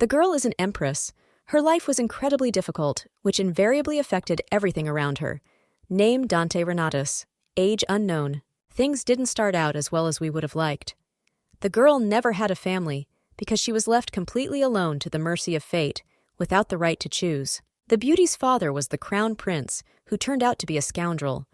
The girl is an empress. Her life was incredibly difficult, which invariably affected everything around her. Name Dante Renatus. Age unknown. Things didn't start out as well as we would have liked. The girl never had a family because she was left completely alone to the mercy of fate, without the right to choose. The beauty's father was the crown prince, who turned out to be a scoundrel.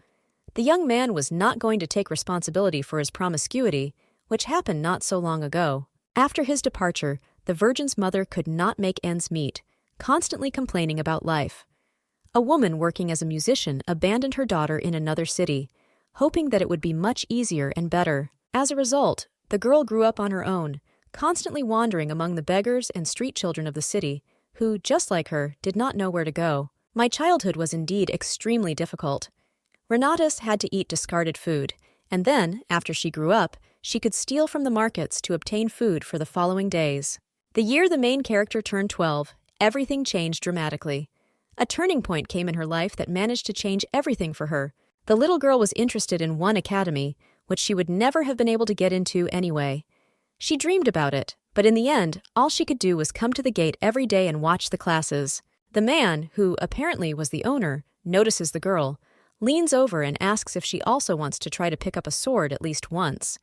The young man was not going to take responsibility for his promiscuity, which happened not so long ago. After his departure, the virgin's mother could not make ends meet, constantly complaining about life. A woman working as a musician abandoned her daughter in another city, hoping that it would be much easier and better. As a result, the girl grew up on her own, constantly wandering among the beggars and street children of the city, who, just like her, did not know where to go. My childhood was indeed extremely difficult. Renatus had to eat discarded food, and then, after she grew up, she could steal from the markets to obtain food for the following days. The year the main character turned 12, everything changed dramatically. A turning point came in her life that managed to change everything for her. The little girl was interested in one academy, which she would never have been able to get into anyway. She dreamed about it, but in the end, all she could do was come to the gate every day and watch the classes. The man, who apparently was the owner, notices the girl, leans over and asks if she also wants to try to pick up a sword at least once.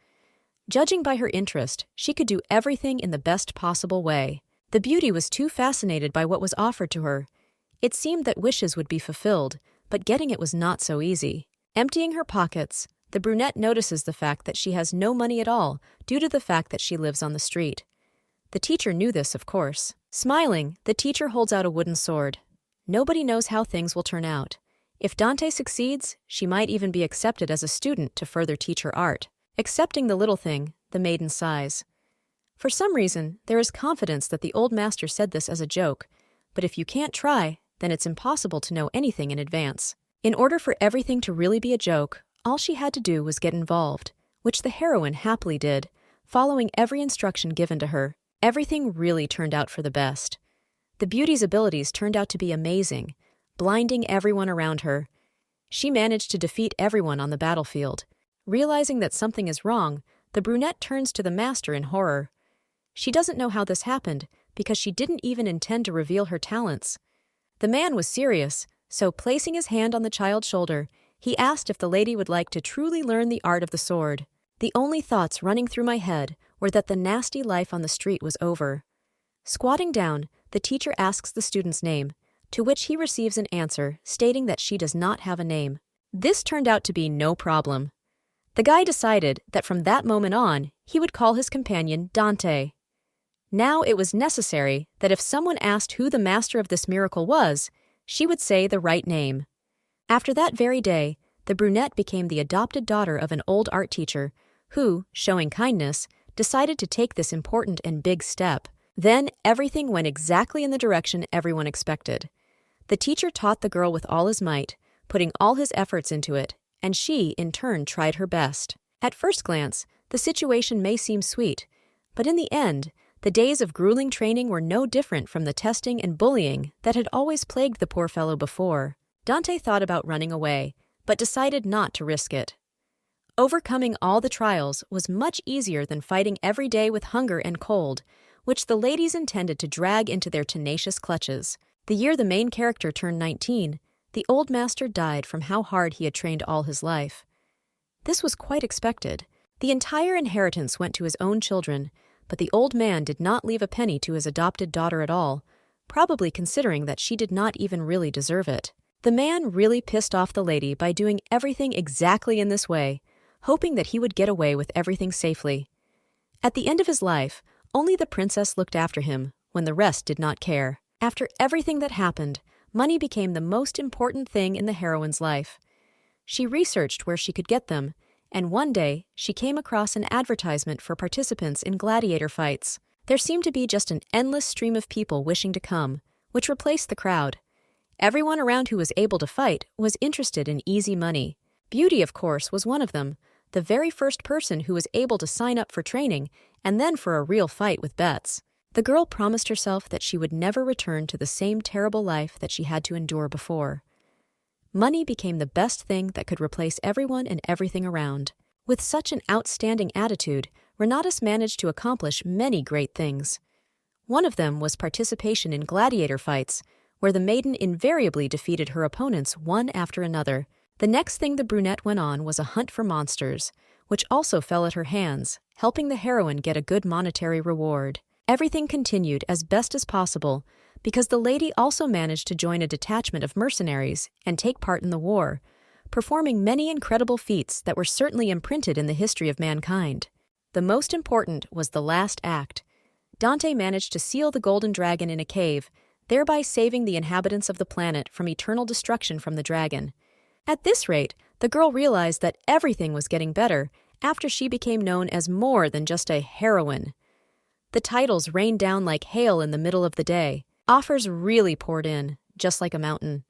Judging by her interest, she could do everything in the best possible way. The beauty was too fascinated by what was offered to her. It seemed that wishes would be fulfilled, but getting it was not so easy. Emptying her pockets, the brunette notices the fact that she has no money at all due to the fact that she lives on the street. The teacher knew this, of course. Smiling, the teacher holds out a wooden sword. Nobody knows how things will turn out. If Dante succeeds, she might even be accepted as a student to further teach her art. Accepting the little thing, the maiden sighs. For some reason, there is confidence that the old master said this as a joke, but if you can't try, then it's impossible to know anything in advance. In order for everything to really be a joke, all she had to do was get involved, which the heroine happily did, following every instruction given to her. Everything really turned out for the best. The beauty's abilities turned out to be amazing, blinding everyone around her. She managed to defeat everyone on the battlefield. Realizing that something is wrong, the brunette turns to the master in horror. She doesn't know how this happened, because she didn't even intend to reveal her talents. The man was serious, so placing his hand on the child's shoulder, he asked if the lady would like to truly learn the art of the sword. The only thoughts running through my head were that the nasty life on the street was over. Squatting down, the teacher asks the student's name, to which he receives an answer stating that she does not have a name. This turned out to be no problem. The guy decided that from that moment on, he would call his companion Dante. Now it was necessary that if someone asked who the master of this miracle was, she would say the right name. After that very day, the brunette became the adopted daughter of an old art teacher who, showing kindness, decided to take this important and big step. Then everything went exactly in the direction everyone expected. The teacher taught the girl with all his might, putting all his efforts into it, and she, in turn, tried her best. At first glance, the situation may seem sweet, but in the end, the days of grueling training were no different from the testing and bullying that had always plagued the poor fellow before. Dante thought about running away, but decided not to risk it. Overcoming all the trials was much easier than fighting every day with hunger and cold, which the ladies intended to drag into their tenacious clutches. The year the main character turned 19, the old master died from how hard he had trained all his life. This was quite expected. The entire inheritance went to his own children, but the old man did not leave a penny to his adopted daughter at all, probably considering that she did not even really deserve it. The man really pissed off the lady by doing everything exactly in this way, hoping that he would get away with everything safely. At the end of his life, only the princess looked after him, when the rest did not care. After everything that happened, money became the most important thing in the heroine's life. She researched where she could get them, and one day she came across an advertisement for participants in gladiator fights. There seemed to be just an endless stream of people wishing to come, which replaced the crowd. Everyone around who was able to fight was interested in easy money. Beauty, of course, was one of them, the very first person who was able to sign up for training and then for a real fight with bets. The girl promised herself that she would never return to the same terrible life that she had to endure before. Money became the best thing that could replace everyone and everything around. With such an outstanding attitude, Renatus managed to accomplish many great things. One of them was participation in gladiator fights, where the maiden invariably defeated her opponents one after another. The next thing the brunette went on was a hunt for monsters, which also fell at her hands, helping the heroine get a good monetary reward. Everything continued as best as possible, because the lady also managed to join a detachment of mercenaries and take part in the war, performing many incredible feats that were certainly imprinted in the history of mankind. The most important was the last act. Dante managed to seal the golden dragon in a cave, thereby saving the inhabitants of the planet from eternal destruction from the dragon. At this rate, the girl realized that everything was getting better after she became known as more than just a heroine. The titles rained down like hail in the middle of the day. Offers really poured in, just like a mountain.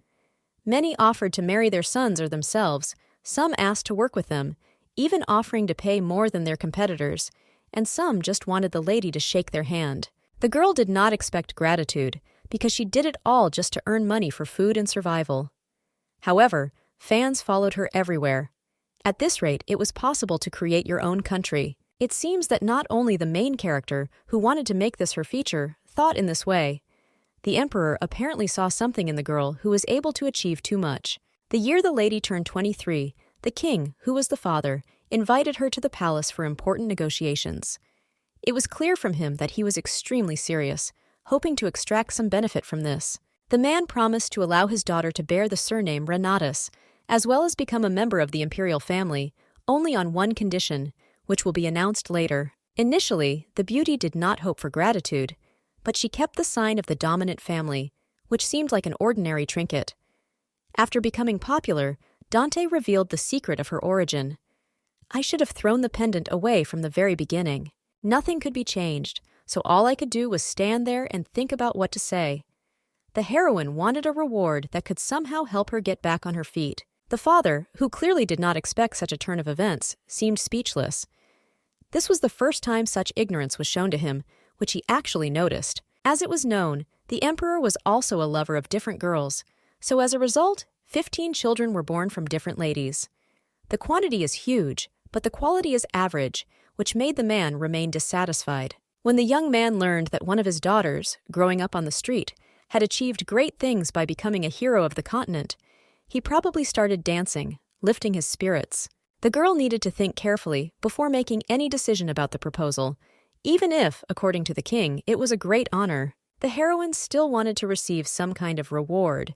Many offered to marry their sons or themselves, some asked to work with them, even offering to pay more than their competitors, and some just wanted the lady to shake their hand. The girl did not expect gratitude, because she did it all just to earn money for food and survival. However, fans followed her everywhere. At this rate, it was possible to create your own country. It seems that not only the main character, who wanted to make this her feature, thought in this way. The emperor apparently saw something in the girl who was able to achieve too much. The year the lady turned 23, the king, who was the father, invited her to the palace for important negotiations. It was clear from him that he was extremely serious, hoping to extract some benefit from this. The man promised to allow his daughter to bear the surname Renatus, as well as become a member of the imperial family, only on one condition, which will be announced later. Initially, the beauty did not hope for gratitude, but she kept the sign of the dominant family, which seemed like an ordinary trinket. After becoming popular, Dante revealed the secret of her origin. I should have thrown the pendant away from the very beginning. Nothing could be changed, so all I could do was stand there and think about what to say. The heroine wanted a reward that could somehow help her get back on her feet. The father, who clearly did not expect such a turn of events, seemed speechless. This was the first time such ignorance was shown to him, which he actually noticed. As it was known, the emperor was also a lover of different girls, so as a result, 15 children were born from different ladies. The quantity is huge, but the quality is average, which made the man remain dissatisfied. When the young man learned that one of his daughters, growing up on the street, had achieved great things by becoming a hero of the continent, he probably started dancing, lifting his spirits. The girl needed to think carefully before making any decision about the proposal, even if, according to the king, it was a great honor. The heroine still wanted to receive some kind of reward.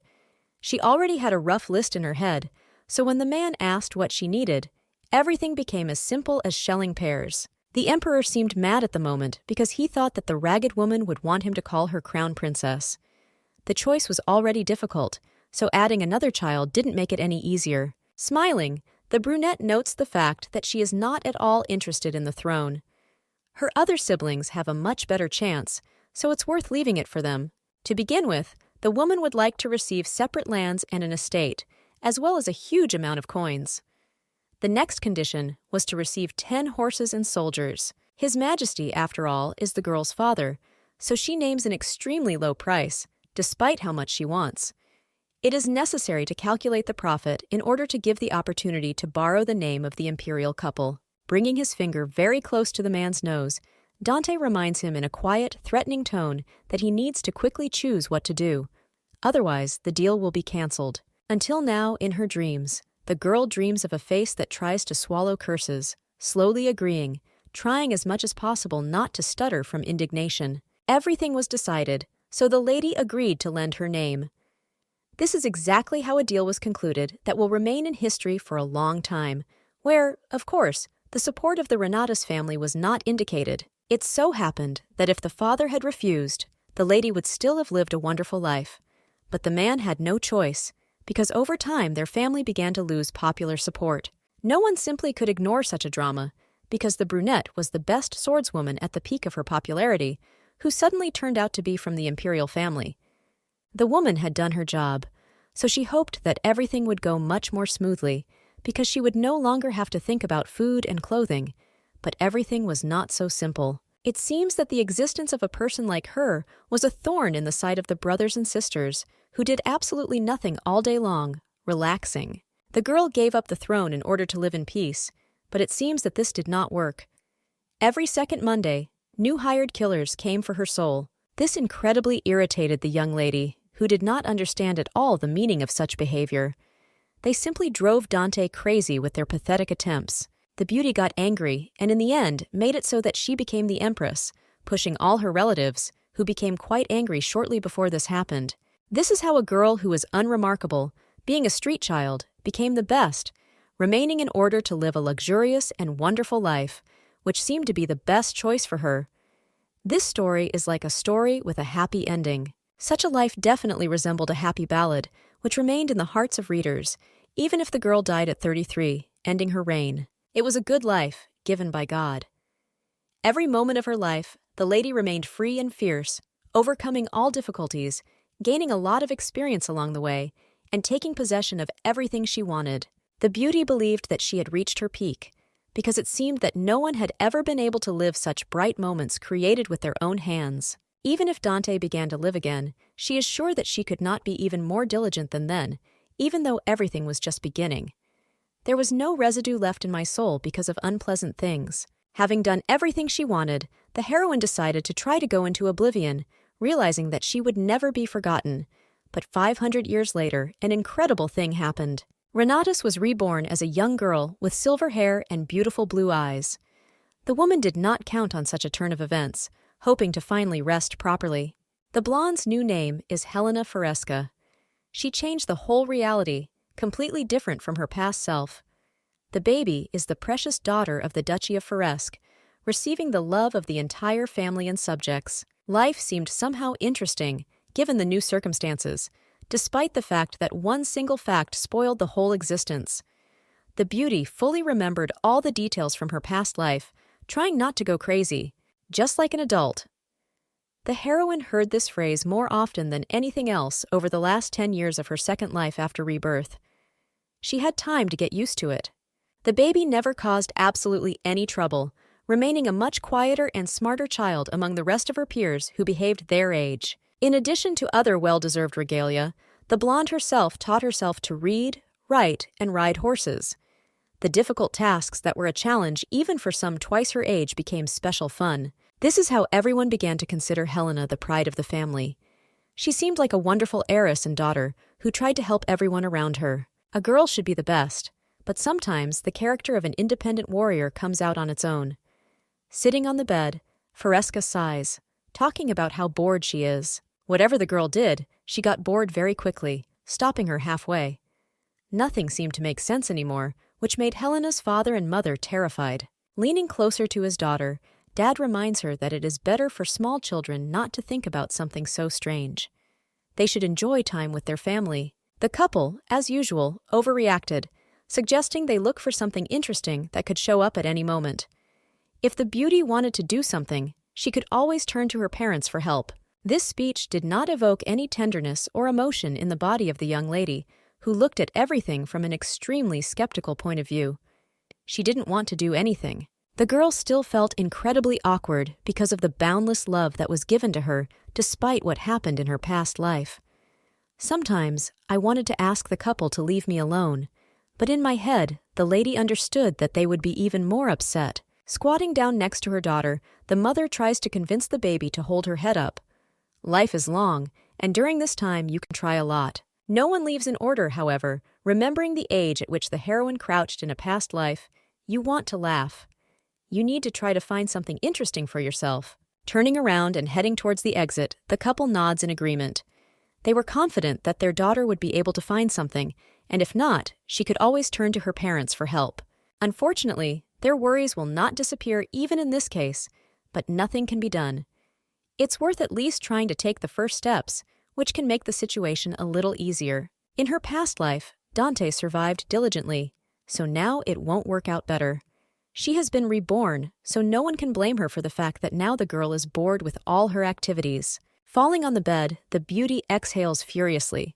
She already had a rough list in her head, so when the man asked what she needed, everything became as simple as shelling pears. The emperor seemed mad at the moment because he thought that the ragged woman would want him to call her crown princess. The choice was already difficult, so adding another child didn't make it any easier. Smiling, the brunette notes the fact that she is not at all interested in the throne. Her other siblings have a much better chance, so it's worth leaving it for them. To begin with, the woman would like to receive separate lands and an estate, as well as a huge amount of coins. The next condition was to receive 10 horses and soldiers. His Majesty, after all, is the girl's father, so she names an extremely low price, despite how much she wants. It is necessary to calculate the profit in order to give the opportunity to borrow the name of the imperial couple. Bringing his finger very close to the man's nose, Dante reminds him in a quiet, threatening tone that he needs to quickly choose what to do. Otherwise, the deal will be cancelled. Until now, in her dreams, the girl dreams of a face that tries to swallow curses, slowly agreeing, trying as much as possible not to stutter from indignation. Everything was decided, so the lady agreed to lend her name. This is exactly how a deal was concluded that will remain in history for a long time, where, of course, the support of the Renatus family was not indicated. It so happened that if the father had refused, the lady would still have lived a wonderful life. But the man had no choice, because over time their family began to lose popular support. No one simply could ignore such a drama, because the brunette was the best swordswoman at the peak of her popularity, who suddenly turned out to be from the imperial family. The woman had done her job, so she hoped that everything would go much more smoothly, because she would no longer have to think about food and clothing. But everything was not so simple. It seems that the existence of a person like her was a thorn in the side of the brothers and sisters, who did absolutely nothing all day long, relaxing. The girl gave up the throne in order to live in peace, but it seems that this did not work. Every second Monday, new hired killers came for her soul. This incredibly irritated the young lady, who did not understand at all the meaning of such behavior. They simply drove Dante crazy with their pathetic attempts. The beauty got angry and in the end made it so that she became the empress, pushing all her relatives, who became quite angry shortly before this happened. This is how a girl who was unremarkable, being a street child, became the best, remaining in order to live a luxurious and wonderful life, which seemed to be the best choice for her. This story is like a story with a happy ending. Such a life definitely resembled a happy ballad, which remained in the hearts of readers, even if the girl died at 33, ending her reign. It was a good life, given by God. Every moment of her life, the lady remained free and fierce, overcoming all difficulties, gaining a lot of experience along the way, and taking possession of everything she wanted. The beauty believed that she had reached her peak, because it seemed that no one had ever been able to live such bright moments created with their own hands. Even if Dante began to live again, she is sure that she could not be even more diligent than then, even though everything was just beginning. There was no residue left in my soul because of unpleasant things. Having done everything she wanted, the heroine decided to try to go into oblivion, realizing that she would never be forgotten. But 500 years later, an incredible thing happened. Renatus was reborn as a young girl with silver hair and beautiful blue eyes. The woman did not count on such a turn of events, hoping to finally rest properly. The blonde's new name is Helena Foresca. She changed the whole reality, completely different from her past self. The baby is the precious daughter of the Duchy of Foresque, receiving the love of the entire family and subjects. Life seemed somehow interesting, given the new circumstances, despite the fact that one single fact spoiled the whole existence. The beauty fully remembered all the details from her past life, trying not to go crazy, just like an adult. The heroine heard this phrase more often than anything else over the last 10 years of her second life after rebirth. She had time to get used to it. The baby never caused absolutely any trouble, remaining a much quieter and smarter child among the rest of her peers who behaved their age. In addition to other well-deserved regalia, the blonde herself taught herself to read, write, and ride horses. The difficult tasks that were a challenge even for some twice her age became special fun. This is how everyone began to consider Helena the pride of the family. She seemed like a wonderful heiress and daughter who tried to help everyone around her. A girl should be the best, but sometimes the character of an independent warrior comes out on its own. Sitting on the bed, Foresca sighs, talking about how bored she is. Whatever the girl did, she got bored very quickly, stopping her halfway. Nothing seemed to make sense anymore, which made Helena's father and mother terrified. Leaning closer to his daughter, Dad reminds her that it is better for small children not to think about something so strange. They should enjoy time with their family. The couple, as usual, overreacted, suggesting they look for something interesting that could show up at any moment. If the beauty wanted to do something, she could always turn to her parents for help. This speech did not evoke any tenderness or emotion in the body of the young lady, who looked at everything from an extremely skeptical point of view. She didn't want to do anything. The girl still felt incredibly awkward because of the boundless love that was given to her despite what happened in her past life. Sometimes I wanted to ask the couple to leave me alone, but in my head, the lady understood that they would be even more upset. Squatting down next to her daughter, the mother tries to convince the baby to hold her head up. Life is long, and during this time you can try a lot. No one leaves in order, however, remembering the age at which the heroine crouched in a past life. You want to laugh. You need to try to find something interesting for yourself. Turning around and heading towards the exit, the couple nods in agreement. They were confident that their daughter would be able to find something, and if not, she could always turn to her parents for help. Unfortunately, their worries will not disappear even in this case, but nothing can be done. It's worth at least trying to take the first steps, which can make the situation a little easier. In her past life, Dante survived diligently, so now it won't work out better. She has been reborn, so no one can blame her for the fact that now the girl is bored with all her activities. Falling on the bed, the beauty exhales furiously.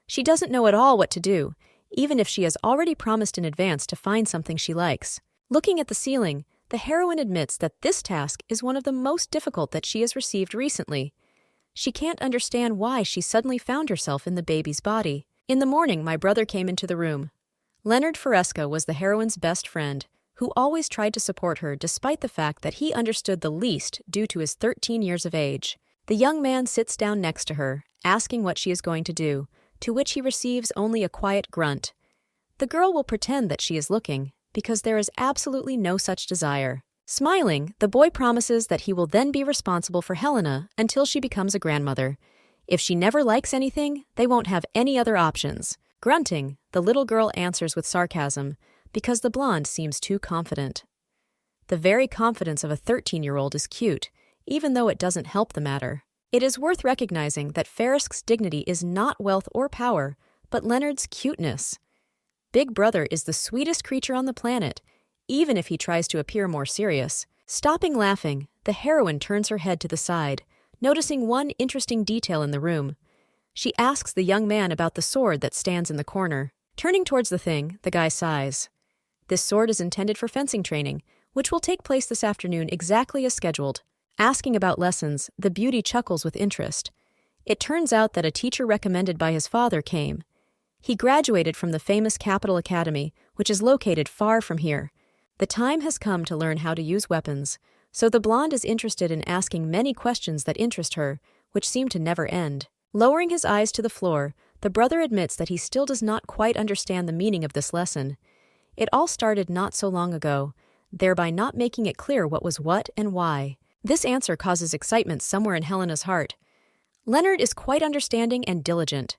She doesn't know at all what to do, even if she has already promised in advance to find something she likes. Looking at the ceiling, the heroine admits that this task is one of the most difficult that she has received recently. She can't understand why she suddenly found herself in the baby's body. In the morning, my brother came into the room. Leonard Foresca was the heroine's best friend, who always tried to support her despite the fact that he understood the least due to his 13 years of age. The young man sits down next to her, asking what she is going to do, to which he receives only a quiet grunt. The girl will pretend that she is looking, because there is absolutely no such desire. Smiling, the boy promises that he will then be responsible for Helena until she becomes a grandmother. If she never likes anything, they won't have any other options. Grunting, the little girl answers with sarcasm, because the blonde seems too confident. The very confidence of a 13-year-old is cute, even though it doesn't help the matter. It is worth recognizing that Farisk's dignity is not wealth or power, but Leonard's cuteness. Big Brother is the sweetest creature on the planet, even if he tries to appear more serious. Stopping laughing, the heroine turns her head to the side, noticing one interesting detail in the room. She asks the young man about the sword that stands in the corner. Turning towards the thing, the guy sighs. This sword is intended for fencing training, which will take place this afternoon exactly as scheduled. Asking about lessons, the beauty chuckles with interest. It turns out that a teacher recommended by his father came. He graduated from the famous Capital Academy, which is located far from here. The time has come to learn how to use weapons, so the blonde is interested in asking many questions that interest her, which seem to never end. Lowering his eyes to the floor, the brother admits that he still does not quite understand the meaning of this lesson. It all started not so long ago, thereby not making it clear what was what and why. This answer causes excitement somewhere in Helena's heart. Leonard is quite understanding and diligent.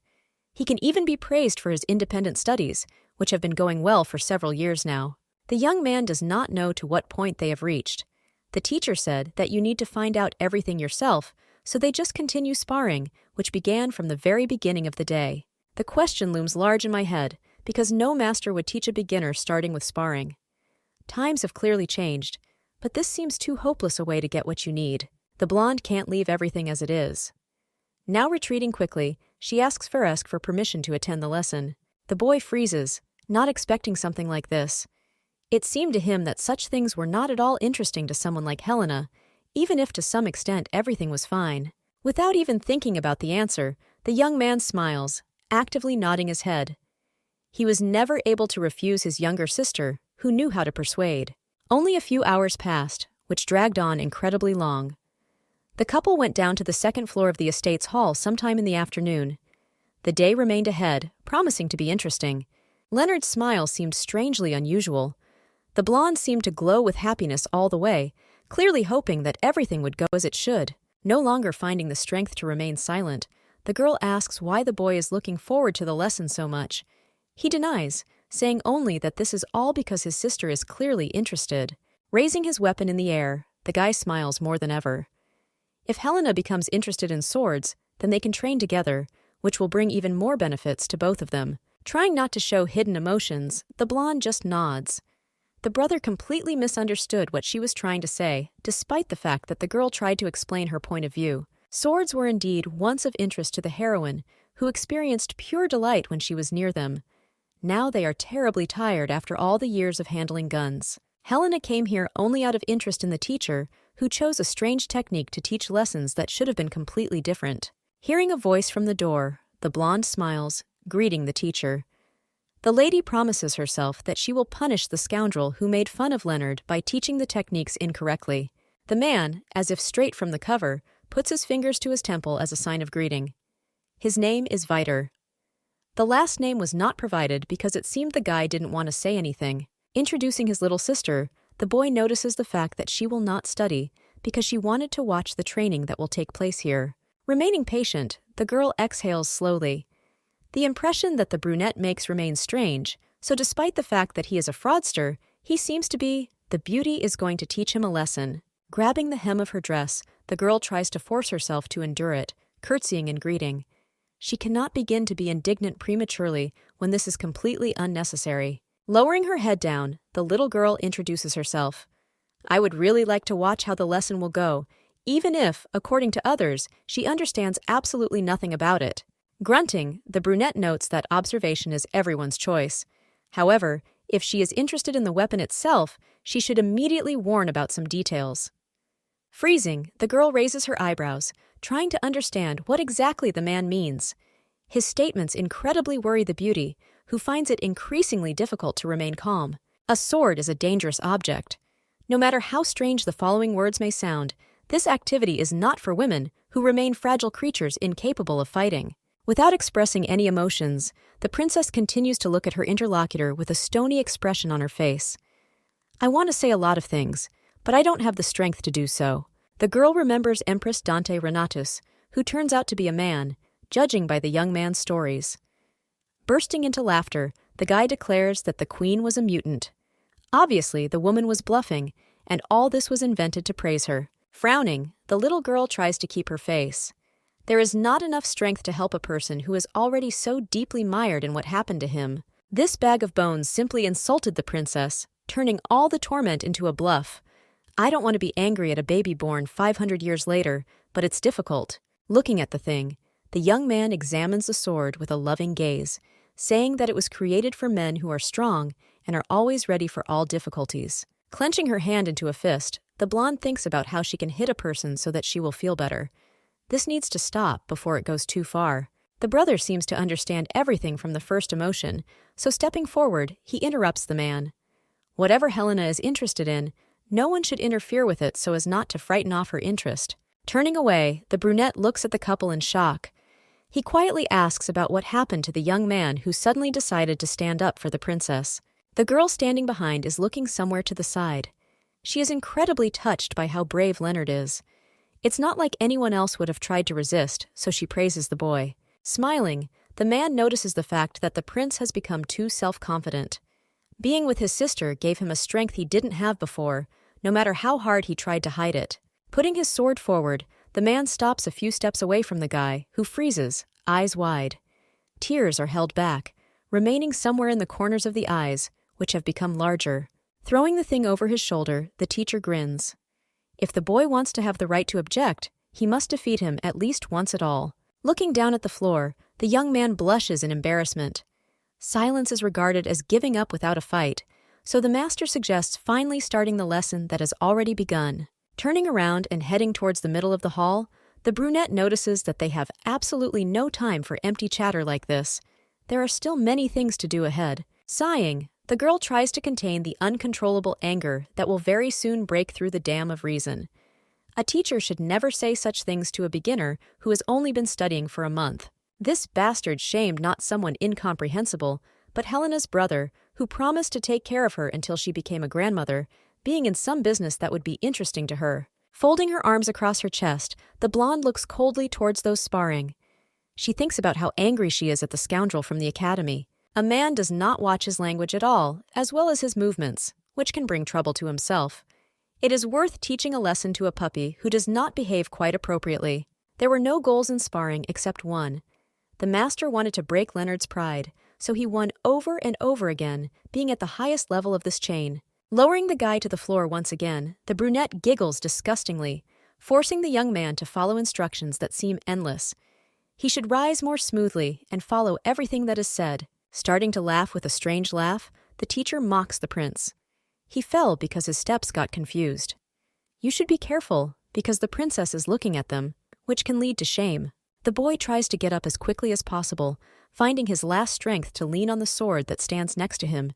He can even be praised for his independent studies, which have been going well for several years now. The young man does not know to what point they have reached. The teacher said that you need to find out everything yourself, so they just continue sparring, which began from the very beginning of the day. The question looms large in my head, because no master would teach a beginner starting with sparring. Times have clearly changed, but this seems too hopeless a way to get what you need. The blonde can't leave everything as it is. Now retreating quickly, she asks Farisk for permission to attend the lesson. The boy freezes, not expecting something like this. It seemed to him that such things were not at all interesting to someone like Helena, even if to some extent everything was fine. Without even thinking about the answer, the young man smiles, actively nodding his head. He was never able to refuse his younger sister, who knew how to persuade. Only a few hours passed, which dragged on incredibly long. The couple went down to the second floor of the estate's hall sometime in the afternoon. The day remained ahead, promising to be interesting. Leonard's smile seemed strangely unusual. The blonde seemed to glow with happiness all the way, clearly hoping that everything would go as it should. No longer finding the strength to remain silent, the girl asks why the boy is looking forward to the lesson so much. He denies, saying only that this is all because his sister is clearly interested. Raising his weapon in the air, the guy smiles more than ever. If Helena becomes interested in swords, then they can train together, which will bring even more benefits to both of them. Trying not to show hidden emotions, the blonde just nods. The brother completely misunderstood what she was trying to say, despite the fact that the girl tried to explain her point of view. Swords were indeed once of interest to the heroine, who experienced pure delight when she was near them. Now they are terribly tired after all the years of handling guns. Helena came here only out of interest in the teacher, who chose a strange technique to teach lessons that should have been completely different. Hearing a voice from the door, the blonde smiles, greeting the teacher. The lady promises herself that she will punish the scoundrel who made fun of Leonard by teaching the techniques incorrectly. The man, as if straight from the cover, puts his fingers to his temple as a sign of greeting. His name is Viter. The last name was not provided because it seemed the guy didn't want to say anything. Introducing his little sister, the boy notices the fact that she will not study because she wanted to watch the training that will take place here. Remaining patient, the girl exhales slowly. The impression that the brunette makes remains strange, so despite the fact that he is a fraudster, he seems to be, the beauty is going to teach him a lesson. Grabbing the hem of her dress, the girl tries to force herself to endure it, curtsying and greeting. She cannot begin to be indignant prematurely when this is completely unnecessary. Lowering her head down, the little girl introduces herself. I would really like to watch how the lesson will go, even if, according to others, she understands absolutely nothing about it. Grunting, the brunette notes that observation is everyone's choice. However, if she is interested in the weapon itself, she should immediately warn about some details. Freezing, the girl raises her eyebrows, trying to understand what exactly the man means. His statements incredibly worry the beauty, who finds it increasingly difficult to remain calm. A sword is a dangerous object. No matter how strange the following words may sound, This activity is not for women, who remain fragile creatures incapable of fighting. Without expressing any emotions, the princess continues to look at her interlocutor with a stony expression on her face. I want to say a lot of things, but I don't have the strength to do so. The girl remembers Empress Dante Renatus, who turns out to be a man, judging by the young man's stories. Bursting into laughter, the guy declares that the queen was a mutant. Obviously, the woman was bluffing, and all this was invented to praise her. Frowning, the little girl tries to keep her face. There is not enough strength to help a person who is already so deeply mired in what happened to him. This bag of bones simply insulted the princess, turning all the torment into a bluff. I don't want to be angry at a baby born 500 years later, but it's difficult. Looking at the thing, the young man examines the sword with a loving gaze, saying that it was created for men who are strong and are always ready for all difficulties. Clenching her hand into a fist, the blonde thinks about how she can hit a person so that she will feel better. This needs to stop before it goes too far. The brother seems to understand everything from the first emotion, so stepping forward, he interrupts the man. Whatever Helena is interested in, no one should interfere with it so as not to frighten off her interest. Turning away, the brunette looks at the couple in shock. He quietly asks about what happened to the young man who suddenly decided to stand up for the princess. The girl standing behind is looking somewhere to the side. She is incredibly touched by how brave Leonard is. It's not like anyone else would have tried to resist, so she praises the boy. Smiling, the man notices the fact that the prince has become too self-confident. Being with his sister gave him a strength he didn't have before, no matter how hard he tried to hide it. Putting his sword forward, the man stops a few steps away from the guy, who freezes, eyes wide. Tears are held back, remaining somewhere in the corners of the eyes, which have become larger. Throwing the thing over his shoulder, the teacher grins. If the boy wants to have the right to object, he must defeat him at least once at all. Looking down at the floor, the young man blushes in embarrassment. Silence is regarded as giving up without a fight, so the master suggests finally starting the lesson that has already begun. Turning around and heading towards the middle of the hall, the brunette notices that they have absolutely no time for empty chatter like this. There are still many things to do ahead. Sighing, the girl tries to contain the uncontrollable anger that will very soon break through the dam of reason. A teacher should never say such things to a beginner who has only been studying for a month. This bastard shamed not someone incomprehensible, but Helena's brother, who promised to take care of her until she became a grandmother, being in some business that would be interesting to her. Folding her arms across her chest, the blonde looks coldly towards those sparring. She thinks about how angry she is at the scoundrel from the academy. A man does not watch his language at all, as well as his movements, which can bring trouble to himself. It is worth teaching a lesson to a puppy who does not behave quite appropriately. There were no goals in sparring except one. The master wanted to break Leonard's pride, so he won over and over again, being at the highest level of this chain. Lowering the guy to the floor once again, the brunette giggles disgustingly, forcing the young man to follow instructions that seem endless. He should rise more smoothly and follow everything that is said. Starting to laugh with a strange laugh, the teacher mocks the prince. He fell because his steps got confused. You should be careful, because the princess is looking at them, which can lead to shame. The boy tries to get up as quickly as possible, finding his last strength to lean on the sword that stands next to him.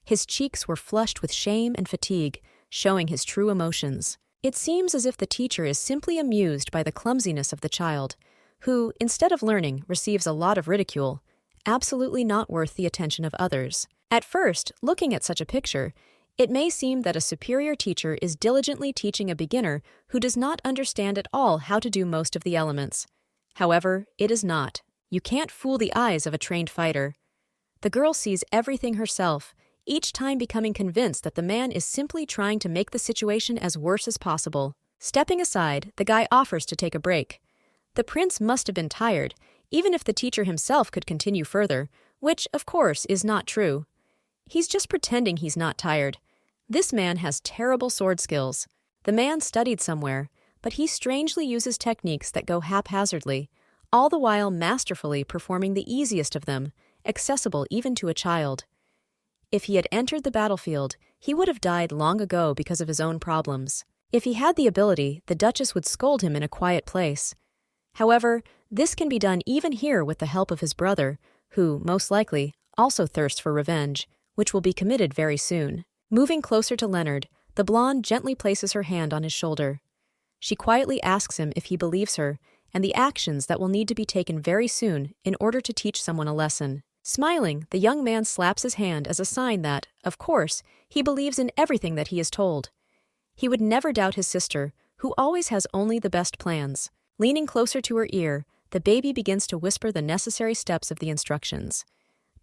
His cheeks were flushed with shame and fatigue, showing his true emotions. It seems as if the teacher is simply amused by the clumsiness of the child, who, instead of learning, receives a lot of ridicule, absolutely not worth the attention of others. At first, looking at such a picture, it may seem that a superior teacher is diligently teaching a beginner who does not understand at all how to do most of the elements. However, it is not. You can't fool the eyes of a trained fighter. The girl sees everything herself, each time becoming convinced that the man is simply trying to make the situation as worse as possible. Stepping aside, the guy offers to take a break. The prince must have been tired, even if the teacher himself could continue further, which, of course, is not true. He's just pretending he's not tired. This man has terrible sword skills. The man studied somewhere, but he strangely uses techniques that go haphazardly, all the while masterfully performing the easiest of them, accessible even to a child. If he had entered the battlefield, he would have died long ago because of his own problems. If he had the ability, the Duchess would scold him in a quiet place. However, this can be done even here with the help of his brother, who, most likely, also thirsts for revenge, which will be committed very soon. Moving closer to Leonard, the blonde gently places her hand on his shoulder. She quietly asks him if he believes her and the actions that will need to be taken very soon in order to teach someone a lesson. Smiling, the young man slaps his hand as a sign that, of course, he believes in everything that he is told. He would never doubt his sister, who always has only the best plans. Leaning closer to her ear, the baby begins to whisper the necessary steps of the instructions.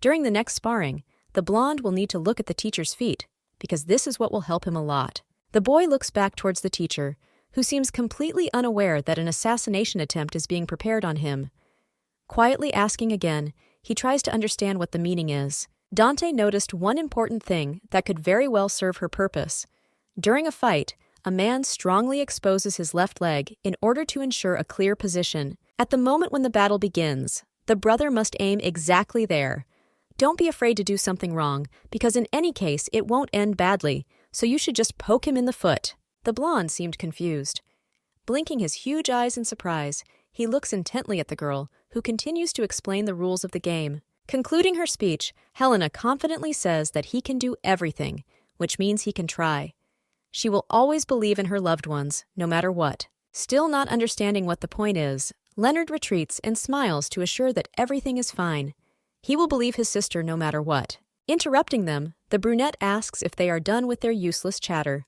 During the next sparring, the blonde will need to look at the teacher's feet, because this is what will help him a lot. The boy looks back towards the teacher, who seems completely unaware that an assassination attempt is being prepared on him. Quietly asking again, he tries to understand what the meaning is. Dante noticed one important thing that could very well serve her purpose. During a fight, a man strongly exposes his left leg in order to ensure a clear position. At the moment when the battle begins, the brother must aim exactly there. Don't be afraid to do something wrong, because in any case it won't end badly, so you should just poke him in the foot. The blonde seemed confused. Blinking his huge eyes in surprise, he looks intently at the girl, who continues to explain the rules of the game. Concluding her speech, Helena confidently says that he can do everything, which means he can try. She will always believe in her loved ones, no matter what. Still not understanding what the point is, Leonard retreats and smiles to assure that everything is fine. He will believe his sister no matter what. Interrupting them, the brunette asks if they are done with their useless chatter.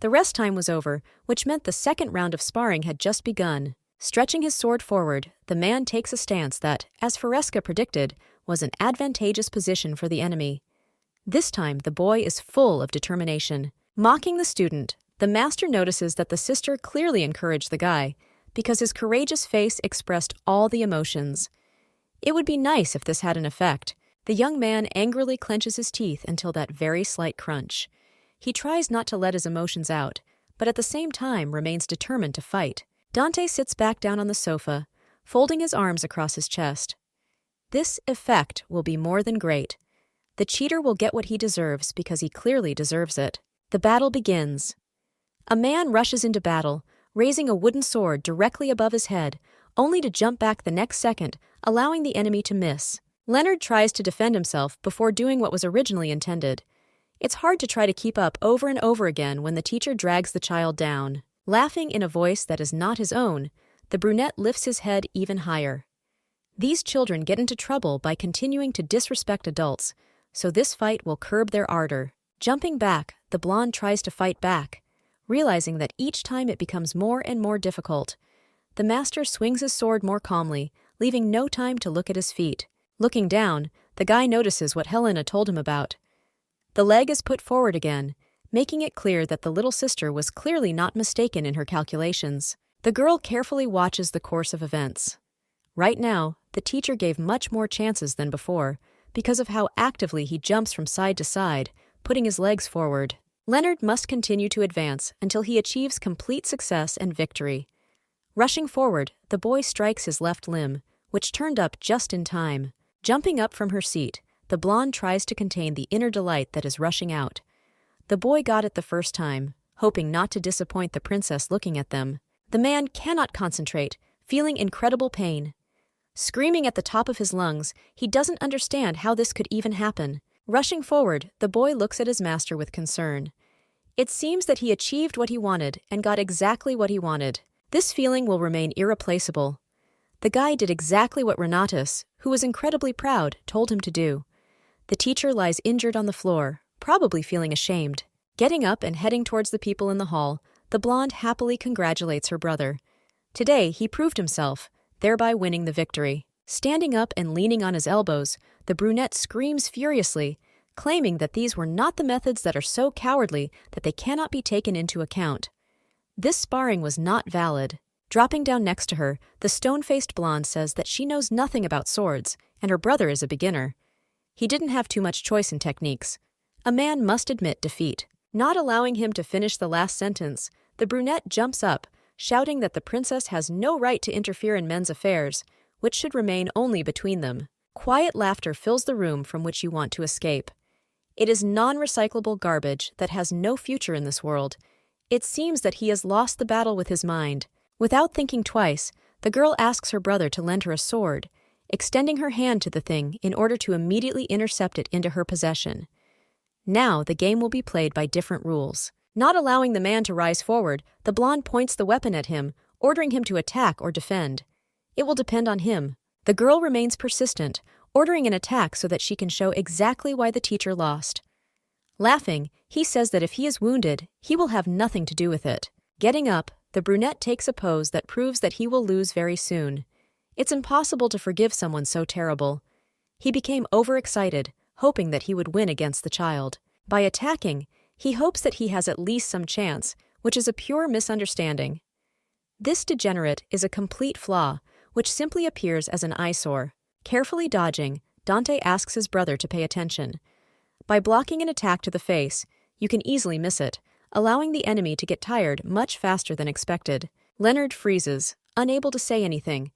The rest time was over, which meant the second round of sparring had just begun. Stretching his sword forward, the man takes a stance that, as Fresca predicted, was an advantageous position for the enemy. This time, the boy is full of determination. Mocking the student, the master notices that the sister clearly encouraged the guy, because his courageous face expressed all the emotions. It would be nice if this had an effect. The young man angrily clenches his teeth until that very slight crunch. He tries not to let his emotions out, but at the same time remains determined to fight. Dante sits back down on the sofa, folding his arms across his chest. This effect will be more than great. The cheater will get what he deserves because he clearly deserves it. The battle begins. A man rushes into battle, raising a wooden sword directly above his head, only to jump back the next second, allowing the enemy to miss. Leonard tries to defend himself before doing what was originally intended. It's hard to try to keep up over and over again when the teacher drags the child down. Laughing in a voice that is not his own, the brunette lifts his head even higher. These children get into trouble by continuing to disrespect adults, so this fight will curb their ardor. Jumping back, the blonde tries to fight back, realizing that each time it becomes more and more difficult. The master swings his sword more calmly, leaving no time to look at his feet. Looking down, the guy notices what Helena told him about. The leg is put forward again, making it clear that the little sister was clearly not mistaken in her calculations. The girl carefully watches the course of events. Right now, the teacher gave much more chances than before, because of how actively he jumps from side to side, putting his legs forward. Leonard must continue to advance until he achieves complete success and victory. Rushing forward, the boy strikes his left limb, which turned up just in time. Jumping up from her seat, the blonde tries to contain the inner delight that is rushing out. The boy got it the first time, hoping not to disappoint the princess looking at them. The man cannot concentrate, feeling incredible pain. Screaming at the top of his lungs, he doesn't understand how this could even happen. Rushing forward, the boy looks at his master with concern. It seems that he achieved what he wanted and got exactly what he wanted. This feeling will remain irreplaceable. The guy did exactly what Renatus, who was incredibly proud, told him to do. The teacher lies injured on the floor, probably feeling ashamed. Getting up and heading towards the people in the hall, the blonde happily congratulates her brother. Today, he proved himself, thereby winning the victory. Standing up and leaning on his elbows, the brunette screams furiously, claiming that these were not the methods that are so cowardly that they cannot be taken into account. This sparring was not valid. Dropping down next to her, the stone-faced blonde says that she knows nothing about swords, and her brother is a beginner. He didn't have too much choice in techniques. A man must admit defeat. Not allowing him to finish the last sentence, the brunette jumps up, shouting that the princess has no right to interfere in men's affairs, which should remain only between them. Quiet laughter fills the room from which you want to escape. It is non-recyclable garbage that has no future in this world. It seems that he has lost the battle with his mind. Without thinking twice, the girl asks her brother to lend her a sword, extending her hand to the thing in order to immediately intercept it into her possession. Now the game will be played by different rules. Not allowing the man to rise forward, the blonde points the weapon at him, ordering him to attack or defend. It will depend on him. The girl remains persistent, ordering an attack so that she can show exactly why the teacher lost. Laughing, he says that if he is wounded, he will have nothing to do with it. Getting up, the brunette takes a pose that proves that he will lose very soon. It's impossible to forgive someone so terrible. He became overexcited, hoping that he would win against the child. By attacking, he hopes that he has at least some chance, which is a pure misunderstanding. This degenerate is a complete flaw, which simply appears as an eyesore. Carefully dodging, Dante asks his brother to pay attention. By blocking an attack to the face, you can easily miss it, allowing the enemy to get tired much faster than expected. Leonard freezes, unable to say anything.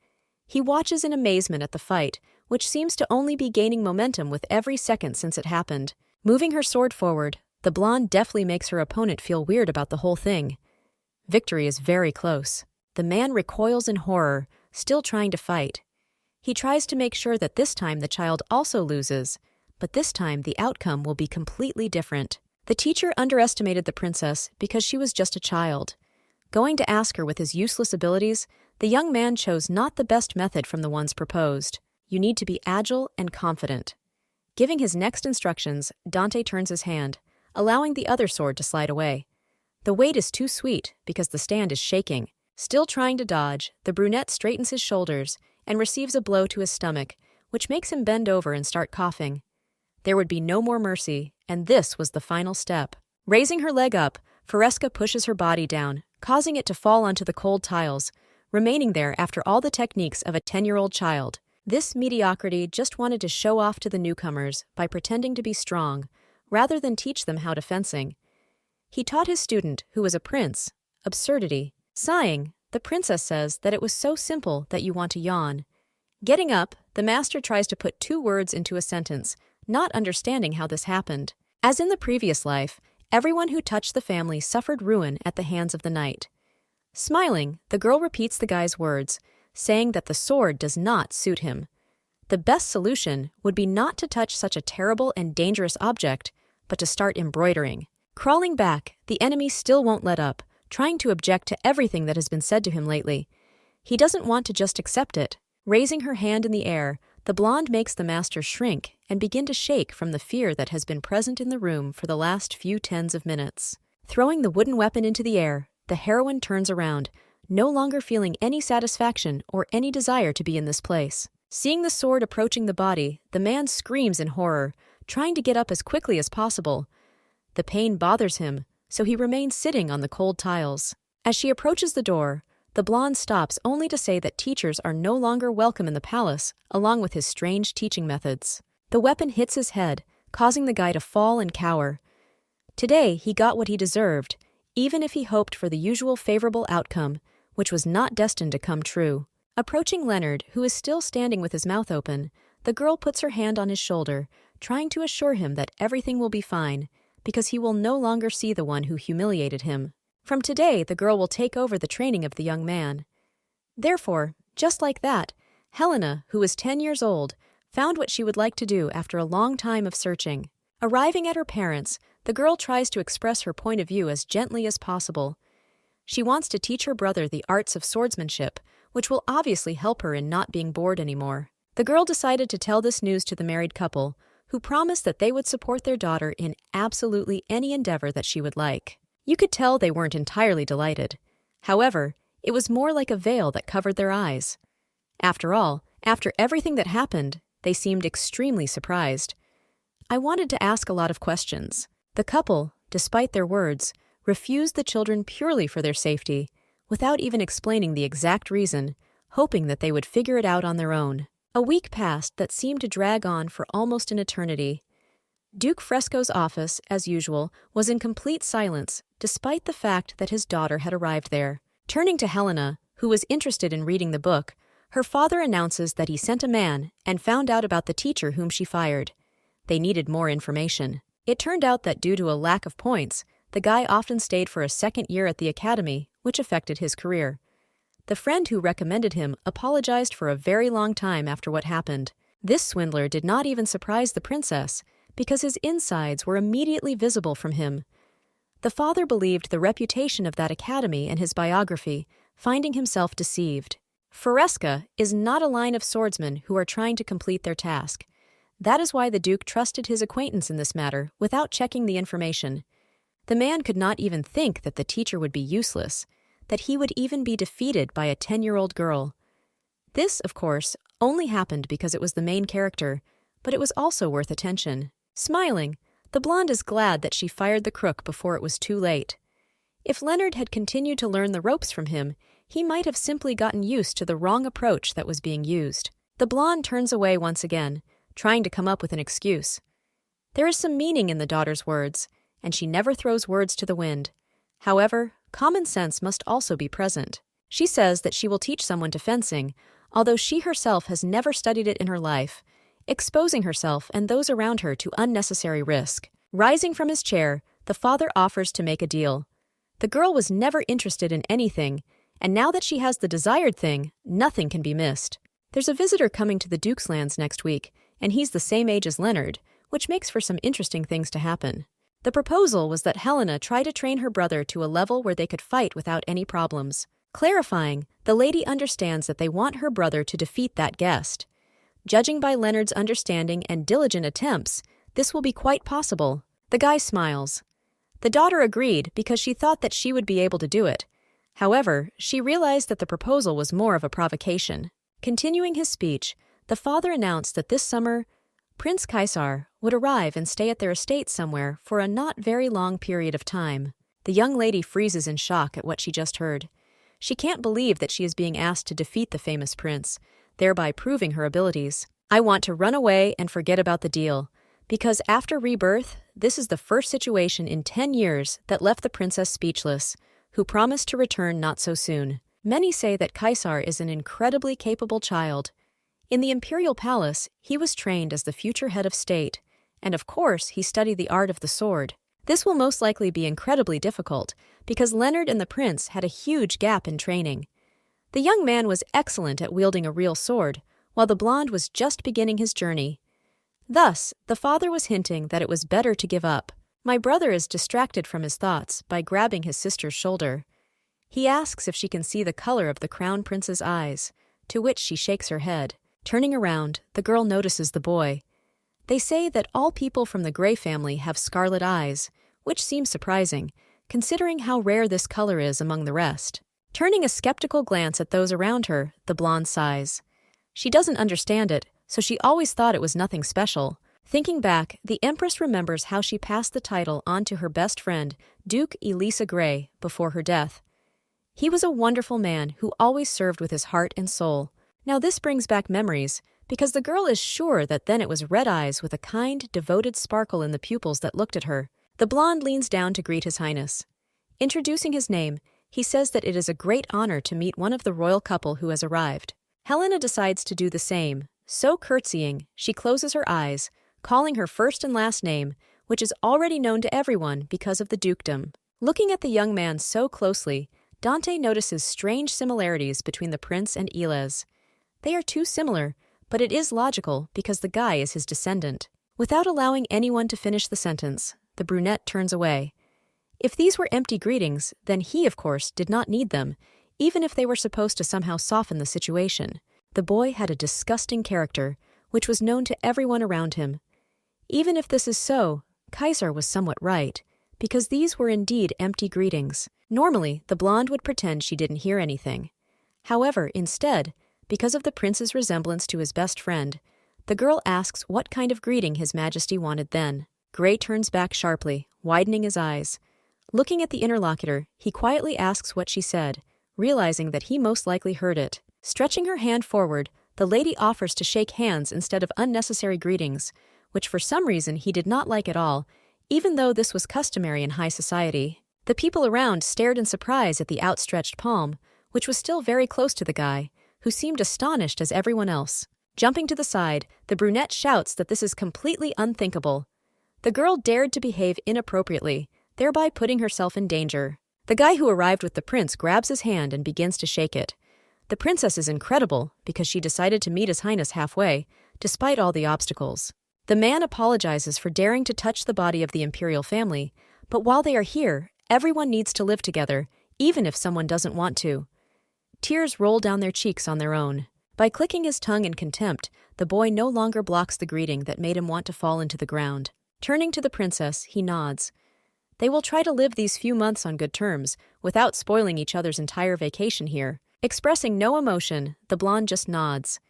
He watches in amazement at the fight, which seems to only be gaining momentum with every second since it happened. Moving her sword forward, the blonde deftly makes her opponent feel weird about the whole thing. Victory is very close. The man recoils in horror, still trying to fight. He tries to make sure that this time the child also loses, but this time the outcome will be completely different. The teacher underestimated the princess because she was just a child. Going to ask her with his useless abilities, the young man chose not the best method from the ones proposed. You need to be agile and confident. Giving his next instructions, Dante turns his hand, allowing the other sword to slide away. The weight is too sweet because the stand is shaking. Still trying to dodge, the brunette straightens his shoulders and receives a blow to his stomach, which makes him bend over and start coughing. There would be no more mercy, and this was the final step. Raising her leg up, Fresca pushes her body down, causing it to fall onto the cold tiles, remaining there after all the techniques of a 10-year-old child. This mediocrity just wanted to show off to the newcomers by pretending to be strong, rather than teach them how to fencing. He taught his student, who was a prince, absurdity. Sighing, the princess says that it was so simple that you want to yawn. Getting up, the master tries to put 2 words into a sentence, not understanding how this happened. As in the previous life, everyone who touched the family suffered ruin at the hands of the knight. Smiling, the girl repeats the guy's words, saying that the sword does not suit him. The best solution would be not to touch such a terrible and dangerous object, but to start embroidering. Crawling back, the enemy still won't let up, trying to object to everything that has been said to him lately. He doesn't want to just accept it. Raising her hand in the air, the blonde makes the master shrink and begin to shake from the fear that has been present in the room for the last few tens of minutes. Throwing the wooden weapon into the air, the heroine turns around, no longer feeling any satisfaction or any desire to be in this place. Seeing the sword approaching the body, the man screams in horror, trying to get up as quickly as possible. The pain bothers him, so he remains sitting on the cold tiles. As she approaches the door, the blonde stops only to say that teachers are no longer welcome in the palace, along with his strange teaching methods. The weapon hits his head, causing the guy to fall and cower. Today, he got what he deserved, even if he hoped for the usual favorable outcome, which was not destined to come true. Approaching Leonard, who is still standing with his mouth open, the girl puts her hand on his shoulder, trying to assure him that everything will be fine, because he will no longer see the one who humiliated him. From today, the girl will take over the training of the young man. Therefore, just like that, Helena, who was 10 years old, found what she would like to do after a long time of searching. Arriving at her parents', the girl tries to express her point of view as gently as possible. She wants to teach her brother the arts of swordsmanship, which will obviously help her in not being bored anymore. The girl decided to tell this news to the married couple, who promised that they would support their daughter in absolutely any endeavor that she would like. You could tell they weren't entirely delighted. However, it was more like a veil that covered their eyes. After all, after everything that happened, they seemed extremely surprised. I wanted to ask a lot of questions. The couple, despite their words, refused the children purely for their safety, without even explaining the exact reason, hoping that they would figure it out on their own. A week passed that seemed to drag on for almost an eternity. Duke Fresco's office, as usual, was in complete silence, despite the fact that his daughter had arrived there. Turning to Helena, who was interested in reading the book, her father announces that he sent a man and found out about the teacher whom she fired. They needed more information. It turned out that due to a lack of points, the guy often stayed for a second year at the academy, which affected his career. The friend who recommended him apologized for a very long time after what happened. This swindler did not even surprise the princess, because his insides were immediately visible from him. The father believed the reputation of that academy and his biography, finding himself deceived. Foresca is not a line of swordsmen who are trying to complete their task. That is why the Duke trusted his acquaintance in this matter without checking the information. The man could not even think that the teacher would be useless, that he would even be defeated by a 10-year-old girl. This, of course, only happened because it was the main character, but it was also worth attention. Smiling, the blonde is glad that she fired the crook before it was too late. If Leonard had continued to learn the ropes from him, he might have simply gotten used to the wrong approach that was being used. The blonde turns away once again, trying to come up with an excuse. There is some meaning in the daughter's words, and she never throws words to the wind. However, common sense must also be present. She says that she will teach someone to fencing, although she herself has never studied it in her life, exposing herself and those around her to unnecessary risk. Rising from his chair, the father offers to make a deal. The girl was never interested in anything, and now that she has the desired thing, nothing can be missed. There's a visitor coming to the Duke's lands next week, and he's the same age as Leonard, which makes for some interesting things to happen. The proposal was that Helena try to train her brother to a level where they could fight without any problems. Clarifying, the lady understands that they want her brother to defeat that guest. Judging by Leonard's understanding and diligent attempts, this will be quite possible. The guy smiles. The daughter agreed because she thought that she would be able to do it. However, she realized that the proposal was more of a provocation. Continuing his speech, the father announced that this summer, Prince Kaisar would arrive and stay at their estate somewhere for a not very long period of time. The young lady freezes in shock at what she just heard. She can't believe that she is being asked to defeat the famous prince, thereby proving her abilities. I want to run away and forget about the deal, because after rebirth, this is the first situation in 10 years that left the princess speechless, who promised to return not so soon. Many say that Kaisar is an incredibly capable child. In the imperial palace, he was trained as the future head of state, and of course he studied the art of the sword. This will most likely be incredibly difficult, because Leonard and the prince had a huge gap in training. The young man was excellent at wielding a real sword, while the blonde was just beginning his journey. Thus, the father was hinting that it was better to give up. My brother is distracted from his thoughts by grabbing his sister's shoulder. He asks if she can see the color of the crown prince's eyes, to which she shakes her head. Turning around, the girl notices the boy. They say that all people from the Grey family have scarlet eyes, which seems surprising, considering how rare this color is among the rest. Turning a skeptical glance at those around her, the blonde sighs. She doesn't understand it, so she always thought it was nothing special. Thinking back, the Empress remembers how she passed the title on to her best friend, Duke Elisa Grey, before her death. He was a wonderful man who always served with his heart and soul. Now this brings back memories, because the girl is sure that then it was red eyes with a kind, devoted sparkle in the pupils that looked at her. The blonde leans down to greet His Highness. Introducing his name, he says that it is a great honor to meet one of the royal couple who has arrived. Helena decides to do the same. So curtsying, she closes her eyes, calling her first and last name, which is already known to everyone because of the dukedom. Looking at the young man so closely, Dante notices strange similarities between the prince and Iles. They are too similar, but it is logical because the guy is his descendant. Without allowing anyone to finish the sentence, the brunette turns away. If these were empty greetings, then he, of course, did not need them, even if they were supposed to somehow soften the situation. The boy had a disgusting character, which was known to everyone around him. Even if this is so, Kaisar was somewhat right, because these were indeed empty greetings. Normally, the blonde would pretend she didn't hear anything. However, instead, because of the prince's resemblance to his best friend, the girl asks what kind of greeting His Majesty wanted then. Grey turns back sharply, widening his eyes. Looking at the interlocutor, he quietly asks what she said, realizing that he most likely heard it. Stretching her hand forward, the lady offers to shake hands instead of unnecessary greetings, which for some reason he did not like at all, even though this was customary in high society. The people around stared in surprise at the outstretched palm, which was still very close to the guy, who seemed astonished as everyone else. Jumping to the side, the brunette shouts that this is completely unthinkable. The girl dared to behave inappropriately, thereby putting herself in danger. The guy who arrived with the prince grabs his hand and begins to shake it. The princess is incredible because she decided to meet His Highness halfway, despite all the obstacles. The man apologizes for daring to touch the body of the imperial family, But while they are here, everyone needs to live together, even if someone doesn't want to. Tears roll down their cheeks on their own. By clicking his tongue in contempt, the boy no longer blocks the greeting that made him want to fall into the ground. Turning to the princess, he nods. They will try to live these few months on good terms, without spoiling each other's entire vacation here. Expressing no emotion, the blonde just nods.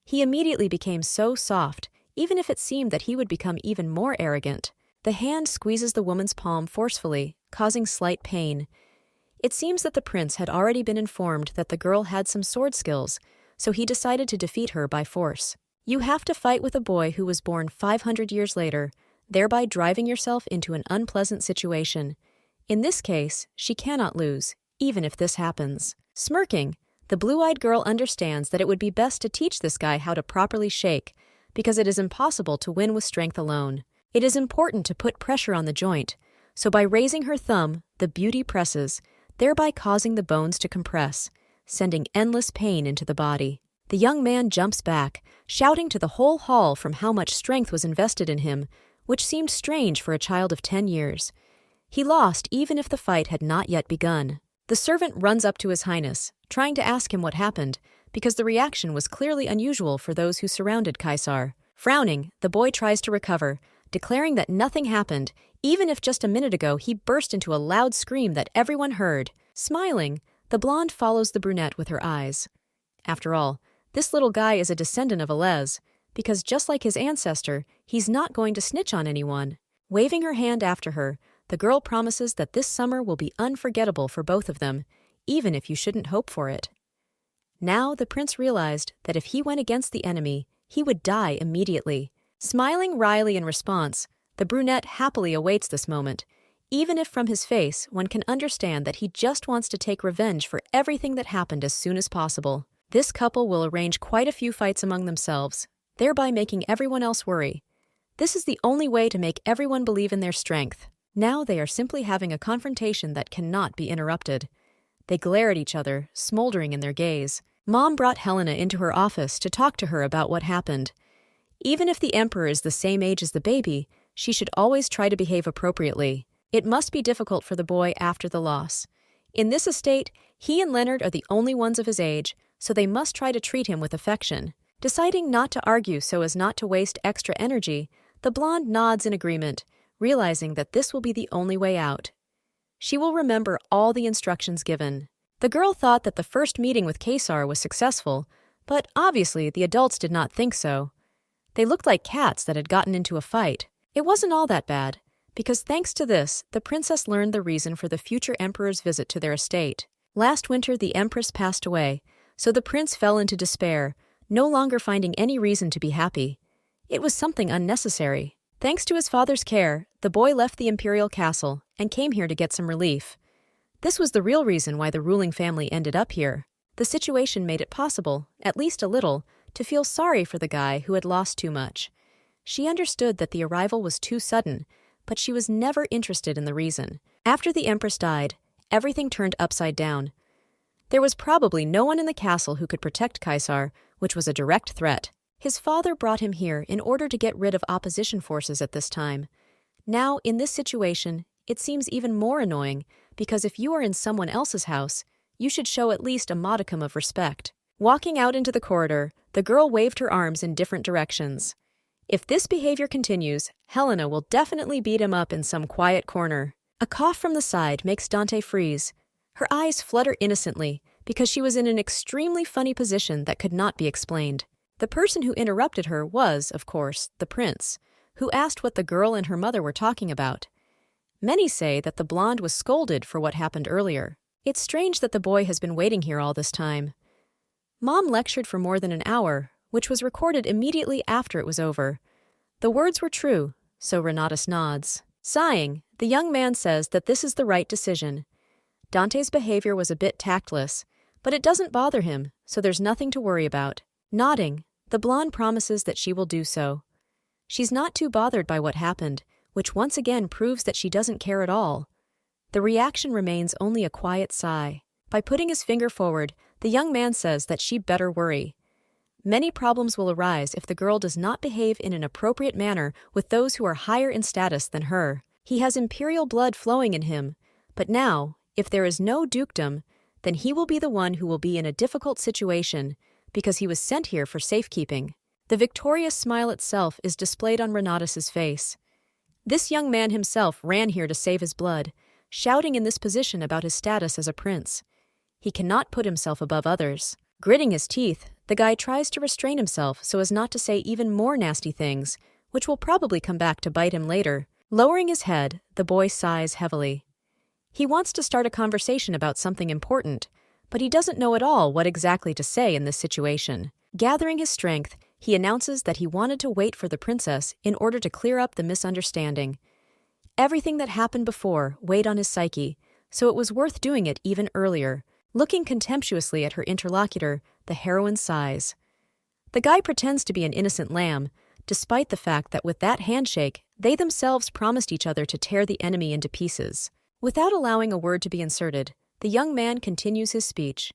He immediately became so soft, even if it seemed that he would become even more arrogant. The hand squeezes the woman's palm forcefully, causing slight pain. It seems that the prince had already been informed that the girl had some sword skills, so he decided to defeat her by force. You have to fight with a boy who was born 500 years later, thereby driving yourself into an unpleasant situation. In this case, she cannot lose, even if this happens. Smirking, the blue-eyed girl understands that it would be best to teach this guy how to properly shake, because it is impossible to win with strength alone. It is important to put pressure on the joint, so by raising her thumb, the beauty presses, thereby causing the bones to compress, sending endless pain into the body. The young man jumps back, shouting to the whole hall from how much strength was invested in him, which seemed strange for a child of 10 years. He lost even if the fight had not yet begun. The servant runs up to His Highness, trying to ask him what happened, because the reaction was clearly unusual for those who surrounded Caesar. Frowning, the boy tries to recover, declaring that nothing happened, even if just a minute ago he burst into a loud scream that everyone heard. Smiling, the blonde follows the brunette with her eyes. After all, this little guy is a descendant of Alez, because just like his ancestor, he's not going to snitch on anyone. Waving her hand after her, the girl promises that this summer will be unforgettable for both of them, even if you shouldn't hope for it. Now the prince realized that if he went against the enemy, he would die immediately. Smiling wryly in response, the brunette happily awaits this moment, even if from his face one can understand that he just wants to take revenge for everything that happened as soon as possible. This couple will arrange quite a few fights among themselves, thereby making everyone else worry. This is the only way to make everyone believe in their strength. Now they are simply having a confrontation that cannot be interrupted. They glare at each other, smoldering in their gaze. Mom brought Helena into her office to talk to her about what happened. Even if the emperor is the same age as the baby, she should always try to behave appropriately. It must be difficult for the boy after the loss. In this estate, he and Leonard are the only ones of his age, so they must try to treat him with affection. Deciding not to argue so as not to waste extra energy, the blonde nods in agreement, realizing that this will be the only way out. She will remember all the instructions given. The girl thought that the first meeting with Caesar was successful, but obviously the adults did not think so. They looked like cats that had gotten into a fight. It wasn't all that bad, because thanks to this, the princess learned the reason for the future emperor's visit to their estate. Last winter, the empress passed away, so the prince fell into despair, no longer finding any reason to be happy. It was something unnecessary. Thanks to his father's care, the boy left the imperial castle and came here to get some relief. This was the real reason why the ruling family ended up here. The situation made it possible, at least a little, to feel sorry for the guy who had lost too much. She understood that the arrival was too sudden, but she was never interested in the reason. After the empress died, everything turned upside down. There was probably no one in the castle who could protect Caesar, which was a direct threat. His father brought him here in order to get rid of opposition forces at this time. Now, in this situation, it seems even more annoying, because if you are in someone else's house, you should show at least a modicum of respect. Walking out into the corridor, the girl waved her arms in different directions. If this behavior continues, Helena will definitely beat him up in some quiet corner. A cough from the side makes Dante freeze. Her eyes flutter innocently because she was in an extremely funny position that could not be explained. The person who interrupted her was, of course, the prince, who asked what the girl and her mother were talking about. Many say that the blonde was scolded for what happened earlier. It's strange that the boy has been waiting here all this time. Mom lectured for more than an hour, which was recorded immediately after it was over. The words were true, so Renatus nods. Sighing, the young man says that this is the right decision. Dante's behavior was a bit tactless, but it doesn't bother him, so there's nothing to worry about. Nodding, the blonde promises that she will do so. She's not too bothered by what happened, which once again proves that she doesn't care at all. The reaction remains only a quiet sigh. By putting his finger forward, the young man says that she better worry. Many problems will arise if the girl does not behave in an appropriate manner with those who are higher in status than her. He has imperial blood flowing in him, but now, if there is no dukedom, then he will be the one who will be in a difficult situation because he was sent here for safekeeping. The victorious smile itself is displayed on Renatus's face. This young man himself ran here to save his blood, shouting in this position about his status as a prince. He cannot put himself above others. Gritting his teeth, the guy tries to restrain himself so as not to say even more nasty things, which will probably come back to bite him later. Lowering his head, the boy sighs heavily. He wants to start a conversation about something important, but he doesn't know at all what exactly to say in this situation. Gathering his strength, he announces that he wanted to wait for the princess in order to clear up the misunderstanding. Everything that happened before weighed on his psyche, so it was worth doing it even earlier. Looking contemptuously at her interlocutor, the heroine sighs. The guy pretends to be an innocent lamb, despite the fact that with that handshake, they themselves promised each other to tear the enemy into pieces. Without allowing a word to be inserted, the young man continues his speech.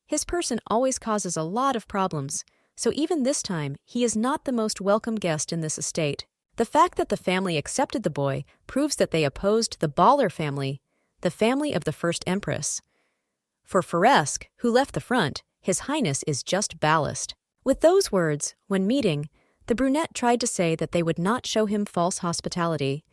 His person always causes a lot of problems, so even this time, he is not the most welcome guest in this estate. The fact that the family accepted the boy proves that they opposed the Baller family, the family of the first empress. For Foresque, who left the front, His Highness is just ballast. With those words, when meeting, the brunette tried to say that they would not show him false hospitality.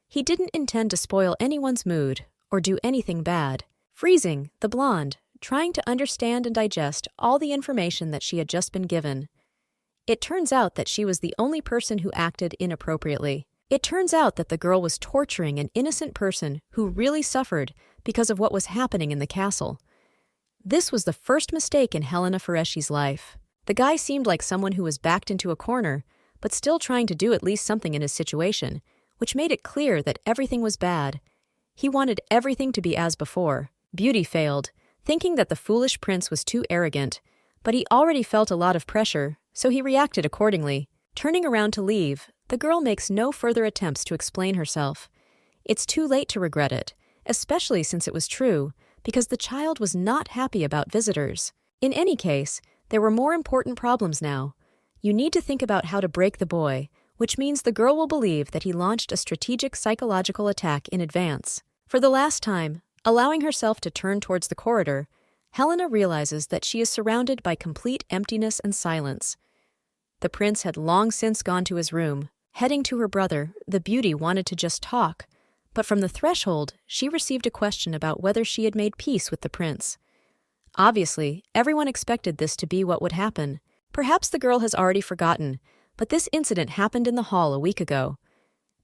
He didn't intend to spoil anyone's mood or do anything bad. Freezing, the blonde, trying to understand and digest all the information that she had just been given. It turns out that she was the only person who acted inappropriately. It turns out that the girl was torturing an innocent person who really suffered because of what was happening in the castle. This was the first mistake in Helena Foreschi's life. The guy seemed like someone who was backed into a corner, but still trying to do at least something in his situation, which made it clear that everything was bad. He wanted everything to be as before. Beauty failed, thinking that the foolish prince was too arrogant, but he already felt a lot of pressure, so he reacted accordingly. Turning around to leave, the girl makes no further attempts to explain herself. It's too late to regret it, especially since it was true, because the child was not happy about visitors. In any case, there were more important problems now. You need to think about how to break the boy, which means the girl will believe that he launched a strategic psychological attack in advance. For the last time, allowing herself to turn towards the corridor, Helena realizes that she is surrounded by complete emptiness and silence. The prince had long since gone to his room. Heading to her brother, the beauty wanted to just talk, but from the threshold, she received a question about whether she had made peace with the prince. Obviously, everyone expected this to be what would happen. Perhaps the girl has already forgotten, but this incident happened in the hall a week ago.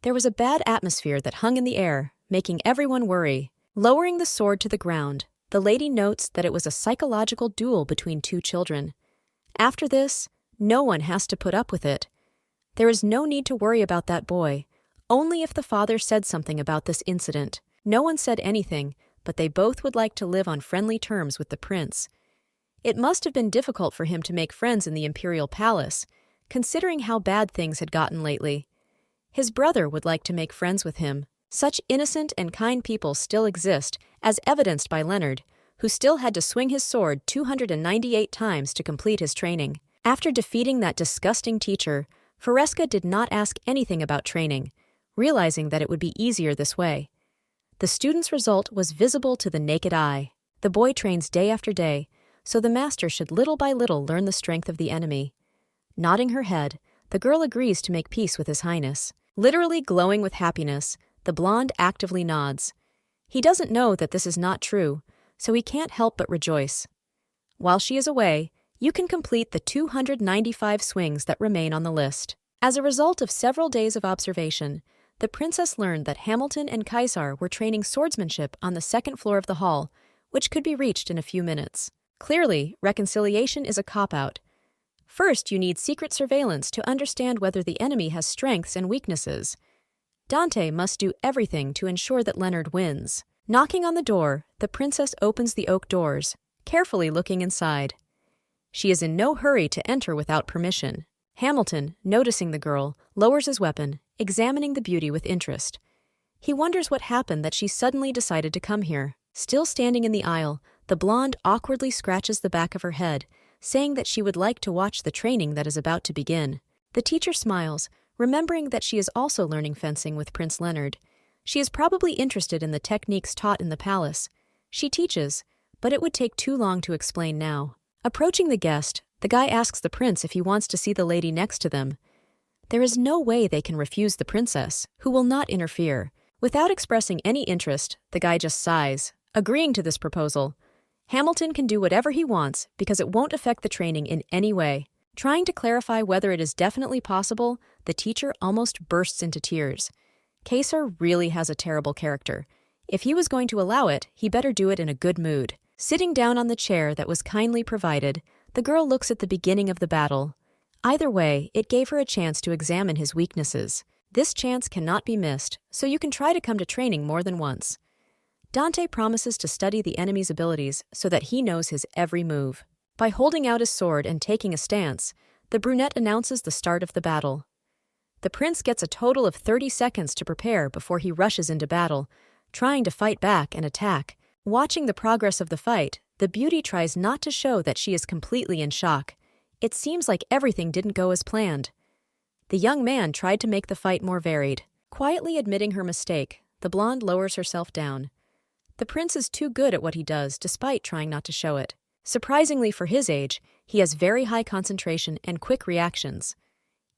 There was a bad atmosphere that hung in the air, making everyone worry. Lowering the sword to the ground, the lady notes that it was a psychological duel between two children. After this, no one has to put up with it. There is no need to worry about that boy, only if the father said something about this incident. No one said anything, but they both would like to live on friendly terms with the prince. It must have been difficult for him to make friends in the imperial palace, considering how bad things had gotten lately. His brother would like to make friends with him. Such innocent and kind people still exist, as evidenced by Leonard, who still had to swing his sword 298 times to complete his training. After defeating that disgusting teacher, Foresca did not ask anything about training, realizing that it would be easier this way. The student's result was visible to the naked eye. The boy trains day after day, so the master should little by little learn the strength of the enemy. Nodding her head, the girl agrees to make peace with His Highness. Literally glowing with happiness, the blonde actively nods. He doesn't know that this is not true, so he can't help but rejoice. While she is away, you can complete the 295 swings that remain on the list. As a result of several days of observation, the princess learned that Hamilton and Kaisar were training swordsmanship on the second floor of the hall, which could be reached in a few minutes. Clearly, reconciliation is a cop-out. First, you need secret surveillance to understand whether the enemy has strengths and weaknesses. Dante must do everything to ensure that Leonard wins. Knocking on the door, the princess opens the oak doors, carefully looking inside. She is in no hurry to enter without permission. Hamilton, noticing the girl, lowers his weapon, examining the beauty with interest. He wonders what happened that she suddenly decided to come here. Still standing in the aisle, the blonde awkwardly scratches the back of her head, saying that she would like to watch the training that is about to begin. The teacher smiles, remembering that she is also learning fencing with Prince Leonard. She is probably interested in the techniques taught in the palace. She teaches, but it would take too long to explain now. Approaching the guest, the guy asks the prince if he wants to see the lady next to them. There is no way they can refuse the princess, who will not interfere. Without expressing any interest, the guy just sighs, agreeing to this proposal. Hamilton can do whatever he wants because it won't affect the training in any way. Trying to clarify whether it is definitely possible, the teacher almost bursts into tears. Kaysar really has a terrible character. If he was going to allow it, he better do it in a good mood. Sitting down on the chair that was kindly provided, the girl looks at the beginning of the battle. Either way, it gave her a chance to examine his weaknesses. This chance cannot be missed, so you can try to come to training more than once. Dante promises to study the enemy's abilities so that he knows his every move. By holding out his sword and taking a stance, the brunette announces the start of the battle. The prince gets a total of 30 seconds to prepare before he rushes into battle, trying to fight back and attack. Watching the progress of the fight, the beauty tries not to show that she is completely in shock. It seems like everything didn't go as planned. The young man tried to make the fight more varied. Quietly admitting her mistake, the blonde lowers herself down. The prince is too good at what he does despite trying not to show it. Surprisingly for his age, he has very high concentration and quick reactions.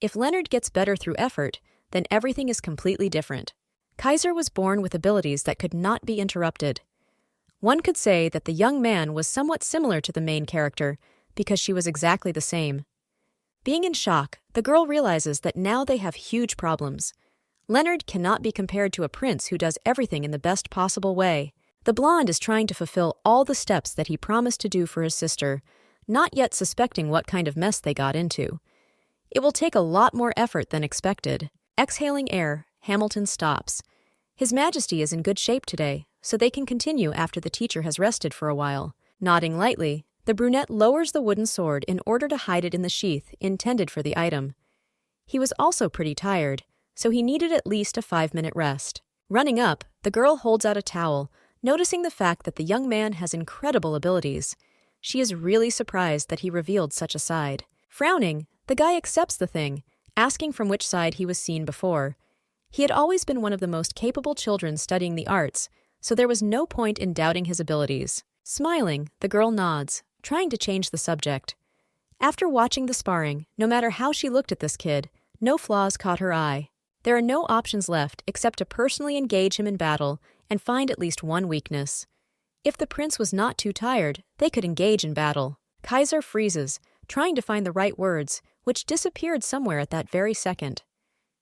If Leonard gets better through effort, then everything is completely different. Kaysar was born with abilities that could not be interrupted. One could say that the young man was somewhat similar to the main character because she was exactly the same. Being in shock, the girl realizes that now they have huge problems. Leonard cannot be compared to a prince who does everything in the best possible way. The blonde is trying to fulfill all the steps that he promised to do for his sister, not yet suspecting what kind of mess they got into. It will take a lot more effort than expected. Exhaling air, Hamilton stops. His Majesty is in good shape today, so they can continue after the teacher has rested for a while. Nodding lightly, the brunette lowers the wooden sword in order to hide it in the sheath intended for the item. He was also pretty tired, so he needed at least a 5-minute rest. Running up, the girl holds out a towel, noticing the fact that the young man has incredible abilities. She is really surprised that he revealed such a side. Frowning, the guy accepts the thing, asking from which side he was seen before. He had always been one of the most capable children studying the arts, so there was no point in doubting his abilities. Smiling, the girl nods, trying to change the subject. After watching the sparring, no matter how she looked at this kid, no flaws caught her eye. There are no options left except to personally engage him in battle and find at least one weakness. If the prince was not too tired, they could engage in battle. Kaysar freezes, trying to find the right words, which disappeared somewhere at that very second.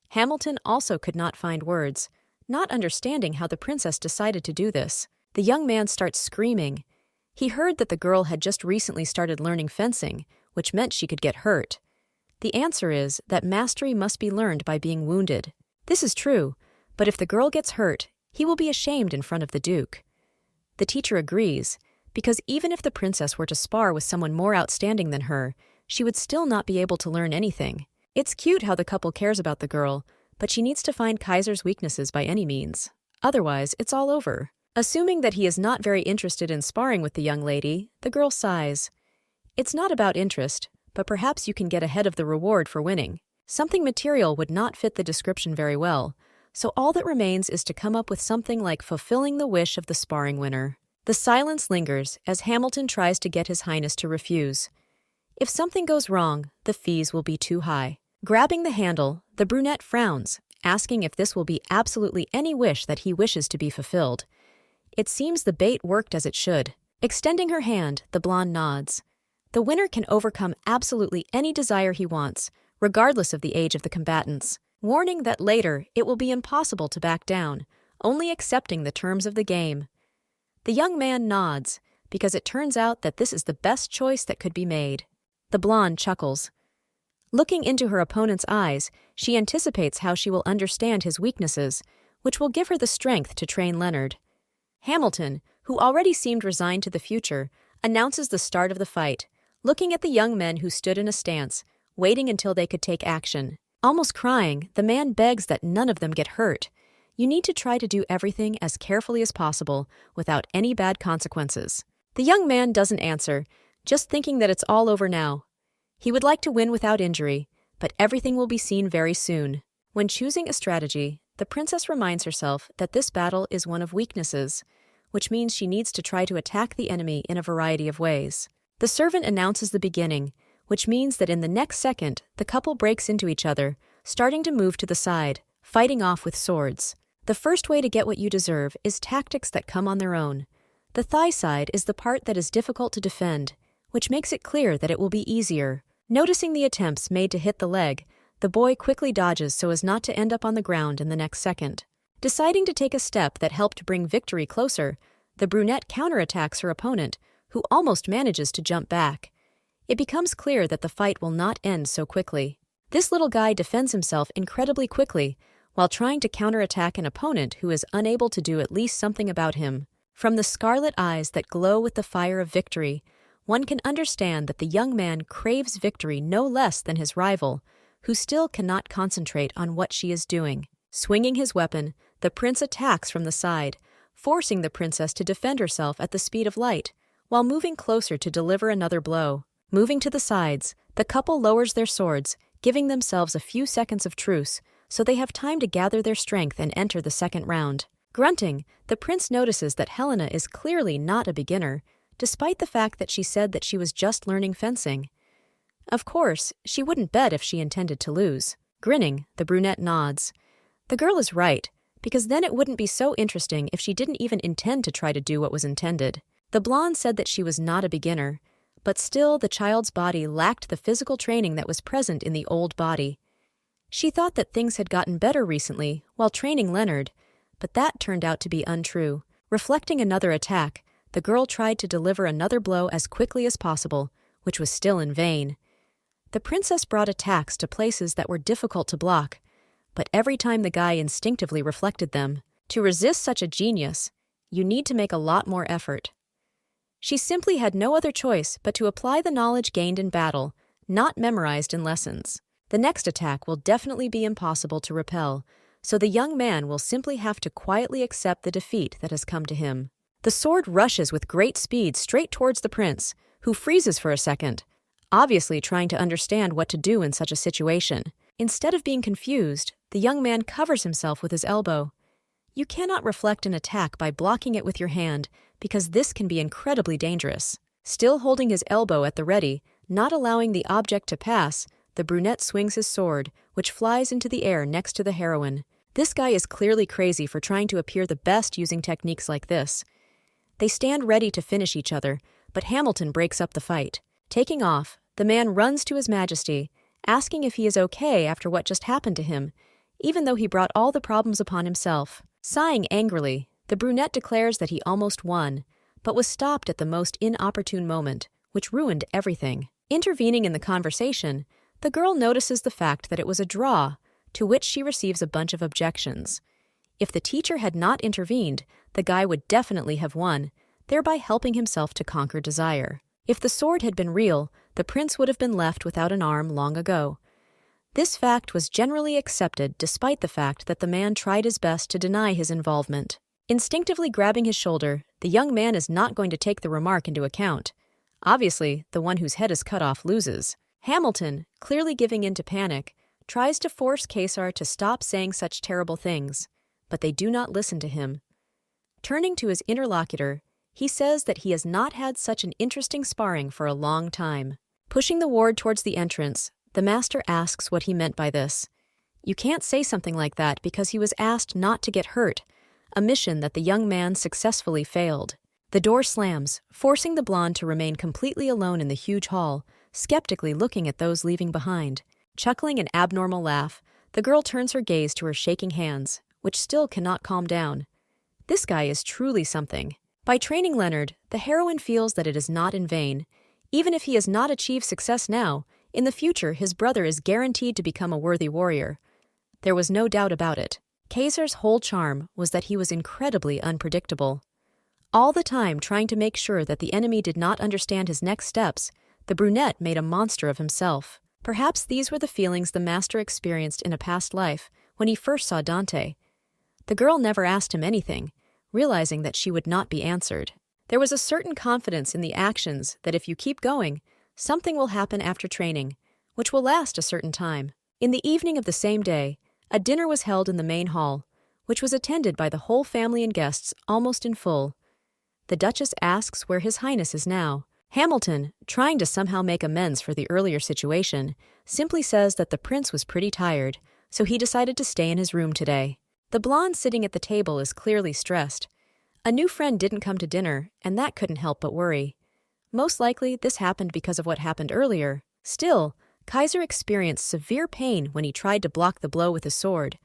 Hamilton also could not find words, not understanding how the princess decided to do this. The young man starts screaming. He heard that the girl had just recently started learning fencing, which meant she could get hurt. The answer is that mastery must be learned by being wounded. This is true, but if the girl gets hurt, he will be ashamed in front of the Duke. The teacher agrees, because even if the princess were to spar with someone more outstanding than her, she would still not be able to learn anything. It's cute how the couple cares about the girl, but she needs to find Kaysar's weaknesses by any means. Otherwise, it's all over. Assuming that he is not very interested in sparring with the young lady, the girl sighs. It's not about interest, but perhaps you can get ahead of the reward for winning. Something material would not fit the description very well, so all that remains is to come up with something like fulfilling the wish of the sparring winner. The silence lingers as Hamilton tries to get His Highness to refuse. If something goes wrong, the fees will be too high. Grabbing the handle, the brunette frowns, asking if this will be absolutely any wish that he wishes to be fulfilled. It seems the bait worked as it should. Extending her hand, the blonde nods. The winner can overcome absolutely any desire he wants, regardless of the age of the combatants, warning that later it will be impossible to back down, only accepting the terms of the game. The young man nods, because it turns out that this is the best choice that could be made. The blonde chuckles. Looking into her opponent's eyes, she anticipates how she will understand his weaknesses, which will give her the strength to train Leonard. Hamilton, who already seemed resigned to the future, announces the start of the fight, looking at the young men who stood in a stance, waiting until they could take action. Almost crying, the man begs that none of them get hurt. You need to try to do everything as carefully as possible, without any bad consequences. The young man doesn't answer, just thinking that it's all over now. He would like to win without injury, but everything will be seen very soon. When choosing a strategy, the princess reminds herself that this battle is one of weaknesses, which means she needs to try to attack the enemy in a variety of ways. The servant announces the beginning, which means that in the next second, the couple breaks into each other, starting to move to the side, fighting off with swords. The first way to get what you deserve is tactics that come on their own. The thigh side is the part that is difficult to defend, which makes it clear that it will be easier. Noticing the attempts made to hit the leg, the boy quickly dodges so as not to end up on the ground in the next second. Deciding to take a step that helped bring victory closer, the brunette counterattacks her opponent, who almost manages to jump back. It becomes clear that the fight will not end so quickly. This little guy defends himself incredibly quickly, while trying to counterattack an opponent who is unable to do at least something about him. From the scarlet eyes that glow with the fire of victory, one can understand that the young man craves victory no less than his rival, who still cannot concentrate on what she is doing. Swinging his weapon, the prince attacks from the side, forcing the princess to defend herself at the speed of light, while moving closer to deliver another blow. Moving to the sides, the couple lowers their swords, giving themselves a few seconds of truce, so they have time to gather their strength and enter the second round. Grunting, the prince notices that Helena is clearly not a beginner, despite the fact that she said that she was just learning fencing. Of course, she wouldn't bet if she intended to lose. Grinning, the brunette nods. The girl is right, because then it wouldn't be so interesting if she didn't even intend to try to do what was intended. The blonde said that she was not a beginner, but still the child's body lacked the physical training that was present in the old body. She thought that things had gotten better recently while training Leonard, but that turned out to be untrue. Reflecting another attack, the girl tried to deliver another blow as quickly as possible, which was still in vain. The princess brought attacks to places that were difficult to block, but every time the guy instinctively reflected them. To resist such a genius, you need to make a lot more effort. She simply had no other choice but to apply the knowledge gained in battle, not memorized in lessons. The next attack will definitely be impossible to repel, so the young man will simply have to quietly accept the defeat that has come to him. The sword rushes with great speed straight towards the prince, who freezes for a second, obviously trying to understand what to do in such a situation. Instead of being confused, the young man covers himself with his elbow. You cannot reflect an attack by blocking it with your hand, because this can be incredibly dangerous. Still holding his elbow at the ready, not allowing the object to pass, the brunette swings his sword, which flies into the air next to the heroine. This guy is clearly crazy for trying to appear the best using techniques like this. They stand ready to finish each other, but Hamilton breaks up the fight. Taking off, the man runs to His Majesty, asking if he is okay after what just happened to him, even though he brought all the problems upon himself. Sighing angrily, the brunette declares that he almost won, but was stopped at the most inopportune moment, which ruined everything. Intervening in the conversation, the girl notices the fact that it was a draw, to which she receives a bunch of objections. If the teacher had not intervened, the guy would definitely have won, thereby helping himself to conquer desire. If the sword had been real, the prince would have been left without an arm long ago. This fact was generally accepted despite the fact that the man tried his best to deny his involvement. Instinctively grabbing his shoulder, the young man is not going to take the remark into account. Obviously, the one whose head is cut off loses. Hamilton, clearly giving in to panic, tries to force Caesar to stop saying such terrible things, but they do not listen to him. Turning to his interlocutor, he says that he has not had such an interesting sparring for a long time. Pushing the ward towards the entrance, the master asks what he meant by this. You can't say something like that because he was asked not to get hurt, a mission that the young man successfully failed. The door slams, forcing the blonde to remain completely alone in the huge hall, skeptically looking at those leaving behind. Chuckling an abnormal laugh, the girl turns her gaze to her shaking hands, which still cannot calm down. This guy is truly something. By training Leonard, the heroine feels that it is not in vain. Even if he has not achieved success now, in the future his brother is guaranteed to become a worthy warrior. There was no doubt about it. Caesar's whole charm was that he was incredibly unpredictable. All the time trying to make sure that the enemy did not understand his next steps, the brunette made a monster of himself. Perhaps these were the feelings the master experienced in a past life when he first saw Dante. The girl never asked him anything, realizing that she would not be answered. There was a certain confidence in the actions that if you keep going, something will happen after training, which will last a certain time. In the evening of the same day, A dinner was held in the main hall, which was attended by the whole family and guests almost in full. The Duchess asks where His Highness is now. Hamilton, trying to somehow make amends for the earlier situation, simply says that the prince was pretty tired, so he decided to stay in his room today. The blonde sitting at the table is clearly stressed. A new friend didn't come to dinner, and that couldn't help but worry. Most likely, this happened because of what happened earlier. Still, Kaiser experienced severe pain when he tried to block the blow with his sword.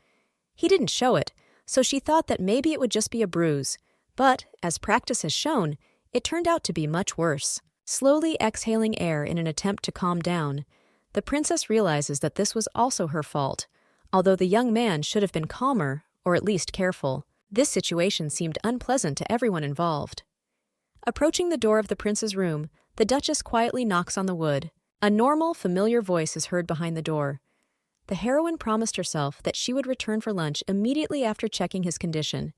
He didn't show it, so she thought that maybe it would just be a bruise, but, as practice has shown, it turned out to be much worse. Slowly exhaling air in an attempt to calm down, the princess realizes that this was also her fault, although the young man should have been calmer, or at least careful. This situation seemed unpleasant to everyone involved. Approaching the door of the prince's room, the Duchess quietly knocks on the wood. A normal, familiar voice is heard behind the door. The heroine promised herself that she would return for lunch immediately after checking his condition.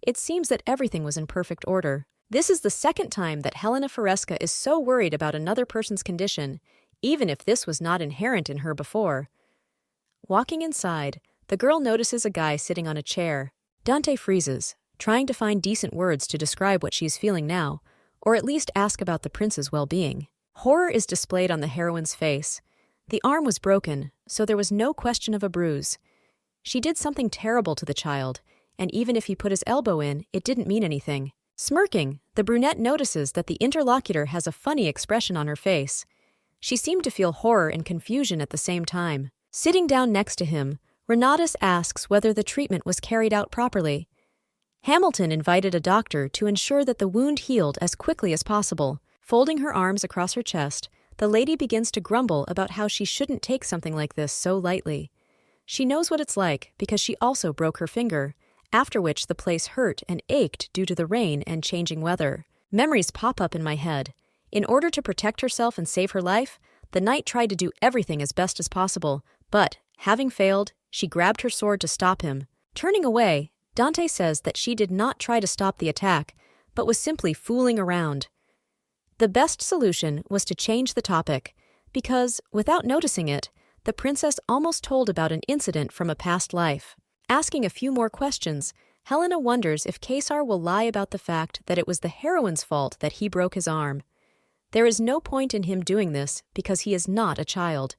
It seems that everything was in perfect order. This is the second time that Helena Foresca is so worried about another person's condition, even if this was not inherent in her before. Walking inside, the girl notices a guy sitting on a chair. Dante freezes, trying to find decent words to describe what she's feeling now, or at least ask about the prince's well-being. Horror is displayed on the heroine's face. The arm was broken, so there was no question of a bruise. She did something terrible to the child, and even if he put his elbow in, it didn't mean anything. Smirking, the brunette notices that the interlocutor has a funny expression on her face. She seemed to feel horror and confusion at the same time. Sitting down next to him, Renatus asks whether the treatment was carried out properly. Hamilton invited a doctor to ensure that the wound healed as quickly as possible. Folding her arms across her chest, the lady begins to grumble about how she shouldn't take something like this so lightly. She knows what it's like because she also broke her finger, after which the place hurt and ached due to the rain and changing weather. Memories pop up in my head. In order to protect herself and save her life, the knight tried to do everything as best as possible, but, having failed, she grabbed her sword to stop him. Turning away, Dante says that she did not try to stop the attack, but was simply fooling around. The best solution was to change the topic, because, without noticing it, the princess almost told about an incident from a past life. Asking a few more questions, Helena wonders if Caesar will lie about the fact that it was the heroine's fault that he broke his arm. There is no point in him doing this because he is not a child.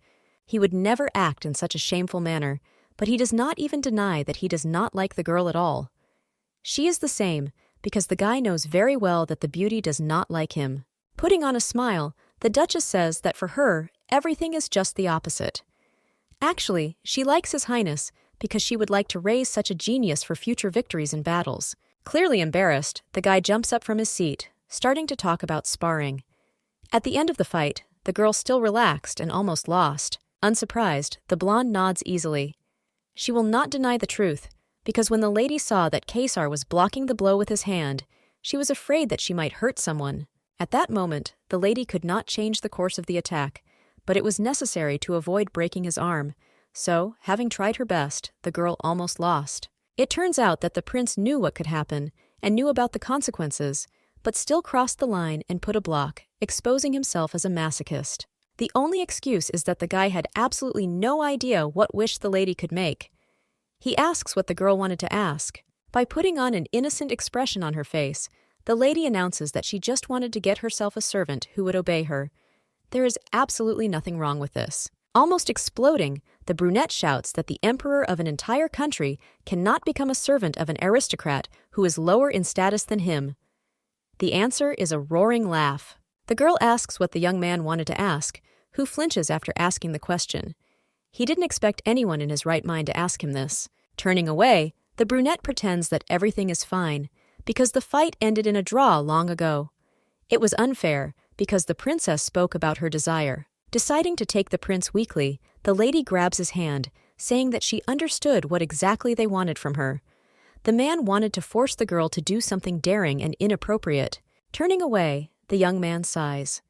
He would never act in such a shameful manner, but he does not even deny that he does not like the girl at all. She is the same, because the guy knows very well that the beauty does not like him. Putting on a smile, the Duchess says that for her, everything is just the opposite. Actually, she likes His Highness because she would like to raise such a genius for future victories in battles. Clearly embarrassed, the guy jumps up from his seat, starting to talk about sparring. At the end of the fight, the girl still relaxed and almost lost. Unsurprised, the blonde nods easily. She will not deny the truth, because when the lady saw that Caesar was blocking the blow with his hand, she was afraid that she might hurt someone. At that moment, the lady could not change the course of the attack, but it was necessary to avoid breaking his arm, so, having tried her best, the girl almost lost. It turns out that the prince knew what could happen, and knew about the consequences, but still crossed the line and put a block, exposing himself as a masochist. The only excuse is that the guy had absolutely no idea what wish the lady could make. He asks what the girl wanted to ask. By putting on an innocent expression on her face, the lady announces that she just wanted to get herself a servant who would obey her. There is absolutely nothing wrong with this. Almost exploding, the brunette shouts that the emperor of an entire country cannot become a servant of an aristocrat who is lower in status than him. The answer is a roaring laugh. The girl asks what the young man wanted to ask, who flinches after asking the question. He didn't expect anyone in his right mind to ask him this. Turning away, the brunette pretends that everything is fine, because the fight ended in a draw long ago. It was unfair, because the princess spoke about her desire. Deciding to take the prince weakly, the lady grabs his hand, saying that she understood what exactly they wanted from her. The man wanted to force the girl to do something daring and inappropriate. Turning away, the young man sighs.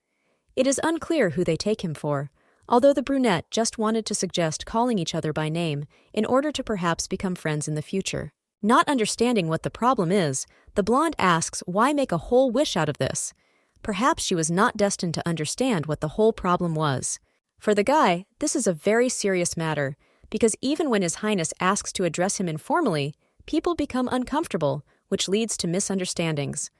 It is unclear who they take him for, although the brunette just wanted to suggest calling each other by name in order to perhaps become friends in the future. Not understanding what the problem is, the blonde asks why make a whole wish out of this. Perhaps she was not destined to understand what the whole problem was. For the guy, this is a very serious matter, because even when His Highness asks to address him informally, people become uncomfortable, which leads to misunderstandings.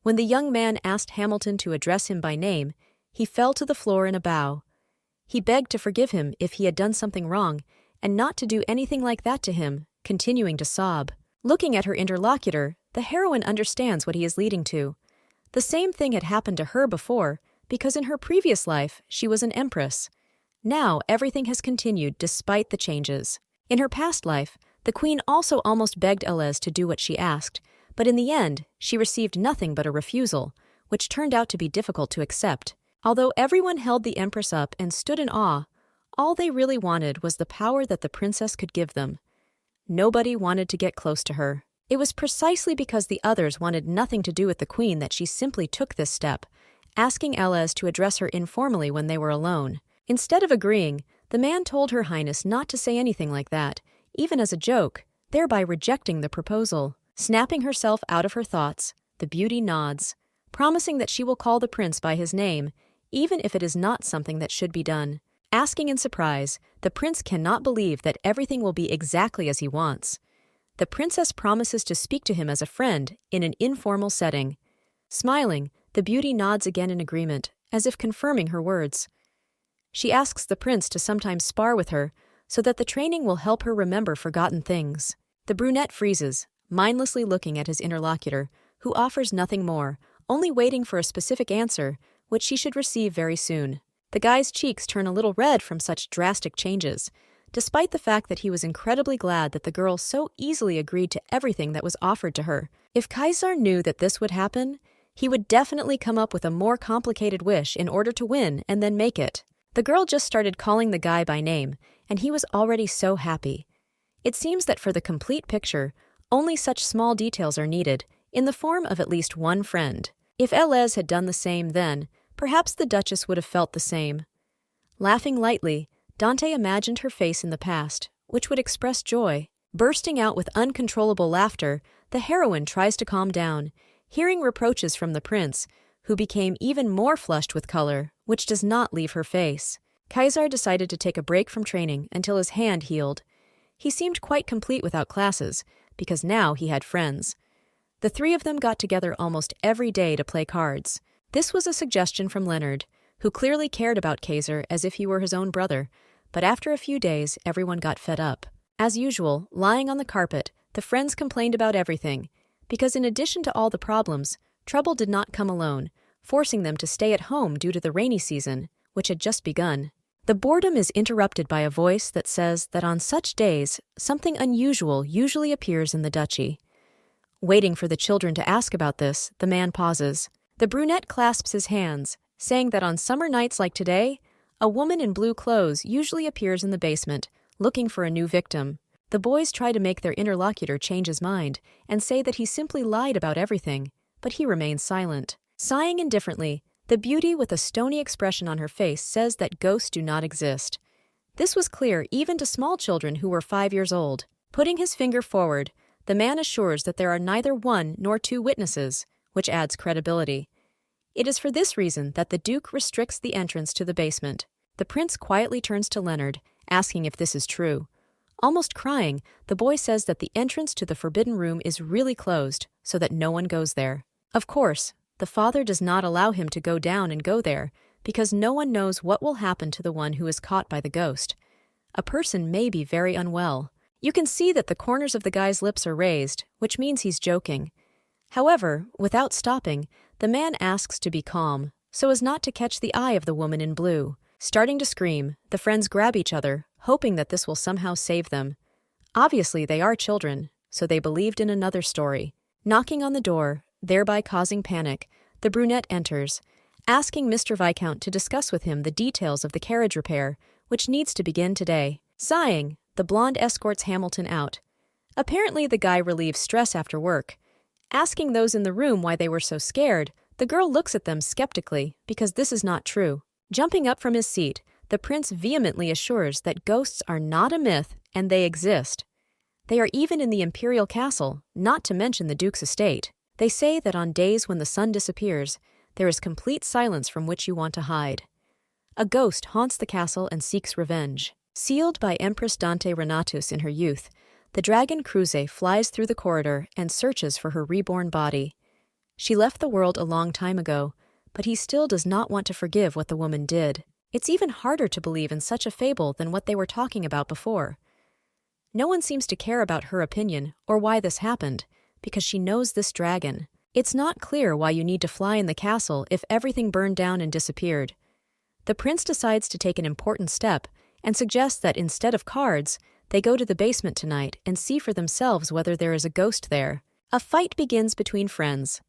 When the young man asked Hamilton to address him by name, he fell to the floor in a bow. He begged to forgive him if he had done something wrong, and not to do anything like that to him, continuing to sob. Looking at her interlocutor, the heroine understands what he is leading to. The same thing had happened to her before, because in her previous life she was an empress. Now everything has continued despite the changes. In her past life, the queen also almost begged Elez to do what she asked, but in the end, she received nothing but a refusal, which turned out to be difficult to accept. Although everyone held the empress up and stood in awe, all they really wanted was the power that the princess could give them. Nobody wanted to get close to her. It was precisely because the others wanted nothing to do with the queen that she simply took this step, asking Elez to address her informally when they were alone. Instead of agreeing, the man told Her Highness not to say anything like that, even as a joke, thereby rejecting the proposal. Snapping herself out of her thoughts, the beauty nods, promising that she will call the prince by his name, even if it is not something that should be done. Asking in surprise, the prince cannot believe that everything will be exactly as he wants. The princess promises to speak to him as a friend in an informal setting. Smiling, the beauty nods again in agreement, as if confirming her words. She asks the prince to sometimes spar with her, so that the training will help her remember forgotten things. The brunette freezes, mindlessly looking at his interlocutor, who offers nothing more, only waiting for a specific answer, which she should receive very soon. The guy's cheeks turn a little red from such drastic changes, despite the fact that he was incredibly glad that the girl so easily agreed to everything that was offered to her. If Kaisar knew that this would happen, he would definitely come up with a more complicated wish in order to win and then make it. The girl just started calling the guy by name, and he was already so happy. It seems that for the complete picture, only such small details are needed, in the form of at least one friend. If Elez had done the same then, perhaps the Duchess would have felt the same. Laughing lightly, Dante imagined her face in the past, which would express joy. Bursting out with uncontrollable laughter, the heroine tries to calm down, hearing reproaches from the prince, who became even more flushed with color, which does not leave her face. Kaisar decided to take a break from training until his hand healed. He seemed quite complete without classes, because now he had friends. The three of them got together almost every day to play cards. This was a suggestion from Leonard, who clearly cared about Kaisar as if he were his own brother, but after a few days everyone got fed up. As usual, lying on the carpet, the friends complained about everything, because in addition to all the problems, trouble did not come alone, forcing them to stay at home due to the rainy season, which had just begun. The boredom is interrupted by a voice that says that on such days, something unusual usually appears in the duchy. Waiting for the children to ask about this, the man pauses. The brunette clasps his hands, saying that on summer nights like today, a woman in blue clothes usually appears in the basement, looking for a new victim. The boys try to make their interlocutor change his mind and say that he simply lied about everything, but he remains silent. Sighing indifferently, the beauty with a stony expression on her face says that ghosts do not exist. This was clear even to small children who were 5 years old. Putting his finger forward, the man assures that there are neither one nor two witnesses, which adds credibility. It is for this reason that the Duke restricts the entrance to the basement. The prince quietly turns to Leonard, asking if this is true. Almost crying, the boy says that the entrance to the forbidden room is really closed, so that no one goes there. Of course, the father does not allow him to go down and go there, because no one knows what will happen to the one who is caught by the ghost. A person may be very unwell. You can see that the corners of the guy's lips are raised, which means he's joking. However, without stopping, the man asks to be calm, so as not to catch the eye of the woman in blue. Starting to scream, the friends grab each other, hoping that this will somehow save them. Obviously, they are children, so they believed in another story. Knocking on the door, thereby causing panic, the brunette enters, asking Mr. Viscount to discuss with him the details of the carriage repair, which needs to begin today. Sighing, the blonde escorts Hamilton out. Apparently, the guy relieves stress after work. Asking those in the room why they were so scared, the girl looks at them skeptically, because this is not true. Jumping up from his seat, the prince vehemently assures that ghosts are not a myth and they exist. They are even in the imperial castle, not to mention the Duke's estate. They say that on days when the sun disappears, there is complete silence from which you want to hide. A ghost haunts the castle and seeks revenge. Sealed by Empress Dante Renatus in her youth, the dragon Cruze flies through the corridor and searches for her reborn body. She left the world a long time ago, but he still does not want to forgive what the woman did. It's even harder to believe in such a fable than what they were talking about before. No one seems to care about her opinion or why this happened, because she knows this dragon. It's not clear why you need to fly in the castle if everything burned down and disappeared. The prince decides to take an important step and suggests that instead of cards, they go to the basement tonight and see for themselves whether there is a ghost there. A fight begins between friends.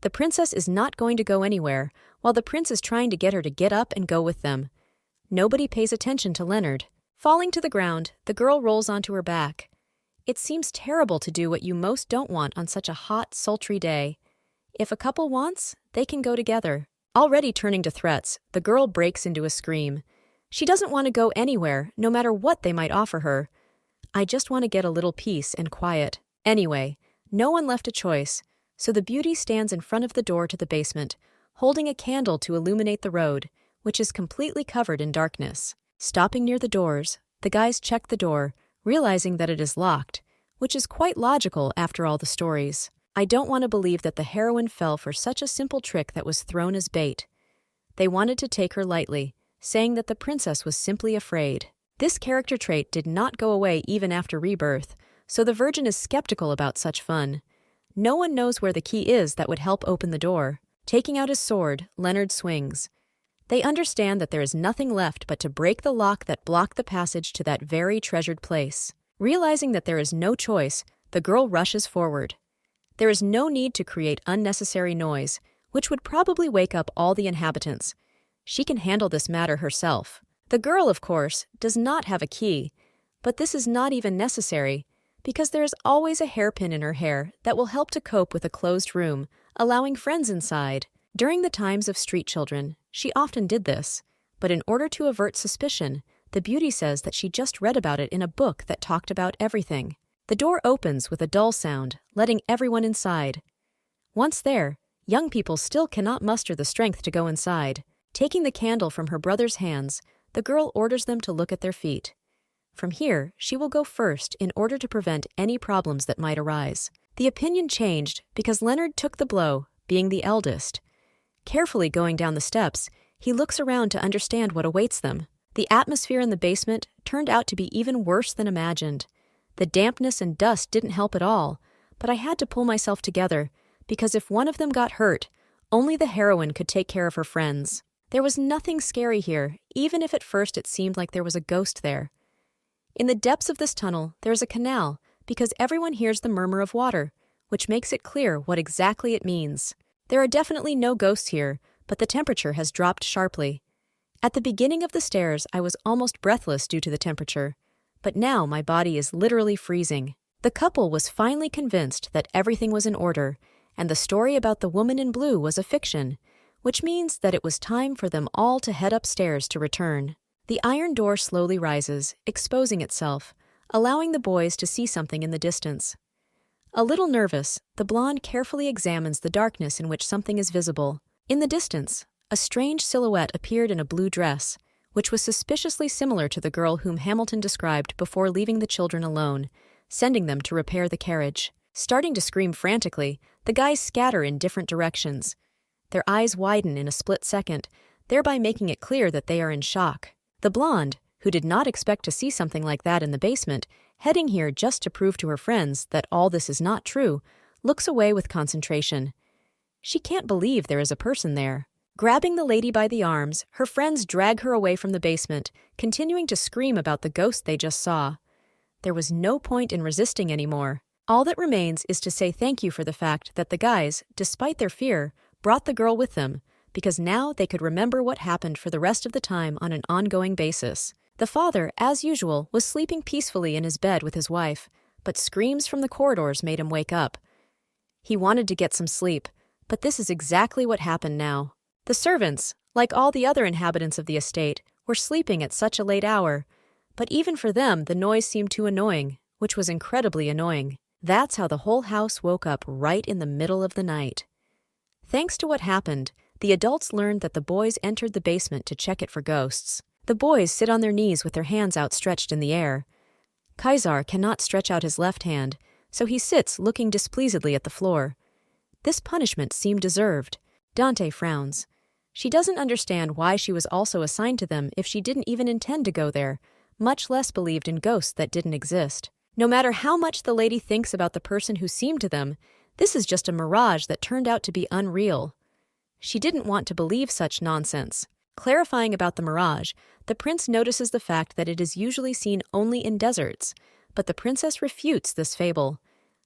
The princess is not going to go anywhere, while the prince is trying to get her to get up and go with them. Nobody pays attention to Leonard. Falling to the ground, the girl rolls onto her back. It seems terrible to do what you most don't want on such a hot, sultry day. If a couple wants, they can go together. Already turning to threats, the girl breaks into a scream. She doesn't want to go anywhere, no matter what they might offer her. I just want to get a little peace and quiet. Anyway, no one left a choice, so the beauty stands in front of the door to the basement, holding a candle to illuminate the road, which is completely covered in darkness. Stopping near the doors, the guys check the door, realizing that it is locked, which is quite logical after all the stories. I don't want to believe that the heroine fell for such a simple trick that was thrown as bait. They wanted to take her lightly, saying that the princess was simply afraid. This character trait did not go away even after rebirth, so the Virgin is skeptical about such fun. No one knows where the key is that would help open the door. Taking out his sword, Leonard swings. They understand that there is nothing left but to break the lock that blocked the passage to that very treasured place. Realizing that there is no choice, the girl rushes forward. There is no need to create unnecessary noise, which would probably wake up all the inhabitants. She can handle this matter herself. The girl, of course, does not have a key, but this is not even necessary, because there is always a hairpin in her hair that will help to cope with a closed room, allowing friends inside. During the times of street children, she often did this, but in order to avert suspicion, the beauty says that she just read about it in a book that talked about everything. The door opens with a dull sound, letting everyone inside. Once there, young people still cannot muster the strength to go inside. Taking the candle from her brother's hands, the girl orders them to look at their feet. From here, she will go first in order to prevent any problems that might arise. The opinion changed because Leonard took the blow, being the eldest. Carefully going down the steps, he looks around to understand what awaits them. The atmosphere in the basement turned out to be even worse than imagined. The dampness and dust didn't help at all, but I had to pull myself together, because if one of them got hurt, only the heroine could take care of her friends. There was nothing scary here, even if at first it seemed like there was a ghost there. In the depths of this tunnel, there is a canal, because everyone hears the murmur of water, which makes it clear what exactly it means. There are definitely no ghosts here, but the temperature has dropped sharply. At the beginning of the stairs, I was almost breathless due to the temperature, but now my body is literally freezing. The couple was finally convinced that everything was in order, and the story about the woman in blue was a fiction, which means that it was time for them all to head upstairs to return. The iron door slowly rises, exposing itself, allowing the boys to see something in the distance. A little nervous, the blonde carefully examines the darkness in which something is visible. In the distance, a strange silhouette appeared in a blue dress, which was suspiciously similar to the girl whom Hamilton described before leaving the children alone, sending them to repair the carriage. Starting to scream frantically, the guys scatter in different directions. Their eyes widen in a split second, thereby making it clear that they are in shock. The blonde, who did not expect to see something like that in the basement, heading here just to prove to her friends that all this is not true, looks away with concentration. She can't believe there is a person there. Grabbing the lady by the arms, her friends drag her away from the basement, continuing to scream about the ghost they just saw. There was no point in resisting anymore. All that remains is to say thank you for the fact that the guys, despite their fear, brought the girl with them, because now they could remember what happened for the rest of the time on an ongoing basis. The father, as usual, was sleeping peacefully in his bed with his wife, but screams from the corridors made him wake up. He wanted to get some sleep, but this is exactly what happened now. The servants, like all the other inhabitants of the estate, were sleeping at such a late hour, but even for them the noise seemed too annoying, which was incredibly annoying. That's how the whole house woke up right in the middle of the night. Thanks to what happened, the adults learned that the boys entered the basement to check it for ghosts. The boys sit on their knees with their hands outstretched in the air. Kaisar cannot stretch out his left hand, so he sits looking displeasedly at the floor. This punishment seemed deserved. Dante frowns. She doesn't understand why she was also assigned to them if she didn't even intend to go there, much less believed in ghosts that didn't exist. No matter how much the lady thinks about the person who seemed to them, this is just a mirage that turned out to be unreal. She didn't want to believe such nonsense. Clarifying about the mirage, the prince notices the fact that it is usually seen only in deserts, but the princess refutes this fable.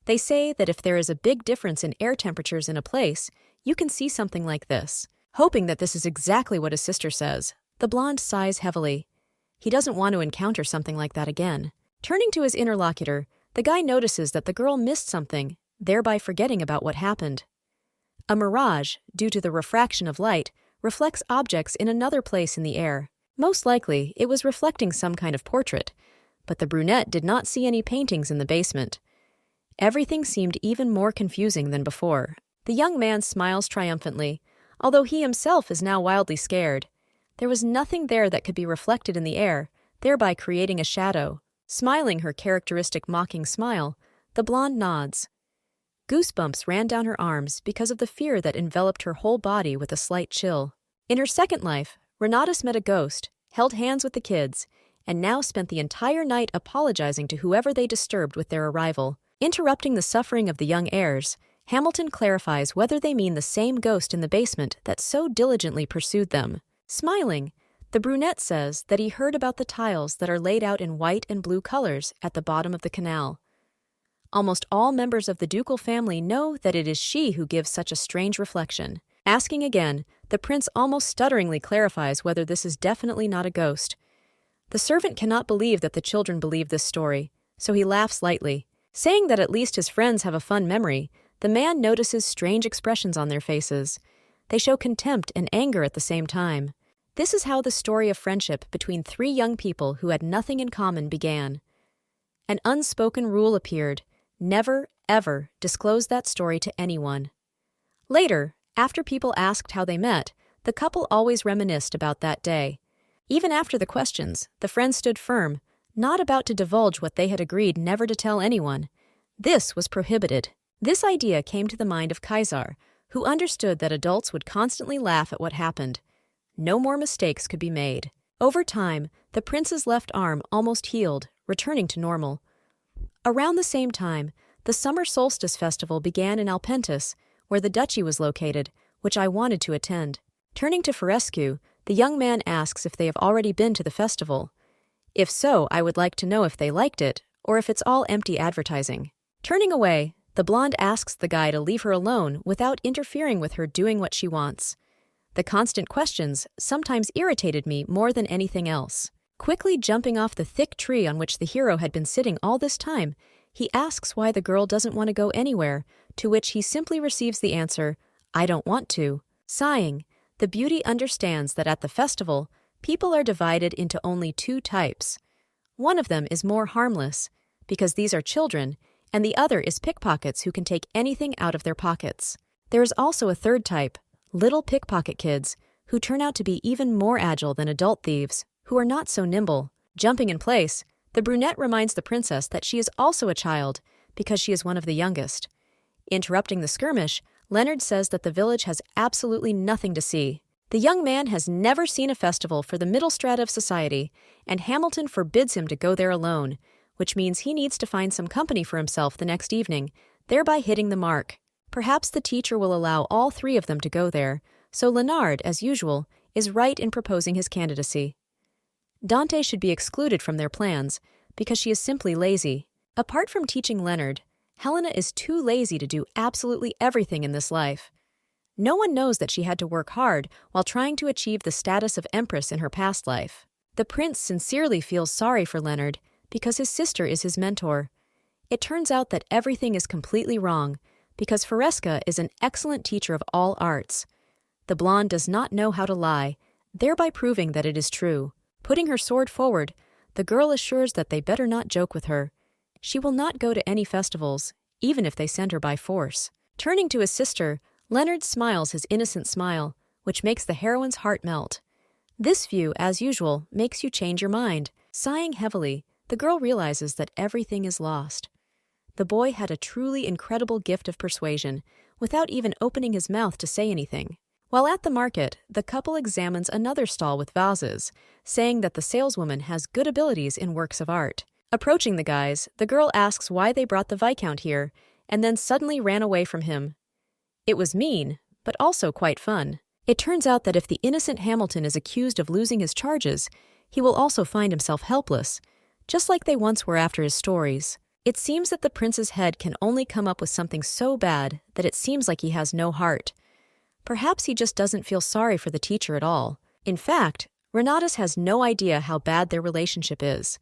They say that if there is a big difference in air temperatures in a place, you can see something like this. Hoping that this is exactly what his sister says, the blonde sighs heavily. He doesn't want to encounter something like that again. Turning to his interlocutor, the guy notices that the girl missed something, thereby forgetting about what happened. A mirage, due to the refraction of light, reflects objects in another place in the air. Most likely, it was reflecting some kind of portrait, but the brunette did not see any paintings in the basement. Everything seemed even more confusing than before. The young man smiles triumphantly, although he himself is now wildly scared. There was nothing there that could be reflected in the air, thereby creating a shadow. Smiling her characteristic mocking smile, the blonde nods. Goosebumps ran down her arms because of the fear that enveloped her whole body with a slight chill. In her second life, Renatus met a ghost, held hands with the kids, and now spent the entire night apologizing to whoever they disturbed with their arrival. Interrupting the suffering of the young heirs, Hamilton clarifies whether they mean the same ghost in the basement that so diligently pursued them. Smiling, the brunette says that he heard about the tiles that are laid out in white and blue colors at the bottom of the canal. Almost all members of the ducal family know that it is she who gives such a strange reflection. Asking again, the prince almost stutteringly clarifies whether this is definitely not a ghost. The servant cannot believe that the children believe this story, so he laughs lightly. Saying that at least his friends have a fun memory, the man notices strange expressions on their faces. They show contempt and anger at the same time. This is how the story of friendship between three young people who had nothing in common began. An unspoken rule appeared: never, ever disclose that story to anyone. Later, after people asked how they met, the couple always reminisced about that day. Even after the questions, the friends stood firm, not about to divulge what they had agreed never to tell anyone. This was prohibited. This idea came to the mind of Kaisar, who understood that adults would constantly laugh at what happened. No more mistakes could be made. Over time, the prince's left arm almost healed, returning to normal. Around the same time, the summer solstice festival began in Alpentus, where the duchy was located, which I wanted to attend. Turning to Forescu, the young man asks if they have already been to the festival. If so, I would like to know if they liked it, or if it's all empty advertising. Turning away, the blonde asks the guy to leave her alone without interfering with her doing what she wants. The constant questions sometimes irritated me more than anything else. Quickly jumping off the thick tree on which the hero had been sitting all this time, he asks why the girl doesn't want to go anywhere, to which he simply receives the answer, "I don't want to." Sighing, the beauty understands that at the festival, people are divided into only two types. One of them is more harmless, because these are children, and the other is pickpockets who can take anything out of their pockets. There is also a third type, little pickpocket kids, who turn out to be even more agile than adult thieves, who are not so nimble. Jumping in place, the brunette reminds the princess that she is also a child, because she is one of the youngest. Interrupting the skirmish, Leonard says that the village has absolutely nothing to see. The young man has never seen a festival for the middle strata of society, and Hamilton forbids him to go there alone, which means he needs to find some company for himself the next evening, thereby hitting the mark. Perhaps the teacher will allow all three of them to go there, so Leonard, as usual, is right in proposing his candidacy. Dante should be excluded from their plans, because she is simply lazy. Apart from teaching Leonard, Helena is too lazy to do absolutely everything in this life. No one knows that she had to work hard while trying to achieve the status of empress in her past life. The prince sincerely feels sorry for Leonard because his sister is his mentor. It turns out that everything is completely wrong because Foresca is an excellent teacher of all arts. The blonde does not know how to lie, thereby proving that it is true. Putting her sword forward, the girl assures that they better not joke with her. She will not go to any festivals, even if they send her by force. Turning to his sister, Leonard smiles his innocent smile, which makes the heroine's heart melt. This view, as usual, makes you change your mind. Sighing heavily, the girl realizes that everything is lost. The boy had a truly incredible gift of persuasion, without even opening his mouth to say anything. While at the market, the couple examines another stall with vases, saying that the saleswoman has good abilities in works of art. Approaching the guys, the girl asks why they brought the Viscount here, and then suddenly ran away from him. It was mean, but also quite fun. It turns out that if the innocent Hamilton is accused of losing his charges, he will also find himself helpless, just like they once were after his stories. It seems that the prince's head can only come up with something so bad that it seems like he has no heart. Perhaps he just doesn't feel sorry for the teacher at all. In fact, Renatus has no idea how bad their relationship is.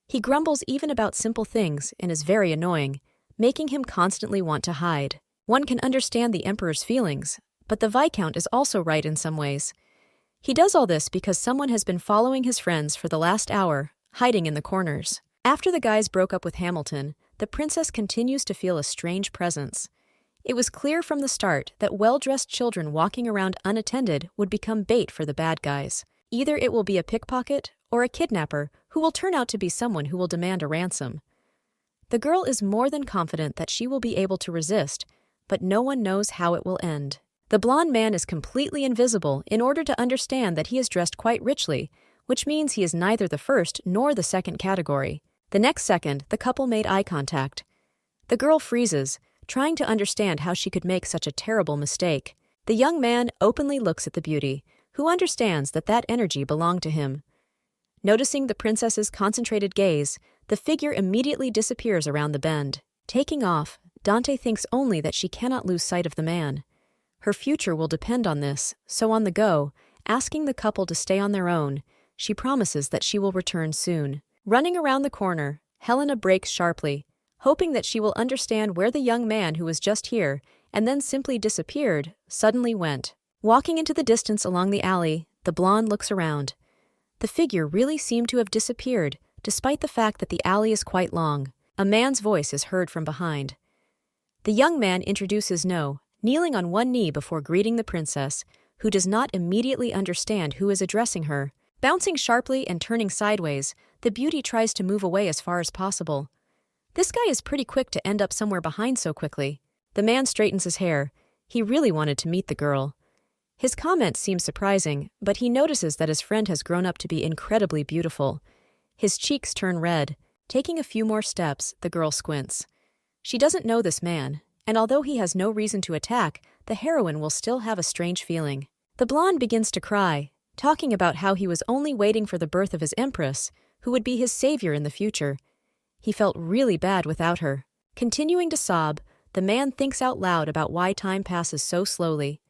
He grumbles even about simple things and is very annoying, making him constantly want to hide. One can understand the emperor's feelings, but the Viscount is also right in some ways. He does all this because someone has been following his friends for the last hour, hiding in the corners. After the guys broke up with Hamilton, the princess continues to feel a strange presence. It was clear from the start that well-dressed children walking around unattended would become bait for the bad guys. Either it will be a pickpocket or a kidnapper who will turn out to be someone who will demand a ransom. The girl is more than confident that she will be able to resist, but no one knows how it will end. The blonde man is completely invisible in order to understand that he is dressed quite richly, which means he is neither the first nor the second category. The next second, the couple made eye contact. The girl freezes, trying to understand how she could make such a terrible mistake. The young man openly looks at the beauty, who understands that that energy belonged to him. Noticing the princess's concentrated gaze, the figure immediately disappears around the bend. Taking off, Dante thinks only that she cannot lose sight of the man. Her future will depend on this, so on the go, asking the couple to stay on their own, she promises that she will return soon. Running around the corner, Helena brakes sharply, hoping that she will understand where the young man who was just here and then simply disappeared suddenly went. Walking into the distance along the alley, the blonde looks around. The figure really seemed to have disappeared, despite the fact that the alley is quite long. A man's voice is heard from behind. The young man introduces No, kneeling on one knee before greeting the princess, who does not immediately understand who is addressing her. Bouncing sharply and turning sideways, the beauty tries to move away as far as possible. This guy is pretty quick to end up somewhere behind so quickly. The man straightens his hair. He really wanted to meet the girl. His comment seems surprising, but he notices that his friend has grown up to be incredibly beautiful. His cheeks turn red. Taking a few more steps, the girl squints. She doesn't know this man, and although he has no reason to attack, the heroine will still have a strange feeling. The blonde begins to cry, talking about how he was only waiting for the birth of his empress, who would be his savior in the future. He felt really bad without her. Continuing to sob, the man thinks out loud about why time passes so slowly.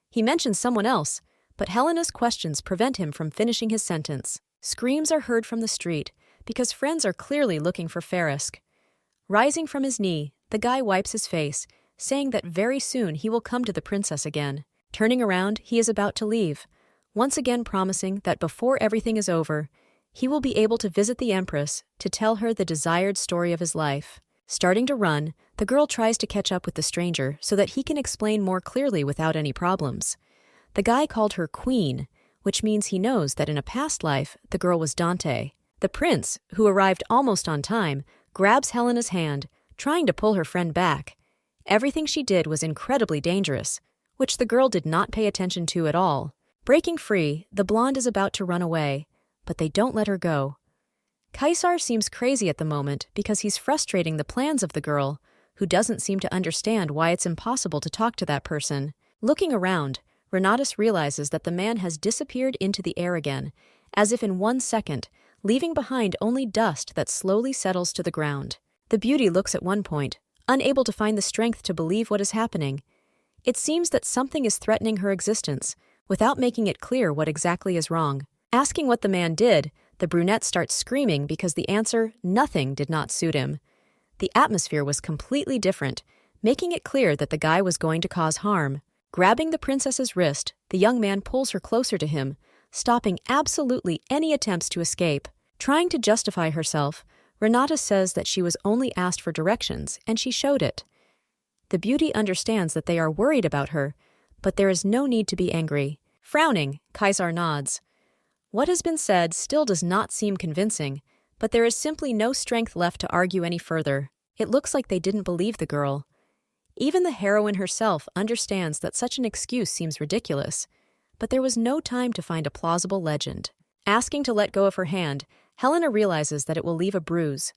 He mentions someone else, but Helena's questions prevent him from finishing his sentence. Screams are heard from the street, because friends are clearly looking for Farisk. Rising from his knee, the guy wipes his face, saying that very soon he will come to the princess again. Turning around, he is about to leave, once again promising that before everything is over, he will be able to visit the empress to tell her the desired story of his life. Starting to run, the girl tries to catch up with the stranger so that he can explain more clearly without any problems. The guy called her Queen, which means he knows that in a past life, the girl was Dante. The prince, who arrived almost on time, grabs Helena's hand, trying to pull her friend back. Everything she did was incredibly dangerous, which the girl did not pay attention to at all. Breaking free, the blonde is about to run away, but they don't let her go. Caesar seems crazy at the moment because he's frustrating the plans of the girl, who doesn't seem to understand why it's impossible to talk to that person. Looking around, Renatus realizes that the man has disappeared into the air again, as if in 1 second, leaving behind only dust that slowly settles to the ground. The beauty looks at one point, unable to find the strength to believe what is happening. It seems that something is threatening her existence, without making it clear what exactly is wrong. Asking what the man did, the brunette starts screaming because the answer, nothing, did not suit him. The atmosphere was completely different, making it clear that the guy was going to cause harm. Grabbing the princess's wrist, the young man pulls her closer to him, stopping absolutely any attempts to escape. Trying to justify herself, Renata says that she was only asked for directions, and she showed it. The beauty understands that they are worried about her, but there is no need to be angry. Frowning, Caesar nods. What has been said still does not seem convincing, but there is simply no strength left to argue any further. It looks like they didn't believe the girl. Even the heroine herself understands that such an excuse seems ridiculous, but there was no time to find a plausible legend. Asking to let go of her hand, Helena realizes that it will leave a bruise.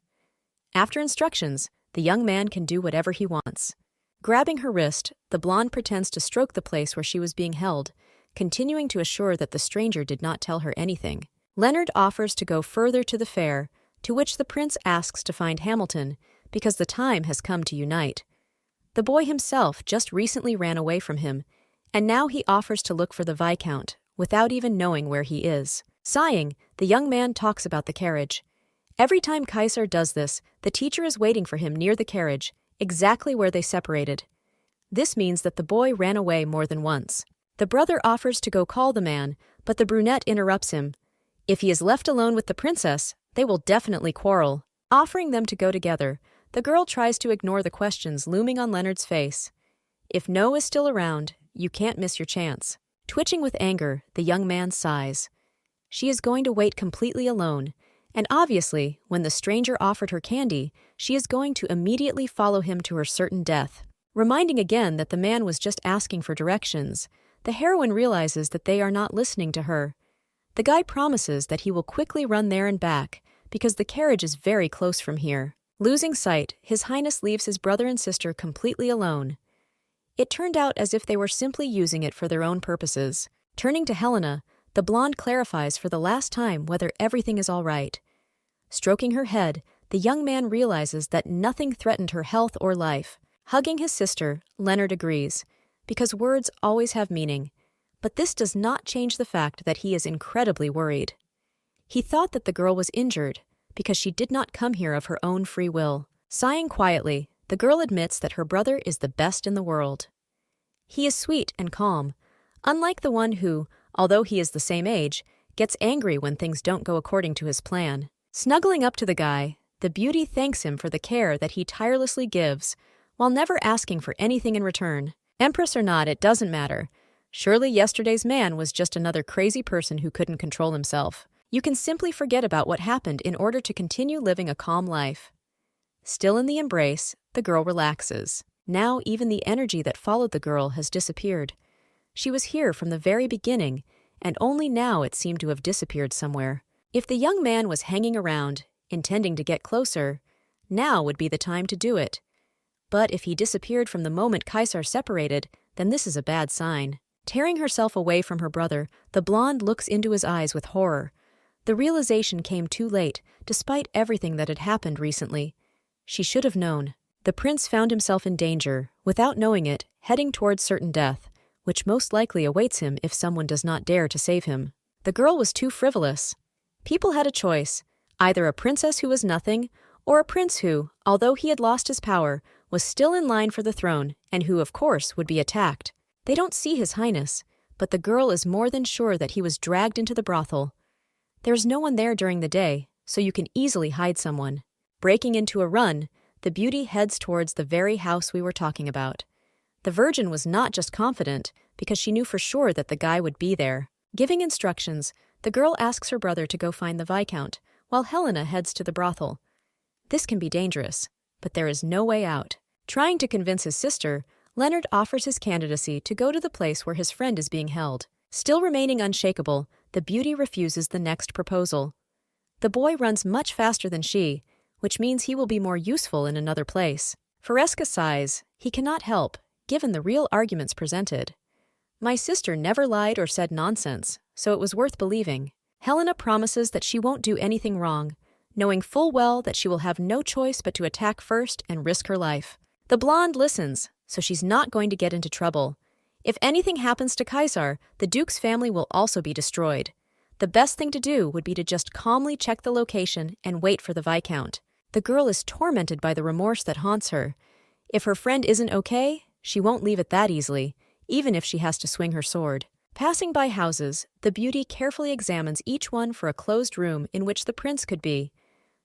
After instructions, the young man can do whatever he wants. Grabbing her wrist, the blonde pretends to stroke the place where she was being held, continuing to assure that the stranger did not tell her anything. Leonard offers to go further to the fair, to which the prince asks to find Hamilton, because the time has come to unite. The boy himself just recently ran away from him, and now he offers to look for the Viscount, without even knowing where he is. Sighing, the young man talks about the carriage. Every time Kaiser does this, the teacher is waiting for him near the carriage, exactly where they separated. This means that the boy ran away more than once. The brother offers to go call the man, but the brunette interrupts him. If he is left alone with the princess, they will definitely quarrel. Offering them to go together, the girl tries to ignore the questions looming on Leonard's face. If No is still around, you can't miss your chance. Twitching with anger, the young man sighs. She is going to wait completely alone, and obviously, when the stranger offered her candy, she is going to immediately follow him to her certain death. Reminding again that the man was just asking for directions, the heroine realizes that they are not listening to her. The guy promises that he will quickly run there and back, because the carriage is very close from here. Losing sight, His Highness leaves his brother and sister completely alone. It turned out as if they were simply using it for their own purposes. Turning to Helena, the blonde clarifies for the last time whether everything is all right. Stroking her head, the young man realizes that nothing threatened her health or life. Hugging his sister, Leonard agrees, because words always have meaning, but this does not change the fact that he is incredibly worried. He thought that the girl was injured, because she did not come here of her own free will. Sighing quietly, the girl admits that her brother is the best in the world. He is sweet and calm, unlike the one who, although he is the same age, gets angry when things don't go according to his plan. Snuggling up to the guy, the beauty thanks him for the care that he tirelessly gives, while never asking for anything in return. Empress or not, it doesn't matter. Surely yesterday's man was just another crazy person who couldn't control himself. You can simply forget about what happened in order to continue living a calm life. Still in the embrace, the girl relaxes. Now even the energy that followed the girl has disappeared. She was here from the very beginning, and only now it seemed to have disappeared somewhere. If the young man was hanging around, intending to get closer, now would be the time to do it. But if he disappeared from the moment Kaiser separated, then this is a bad sign. Tearing herself away from her brother, the blonde looks into his eyes with horror. The realization came too late, despite everything that had happened recently. She should have known. The prince found himself in danger, without knowing it, heading towards certain death, which most likely awaits him if someone does not dare to save him. The girl was too frivolous. People had a choice, either a princess who was nothing, or a prince who, although he had lost his power, was still in line for the throne, and who, of course, would be attacked. They don't see His Highness, but the girl is more than sure that he was dragged into the brothel. There's no one there during the day, so you can easily hide someone. Breaking into a run, the beauty heads towards the very house we were talking about. The virgin was not just confident, because she knew for sure that the guy would be there. Giving instructions, the girl asks her brother to go find the Viscount, while Helena heads to the brothel. This can be dangerous, but there is no way out. Trying to convince his sister, Leonard offers his candidacy to go to the place where his friend is being held. Still remaining unshakable, the beauty refuses the next proposal. The boy runs much faster than she, which means he will be more useful in another place. Fresca sighs. He cannot help, given the real arguments presented. My sister never lied or said nonsense, so it was worth believing. Helena promises that she won't do anything wrong, knowing full well that she will have no choice but to attack first and risk her life. The blonde listens, so she's not going to get into trouble. If anything happens to Kaiser, the Duke's family will also be destroyed. The best thing to do would be to just calmly check the location and wait for the Viscount. The girl is tormented by the remorse that haunts her. If her friend isn't okay, she won't leave it that easily, even if she has to swing her sword. Passing by houses, the beauty carefully examines each one for a closed room in which the prince could be.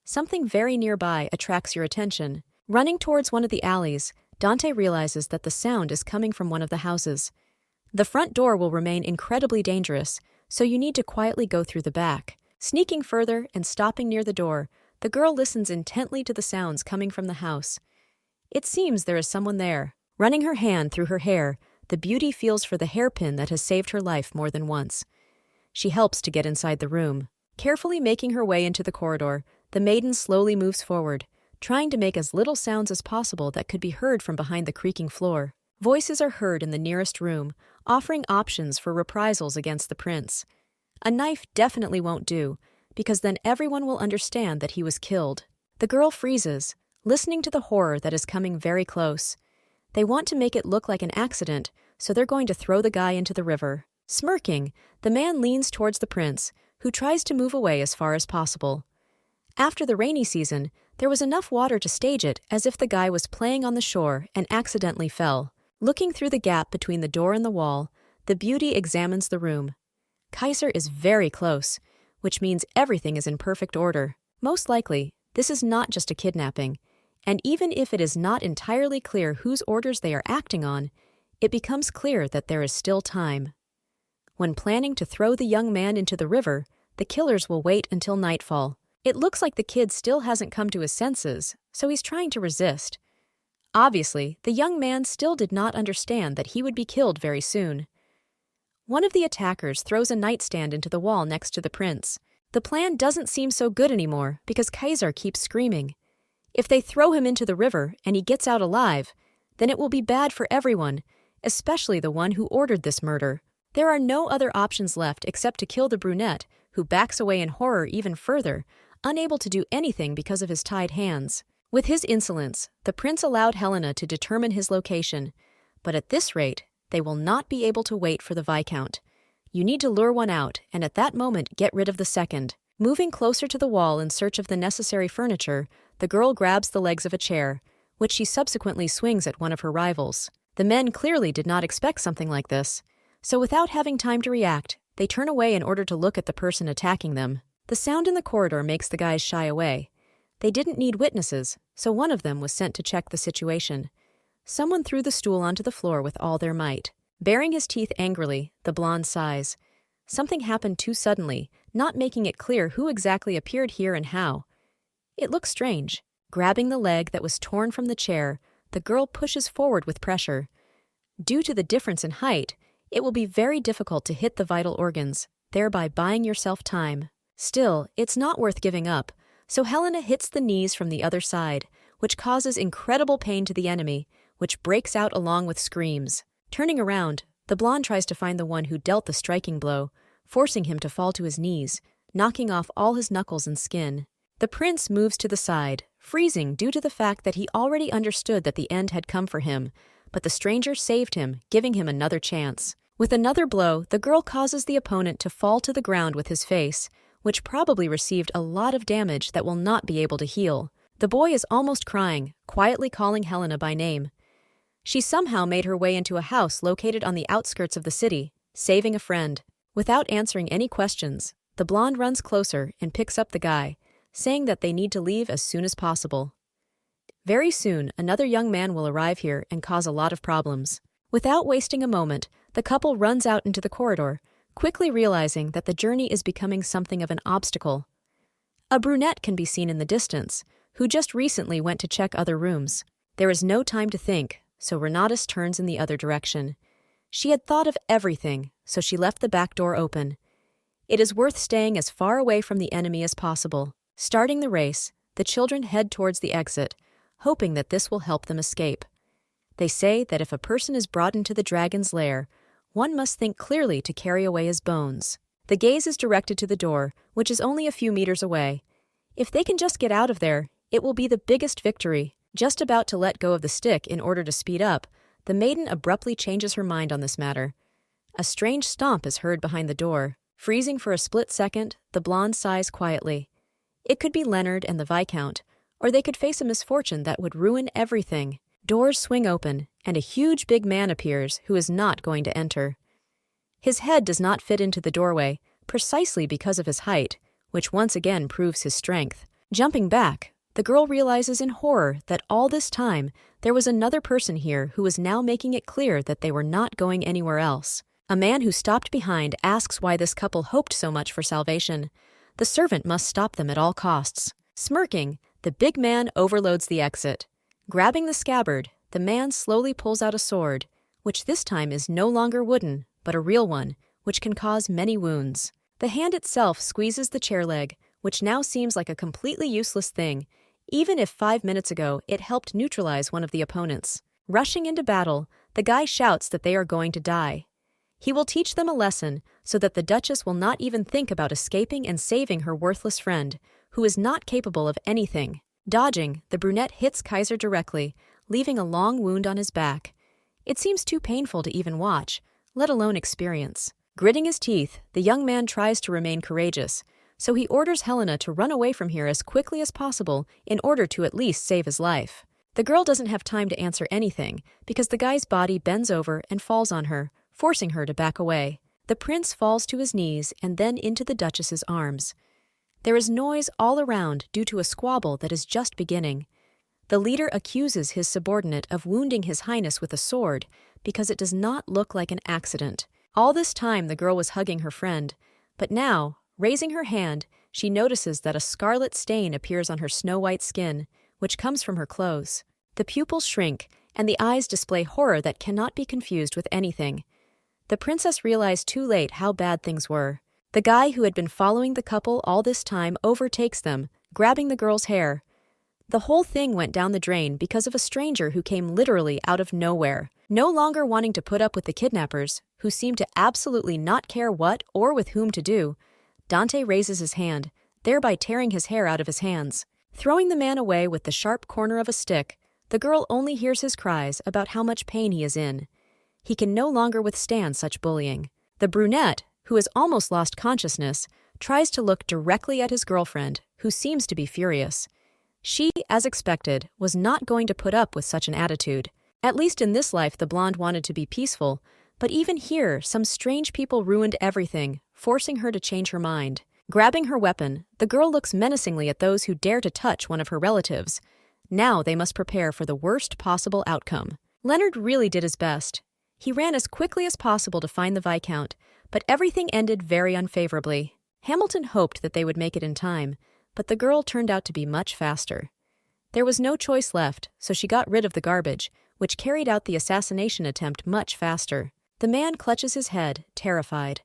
Something very nearby attracts your attention. Running towards one of the alleys, Dante realizes that the sound is coming from one of the houses. The front door will remain incredibly dangerous, so you need to quietly go through the back. Sneaking further and stopping near the door, the girl listens intently to the sounds coming from the house. It seems there is someone there. Running her hand through her hair, the beauty feels for the hairpin that has saved her life more than once. She helps to get inside the room. Carefully making her way into the corridor, the maiden slowly moves forward, trying to make as little sounds as possible that could be heard from behind the creaking floor. Voices are heard in the nearest room, offering options for reprisals against the prince. A knife definitely won't do, because then everyone will understand that he was killed. The girl freezes, listening to the horror that is coming very close. They want to make it look like an accident, so they're going to throw the guy into the river. Smirking, the man leans towards the prince, who tries to move away as far as possible. After the rainy season, there was enough water to stage it as if the guy was playing on the shore and accidentally fell. Looking through the gap between the door and the wall, the beauty examines the room. Kaiser is very close, which means everything is in perfect order. Most likely, this is not just a kidnapping, and even if it is not entirely clear whose orders they are acting on, it becomes clear that there is still time. When planning to throw the young man into the river, the killers will wait until nightfall. It looks like the kid still hasn't come to his senses, so he's trying to resist. Obviously, the young man still did not understand that he would be killed very soon. One of the attackers throws a nightstand into the wall next to the prince. The plan doesn't seem so good anymore because Kaiser keeps screaming. If they throw him into the river and he gets out alive, then it will be bad for everyone, especially the one who ordered this murder. There are no other options left except to kill the brunette, who backs away in horror even further, unable to do anything because of his tied hands. With his insolence, the prince allowed Helena to determine his location, but at this rate, they will not be able to wait for the Viscount. You need to lure one out, and at that moment get rid of the second. Moving closer to the wall in search of the necessary furniture, the girl grabs the legs of a chair, which she subsequently swings at one of her rivals. The men clearly did not expect something like this, so without having time to react, they turn away in order to look at the person attacking them. The sound in the corridor makes the guys shy away. They didn't need witnesses, so one of them was sent to check the situation. Someone threw the stool onto the floor with all their might. Baring his teeth angrily, the blonde sighs. Something happened too suddenly, not making it clear who exactly appeared here and how. It looks strange. Grabbing the leg that was torn from the chair, the girl pushes forward with pressure. Due to the difference in height, it will be very difficult to hit the vital organs, thereby buying yourself time. Still, it's not worth giving up, so Helena hits the knees from the other side, which causes incredible pain to the enemy, which breaks out along with screams. Turning around, the blonde tries to find the one who dealt the striking blow, forcing him to fall to his knees, knocking off all his knuckles and skin. The prince moves to the side, freezing due to the fact that he already understood that the end had come for him, but the stranger saved him, giving him another chance. With another blow, the girl causes the opponent to fall to the ground with his face, which probably received a lot of damage that will not be able to heal. The boy is almost crying, quietly calling Helena by name. She somehow made her way into a house located on the outskirts of the city, saving a friend. Without answering any questions, the blonde runs closer and picks up the guy, saying that they need to leave as soon as possible. Very soon, another young man will arrive here and cause a lot of problems. Without wasting a moment, the couple runs out into the corridor, quickly realizing that the journey is becoming something of an obstacle. A brunette can be seen in the distance, who just recently went to check other rooms. There is no time to think, so Renatus turns in the other direction. She had thought of everything, so she left the back door open. It is worth staying as far away from the enemy as possible. Starting the race, the children head towards the exit, hoping that this will help them escape. They say that if a person is brought into the dragon's lair, one must think clearly to carry away his bones. The gaze is directed to the door, which is only a few meters away. If they can just get out of there, it will be the biggest victory. Just about to let go of the stick in order to speed up, the maiden abruptly changes her mind on this matter. A strange stomp is heard behind the door. Freezing for a split second, the blonde sighs quietly. It could be Leonard and the Viscount, or they could face a misfortune that would ruin everything. Doors swing open, and a huge big man appears who is not going to enter. His head does not fit into the doorway, precisely because of his height, which once again proves his strength. Jumping back, the girl realizes in horror that all this time there was another person here who was now making it clear that they were not going anywhere else. A man who stopped behind asks why this couple hoped so much for salvation. The servant must stop them at all costs. Smirking, the big man overloads the exit. Grabbing the scabbard, the man slowly pulls out a sword, which this time is no longer wooden, but a real one, which can cause many wounds. The hand itself squeezes the chair leg, which now seems like a completely useless thing, even if 5 minutes ago it helped neutralize one of the opponents. Rushing into battle, the guy shouts that they are going to die. He will teach them a lesson so that the Duchess will not even think about escaping and saving her worthless friend, who is not capable of anything. Dodging, the brunette hits Kaiser directly, leaving a long wound on his back. It seems too painful to even watch, let alone experience. Gritting his teeth, the young man tries to remain courageous, so he orders Helena to run away from here as quickly as possible in order to at least save his life. The girl doesn't have time to answer anything because the guy's body bends over and falls on her, forcing her to back away. The prince falls to his knees and then into the Duchess's arms. There is noise all around due to a squabble that is just beginning. The leader accuses his subordinate of wounding His Highness with a sword because it does not look like an accident. All this time the girl was hugging her friend, but now, raising her hand, she notices that a scarlet stain appears on her snow-white skin, which comes from her clothes. The pupils shrink, and the eyes display horror that cannot be confused with anything. The princess realized too late how bad things were. The guy who had been following the couple all this time overtakes them, grabbing the girl's hair. The whole thing went down the drain because of a stranger who came literally out of nowhere. No longer wanting to put up with the kidnappers, who seemed to absolutely not care what or with whom to do, Dante raises his hand, thereby tearing his hair out of his hands. Throwing the man away with the sharp corner of a stick, the girl only hears his cries about how much pain he is in. He can no longer withstand such bullying. The brunette, who has almost lost consciousness, tries to look directly at his girlfriend, who seems to be furious. She, as expected, was not going to put up with such an attitude. At least in this life the blonde wanted to be peaceful, but even here some strange people ruined everything, forcing her to change her mind. Grabbing her weapon, the girl looks menacingly at those who dare to touch one of her relatives. Now they must prepare for the worst possible outcome. Leonard really did his best. He ran as quickly as possible to find the Viscount, but everything ended very unfavorably. Hamilton hoped that they would make it in time, but the girl turned out to be much faster. There was no choice left, so she got rid of the garbage, which carried out the assassination attempt much faster. The man clutches his head, terrified.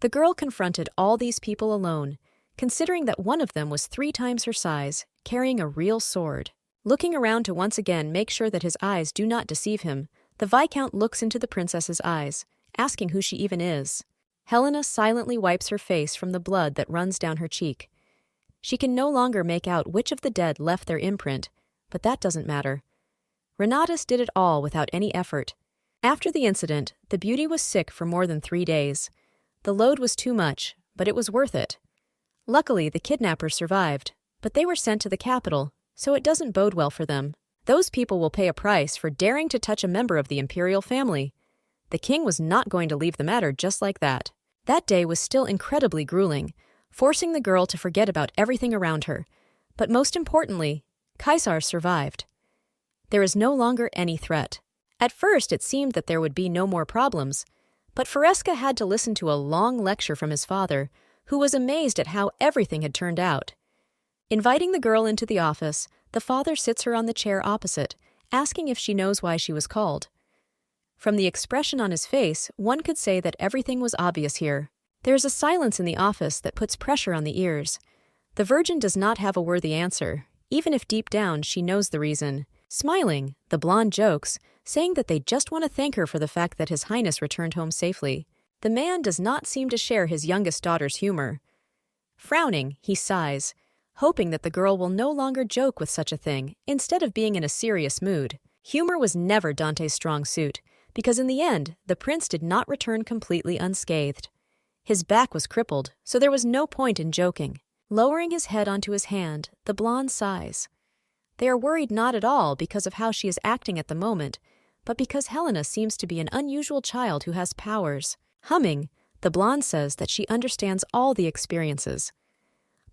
The girl confronted all these people alone, considering that one of them was 3 times her size, carrying a real sword. Looking around to once again make sure that his eyes do not deceive him, the Viscount looks into the princess's eyes, asking who she even is. Helena silently wipes her face from the blood that runs down her cheek. She can no longer make out which of the dead left their imprint, but that doesn't matter. Renatus did it all without any effort. After the incident, the beauty was sick for more than 3 days. The load was too much, but it was worth it. Luckily, the kidnappers survived, but they were sent to the capital, so it doesn't bode well for them. Those people will pay a price for daring to touch a member of the imperial family. The king was not going to leave the matter just like that. That day was still incredibly grueling, forcing the girl to forget about everything around her. But most importantly, Caesar survived. There is no longer any threat. At first it seemed that there would be no more problems, but Fresca had to listen to a long lecture from his father, who was amazed at how everything had turned out. Inviting the girl into the office, the father sits her on the chair opposite, asking if she knows why she was called. From the expression on his face, one could say that everything was obvious here. There is a silence in the office that puts pressure on the ears. The Virgin does not have a worthy answer, even if deep down she knows the reason. Smiling, the blonde jokes, saying that they just want to thank her for the fact that His Highness returned home safely. The man does not seem to share his youngest daughter's humor. Frowning, he sighs, hoping that the girl will no longer joke with such a thing, instead of being in a serious mood. Humor was never Dante's strong suit, because in the end, the prince did not return completely unscathed. His back was crippled, so there was no point in joking. Lowering his head onto his hand, the blonde sighs. They are worried not at all because of how she is acting at the moment, but because Helena seems to be an unusual child who has powers. Humming, the blonde says that she understands all the experiences.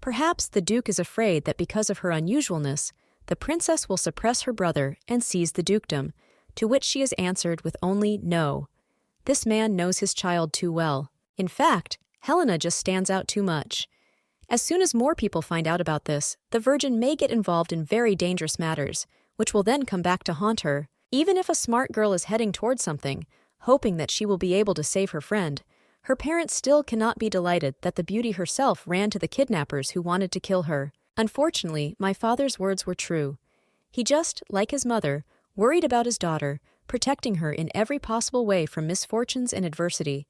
Perhaps the Duke is afraid that because of her unusualness, the princess will suppress her brother and seize the dukedom, to which she has answered with only no. This man knows his child too well. In fact, Helena just stands out too much. As soon as more people find out about this, the Virgin may get involved in very dangerous matters, which will then come back to haunt her. Even if a smart girl is heading towards something, hoping that she will be able to save her friend, her parents still cannot be delighted that the beauty herself ran to the kidnappers who wanted to kill her. Unfortunately, my father's words were true. He just, like his mother, worried about his daughter, protecting her in every possible way from misfortunes and adversity.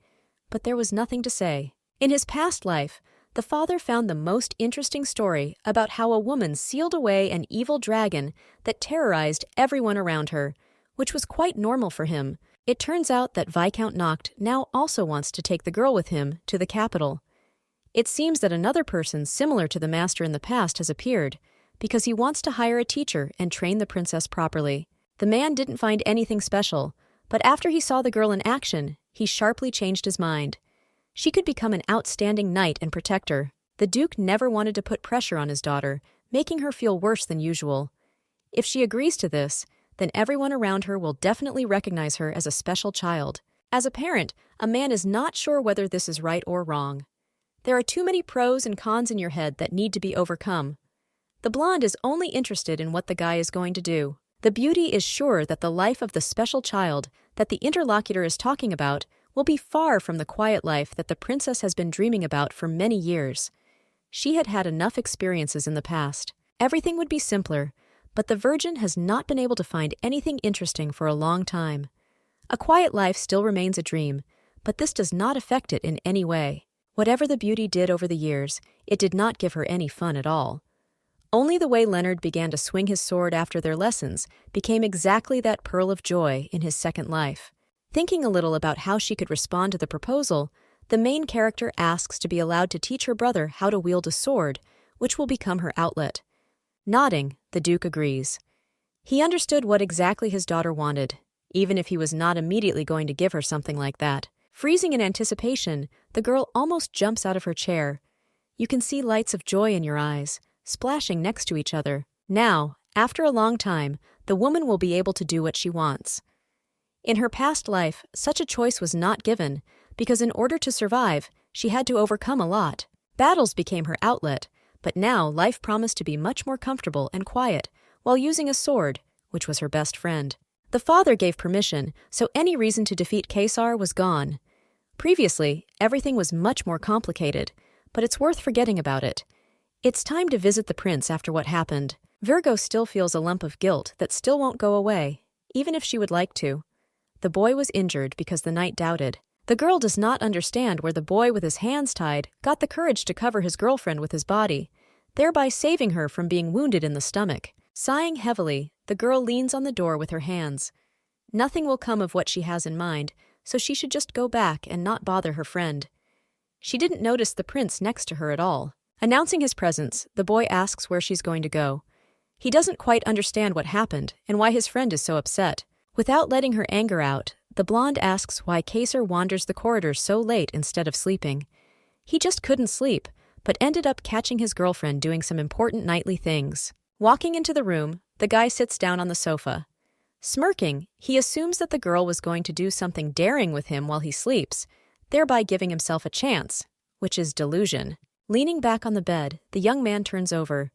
But there was nothing to say. In his past life, the father found the most interesting story about how a woman sealed away an evil dragon that terrorized everyone around her, which was quite normal for him. It turns out that Viscount Noct now also wants to take the girl with him to the capital. It seems that another person similar to the master in the past has appeared, because he wants to hire a teacher and train the princess properly. The man didn't find anything special, but after he saw the girl in action, he sharply changed his mind. She could become an outstanding knight and protector. The Duke never wanted to put pressure on his daughter, making her feel worse than usual. If she agrees to this, then everyone around her will definitely recognize her as a special child. As a parent, a man is not sure whether this is right or wrong. There are too many pros and cons in your head that need to be overcome. The blonde is only interested in what the guy is going to do. The beauty is sure that the life of the special child that the interlocutor is talking about will be far from the quiet life that the princess has been dreaming about for many years. She had had enough experiences in the past. Everything would be simpler, but the Virgin has not been able to find anything interesting for a long time. A quiet life still remains a dream, but this does not affect it in any way. Whatever the beauty did over the years, it did not give her any fun at all. Only the way Leonard began to swing his sword after their lessons became exactly that pearl of joy in his second life. Thinking a little about how she could respond to the proposal, the main character asks to be allowed to teach her brother how to wield a sword, which will become her outlet. Nodding, the Duke agrees. He understood what exactly his daughter wanted, even if he was not immediately going to give her something like that. Freezing in anticipation, the girl almost jumps out of her chair. You can see lights of joy in your eyes, splashing next to each other. Now, after a long time, the woman will be able to do what she wants. In her past life, such a choice was not given, because in order to survive, she had to overcome a lot. Battles became her outlet, but now life promised to be much more comfortable and quiet while using a sword, which was her best friend. The father gave permission, so any reason to defeat Caesar was gone. Previously, everything was much more complicated, but it's worth forgetting about it. It's time to visit the prince after what happened. Virgo still feels a lump of guilt that still won't go away, even if she would like to. The boy was injured because the knight doubted. The girl does not understand where the boy with his hands tied got the courage to cover his girlfriend with his body, thereby saving her from being wounded in the stomach. Sighing heavily, the girl leans on the door with her hands. Nothing will come of what she has in mind, so she should just go back and not bother her friend. She didn't notice the prince next to her at all. Announcing his presence, the boy asks where she's going to go. He doesn't quite understand what happened and why his friend is so upset. Without letting her anger out, the blonde asks why Caesar wanders the corridors so late instead of sleeping. He just couldn't sleep, but ended up catching his girlfriend doing some important nightly things. Walking into the room, the guy sits down on the sofa. Smirking, he assumes that the girl was going to do something daring with him while he sleeps, thereby giving himself a chance, which is delusion. Leaning back on the bed, the young man turns over.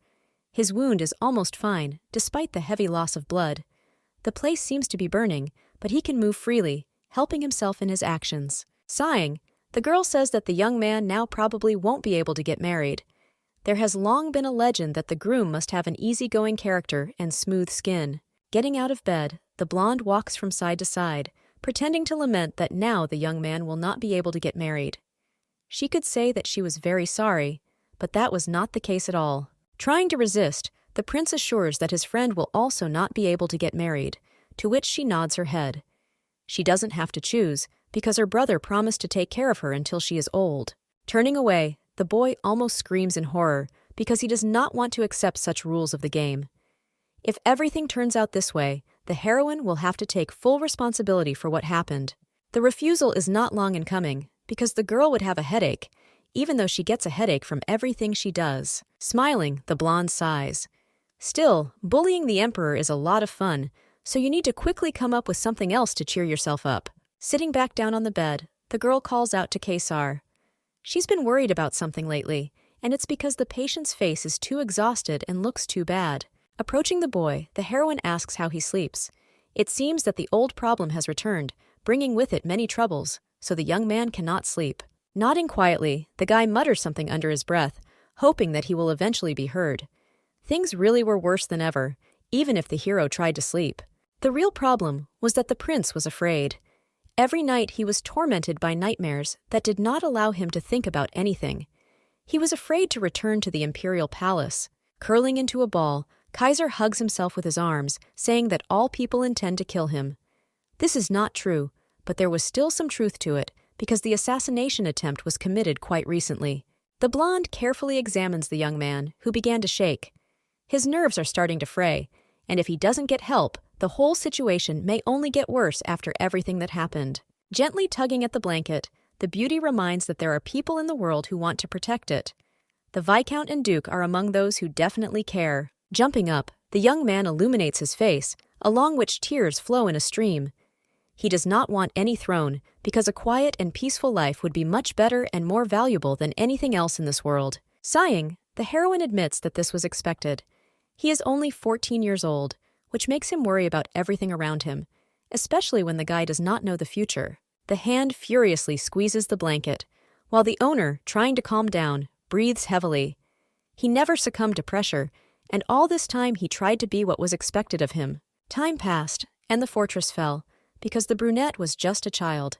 His wound is almost fine, despite the heavy loss of blood. The place seems to be burning, but he can move freely, helping himself in his actions. Sighing, the girl says that the young man now probably won't be able to get married. There has long been a legend that the groom must have an easygoing character and smooth skin. Getting out of bed, the blonde walks from side to side, pretending to lament that now the young man will not be able to get married. She could say that she was very sorry, but that was not the case at all. Trying to resist, the prince assures that his friend will also not be able to get married, to which she nods her head. She doesn't have to choose, because her brother promised to take care of her until she is old. Turning away, the boy almost screams in horror, because he does not want to accept such rules of the game. If everything turns out this way, the heroine will have to take full responsibility for what happened. The refusal is not long in coming, because the girl would have a headache, even though she gets a headache from everything she does. Smiling, the blonde sighs. Still, bullying the emperor is a lot of fun, so you need to quickly come up with something else to cheer yourself up. Sitting back down on the bed, the girl calls out to Kaysar. She's been worried about something lately, and it's because the patient's face is too exhausted and looks too bad. Approaching the boy, the heroine asks how he sleeps. It seems that the old problem has returned, bringing with it many troubles, so the young man cannot sleep. Nodding quietly, the guy mutters something under his breath, hoping that he will eventually be heard. Things really were worse than ever, even if the hero tried to sleep. The real problem was that the prince was afraid. Every night he was tormented by nightmares that did not allow him to think about anything. He was afraid to return to the imperial palace. Curling into a ball, Kaiser hugs himself with his arms, saying that all people intend to kill him. This is not true, but there was still some truth to it, because the assassination attempt was committed quite recently. The blonde carefully examines the young man, who began to shake. His nerves are starting to fray, and if he doesn't get help, the whole situation may only get worse after everything that happened. Gently tugging at the blanket, the beauty reminds that there are people in the world who want to protect it. The Viscount and Duke are among those who definitely care. Jumping up, the young man illuminates his face, along which tears flow in a stream. He does not want any throne, because a quiet and peaceful life would be much better and more valuable than anything else in this world. Sighing, the heroine admits that this was expected. He is only 14 years old, which makes him worry about everything around him, especially when the guy does not know the future. The hand furiously squeezes the blanket, while the owner, trying to calm down, breathes heavily. He never succumbed to pressure, and all this time he tried to be what was expected of him. Time passed, and the fortress fell, because the brunette was just a child.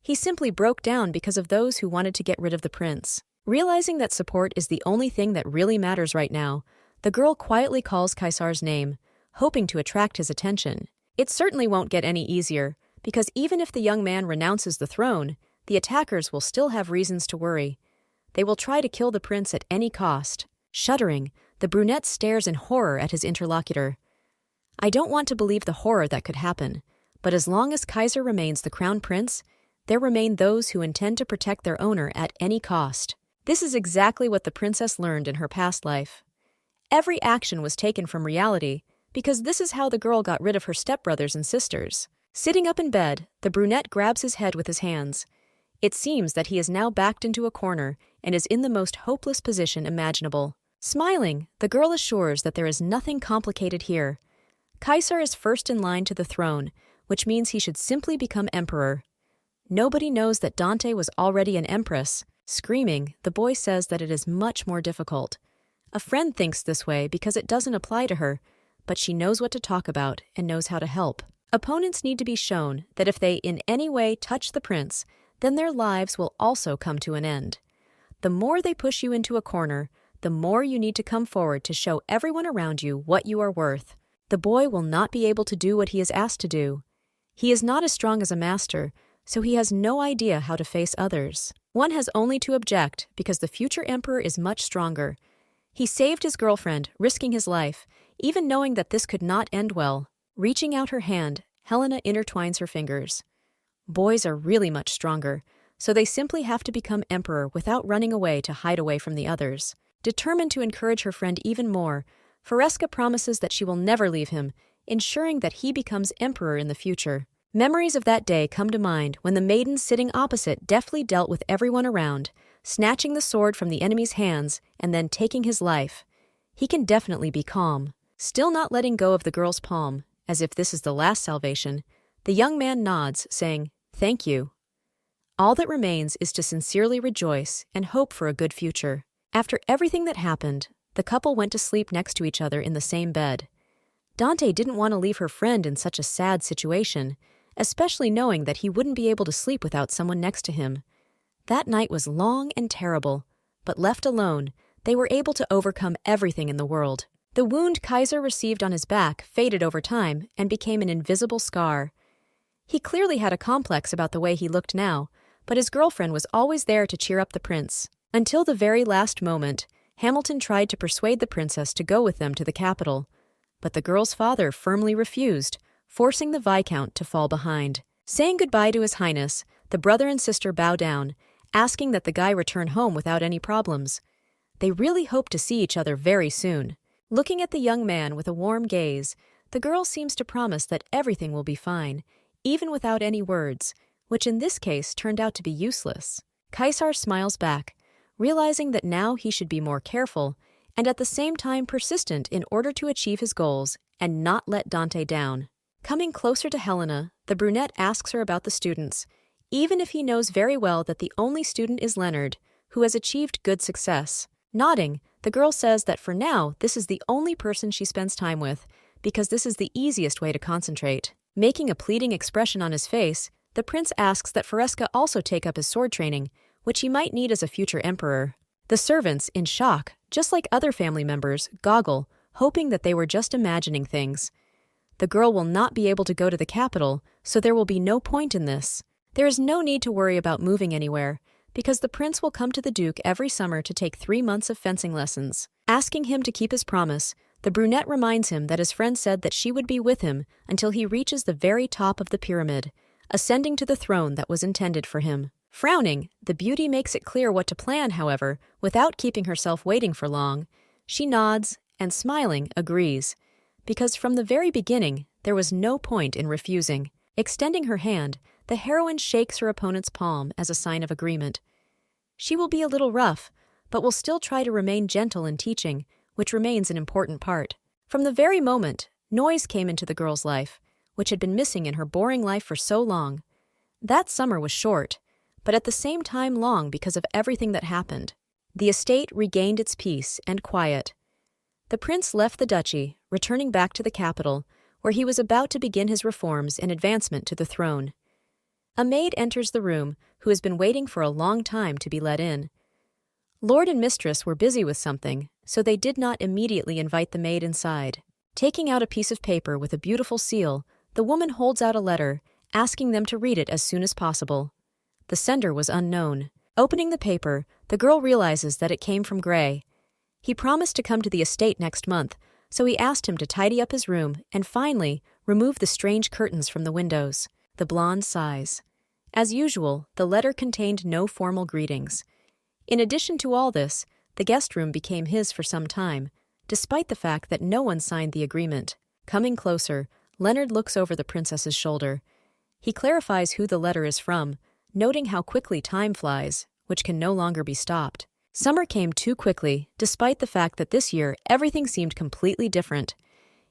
He simply broke down because of those who wanted to get rid of the prince. Realizing that support is the only thing that really matters right now, the girl quietly calls Kaysar's name, hoping to attract his attention. It certainly won't get any easier, because even if the young man renounces the throne, the attackers will still have reasons to worry. They will try to kill the prince at any cost. Shuddering, the brunette stares in horror at his interlocutor. I don't want to believe the horror that could happen, but as long as Kaiser remains the crown prince, there remain those who intend to protect their owner at any cost. This is exactly what the princess learned in her past life. Every action was taken from reality, because this is how the girl got rid of her stepbrothers and sisters. Sitting up in bed, the brunette grabs his head with his hands. It seems that he is now backed into a corner and is in the most hopeless position imaginable. Smiling, the girl assures that there is nothing complicated here. Kaiser is first in line to the throne, which means he should simply become emperor. Nobody knows that Dante was already an empress. Screaming, the boy says that it is much more difficult. A friend thinks this way because it doesn't apply to her, but she knows what to talk about and knows how to help. Opponents need to be shown that if they in any way touch the prince, then their lives will also come to an end. The more they push you into a corner, the more you need to come forward to show everyone around you what you are worth. The boy will not be able to do what he is asked to do. He is not as strong as a master, so he has no idea how to face others. One has only to object because the future emperor is much stronger. He saved his girlfriend, risking his life, even knowing that this could not end well. Reaching out her hand, Helena intertwines her fingers. Boys are really much stronger, so they simply have to become emperor without running away to hide away from the others. Determined to encourage her friend even more, Faresca promises that she will never leave him, ensuring that he becomes emperor in the future. Memories of that day come to mind when the maiden sitting opposite deftly dealt with everyone around, snatching the sword from the enemy's hands and then taking his life. He can definitely be calm. Still not letting go of the girl's palm, as if this is the last salvation, the young man nods, saying, "Thank you." All that remains is to sincerely rejoice and hope for a good future. After everything that happened, the couple went to sleep next to each other in the same bed. Dante didn't want to leave her friend in such a sad situation, especially knowing that he wouldn't be able to sleep without someone next to him. That night was long and terrible, but left alone, they were able to overcome everything in the world. The wound Kaiser received on his back faded over time and became an invisible scar. He clearly had a complex about the way he looked now, but his girlfriend was always there to cheer up the prince. Until the very last moment, Hamilton tried to persuade the princess to go with them to the capital, but the girl's father firmly refused, forcing the Viscount to fall behind. Saying goodbye to His Highness, the brother and sister bow down, asking that the guy return home without any problems. They really hope to see each other very soon. Looking at the young man with a warm gaze, the girl seems to promise that everything will be fine, even without any words, which in this case turned out to be useless. Caesar smiles back, realizing that now he should be more careful and at the same time persistent in order to achieve his goals and not let Dante down. Coming closer to Helena, the brunette asks her about the students, even if he knows very well that the only student is Leonard, who has achieved good success. Nodding, the girl says that for now this is the only person she spends time with, because this is the easiest way to concentrate. Making a pleading expression on his face, the prince asks that Fresca also take up his sword training, which he might need as a future emperor. The servants, in shock, just like other family members, goggle, hoping that they were just imagining things. The girl will not be able to go to the capital, so there will be no point in this. There is no need to worry about moving anywhere, because the prince will come to the duke every summer to take 3 months of fencing lessons. Asking him to keep his promise, the brunette reminds him that his friend said that she would be with him until he reaches the very top of the pyramid, ascending to the throne that was intended for him. Frowning, the beauty makes it clear what to plan, however, without keeping herself waiting for long. She nods and, smiling, agrees, because from the very beginning, there was no point in refusing. Extending her hand, the heroine shakes her opponent's palm as a sign of agreement. She will be a little rough, but will still try to remain gentle in teaching, which remains an important part. From the very moment, noise came into the girl's life, which had been missing in her boring life for so long. That summer was short, but at the same time long because of everything that happened. The estate regained its peace and quiet. The prince left the duchy, returning back to the capital, where he was about to begin his reforms and advancement to the throne. A maid enters the room, who has been waiting for a long time to be let in. Lord and mistress were busy with something, so they did not immediately invite the maid inside. Taking out a piece of paper with a beautiful seal, the woman holds out a letter, asking them to read it as soon as possible. The sender was unknown. Opening the paper, the girl realizes that it came from Gray. He promised to come to the estate next month, so he asked him to tidy up his room and finally remove the strange curtains from the windows. The blonde sighs. As usual, the letter contained no formal greetings. In addition to all this, the guest room became his for some time, despite the fact that no one signed the agreement. Coming closer, Leonard looks over the princess's shoulder. He clarifies who the letter is from, noting how quickly time flies, which can no longer be stopped. Summer came too quickly, despite the fact that this year everything seemed completely different.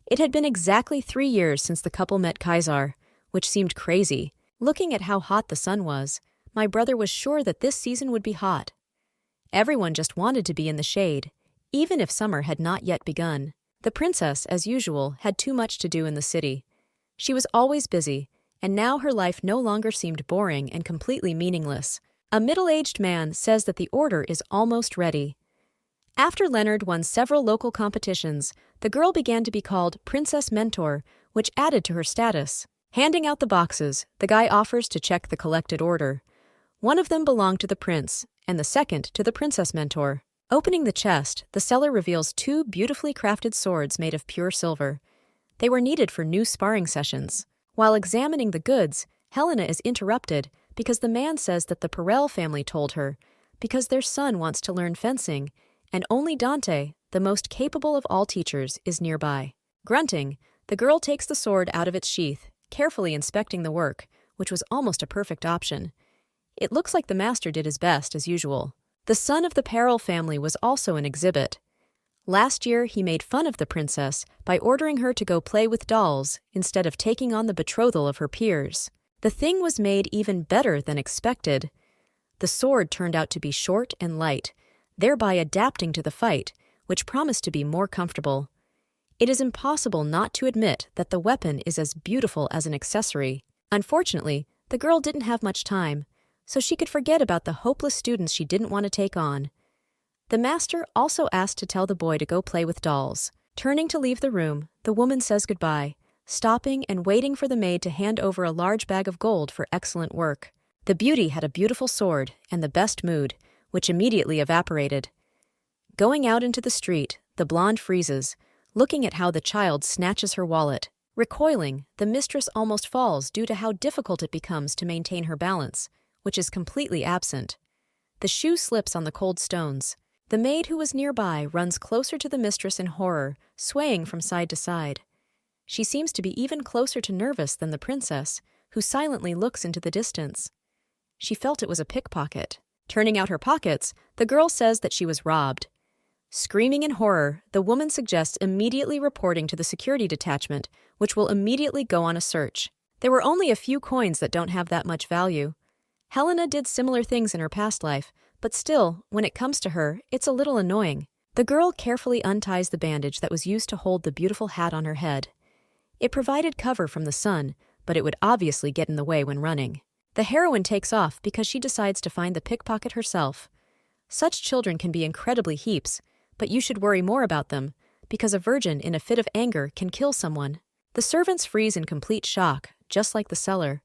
It had been exactly 3 years since the couple met Caesar, which seemed crazy. Looking at how hot the sun was, my brother was sure that this season would be hot. Everyone just wanted to be in the shade, even if summer had not yet begun. The princess, as usual, had too much to do in the city. She was always busy, and now her life no longer seemed boring and completely meaningless. A middle-aged man says that the order is almost ready. After Leonard won several local competitions, the girl began to be called Princess Mentor, which added to her status. Handing out the boxes, the guy offers to check the collected order. One of them belonged to the prince, and the second to the Princess Mentor. Opening the chest, the seller reveals 2 beautifully crafted swords made of pure silver. They were needed for new sparring sessions. While examining the goods, Helena is interrupted because the man says that the Perel family told her, because their son wants to learn fencing, and only Dante, the most capable of all teachers, is nearby. Grunting, the girl takes the sword out of its sheath, carefully inspecting the work, which was almost a perfect option. It looks like the master did his best, as usual. The son of the Perel family was also an exhibit. Last year, he made fun of the princess by ordering her to go play with dolls instead of taking on the betrothal of her peers. The thing was made even better than expected. The sword turned out to be short and light, thereby adapting to the fight, which promised to be more comfortable. It is impossible not to admit that the weapon is as beautiful as an accessory. Unfortunately, the girl didn't have much time, so she could forget about the hopeless students she didn't want to take on. The master also asked to tell the boy to go play with dolls. Turning to leave the room, the woman says goodbye, stopping and waiting for the maid to hand over a large bag of gold for excellent work. The beauty had a beautiful sword and the best mood, which immediately evaporated. Going out into the street, the blonde freezes, looking at how the child snatches her wallet. Recoiling, the mistress almost falls due to how difficult it becomes to maintain her balance, which is completely absent. The shoe slips on the cold stones. The maid who was nearby runs closer to the mistress in horror, swaying from side to side. She seems to be even closer to nervous than the princess, who silently looks into the distance. She felt it was a pickpocket. Turning out her pockets, the girl says that she was robbed. Screaming in horror, the woman suggests immediately reporting to the security detachment, which will immediately go on a search. There were only a few coins that don't have that much value. Helena did similar things in her past life, but still, when it comes to her, it's a little annoying. The girl carefully unties the bandage that was used to hold the beautiful hat on her head. It provided cover from the sun, but it would obviously get in the way when running. The heroine takes off because she decides to find the pickpocket herself. Such children can be incredibly heaps, but you should worry more about them, because a virgin in a fit of anger can kill someone. The servants freeze in complete shock, just like the seller.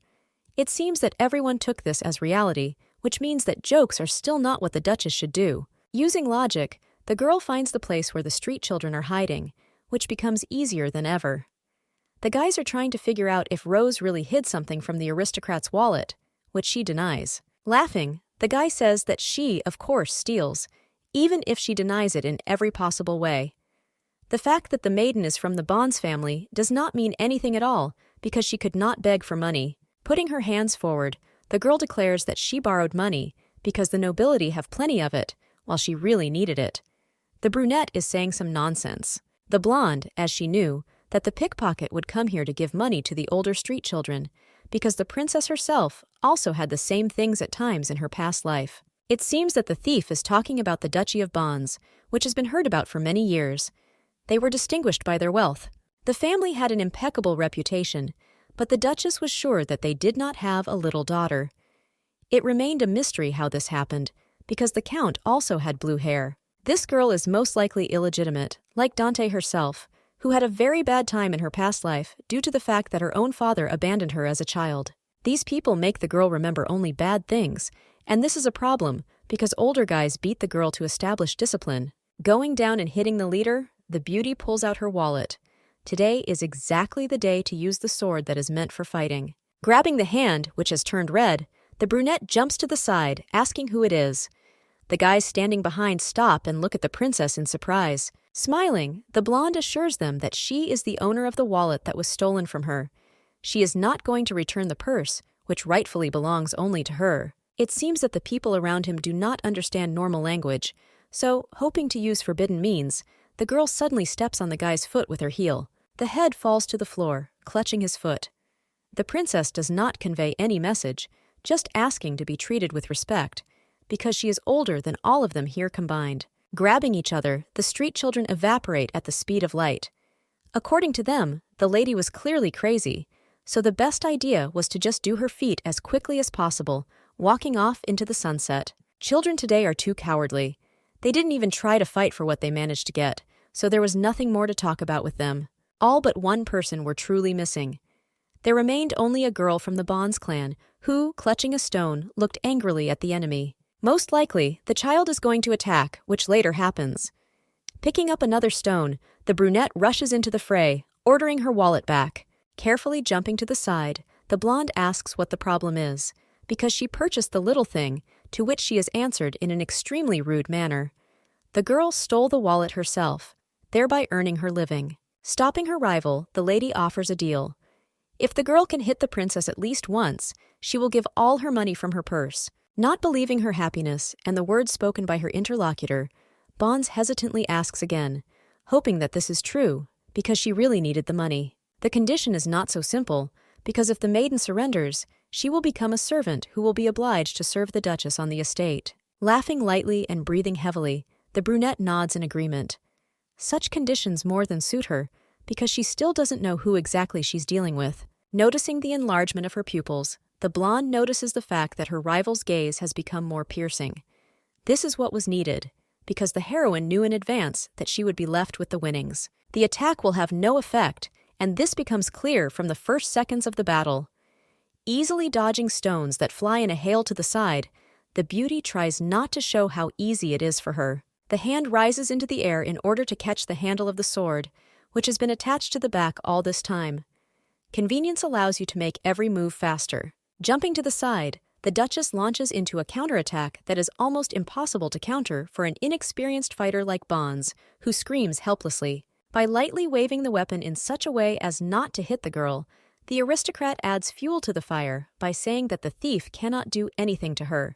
It seems that everyone took this as reality, which means that jokes are still not what the Duchess should do. Using logic, the girl finds the place where the street children are hiding, which becomes easier than ever. The guys are trying to figure out if Rose really hid something from the aristocrat's wallet, which she denies. Laughing, the guy says that she, of course, steals, even if she denies it in every possible way. The fact that the maiden is from the Bonds family does not mean anything at all, because she could not beg for money. Putting her hands forward, the girl declares that she borrowed money because the nobility have plenty of it, while she really needed it. The brunette is saying some nonsense. The blonde, as she knew, that the pickpocket would come here to give money to the older street children, because the princess herself also had the same things at times in her past life. It seems that the thief is talking about the Duchy of Bonds, which has been heard about for many years. They were distinguished by their wealth. The family had an impeccable reputation, but the Duchess was sure that they did not have a little daughter. It remained a mystery how this happened, because the Count also had blue hair. This girl is most likely illegitimate, like Dante herself, who had a very bad time in her past life due to the fact that her own father abandoned her as a child. These people make the girl remember only bad things, and this is a problem because older guys beat the girl to establish discipline. Going down and hitting the leader, the beauty pulls out her wallet. Today is exactly the day to use the sword that is meant for fighting. Grabbing the hand, which has turned red, the brunette jumps to the side, asking who it is. The guys standing behind stop and look at the princess in surprise. Smiling, the blonde assures them that she is the owner of the wallet that was stolen from her. She is not going to return the purse, which rightfully belongs only to her. It seems that the people around him do not understand normal language, so, hoping to use forbidden means, the girl suddenly steps on the guy's foot with her heel. The head falls to the floor, clutching his foot. The princess does not convey any message, just asking to be treated with respect, because she is older than all of them here combined. Grabbing each other, the street children evaporate at the speed of light. According to them, the lady was clearly crazy, so the best idea was to just do her feat as quickly as possible, walking off into the sunset. Children today are too cowardly. They didn't even try to fight for what they managed to get, so there was nothing more to talk about with them. All but one person were truly missing. There remained only a girl from the Bonds clan, who, clutching a stone, looked angrily at the enemy. Most likely, the child is going to attack, which later happens. Picking up another stone, the brunette rushes into the fray, ordering her wallet back. Carefully jumping to the side, the blonde asks what the problem is, because she purchased the little thing, to which she is answered in an extremely rude manner. The girl stole the wallet herself, thereby earning her living. Stopping her rival, the lady offers a deal. If the girl can hit the princess at least once, she will give all her money from her purse. Not believing her happiness and the words spoken by her interlocutor, Bonds hesitantly asks again, hoping that this is true, because she really needed the money. The condition is not so simple, because if the maiden surrenders, she will become a servant who will be obliged to serve the Duchess on the estate. Laughing lightly and breathing heavily, the brunette nods in agreement. Such conditions more than suit her, because she still doesn't know who exactly she's dealing with. Noticing the enlargement of her pupils, the blonde notices the fact that her rival's gaze has become more piercing. This is what was needed, because the heroine knew in advance that she would be left with the winnings. The attack will have no effect, and this becomes clear from the first seconds of the battle. Easily dodging stones that fly in a hail to the side, the beauty tries not to show how easy it is for her. The hand rises into the air in order to catch the handle of the sword, which has been attached to the back all this time. Convenience allows you to make every move faster. Jumping to the side, the Duchess launches into a counterattack that is almost impossible to counter for an inexperienced fighter like Bonds, who screams helplessly. By lightly waving the weapon in such a way as not to hit the girl, The aristocrat adds fuel to the fire by saying that the thief cannot do anything to her.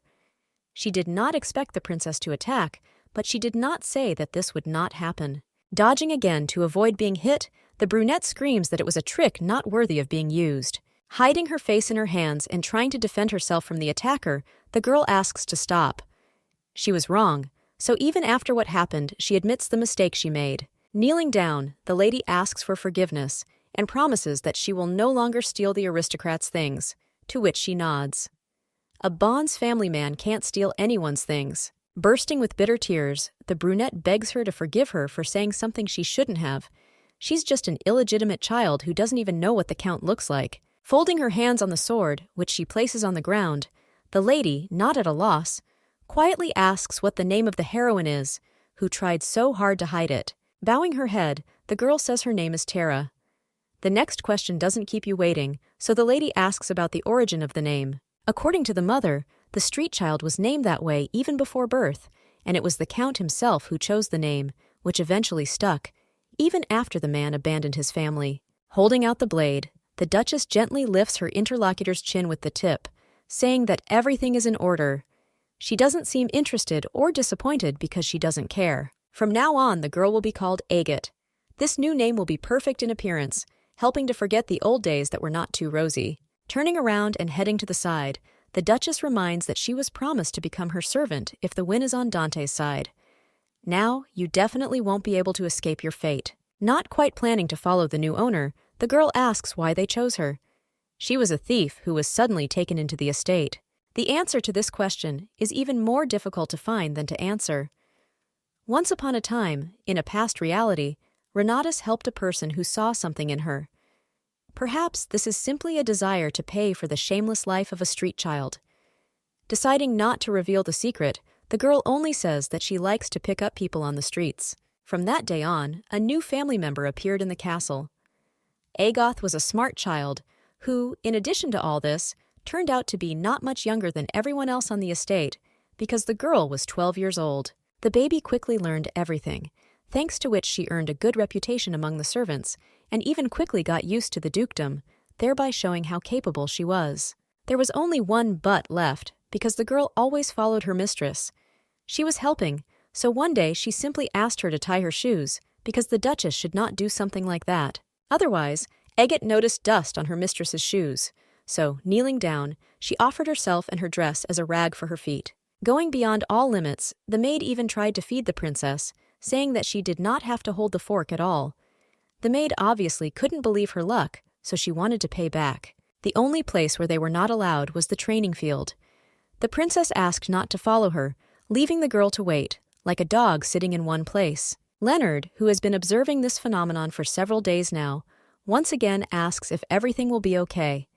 She did not expect the princess to attack, but she did not say that this would not happen. Dodging again to avoid being hit, the brunette screams that it was a trick not worthy of being used. Hiding her face in her hands and trying to defend herself from the attacker, the girl asks to stop. She was wrong, so even after what happened, she admits the mistake she made. Kneeling down, the lady asks for forgiveness and promises that she will no longer steal the aristocrat's things, to which she nods. A Bond's family man can't steal anyone's things. Bursting with bitter tears, the brunette begs her to forgive her for saying something she shouldn't have. She's just an illegitimate child who doesn't even know what the count looks like. Folding her hands on the sword, which she places on the ground, the lady, not at a loss, quietly asks what the name of the heroine is, who tried so hard to hide it. Bowing her head, the girl says her name is Tara. The next question doesn't keep you waiting, so the lady asks about the origin of the name. According to the mother, the street child was named that way even before birth, and it was the count himself who chose the name, which eventually stuck, even after the man abandoned his family. Holding out the blade, the Duchess gently lifts her interlocutor's chin with the tip, saying that everything is in order. She doesn't seem interested or disappointed because she doesn't care. From now on, the girl will be called Agate. This new name will be perfect in appearance, helping to forget the old days that were not too rosy. Turning around and heading to the side, the Duchess reminds that she was promised to become her servant if the win is on Dante's side. Now, you definitely won't be able to escape your fate. Not quite planning to follow the new owner, the girl asks why they chose her. She was a thief who was suddenly taken into the estate. The answer to this question is even more difficult to find than to answer. Once upon a time, in a past reality, Renatus helped a person who saw something in her. Perhaps this is simply a desire to pay for the shameless life of a street child. Deciding not to reveal the secret, the girl only says that she likes to pick up people on the streets. From that day on, a new family member appeared in the castle. Agoth was a smart child who, in addition to all this, turned out to be not much younger than everyone else on the estate because the girl was 12 years old. The baby quickly learned everything, thanks to which she earned a good reputation among the servants and even quickly got used to the dukedom, thereby showing how capable she was. There was only one but left, because the girl always followed her mistress. She was helping, so one day she simply asked her to tie her shoes, because the Duchess should not do something like that. Otherwise, Agate noticed dust on her mistress's shoes, so, kneeling down, she offered herself and her dress as a rag for her feet. Going beyond all limits, the maid even tried to feed the princess, saying that she did not have to hold the fork at all. The maid obviously couldn't believe her luck, so she wanted to pay back. The only place where they were not allowed was the training field. The princess asked not to follow her, leaving the girl to wait, like a dog sitting in one place. Leonard, who has been observing this phenomenon for several days now, once again asks if everything will be okay.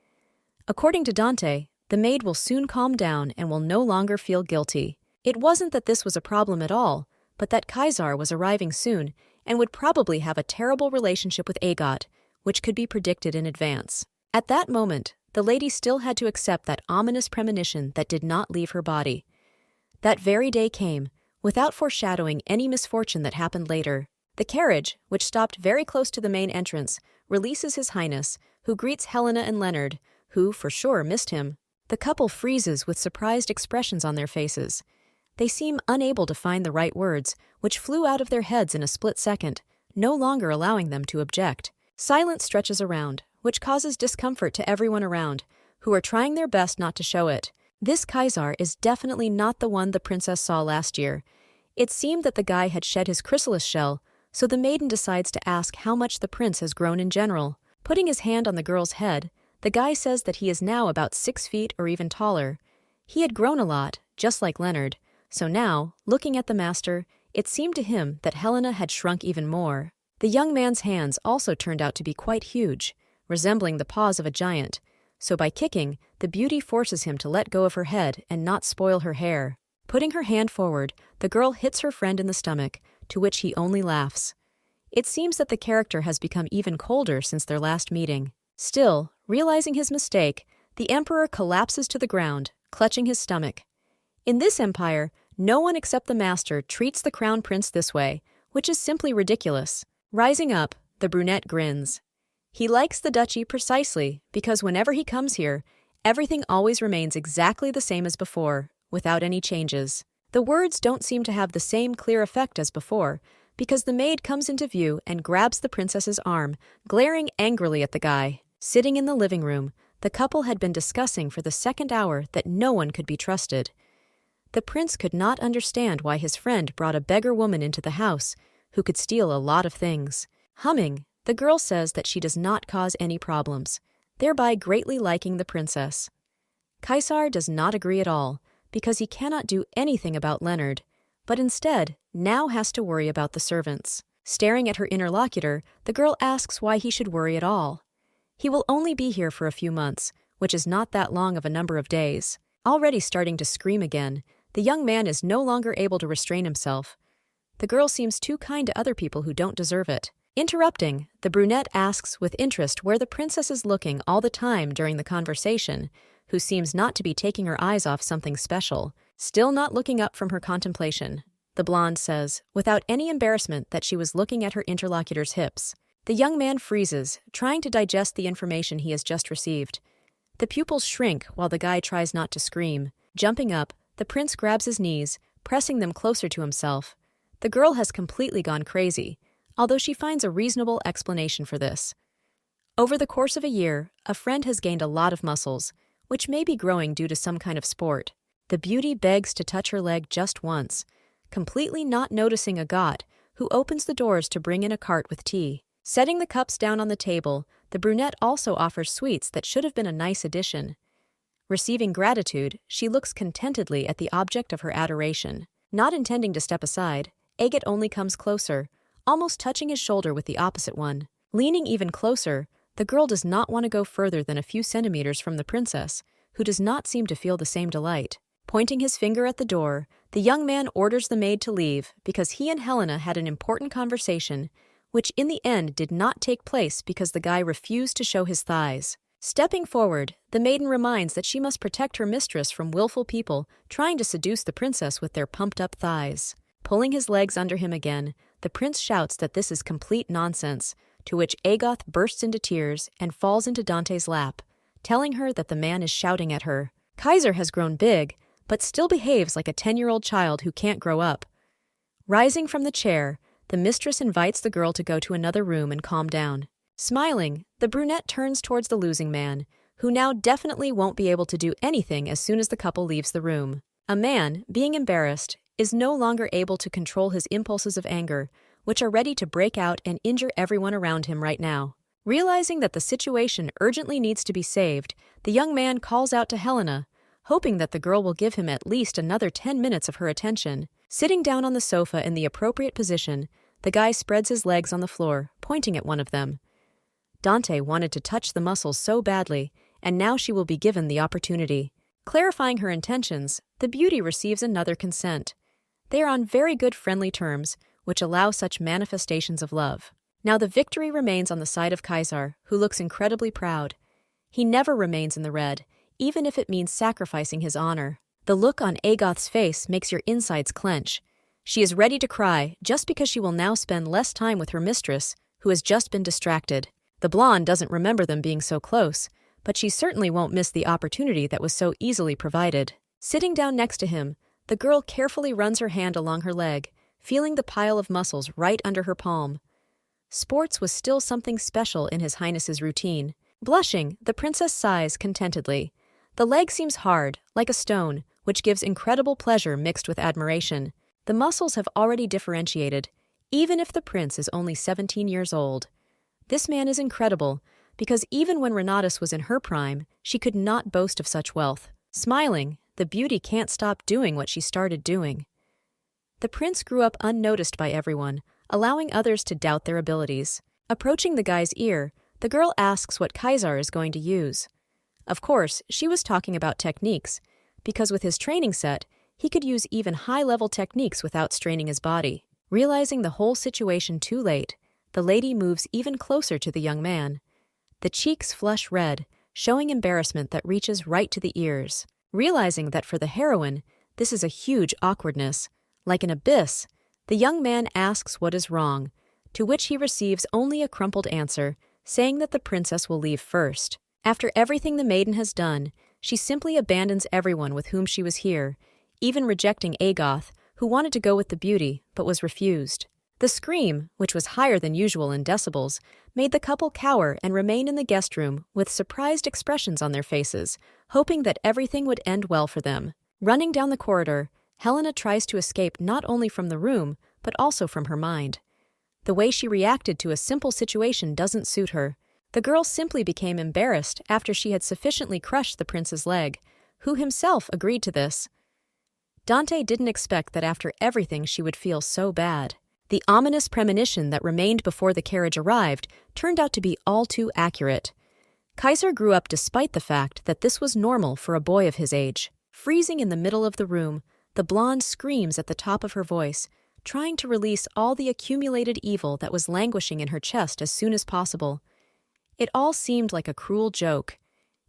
According to Dante, the maid will soon calm down and will no longer feel guilty. It wasn't that this was a problem at all, but that Kaisar was arriving soon and would probably have a terrible relationship with Agoth, which could be predicted in advance. At that moment, the lady still had to accept that ominous premonition that did not leave her body. That very day came, without foreshadowing any misfortune that happened later. The carriage, which stopped very close to the main entrance, releases His Highness, who greets Helena and Leonard, who, for sure, missed him. The couple freezes with surprised expressions on their faces. They seem unable to find the right words, which flew out of their heads in a split second, no longer allowing them to object. Silence stretches around, which causes discomfort to everyone around, who are trying their best not to show it. This Kaisar is definitely not the one the princess saw last year. It seemed that the guy had shed his chrysalis shell, so the maiden decides to ask how much the prince has grown in general. Putting his hand on the girl's head, the guy says that he is now about 6 feet or even taller. He had grown a lot, just like Leonard. So now, looking at the master, it seemed to him that Helena had shrunk even more. The young man's hands also turned out to be quite huge, resembling the paws of a giant, so by kicking, the beauty forces him to let go of her head and not spoil her hair. Putting her hand forward, the girl hits her friend in the stomach, to which he only laughs. It seems that the character has become even colder since their last meeting. Still, realizing his mistake, the emperor collapses to the ground, clutching his stomach. In this empire, no one except the master treats the crown prince this way, which is simply ridiculous. Rising up, the brunette grins. He likes the duchy precisely because whenever he comes here, everything always remains exactly the same as before, without any changes. The words don't seem to have the same clear effect as before, because the maid comes into view and grabs the princess's arm, glaring angrily at the guy. Sitting in the living room, the couple had been discussing for the second hour that no one could be trusted. The prince could not understand why his friend brought a beggar woman into the house, who could steal a lot of things. Humming, the girl says that she does not cause any problems, thereby greatly liking the princess. Kaisar does not agree at all, because he cannot do anything about Leonard, but instead now has to worry about the servants. Staring at her interlocutor, the girl asks why he should worry at all. He will only be here for a few months, which is not that long of a number of days. Already starting to scream again, the young man is no longer able to restrain himself. The girl seems too kind to other people who don't deserve it. Interrupting, the brunette asks with interest where the princess is looking all the time during the conversation, who seems not to be taking her eyes off something special. Still not looking up from her contemplation, the blonde says, without any embarrassment, that she was looking at her interlocutor's hips. The young man freezes, trying to digest the information he has just received. The pupils shrink while the guy tries not to scream. Jumping up, the prince grabs his knees, pressing them closer to himself. The girl has completely gone crazy, although she finds a reasonable explanation for this. Over the course of a year, a friend has gained a lot of muscles, which may be growing due to some kind of sport. The beauty begs to touch her leg just once, completely not noticing a god who opens the doors to bring in a cart with tea. Setting the cups down on the table, the brunette also offers sweets that should have been a nice addition. Receiving gratitude, she looks contentedly at the object of her adoration. Not intending to step aside, Agate only comes closer, almost touching his shoulder with the opposite one. Leaning even closer, the girl does not want to go further than a few centimeters from the princess, who does not seem to feel the same delight. Pointing his finger at the door, the young man orders the maid to leave because he and Helena had an important conversation, which in the end did not take place because the guy refused to show his thighs. Stepping forward, the maiden reminds that she must protect her mistress from willful people trying to seduce the princess with their pumped-up thighs. Pulling his legs under him again, the prince shouts that this is complete nonsense, to which Agoth bursts into tears and falls into Dante's lap, telling her that the man is shouting at her. Kaiser has grown big, but still behaves like a 10-year-old child who can't grow up. Rising from the chair, the mistress invites the girl to go to another room and calm down. Smiling, the brunette turns towards the losing man, who now definitely won't be able to do anything as soon as the couple leaves the room. A man, being embarrassed, is no longer able to control his impulses of anger, which are ready to break out and injure everyone around him right now. Realizing that the situation urgently needs to be saved, the young man calls out to Helena, hoping that the girl will give him at least another 10 minutes of her attention. Sitting down on the sofa in the appropriate position, the guy spreads his legs on the floor, pointing at one of them. Dante wanted to touch the muscles so badly, and now she will be given the opportunity. Clarifying her intentions, the beauty receives another consent. They are on very good friendly terms, which allow such manifestations of love. Now the victory remains on the side of Kaisar, who looks incredibly proud. He never remains in the red, even if it means sacrificing his honor. The look on Agoth's face makes your insides clench. She is ready to cry just because she will now spend less time with her mistress, who has just been distracted. The blonde doesn't remember them being so close, but she certainly won't miss the opportunity that was so easily provided. Sitting down next to him, the girl carefully runs her hand along her leg, feeling the pile of muscles right under her palm. Sports was still something special in His Highness's routine. Blushing, the princess sighs contentedly. The leg seems hard, like a stone, which gives incredible pleasure mixed with admiration. The muscles have already differentiated, even if the prince is only 17 years old. This man is incredible, because even when Renatus was in her prime, she could not boast of such wealth. Smiling, the beauty can't stop doing what she started doing. The prince grew up unnoticed by everyone, allowing others to doubt their abilities. Approaching the guy's ear, the girl asks what Kaisar is going to use. Of course, she was talking about techniques, because with his training set, he could use even high-level techniques without straining his body. Realizing the whole situation too late, the lady moves even closer to the young man. The cheeks flush red, showing embarrassment that reaches right to the ears. Realizing that for the heroine, this is a huge awkwardness. Like an abyss, the young man asks what is wrong, to which he receives only a crumpled answer, saying that the princess will leave first. After everything the maiden has done, she simply abandons everyone with whom she was here, even rejecting Agoth, who wanted to go with the beauty but was refused. The scream, which was higher than usual in decibels, made the couple cower and remain in the guest room with surprised expressions on their faces, hoping that everything would end well for them. Running down the corridor, Helena tries to escape not only from the room, but also from her mind. The way she reacted to a simple situation doesn't suit her. The girl simply became embarrassed after she had sufficiently crushed the prince's leg, who himself agreed to this. Dante didn't expect that after everything she would feel so bad. The ominous premonition that remained before the carriage arrived turned out to be all too accurate. Kaiser grew up despite the fact that this was normal for a boy of his age. Freezing in the middle of the room, the blonde screams at the top of her voice, trying to release all the accumulated evil that was languishing in her chest as soon as possible. It all seemed like a cruel joke.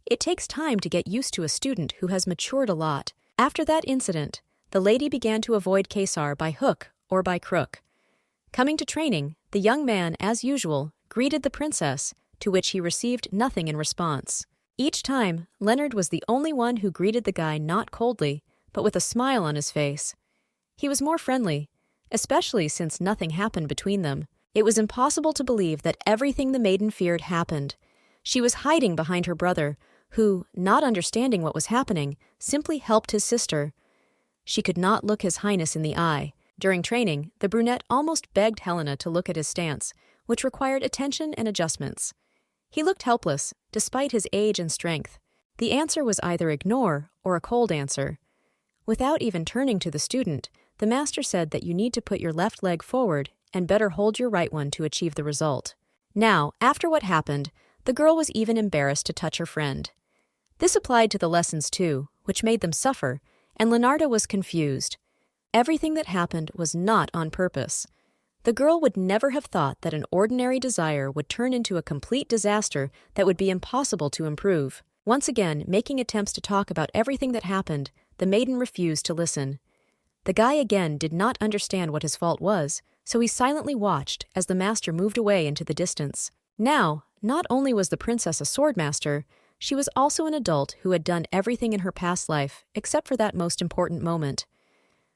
It takes time to get used to a student who has matured a lot. After that incident, the lady began to avoid Caesar by hook or by crook. Coming to training, the young man, as usual, greeted the princess, to which he received nothing in response. Each time, Leonard was the only one who greeted the guy not coldly, but with a smile on his face. He was more friendly, especially since nothing happened between them. It was impossible to believe that everything the maiden feared happened. She was hiding behind her brother, who, not understanding what was happening, simply helped his sister. She could not look His Highness in the eye. During training, the brunette almost begged Helena to look at his stance, which required attention and adjustments. He looked helpless, despite his age and strength. The answer was either ignore or a cold answer. Without even turning to the student, the master said that you need to put your left leg forward and better hold your right one to achieve the result. Now, after what happened, the girl was even embarrassed to touch her friend. This applied to the lessons too, which made them suffer, and Leonardo was confused. Everything that happened was not on purpose. The girl would never have thought that an ordinary desire would turn into a complete disaster that would be impossible to improve. Once again, making attempts to talk about everything that happened, the maiden refused to listen. The guy again did not understand what his fault was, so he silently watched as the master moved away into the distance. Now, not only was the princess a swordmaster, she was also an adult who had done everything in her past life except for that most important moment.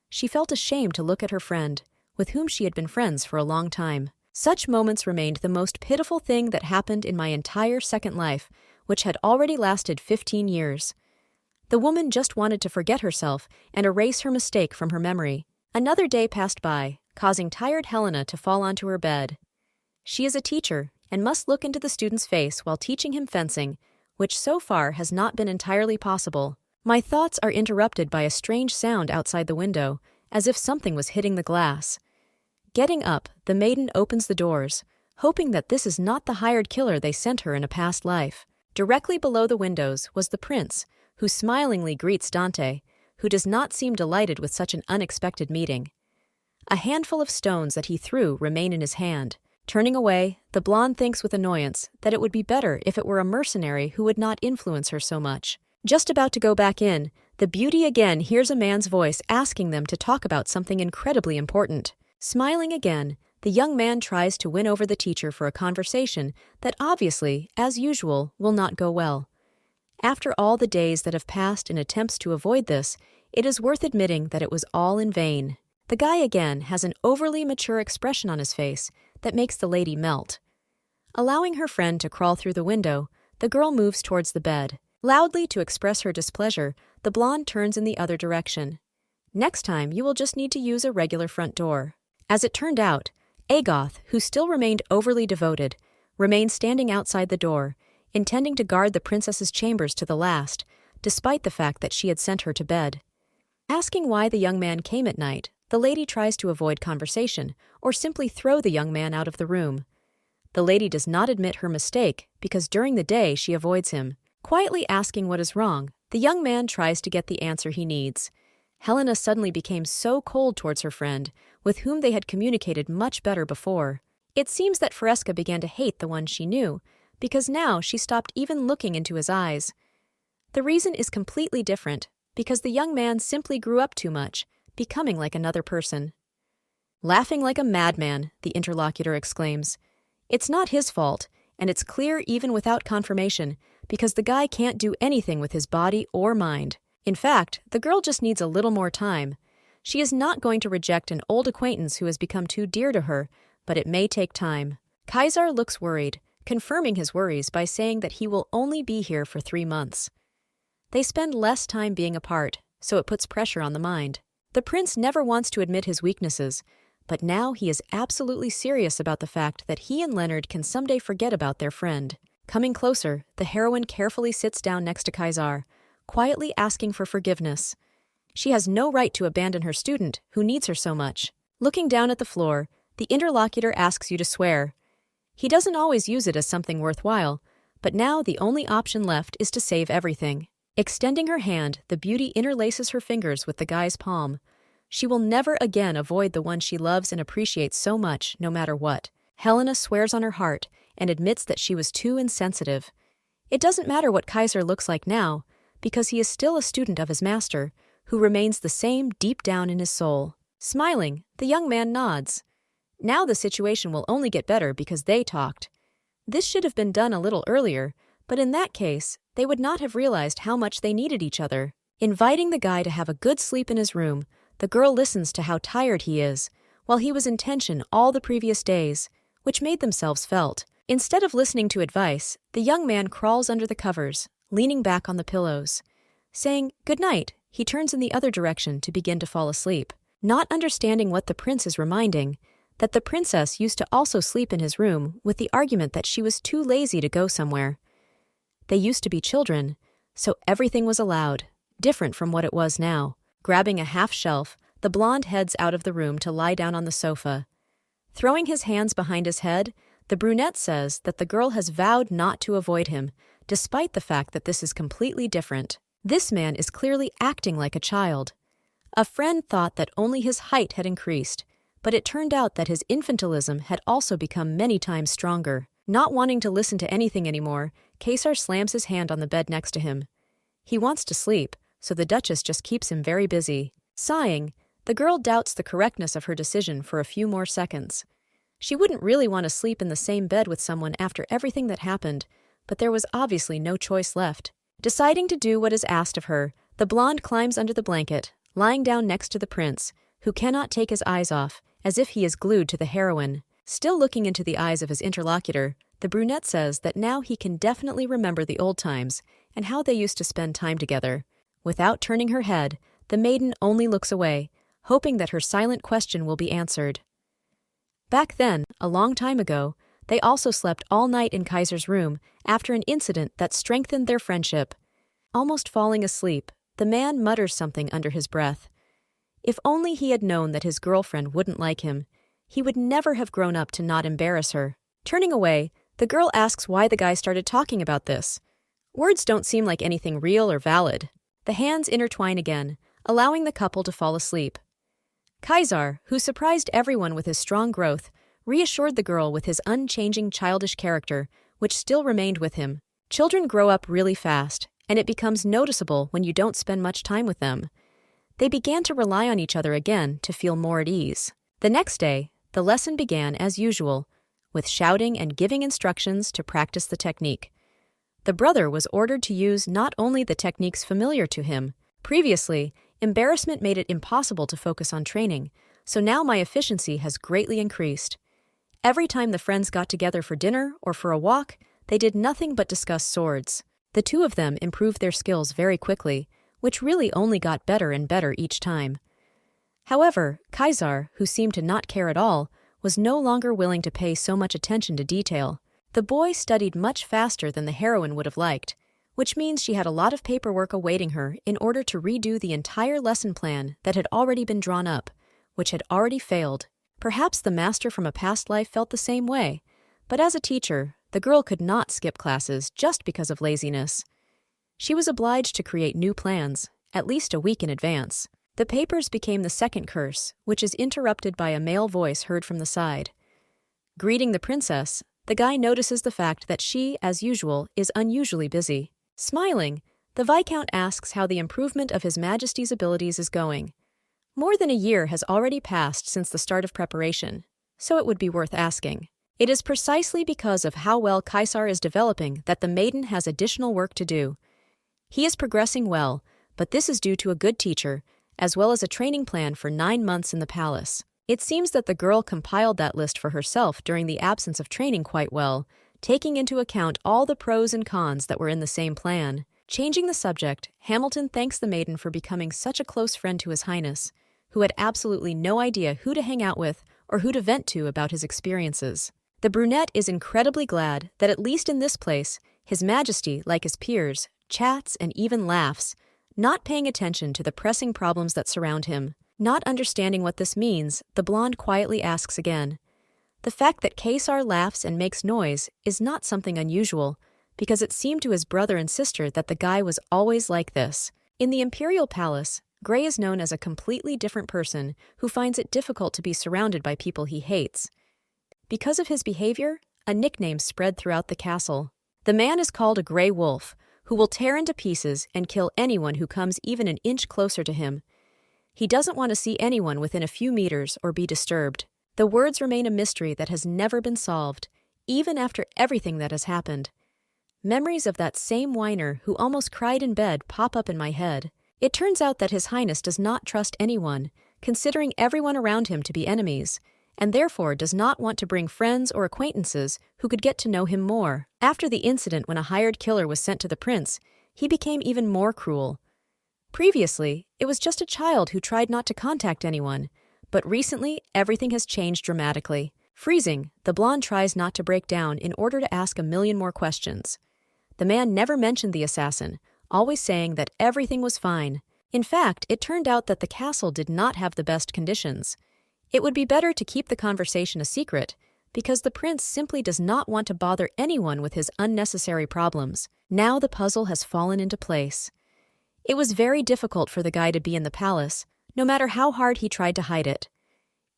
She felt ashamed to look at her friend, with whom she had been friends for a long time. Such moments remained the most pitiful thing that happened in my entire second life, which had already lasted 15 years. The woman just wanted to forget herself and erase her mistake from her memory. Another day passed by, causing tired Helena to fall onto her bed. She is a teacher and must look into the student's face while teaching him fencing, which so far has not been entirely possible. My thoughts are interrupted by a strange sound outside the window, as if something was hitting the glass. Getting up, the maiden opens the doors, hoping that this is not the hired killer they sent her in a past life. Directly below the windows was the prince, who smilingly greets Dante, who does not seem delighted with such an unexpected meeting. A handful of stones that he threw remain in his hand. Turning away, the blonde thinks with annoyance that it would be better if it were a mercenary who would not influence her so much. Just about to go back in, the beauty again hears a man's voice asking them to talk about something incredibly important. Smiling again, the young man tries to win over the teacher for a conversation that obviously, as usual, will not go well. After all the days that have passed in attempts to avoid this, it is worth admitting that it was all in vain. The guy again has an overly mature expression on his face that makes the lady melt. Allowing her friend to crawl through the window, the girl moves towards the bed. Loudly to express her displeasure, the blonde turns in the other direction. Next time, you will just need to use a regular front door. As it turned out, Agoth, who still remained overly devoted, remained standing outside the door, intending to guard the princess's chambers to the last, despite the fact that she had sent her to bed. Asking why the young man came at night, the lady tries to avoid conversation, or simply throw the young man out of the room. The lady does not admit her mistake because during the day she avoids him. Quietly asking what is wrong, the young man tries to get the answer he needs. Helena suddenly became so cold towards her friend, with whom they had communicated much better before. It seems that Fresca began to hate the one she knew, because now she stopped even looking into his eyes. The reason is completely different, because the young man simply grew up too much, becoming like another person. Laughing like a madman, the interlocutor exclaims. It's not his fault, and it's clear even without confirmation, because the guy can't do anything with his body or mind. In fact, the girl just needs a little more time. She is not going to reject an old acquaintance who has become too dear to her, but it may take time. Kaisar looks worried, confirming his worries by saying that he will only be here for 3 months. They spend less time being apart, so it puts pressure on the mind. The prince never wants to admit his weaknesses, but now he is absolutely serious about the fact that he and Leonard can someday forget about their friend. Coming closer, the heroine carefully sits down next to Kaisar, quietly asking for forgiveness. She has no right to abandon her student, who needs her so much. Looking down at the floor, the interlocutor asks you to swear. He doesn't always use it as something worthwhile, but now the only option left is to save everything. Extending her hand, the beauty interlaces her fingers with the guy's palm. She will never again avoid the one she loves and appreciates so much, no matter what. Helena swears on her heart and admits that she was too insensitive. It doesn't matter what Kaisar looks like now, because he is still a student of his master, who remains the same deep down in his soul. Smiling, the young man nods. Now the situation will only get better because they talked. This should have been done a little earlier, but in that case, they would not have realized how much they needed each other. Inviting the guy to have a good sleep in his room, the girl listens to how tired he is, while he was in tension all the previous days, which made themselves felt. Instead of listening to advice, the young man crawls under the covers, leaning back on the pillows. Saying, "Good night," he turns in the other direction to begin to fall asleep. Not understanding what the prince is reminding, that the princess used to also sleep in his room with the argument that she was too lazy to go somewhere. They used to be children, so everything was allowed, different from what it was now. Grabbing a half shelf, the blonde heads out of the room to lie down on the sofa. Throwing his hands behind his head, the brunette says that the girl has vowed not to avoid him, despite the fact that this is completely different. This man is clearly acting like a child. A friend thought that only his height had increased, but it turned out that his infantilism had also become many times stronger. Not wanting to listen to anything anymore, Kaisar slams his hand on the bed next to him. He wants to sleep, so the Duchess just keeps him very busy. Sighing, the girl doubts the correctness of her decision for a few more seconds. She wouldn't really want to sleep in the same bed with someone after everything that happened, but there was obviously no choice left. Deciding to do what is asked of her, the blonde climbs under the blanket, lying down next to the prince, who cannot take his eyes off, as if he is glued to the heroine. Still looking into the eyes of his interlocutor, the brunette says that now he can definitely remember the old times and how they used to spend time together. Without turning her head, the maiden only looks away, hoping that her silent question will be answered. Back then, a long time ago, they also slept all night in Kaisar's room after an incident that strengthened their friendship. Almost falling asleep, the man mutters something under his breath. If only he had known that his girlfriend wouldn't like him, he would never have grown up to not embarrass her. Turning away, the girl asks why the guy started talking about this. Words don't seem like anything real or valid. The hands intertwine again, allowing the couple to fall asleep. Kaisar, who surprised everyone with his strong growth, reassured the girl with his unchanging childish character, which still remained with him. Children grow up really fast, and it becomes noticeable when you don't spend much time with them. They began to rely on each other again to feel more at ease. The next day, the lesson began as usual, with shouting and giving instructions to practice the technique. The brother was ordered to use not only the techniques familiar to him. Previously, embarrassment made it impossible to focus on training, so now my efficiency has greatly increased. Every time the friends got together for dinner or for a walk, they did nothing but discuss swords. The two of them improved their skills very quickly, which really only got better and better each time. However, Kaisar, who seemed to not care at all, was no longer willing to pay so much attention to detail. The boy studied much faster than the heroine would have liked, which means she had a lot of paperwork awaiting her in order to redo the entire lesson plan that had already been drawn up, which had already failed. Perhaps the master from a past life felt the same way, but as a teacher, the girl could not skip classes just because of laziness. She was obliged to create new plans, at least a week in advance. The papers became the second curse, which is interrupted by a male voice heard from the side. Greeting the princess, the guy notices the fact that she, as usual, is unusually busy. Smiling, the Viscount asks how the improvement of His Majesty's abilities is going. More than a year has already passed since the start of preparation, so it would be worth asking. It is precisely because of how well Caesar is developing that the maiden has additional work to do. He is progressing well, but this is due to a good teacher, as well as a training plan for 9 months in the palace. It seems that the girl compiled that list for herself during the absence of training quite well, taking into account all the pros and cons that were in the same plan. Changing the subject, Hamilton thanks the maiden for becoming such a close friend to His Highness, who had absolutely no idea who to hang out with or who to vent to about his experiences. The brunette is incredibly glad that at least in this place, His Majesty, like his peers, chats and even laughs, not paying attention to the pressing problems that surround him. Not understanding what this means, the blonde quietly asks again. The fact that Caesar laughs and makes noise is not something unusual, because it seemed to his brother and sister that the guy was always like this. In the imperial palace, Gray is known as a completely different person who finds it difficult to be surrounded by people he hates. Because of his behavior, a nickname spread throughout the castle. The man is called a gray wolf, who will tear into pieces and kill anyone who comes even an inch closer to him. He doesn't want to see anyone within a few meters or be disturbed. The words remain a mystery that has never been solved, even after everything that has happened. Memories of that same whiner who almost cried in bed pop up in my head. It turns out that His Highness does not trust anyone, considering everyone around him to be enemies, and therefore does not want to bring friends or acquaintances who could get to know him more. After the incident when a hired killer was sent to the prince, he became even more cruel. Previously, it was just a child who tried not to contact anyone, but recently everything has changed dramatically. Freezing, the blonde tries not to break down in order to ask a million more questions. The man never mentioned the assassin, always saying that everything was fine. In fact, it turned out that the castle did not have the best conditions. It would be better to keep the conversation a secret, because the prince simply does not want to bother anyone with his unnecessary problems. Now the puzzle has fallen into place. It was very difficult for the guy to be in the palace, no matter how hard he tried to hide it.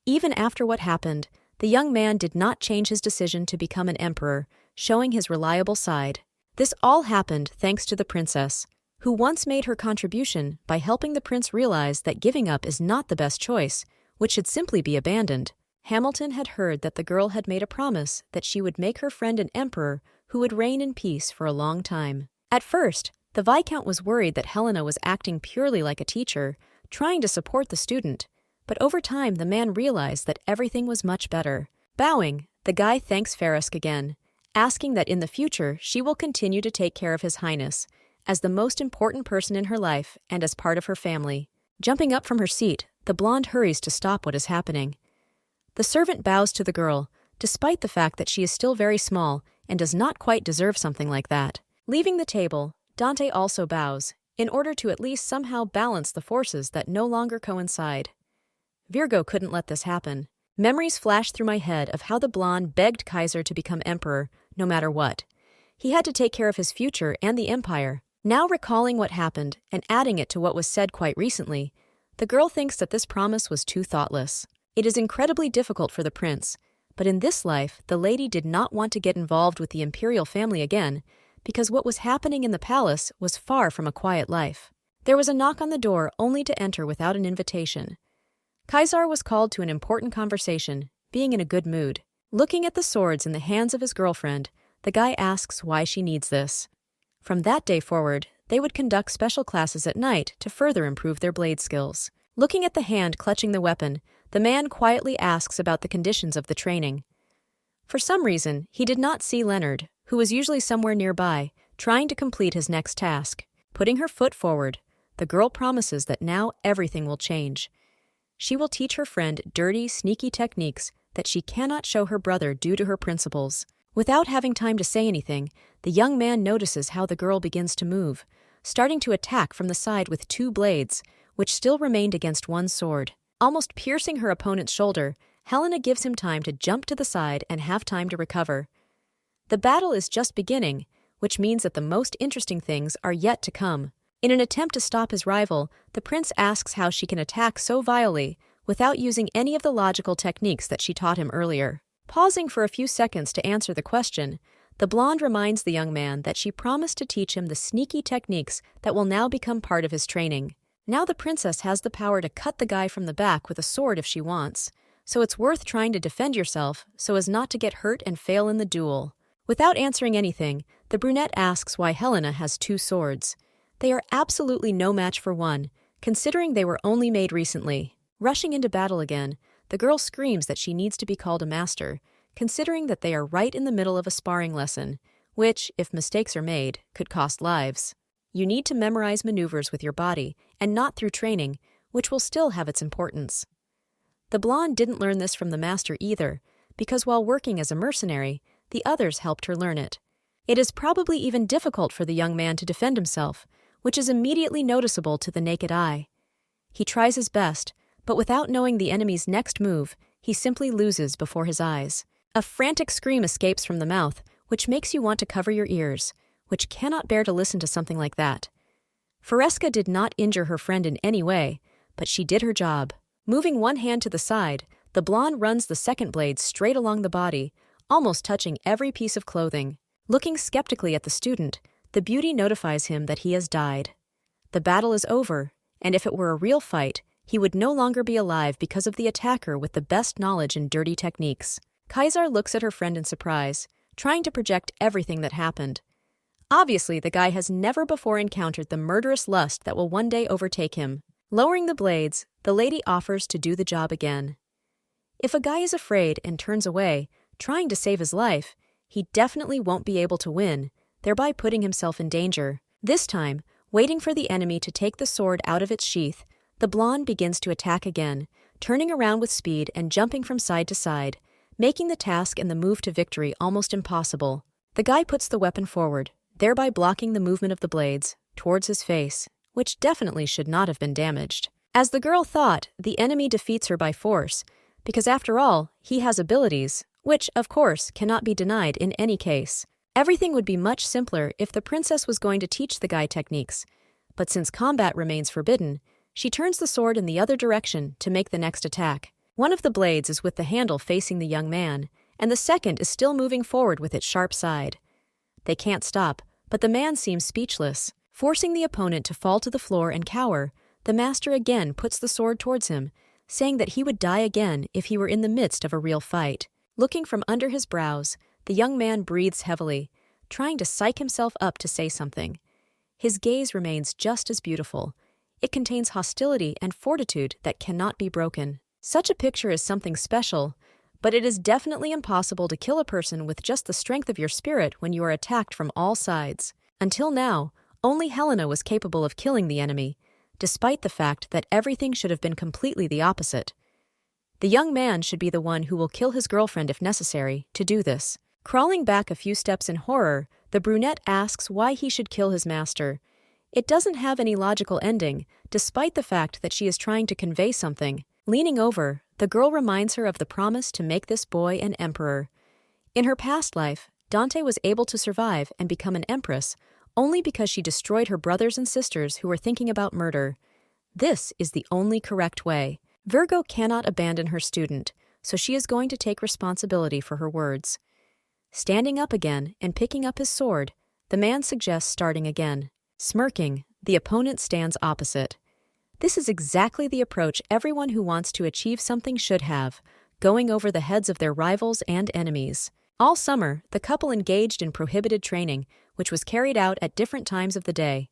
Even after what happened, the young man did not change his decision to become an emperor, showing his reliable side. This all happened thanks to the princess, who once made her contribution by helping the prince realize that giving up is not the best choice, which should simply be abandoned. Hamilton had heard that the girl had made a promise that she would make her friend an emperor who would reign in peace for a long time. At first, the Viscount was worried that Helena was acting purely like a teacher, trying to support the student, but over time the man realized that everything was much better. Bowing, the guy thanks Farisk again, asking that in the future she will continue to take care of His Highness, as the most important person in her life and as part of her family. Jumping up from her seat, the blonde hurries to stop what is happening. The servant bows to the girl, despite the fact that she is still very small and does not quite deserve something like that. Leaving the table, Dante also bows, in order to at least somehow balance the forces that no longer coincide. Virgo couldn't let this happen. Memories flash through my head of how the blonde begged Kaiser to become emperor, no matter what. He had to take care of his future and the empire. Now recalling what happened and adding it to what was said quite recently, the girl thinks that this promise was too thoughtless. It is incredibly difficult for the prince, but in this life, the lady did not want to get involved with the imperial family again, because what was happening in the palace was far from a quiet life. There was a knock on the door only to enter without an invitation. Caesar was called to an important conversation, being in a good mood. Looking at the swords in the hands of his girlfriend, the guy asks why she needs this. From that day forward, they would conduct special classes at night to further improve their blade skills. Looking at the hand clutching the weapon, the man quietly asks about the conditions of the training. For some reason, he did not see Leonard, who was usually somewhere nearby, trying to complete his next task. Putting her foot forward, the girl promises that now everything will change. She will teach her friend dirty, sneaky techniques that she cannot show her brother due to her principles. Without having time to say anything, the young man notices how the girl begins to move, starting to attack from the side with 2 blades, which still remained against one sword. Almost piercing her opponent's shoulder, Helena gives him time to jump to the side and have time to recover. The battle is just beginning, which means that the most interesting things are yet to come. In an attempt to stop his rival, the prince asks how she can attack so vilely without using any of the logical techniques that she taught him earlier. Pausing for a few seconds to answer the question, the blonde reminds the young man that she promised to teach him the sneaky techniques that will now become part of his training. Now the princess has the power to cut the guy from the back with a sword if she wants, so it's worth trying to defend yourself so as not to get hurt and fail in the duel. Without answering anything, the brunette asks why Helena has 2 swords. They are absolutely no match for one, considering they were only made recently. Rushing into battle again, the girl screams that she needs to be called a master, considering that they are right in the middle of a sparring lesson, which, if mistakes are made, could cost lives. You need to memorize maneuvers with your body, and not through training, which will still have its importance. The blonde didn't learn this from the master either, because while working as a mercenary, the others helped her learn it. It is probably even difficult for the young man to defend himself, which is immediately noticeable to the naked eye. He tries his best, but without knowing the enemy's next move, he simply loses before his eyes. A frantic scream escapes from the mouth, which makes you want to cover your ears, which cannot bear to listen to something like that. Fresca did not injure her friend in any way, but she did her job. Moving one hand to the side, the blonde runs the second blade straight along the body, almost touching every piece of clothing. Looking skeptically at the student, the beauty notifies him that he has died. The battle is over, and if it were a real fight, he would no longer be alive because of the attacker with the best knowledge in dirty techniques. Kaisar looks at her friend in surprise, trying to project everything that happened. Obviously, the guy has never before encountered the murderous lust that will one day overtake him. Lowering the blades, the lady offers to do the job again. If a guy is afraid and turns away, trying to save his life, he definitely won't be able to win, thereby putting himself in danger. This time, waiting for the enemy to take the sword out of its sheath, the blonde begins to attack again, turning around with speed and jumping from side to side, making the task and the move to victory almost impossible. The guy puts the weapon forward, thereby blocking the movement of the blades towards his face, which definitely should not have been damaged. As the girl thought, the enemy defeats her by force, because after all, he has abilities, which, of course, cannot be denied in any case. Everything would be much simpler if the princess was going to teach the guy techniques, but since combat remains forbidden, she turns the sword in the other direction to make the next attack. One of the blades is with the handle facing the young man, and the second is still moving forward with its sharp side. They can't stop, but the man seems speechless. Forcing the opponent to fall to the floor and cower, the master again puts the sword towards him, saying that he would die again if he were in the midst of a real fight. Looking from under his brows, the young man breathes heavily, trying to psych himself up to say something. His gaze remains just as beautiful. It contains hostility and fortitude that cannot be broken. Such a picture is something special, but it is definitely impossible to kill a person with just the strength of your spirit when you are attacked from all sides. Until now, only Helena was capable of killing the enemy, despite the fact that everything should have been completely the opposite. The young man should be the one who will kill his girlfriend if necessary to do this. Crawling back a few steps in horror, the brunette asks why he should kill his master. It doesn't have any logical ending, despite the fact that she is trying to convey something. Leaning over, the girl reminds her of the promise to make this boy an emperor. In her past life, Dante was able to survive and become an empress only because she destroyed her brothers and sisters who were thinking about murder. This is the only correct way. Virgo cannot abandon her student, so she is going to take responsibility for her words. Standing up again and picking up his sword, the man suggests starting again. Smirking, the opponent stands opposite. This is exactly the approach everyone who wants to achieve something should have, going over the heads of their rivals and enemies. All summer, the couple engaged in prohibited training, which was carried out at different times of the day.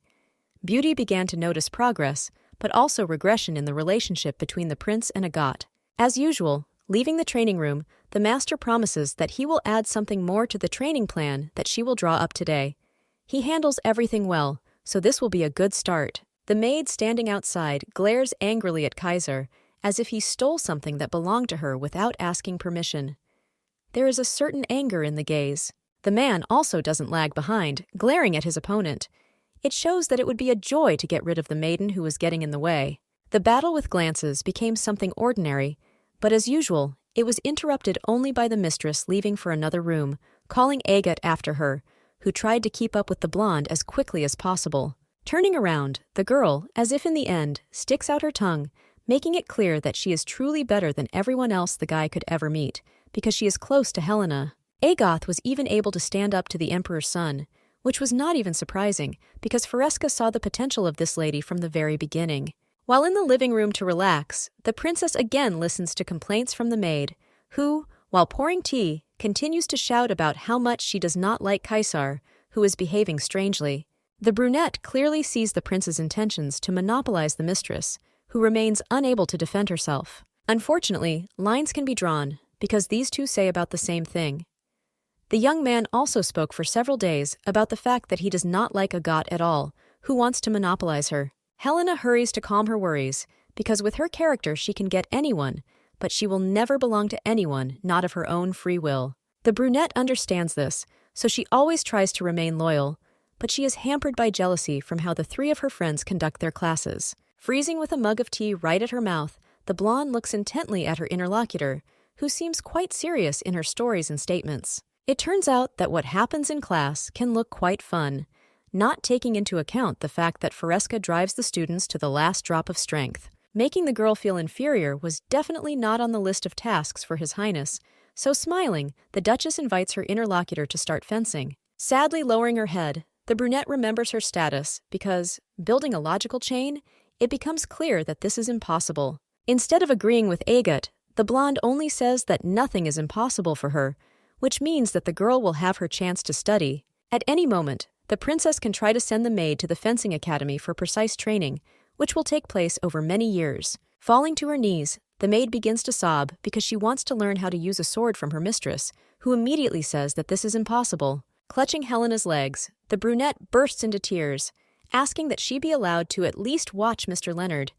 Beauty began to notice progress, but also regression in the relationship between the prince and Agat. As usual, leaving the training room, the master promises that he will add something more to the training plan that she will draw up today. He handles everything well, so this will be a good start. The maid standing outside glares angrily at Kaisar, as if he stole something that belonged to her without asking permission. There is a certain anger in the gaze. The man also doesn't lag behind, glaring at his opponent. It shows that it would be a joy to get rid of the maiden who was getting in the way. The battle with glances became something ordinary, but as usual, it was interrupted only by the mistress leaving for another room, calling Agat after her, who tried to keep up with the blonde as quickly as possible. Turning around, the girl, as if in the end, sticks out her tongue, making it clear that she is truly better than everyone else the guy could ever meet, because she is close to Helena. Agoth was even able to stand up to the emperor's son, which was not even surprising, because Fresca saw the potential of this lady from the very beginning. While in the living room to relax, the princess again listens to complaints from the maid, who, while pouring tea, continues to shout about how much she does not like Kaisar, who is behaving strangely. The brunette clearly sees the prince's intentions to monopolize the mistress, who remains unable to defend herself. Unfortunately, lines can be drawn, because these two say about the same thing. The young man also spoke for several days about the fact that he does not like Agat at all, who wants to monopolize her. Helena hurries to calm her worries, because with her character she can get anyone, but she will never belong to anyone, not of her own free will. The brunette understands this, so she always tries to remain loyal, but she is hampered by jealousy from how the three of her friends conduct their classes. Freezing with a mug of tea right at her mouth, the blonde looks intently at her interlocutor, who seems quite serious in her stories and statements. It turns out that what happens in class can look quite fun, not taking into account the fact that Fresca drives the students to the last drop of strength. Making the girl feel inferior was definitely not on the list of tasks for His Highness, so smiling, the Duchess invites her interlocutor to start fencing. Sadly lowering her head, the brunette remembers her status because, building a logical chain, it becomes clear that this is impossible. Instead of agreeing with Agat, the blonde only says that nothing is impossible for her, which means that the girl will have her chance to study. At any moment, the princess can try to send the maid to the fencing academy for precise training, which will take place over many years. Falling to her knees, the maid begins to sob because she wants to learn how to use a sword from her mistress, who immediately says that this is impossible. Clutching Helena's legs, the brunette bursts into tears, asking that she be allowed to at least watch Mr. Leonard,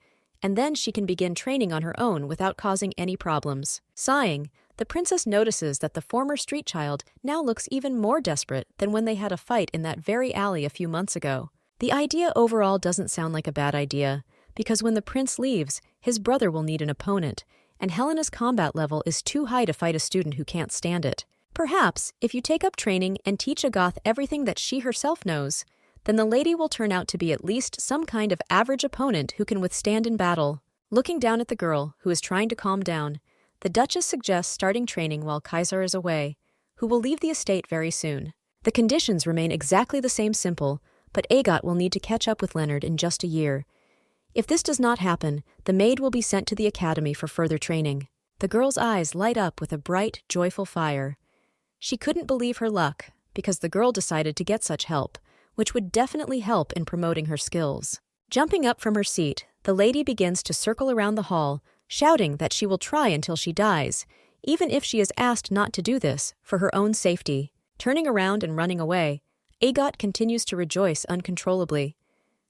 and then she can begin training on her own without causing any problems. Sighing, the princess notices that the former street child now looks even more desperate than when they had a fight in that very alley a few months ago. The idea overall doesn't sound like a bad idea, because when the prince leaves, his brother will need an opponent, and Helena's combat level is too high to fight a student who can't stand it. Perhaps, if you take up training and teach a goth everything that she herself knows, then the lady will turn out to be at least some kind of average opponent who can withstand in battle. Looking down at the girl, who is trying to calm down, the Duchess suggests starting training while Kaisar is away, who will leave the estate very soon. The conditions remain exactly the same simple, but Agat will need to catch up with Leonard in just a year. If this does not happen, the maid will be sent to the academy for further training. The girl's eyes light up with a bright, joyful fire. She couldn't believe her luck, because the girl decided to get such help, which would definitely help in promoting her skills. Jumping up from her seat, the lady begins to circle around the hall, shouting that she will try until she dies, even if she is asked not to do this, for her own safety. Turning around and running away, Agat continues to rejoice uncontrollably.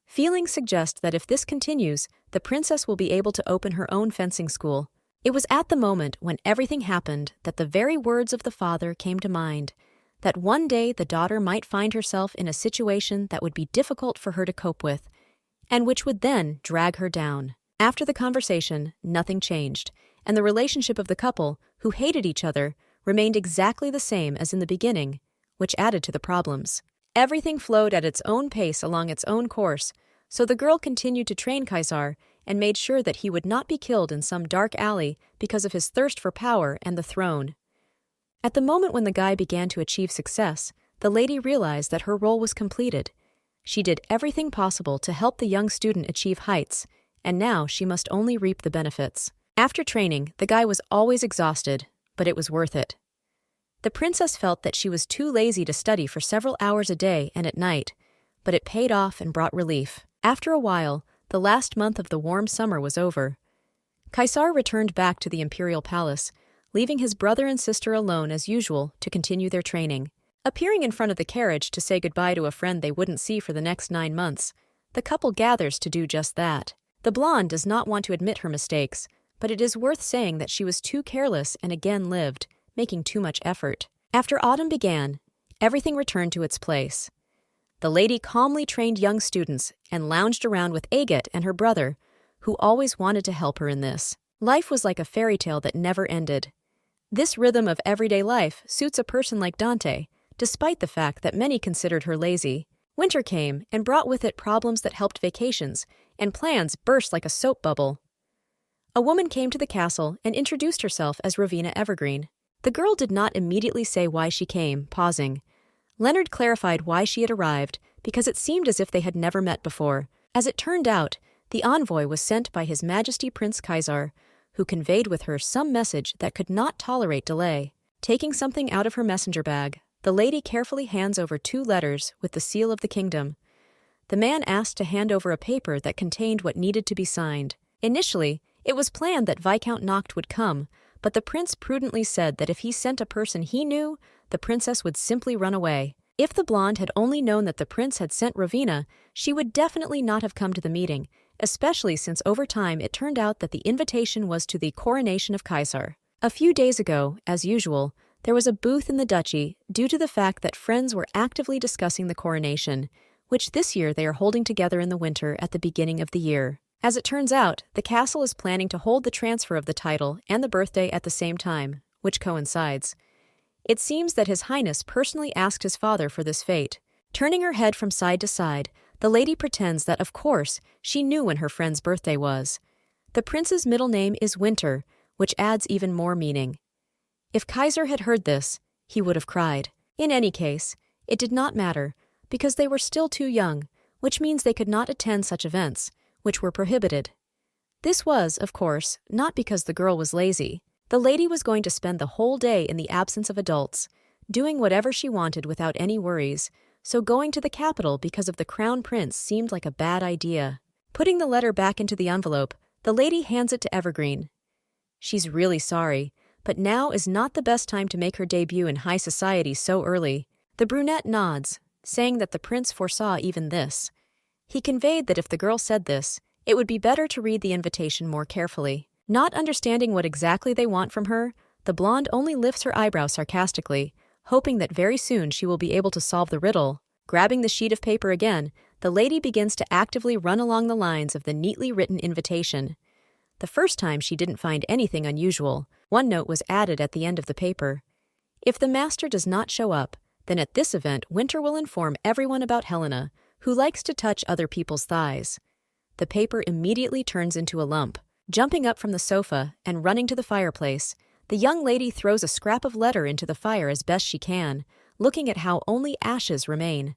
Feelings suggest that if this continues, the princess will be able to open her own fencing school. It was at the moment when everything happened that the very words of the father came to mind, that one day the daughter might find herself in a situation that would be difficult for her to cope with, and which would then drag her down. After the conversation, nothing changed, and the relationship of the couple, who hated each other, remained exactly the same as in the beginning, which added to the problems. Everything flowed at its own pace along its own course, so the girl continued to train Kaisar and made sure that he would not be killed in some dark alley because of his thirst for power and the throne. At the moment when the guy began to achieve success, the lady realized that her role was completed. She did everything possible to help the young student achieve heights, and now she must only reap the benefits. After training, the guy was always exhausted, but it was worth it. The princess felt that she was too lazy to study for several hours a day and at night, but it paid off and brought relief. After a while, the last month of the warm summer was over. Kaisar returned back to the imperial palace, leaving his brother and sister alone as usual to continue their training. Appearing in front of the carriage to say goodbye to a friend they wouldn't see for the next 9 months, the couple gathers to do just that. The blonde does not want to admit her mistakes, but it is worth saying that she was too careless and again lived, making too much effort. After autumn began, everything returned to its place. The lady calmly trained young students and lounged around with Agat and her brother, who always wanted to help her in this. Life was like a fairy tale that never ended. This rhythm of everyday life suits a person like Dante, despite the fact that many considered her lazy. Winter came and brought with it problems that helped vacations, and plans burst like a soap bubble. A woman came to the castle and introduced herself as Rowena Evergreen. The girl did not immediately say why she came, pausing. Leonard clarified why she had arrived, because it seemed as if they had never met before. As it turned out, The envoy was sent by His Majesty Prince Kaisar, who conveyed with her some message that could not tolerate delay. Taking something out of her messenger bag, the lady carefully hands over 2 letters with the seal of the kingdom. The man asked to hand over a paper that contained what needed to be signed. Initially, it was planned that Viscount Noct would come, but the prince prudently said that if he sent a person he knew, the princess would simply run away. If the blonde had only known that the prince had sent Ravina, she would definitely not have come to the meeting, especially since over time it turned out that the invitation was to the coronation of Kaisar. A few days ago, as usual, there was a booth in the duchy due to the fact that friends were actively discussing the coronation, which this year they are holding together in the winter at the beginning of the year. As it turns out, the castle is planning to hold the transfer of the title and the birthday at the same time, which coincides. It seems that His Highness personally asked his father for this fate. Turning her head from side to side, the lady pretends that, of course, she knew when her friend's birthday was. The prince's middle name is Winter, which adds even more meaning. If Kaisar had heard this, he would have cried. In any case, it did not matter, because they were still too young, which means they could not attend such events, which were prohibited. This was, of course, not because the girl was lazy. The lady was going to spend the whole day in the absence of adults, doing whatever she wanted without any worries, so going to the capital because of the crown prince seemed like a bad idea. Putting the letter back into the envelope, the lady hands it to Evergreen. She's really sorry, but now is not the best time to make her debut in high society so early. The brunette nods, saying that the prince foresaw even this. He conveyed that if the girl said this, it would be better to read the invitation more carefully. Not understanding what exactly they want from her, the blonde only lifts her eyebrow sarcastically, hoping that very soon she will be able to solve the riddle. Grabbing the sheet of paper again, the lady begins to actively run along the lines of the neatly written invitation. The first time she didn't find anything unusual. One note was added at the end of the paper. If the master does not show up, then at this event Winter will inform everyone about Helena, who likes to touch other people's thighs. The paper immediately turns into a lump. Jumping up from the sofa and running to the fireplace, the young lady throws a scrap of letter into the fire as best she can, looking at how only ashes remain.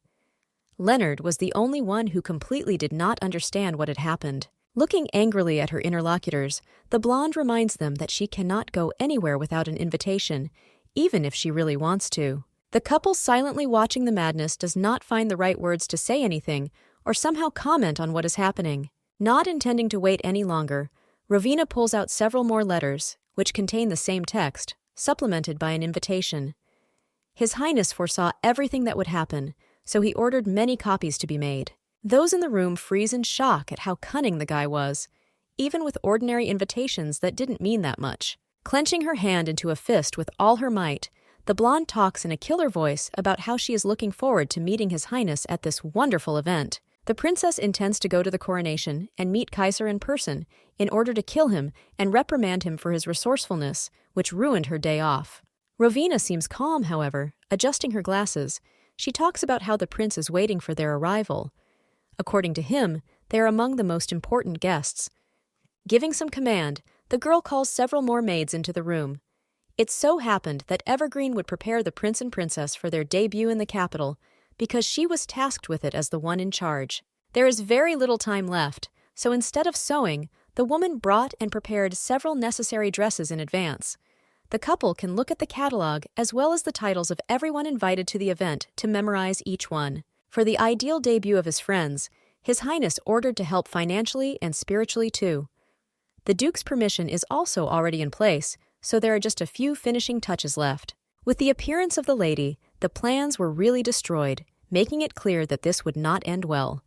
Leonard was the only one who completely did not understand what had happened. Looking angrily at her interlocutors, the blonde reminds them that she cannot go anywhere without an invitation, even if she really wants to. The couple silently watching the madness does not find the right words to say anything or somehow comment on what is happening. Not intending to wait any longer, Ravina pulls out several more letters, which contain the same text, supplemented by an invitation. His Highness foresaw everything that would happen, so he ordered many copies to be made. Those in the room freeze in shock at how cunning the guy was, even with ordinary invitations that didn't mean that much. Clenching her hand into a fist with all her might, the blonde talks in a killer voice about how she is looking forward to meeting His Highness at this wonderful event. The princess intends to go to the coronation and meet Kaisar in person in order to kill him and reprimand him for his resourcefulness, which ruined her day off. Ravina seems calm, however, adjusting her glasses. She talks about how the prince is waiting for their arrival. According to him, they are among the most important guests. Giving some command, the girl calls several more maids into the room. It so happened that Evergreen would prepare the prince and princess for their debut in the capital, because she was tasked with it as the one in charge. There is very little time left, so instead of sewing, the woman brought and prepared several necessary dresses in advance. The couple can look at the catalog as well as the titles of everyone invited to the event to memorize each one. For the ideal debut of his friends, His Highness ordered to help financially and spiritually too. The Duke's permission is also already in place, so there are just a few finishing touches left. With the appearance of the lady, the plans were really destroyed, making it clear that this would not end well.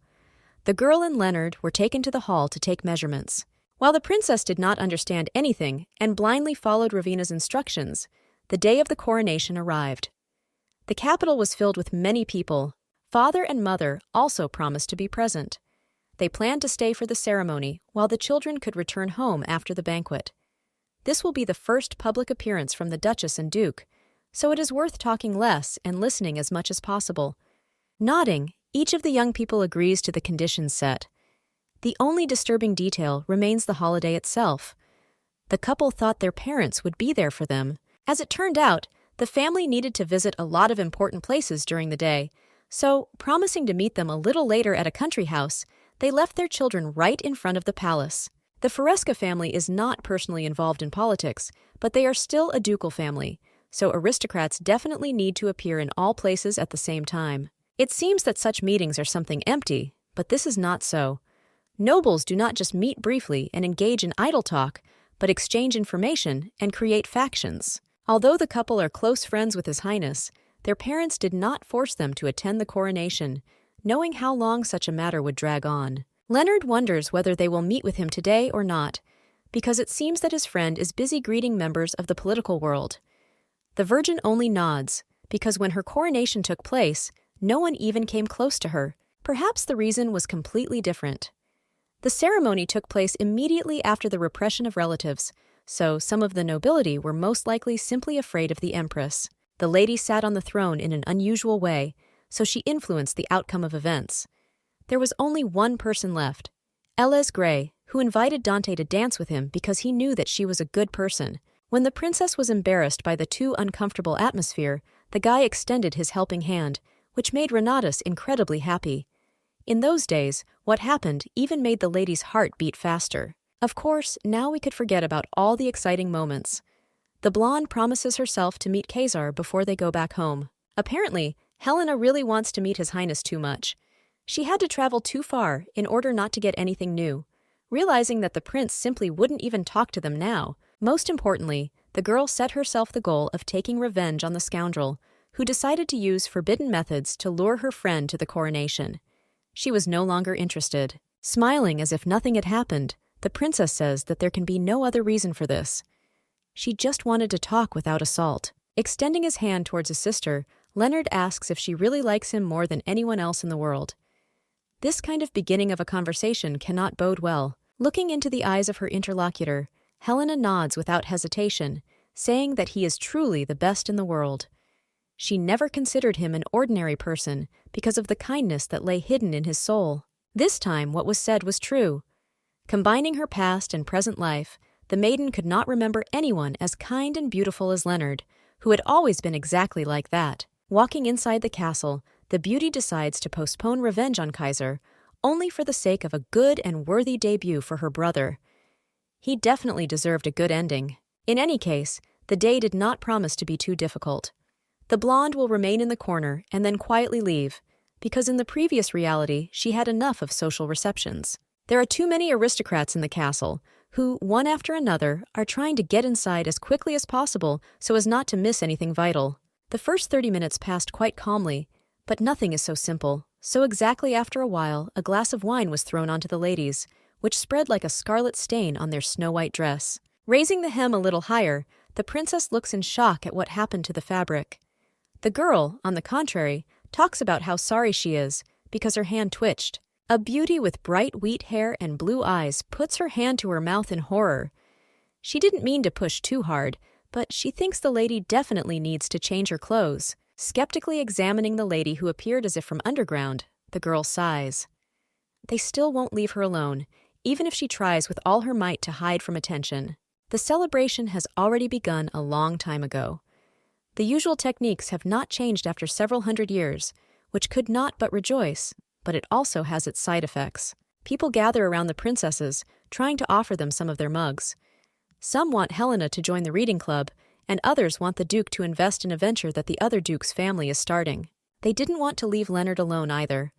The girl and Leonard were taken to the hall to take measurements. While the princess did not understand anything and blindly followed Ravina's instructions, the day of the coronation arrived. The capital was filled with many people. Father and mother also promised to be present. They planned to stay for the ceremony while the children could return home after the banquet. This will be the first public appearance from the Duchess and Duke, so it is worth talking less and listening as much as possible. Nodding, each of the young people agrees to the conditions set. The only disturbing detail remains the holiday itself. The couple thought their parents would be there for them. As it turned out, the family needed to visit a lot of important places during the day, so, promising to meet them a little later at a country house, They left their children right in front of the palace. The Fresca family is not personally involved in politics, but they are still a ducal family, so aristocrats definitely need to appear in all places at the same time. It seems that such meetings are something empty, but this is not so. Nobles do not just meet briefly and engage in idle talk, but exchange information and create factions. Although the couple are close friends with His Highness, their parents did not force them to attend the coronation, knowing how long such a matter would drag on. Leonard wonders whether they will meet with him today or not, because it seems that his friend is busy greeting members of the political world. The Virgin only nods, because when her coronation took place, no one even came close to her. Perhaps the reason was completely different. The ceremony took place immediately after the repression of relatives, so some of the nobility were most likely simply afraid of the Empress. The lady sat on the throne in an unusual way, so she influenced the outcome of events. There was only one person left, Elez Grey, who invited Dante to dance with him because he knew that she was a good person. When the princess was embarrassed by the too uncomfortable atmosphere, the guy extended his helping hand, which made Renatus incredibly happy. In those days, what happened even made the lady's heart beat faster. Of course, now we could forget about all the exciting moments. The blonde promises herself to meet Khazar before they go back home. Apparently, Helena really wants to meet His Highness too much. She had to travel too far in order not to get anything new, realizing that the prince simply wouldn't even talk to them now. Most importantly, the girl set herself the goal of taking revenge on the scoundrel, who decided to use forbidden methods to lure her friend to the coronation. She was no longer interested. Smiling as if nothing had happened, the princess says that there can be no other reason for this. She just wanted to talk without assault. Extending his hand towards his sister, Leonard asks if she really likes him more than anyone else in the world. This kind of beginning of a conversation cannot bode well. Looking into the eyes of her interlocutor, Helena nods without hesitation, saying that he is truly the best in the world. She never considered him an ordinary person because of the kindness that lay hidden in his soul. This time what was said was true. Combining her past and present life, the maiden could not remember anyone as kind and beautiful as Leonard, who had always been exactly like that. Walking inside the castle, the beauty decides to postpone revenge on Khazar, only for the sake of a good and worthy debut for her brother. He definitely deserved a good ending. In any case, the day did not promise to be too difficult. The blonde will remain in the corner and then quietly leave, because in the previous reality she had enough of social receptions. There are too many aristocrats in the castle, who, one after another, are trying to get inside as quickly as possible so as not to miss anything vital. The first 30 minutes passed quite calmly, but nothing is so simple. So exactly after a while, a glass of wine was thrown onto the ladies, which spread like a scarlet stain on their snow-white dress. Raising the hem a little higher, the princess looks in shock at what happened to the fabric. The girl, on the contrary, talks about how sorry she is because her hand twitched. A beauty with bright wheat hair and blue eyes puts her hand to her mouth in horror. She didn't mean to push too hard, but she thinks the lady definitely needs to change her clothes. Skeptically examining the lady who appeared as if from underground, the girl sighs. They still won't leave her alone, even if she tries with all her might to hide from attention. The celebration has already begun a long time ago. The usual techniques have not changed after several hundred years, which could not but rejoice, but it also has its side effects. People gather around the princesses, trying to offer them some of their mugs. Some want Helena to join the reading club, and others want the Duke to invest in a venture that the other Duke's family is starting. They didn't want to leave Leonard alone either.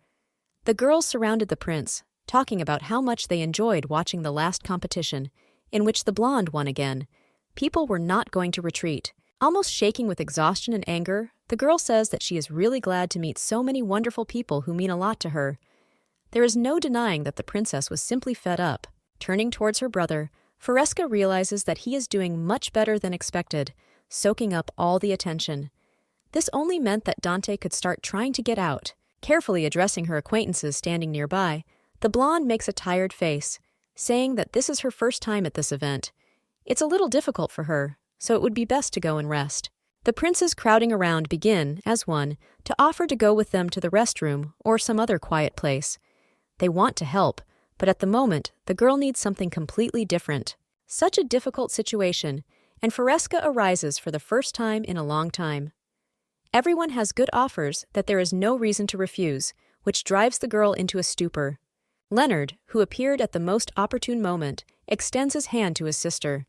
The girls surrounded the prince, talking about how much they enjoyed watching the last competition, in which the blonde won again. People were not going to retreat. Almost shaking with exhaustion and anger, the girl says that she is really glad to meet so many wonderful people who mean a lot to her. There is no denying that the princess was simply fed up. Turning towards her brother, Fresca realizes that he is doing much better than expected, soaking up all the attention. This only meant that Dante could start trying to get out. Carefully addressing her acquaintances standing nearby, the blonde makes a tired face, saying that this is her first time at this event. It's a little difficult for her, so it would be best to go and rest. The princes crowding around begin, as one, to offer to go with them to the restroom or some other quiet place. They want to help, but at the moment, the girl needs something completely different. Such a difficult situation, and Fresca arises for the first time in a long time. Everyone has good offers that there is no reason to refuse, which drives the girl into a stupor. Leonard, who appeared at the most opportune moment, extends his hand to his sister.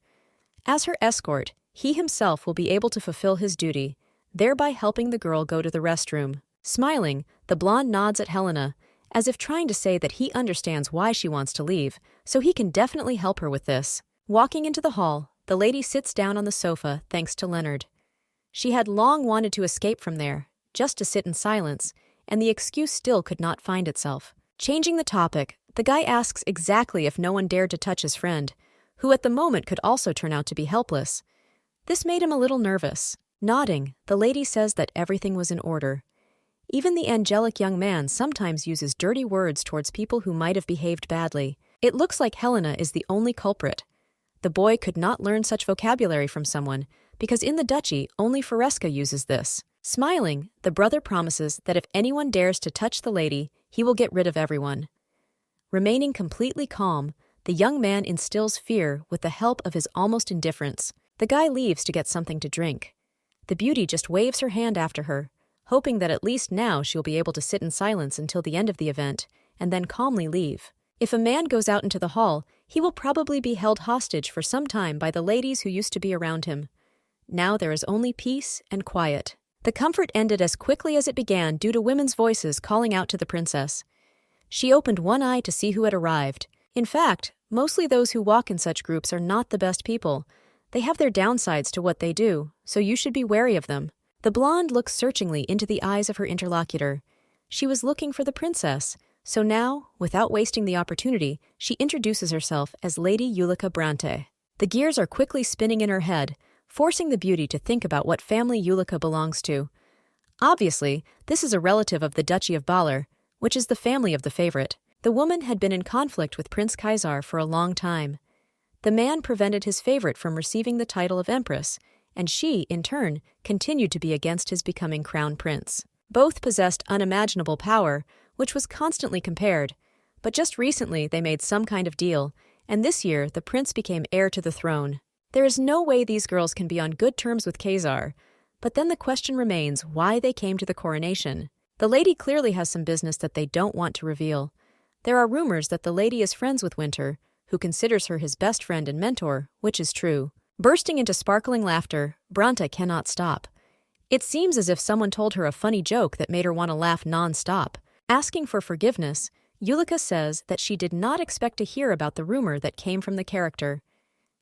As her escort, he himself will be able to fulfill his duty, thereby helping the girl go to the restroom. Smiling, the blonde nods at Helena, as if trying to say that he understands why she wants to leave, so he can definitely help her with this. Walking into the hall, the lady sits down on the sofa thanks to Leonard. She had long wanted to escape from there, just to sit in silence, and the excuse still could not find itself. Changing the topic, the guy asks exactly if no one dared to touch his friend, who at the moment could also turn out to be helpless. This made him a little nervous. Nodding, the lady says that everything was in order. Even the angelic young man sometimes uses dirty words towards people who might have behaved badly. It looks like Helena is the only culprit. The boy could not learn such vocabulary from someone, because in the duchy only Fresca uses this. Smiling, the brother promises that if anyone dares to touch the lady, he will get rid of everyone. Remaining completely calm, the young man instills fear with the help of his almost indifference. The guy leaves to get something to drink. The beauty just waves her hand after her, hoping that at least now she'll be able to sit in silence until the end of the event, and then calmly leave. If a man goes out into the hall, he will probably be held hostage for some time by the ladies who used to be around him. Now there is only peace and quiet. The comfort ended as quickly as it began due to women's voices calling out to the princess. She opened one eye to see who had arrived. In fact, mostly those who walk in such groups are not the best people. They have their downsides to what they do, so you should be wary of them. The blonde looks searchingly into the eyes of her interlocutor. She was looking for the princess, so now, without wasting the opportunity, she introduces herself as Lady Julika Brante. The gears are quickly spinning in her head, forcing the beauty to think about what family Julika belongs to. Obviously, this is a relative of the Duchy of Baller, which is the family of the favorite. The woman had been in conflict with Prince Kaisar for a long time. The man prevented his favorite from receiving the title of empress, and she, in turn, continued to be against his becoming crown prince. Both possessed unimaginable power, which was constantly compared, but just recently they made some kind of deal, and this year the prince became heir to the throne. There is no way these girls can be on good terms with Kaisar, but then the question remains why they came to the coronation. The lady clearly has some business that they don't want to reveal. There are rumors that the lady is friends with Winter, who considers her his best friend and mentor, which is true. Bursting into sparkling laughter, Branta cannot stop. It seems as if someone told her a funny joke that made her want to laugh non-stop. Asking for forgiveness, Julika says that she did not expect to hear about the rumor that came from the character.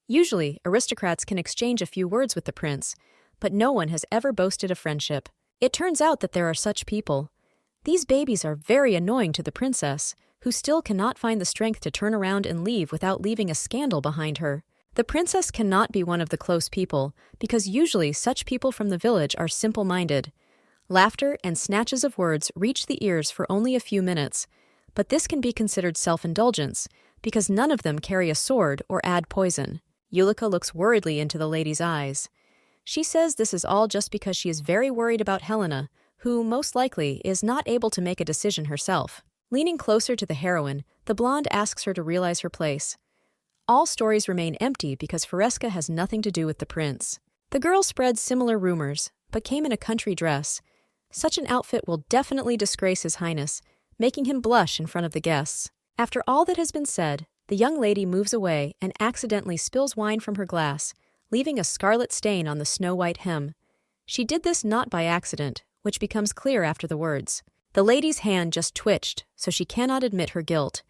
Usually, aristocrats can exchange a few words with the prince, but no one has ever boasted a friendship. It turns out that there are such people. These babies are very annoying to the princess, who still cannot find the strength to turn around and leave without leaving a scandal behind her. The princess cannot be one of the close people, because usually such people from the village are simple-minded. Laughter and snatches of words reach the ears for only a few minutes, but this can be considered self-indulgence, because none of them carry a sword or add poison. Julika looks worriedly into the lady's eyes. She says this is all just because she is very worried about Helena, who, most likely, is not able to make a decision herself. Leaning closer to the heroine, the blonde asks her to realize her place. All stories remain empty because Fresca has nothing to do with the prince. The girl spreads similar rumors, but came in a country dress. Such an outfit will definitely disgrace His Highness, making him blush in front of the guests. After all that has been said, the young lady moves away and accidentally spills wine from her glass, leaving a scarlet stain on the snow-white hem. She did this not by accident, which becomes clear after the words. The lady's hand just twitched, so she cannot admit her guilt.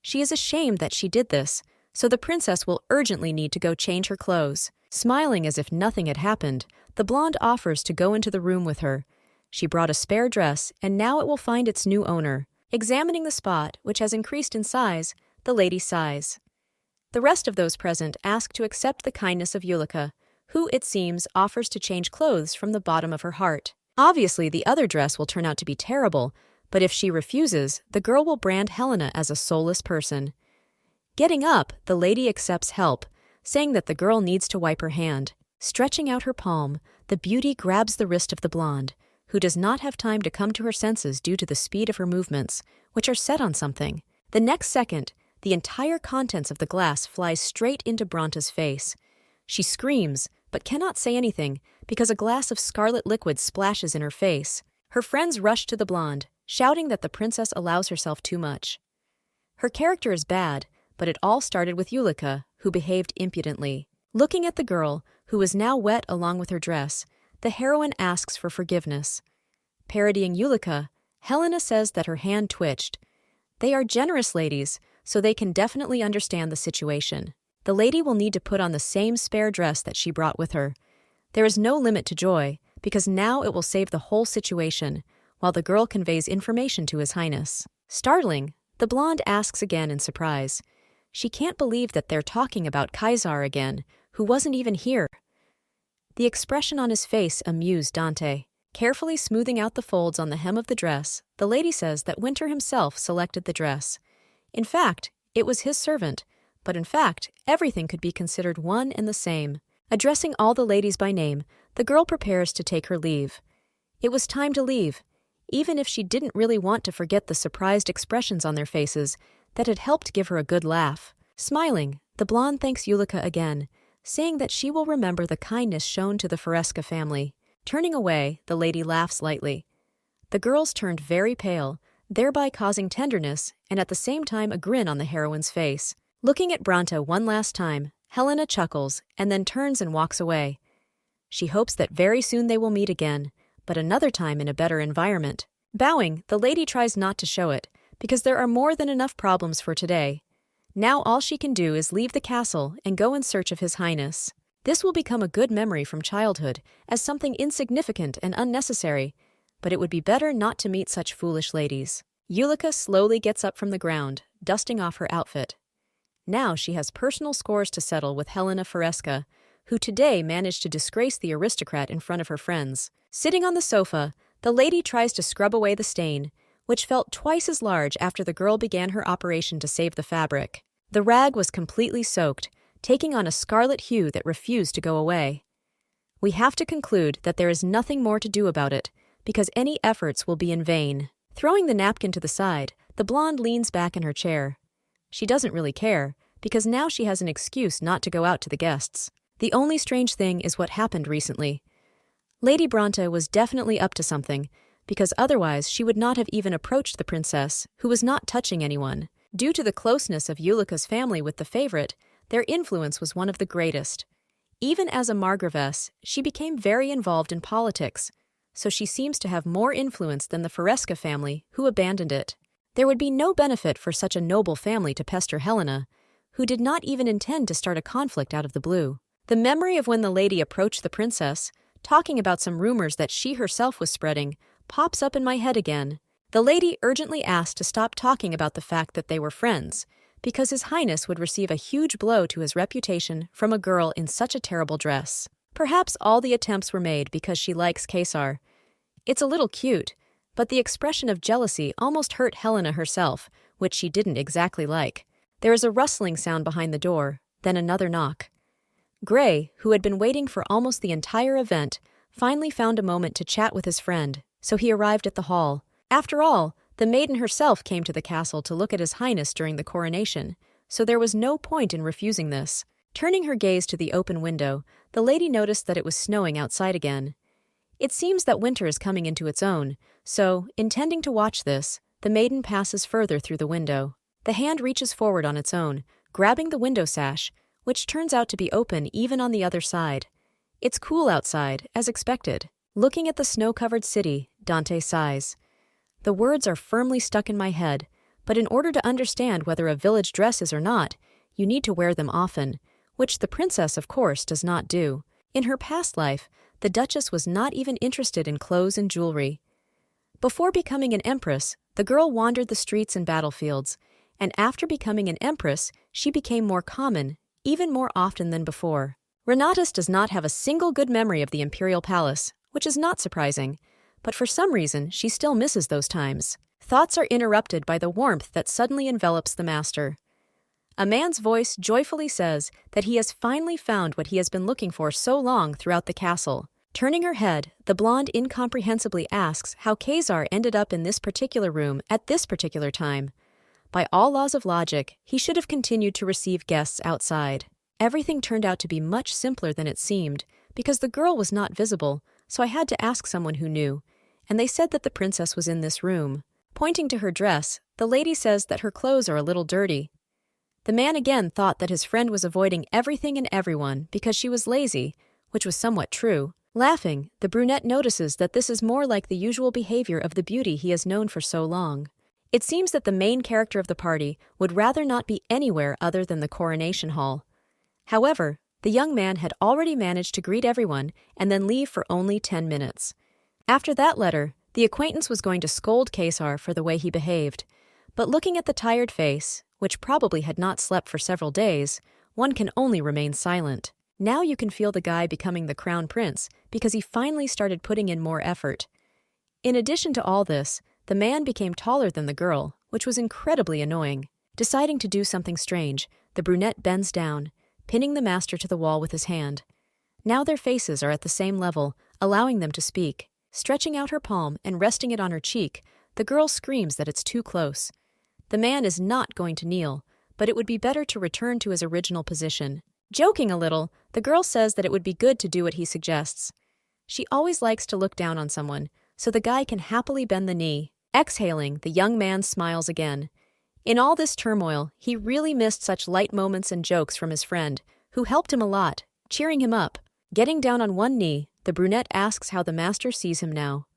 She is ashamed that she did this, so the princess will urgently need to go change her clothes. Smiling as if nothing had happened, the blonde offers to go into the room with her. She brought a spare dress, and now it will find its new owner. Examining the spot, which has increased in size, the lady sighs. The rest of those present ask to accept the kindness of Julika, who, it seems, offers to change clothes from the bottom of her heart. Obviously, the other dress will turn out to be terrible, but if she refuses, the girl will brand Helena as a soulless person. Getting up, the lady accepts help, saying that the girl needs to wipe her hand. Stretching out her palm, the beauty grabs the wrist of the blonde, who does not have time to come to her senses due to the speed of her movements, which are set on something. The next second, the entire contents of the glass flies straight into Branta's face. She screams, but cannot say anything because a glass of scarlet liquid splashes in her face. Her friends rush to the blonde, shouting that the princess allows herself too much. Her character is bad, but it all started with Yulika, who behaved impudently. Looking at the girl, who was now wet along with her dress, the heroine asks for forgiveness. Parodying Yulika, Helena says that her hand twitched. They are generous ladies, so they can definitely understand the situation. The lady will need to put on the same spare dress that she brought with her. There is no limit to joy, because now it will save the whole situation, while the girl conveys information to His Highness. Startling, the blonde asks again in surprise. She can't believe that they're talking about Kaisar again, who wasn't even here. The expression on his face amused Dante. Carefully smoothing out the folds on the hem of the dress, the lady says that Winter himself selected the dress. In fact, it was his servant, but in fact, everything could be considered one and the same. Addressing all the ladies by name, the girl prepares to take her leave. It was time to leave, even if she didn't really want to forget the surprised expressions on their faces that had helped give her a good laugh. Smiling, the blonde thanks Yulika again, saying that she will remember the kindness shown to the Foresca family. Turning away, the lady laughs lightly. The girls turned very pale, thereby causing tenderness and at the same time a grin on the heroine's face. Looking at Branta one last time, Helena chuckles and then turns and walks away. She hopes that very soon they will meet again, but another time in a better environment. Bowing, the lady tries not to show it, because there are more than enough problems for today. Now all she can do is leave the castle and go in search of His Highness. This will become a good memory from childhood as something insignificant and unnecessary, but it would be better not to meet such foolish ladies. Yulika slowly gets up from the ground, dusting off her outfit. Now she has personal scores to settle with Helena Foresca, who today managed to disgrace the aristocrat in front of her friends. Sitting on the sofa, the lady tries to scrub away the stain, which felt twice as large after the girl began her operation to save the fabric. The rag was completely soaked, taking on a scarlet hue that refused to go away. We have to conclude that there is nothing more to do about it, because any efforts will be in vain. Throwing the napkin to the side, the blonde leans back in her chair. She doesn't really care, because now she has an excuse not to go out to the guests. The only strange thing is what happened recently. Lady Branta was definitely up to something, because otherwise she would not have even approached the princess, who was not touching anyone. Due to the closeness of Yulika's family with the favorite, their influence was one of the greatest. Even as a margravess, she became very involved in politics, so she seems to have more influence than the Foresca family, who abandoned it. There would be no benefit for such a noble family to pester Helena, who did not even intend to start a conflict out of the blue. The memory of when the lady approached the princess, talking about some rumors that she herself was spreading, pops up in my head again. The lady urgently asked to stop talking about the fact that they were friends, because His Highness would receive a huge blow to his reputation from a girl in such a terrible dress. Perhaps all the attempts were made because she likes Kaisar. It's a little cute, but the expression of jealousy almost hurt Helena herself, which she didn't exactly like. There is a rustling sound behind the door, then another knock. Gray, who had been waiting for almost the entire event, finally found a moment to chat with his friend, so he arrived at the hall. After all, the maiden herself came to the castle to look at His Highness during the coronation, so there was no point in refusing this. Turning her gaze to the open window, the lady noticed that it was snowing outside again. It seems that winter is coming into its own, so, intending to watch this, the maiden passes further through the window. The hand reaches forward on its own, grabbing the window sash, which turns out to be open even on the other side. It's cool outside, as expected. Looking at the snow-covered city, Dante sighs. The words are firmly stuck in my head, but in order to understand whether a village dress is or not, you need to wear them often, which the princess, of course, does not do. In her past life, the Duchess was not even interested in clothes and jewelry. Before becoming an empress, the girl wandered the streets and battlefields, and after becoming an empress, she became more common, even more often than before. Renatus does not have a single good memory of the imperial palace, which is not surprising, but for some reason she still misses those times. Thoughts are interrupted by the warmth that suddenly envelops the master. A man's voice joyfully says that he has finally found what he has been looking for so long throughout the castle. Turning her head, the blonde incomprehensibly asks how Kaisar ended up in this particular room at this particular time. By all laws of logic, he should have continued to receive guests outside. Everything turned out to be much simpler than it seemed, because the girl was not visible, so I had to ask someone who knew, and they said that the princess was in this room. Pointing to her dress, The lady says that her clothes are a little dirty. The man again thought that his friend was avoiding everything and everyone because she was lazy, which was somewhat true. Laughing, the brunette notices that this is more like the usual behavior of the beauty he has known for so long. It seems that the main character of the party would rather not be anywhere other than the coronation hall. However, the young man had already managed to greet everyone and then leave for only 10 minutes. After that letter, the acquaintance was going to scold Caesar for the way he behaved. But looking at the tired face, which probably had not slept for several days, one can only remain silent. Now you can feel the guy becoming the crown prince because he finally started putting in more effort. In addition to all this, the man became taller than the girl, which was incredibly annoying. Deciding to do something strange, the brunette bends down, pinning the master to the wall with his hand. Now their faces are at the same level, allowing them to speak. Stretching out her palm and resting it on her cheek, the girl screams that it's too close. The man is not going to kneel, but it would be better to return to his original position. Joking a little, the girl says that it would be good to do what he suggests. She always likes to look down on someone, so the guy can happily bend the knee. Exhaling, the young man smiles again. In all this turmoil, he really missed such light moments and jokes from his friend, who helped him a lot, cheering him up. Getting down on one knee, the brunette asks how the master sees him now.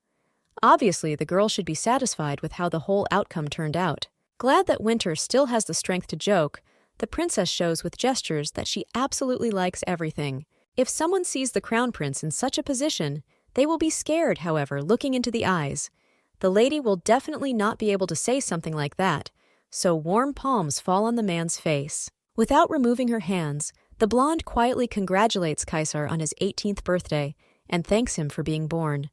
Obviously, the girl should be satisfied with how the whole outcome turned out. Glad that Winter still has the strength to joke, the princess shows with gestures that she absolutely likes everything. If someone sees the crown prince in such a position, they will be scared, however, looking into the eyes. The lady will definitely not be able to say something like that, so warm palms fall on the man's face. Without removing her hands, the blonde quietly congratulates Caesar on his 18th birthday and thanks him for being born.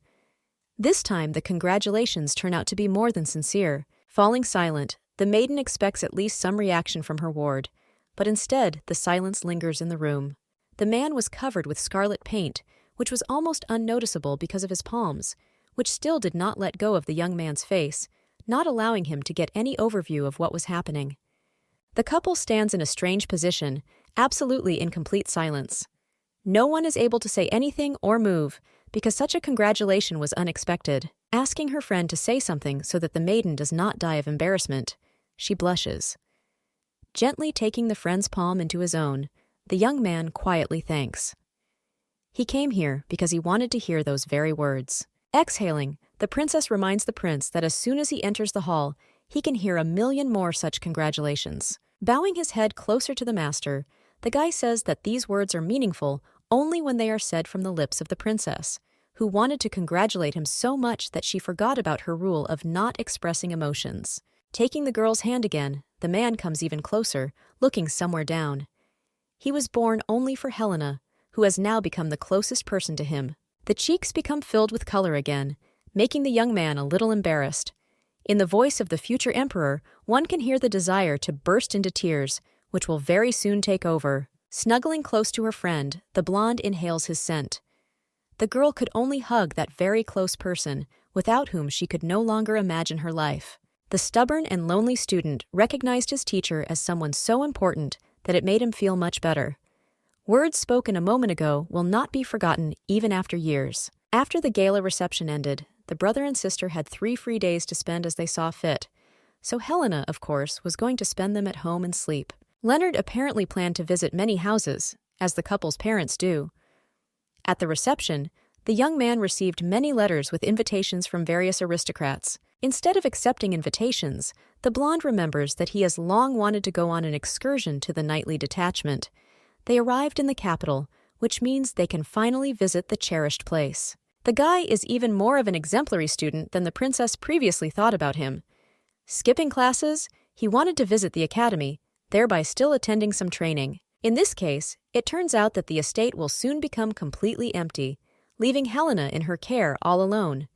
This time, the congratulations turn out to be more than sincere. Falling silent, the maiden expects at least some reaction from her ward, but instead, the silence lingers in the room. The man was covered with scarlet paint, which was almost unnoticeable because of his palms, which still did not let go of the young man's face, not allowing him to get any overview of what was happening. The couple stands in a strange position, absolutely in complete silence. No one is able to say anything or move, because such a congratulation was unexpected. Asking her friend to say something so that the maiden does not die of embarrassment, she blushes. Gently taking the friend's palm into his own, the young man quietly thanks. He came here because he wanted to hear those very words. Exhaling, the princess reminds the prince that as soon as he enters the hall, he can hear a million more such congratulations. Bowing his head closer to the master, the guy says that these words are meaningful only when they are said from the lips of the princess, who wanted to congratulate him so much that she forgot about her rule of not expressing emotions. Taking the girl's hand again, the man comes even closer, looking somewhere down. He was born only for Helena, who has now become the closest person to him. The cheeks become filled with color again, making the young man a little embarrassed. In the voice of the future emperor, one can hear the desire to burst into tears, which will very soon take over. Snuggling close to her friend, the blonde inhales his scent. The girl could only hug that very close person, without whom she could no longer imagine her life. The stubborn and lonely student recognized his teacher as someone so important that it made him feel much better. Words spoken a moment ago will not be forgotten even after years. After the gala reception ended, the brother and sister had 3 free days to spend as they saw fit. So Helena, of course, was going to spend them at home and sleep. Leonard apparently planned to visit many houses, as the couple's parents do. At the reception, the young man received many letters with invitations from various aristocrats. Instead of accepting invitations, the blonde remembers that he has long wanted to go on an excursion to the nightly detachment. They arrived in the capital, which means they can finally visit the cherished place. The guy is even more of an exemplary student than the princess previously thought about him. Skipping classes, he wanted to visit the academy, thereby still attending some training. In this case, it turns out that the estate will soon become completely empty, leaving Helena in her care all alone.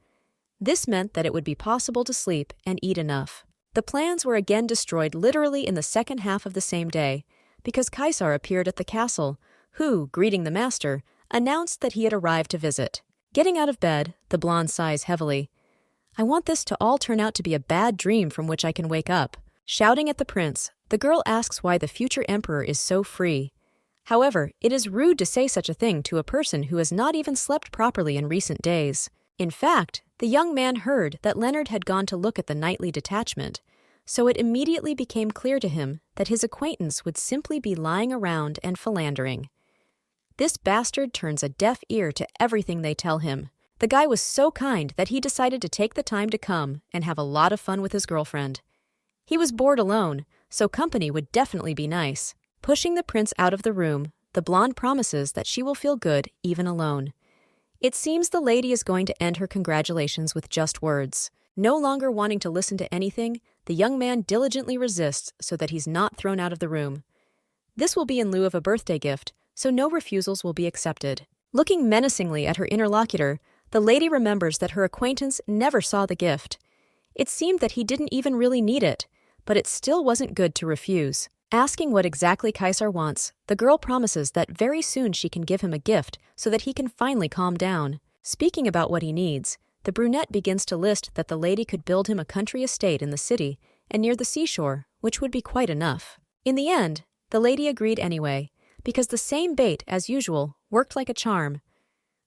This meant that it would be possible to sleep and eat enough. The plans were again destroyed literally in the second half of the same day, because Caesar appeared at the castle, who, greeting the master, announced that he had arrived to visit. Getting out of bed, the blonde sighs heavily. I want this to all turn out to be a bad dream from which I can wake up. Shouting at the prince, the girl asks why the future emperor is so free. However, it is rude to say such a thing to a person who has not even slept properly in recent days. In fact, the young man heard that Leonard had gone to look at the nightly detachment, so it immediately became clear to him that his acquaintance would simply be lying around and philandering. This bastard turns a deaf ear to everything they tell him. The guy was so kind that he decided to take the time to come and have a lot of fun with his girlfriend. He was bored alone, so company would definitely be nice. Pushing the prince out of the room, the blonde promises that she will feel good even alone. It seems the lady is going to end her congratulations with just words. No longer wanting to listen to anything, the young man diligently resists so that he's not thrown out of the room. This will be in lieu of a birthday gift, so no refusals will be accepted. Looking menacingly at her interlocutor, the lady remembers that her acquaintance never saw the gift. It seemed that he didn't even really need it, but it still wasn't good to refuse. Asking what exactly Kaisar wants, the girl promises that very soon she can give him a gift so that he can finally calm down. Speaking about what he needs, the brunette begins to list that the lady could build him a country estate in the city and near the seashore, which would be quite enough. In the end, the lady agreed anyway, because the same bait, as usual, worked like a charm.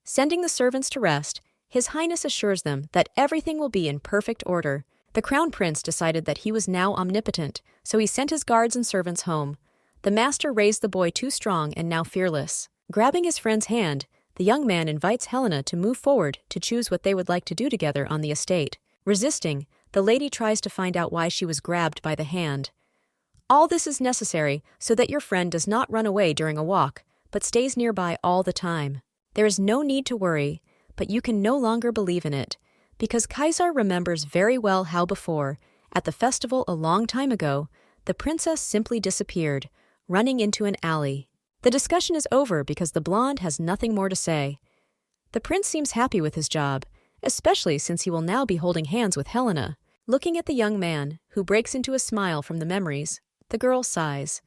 Sending the servants to rest, His Highness assures them that everything will be in perfect order. The crown prince decided that he was now omnipotent, so he sent his guards and servants home. The master raised the boy too strong and now fearless. Grabbing his friend's hand, the young man invites Helena to move forward to choose what they would like to do together on the estate. Resisting, the lady tries to find out why she was grabbed by the hand. All this is necessary so that your friend does not run away during a walk, but stays nearby all the time. There is no need to worry, but you can no longer believe in it, because Kaisar remembers very well how before, at the festival a long time ago, the princess simply disappeared, running into an alley. The discussion is over because the blonde has nothing more to say. The prince seems happy with his job, especially since he will now be holding hands with Helena. Looking at the young man, who breaks into a smile from the memories, the girl sighs.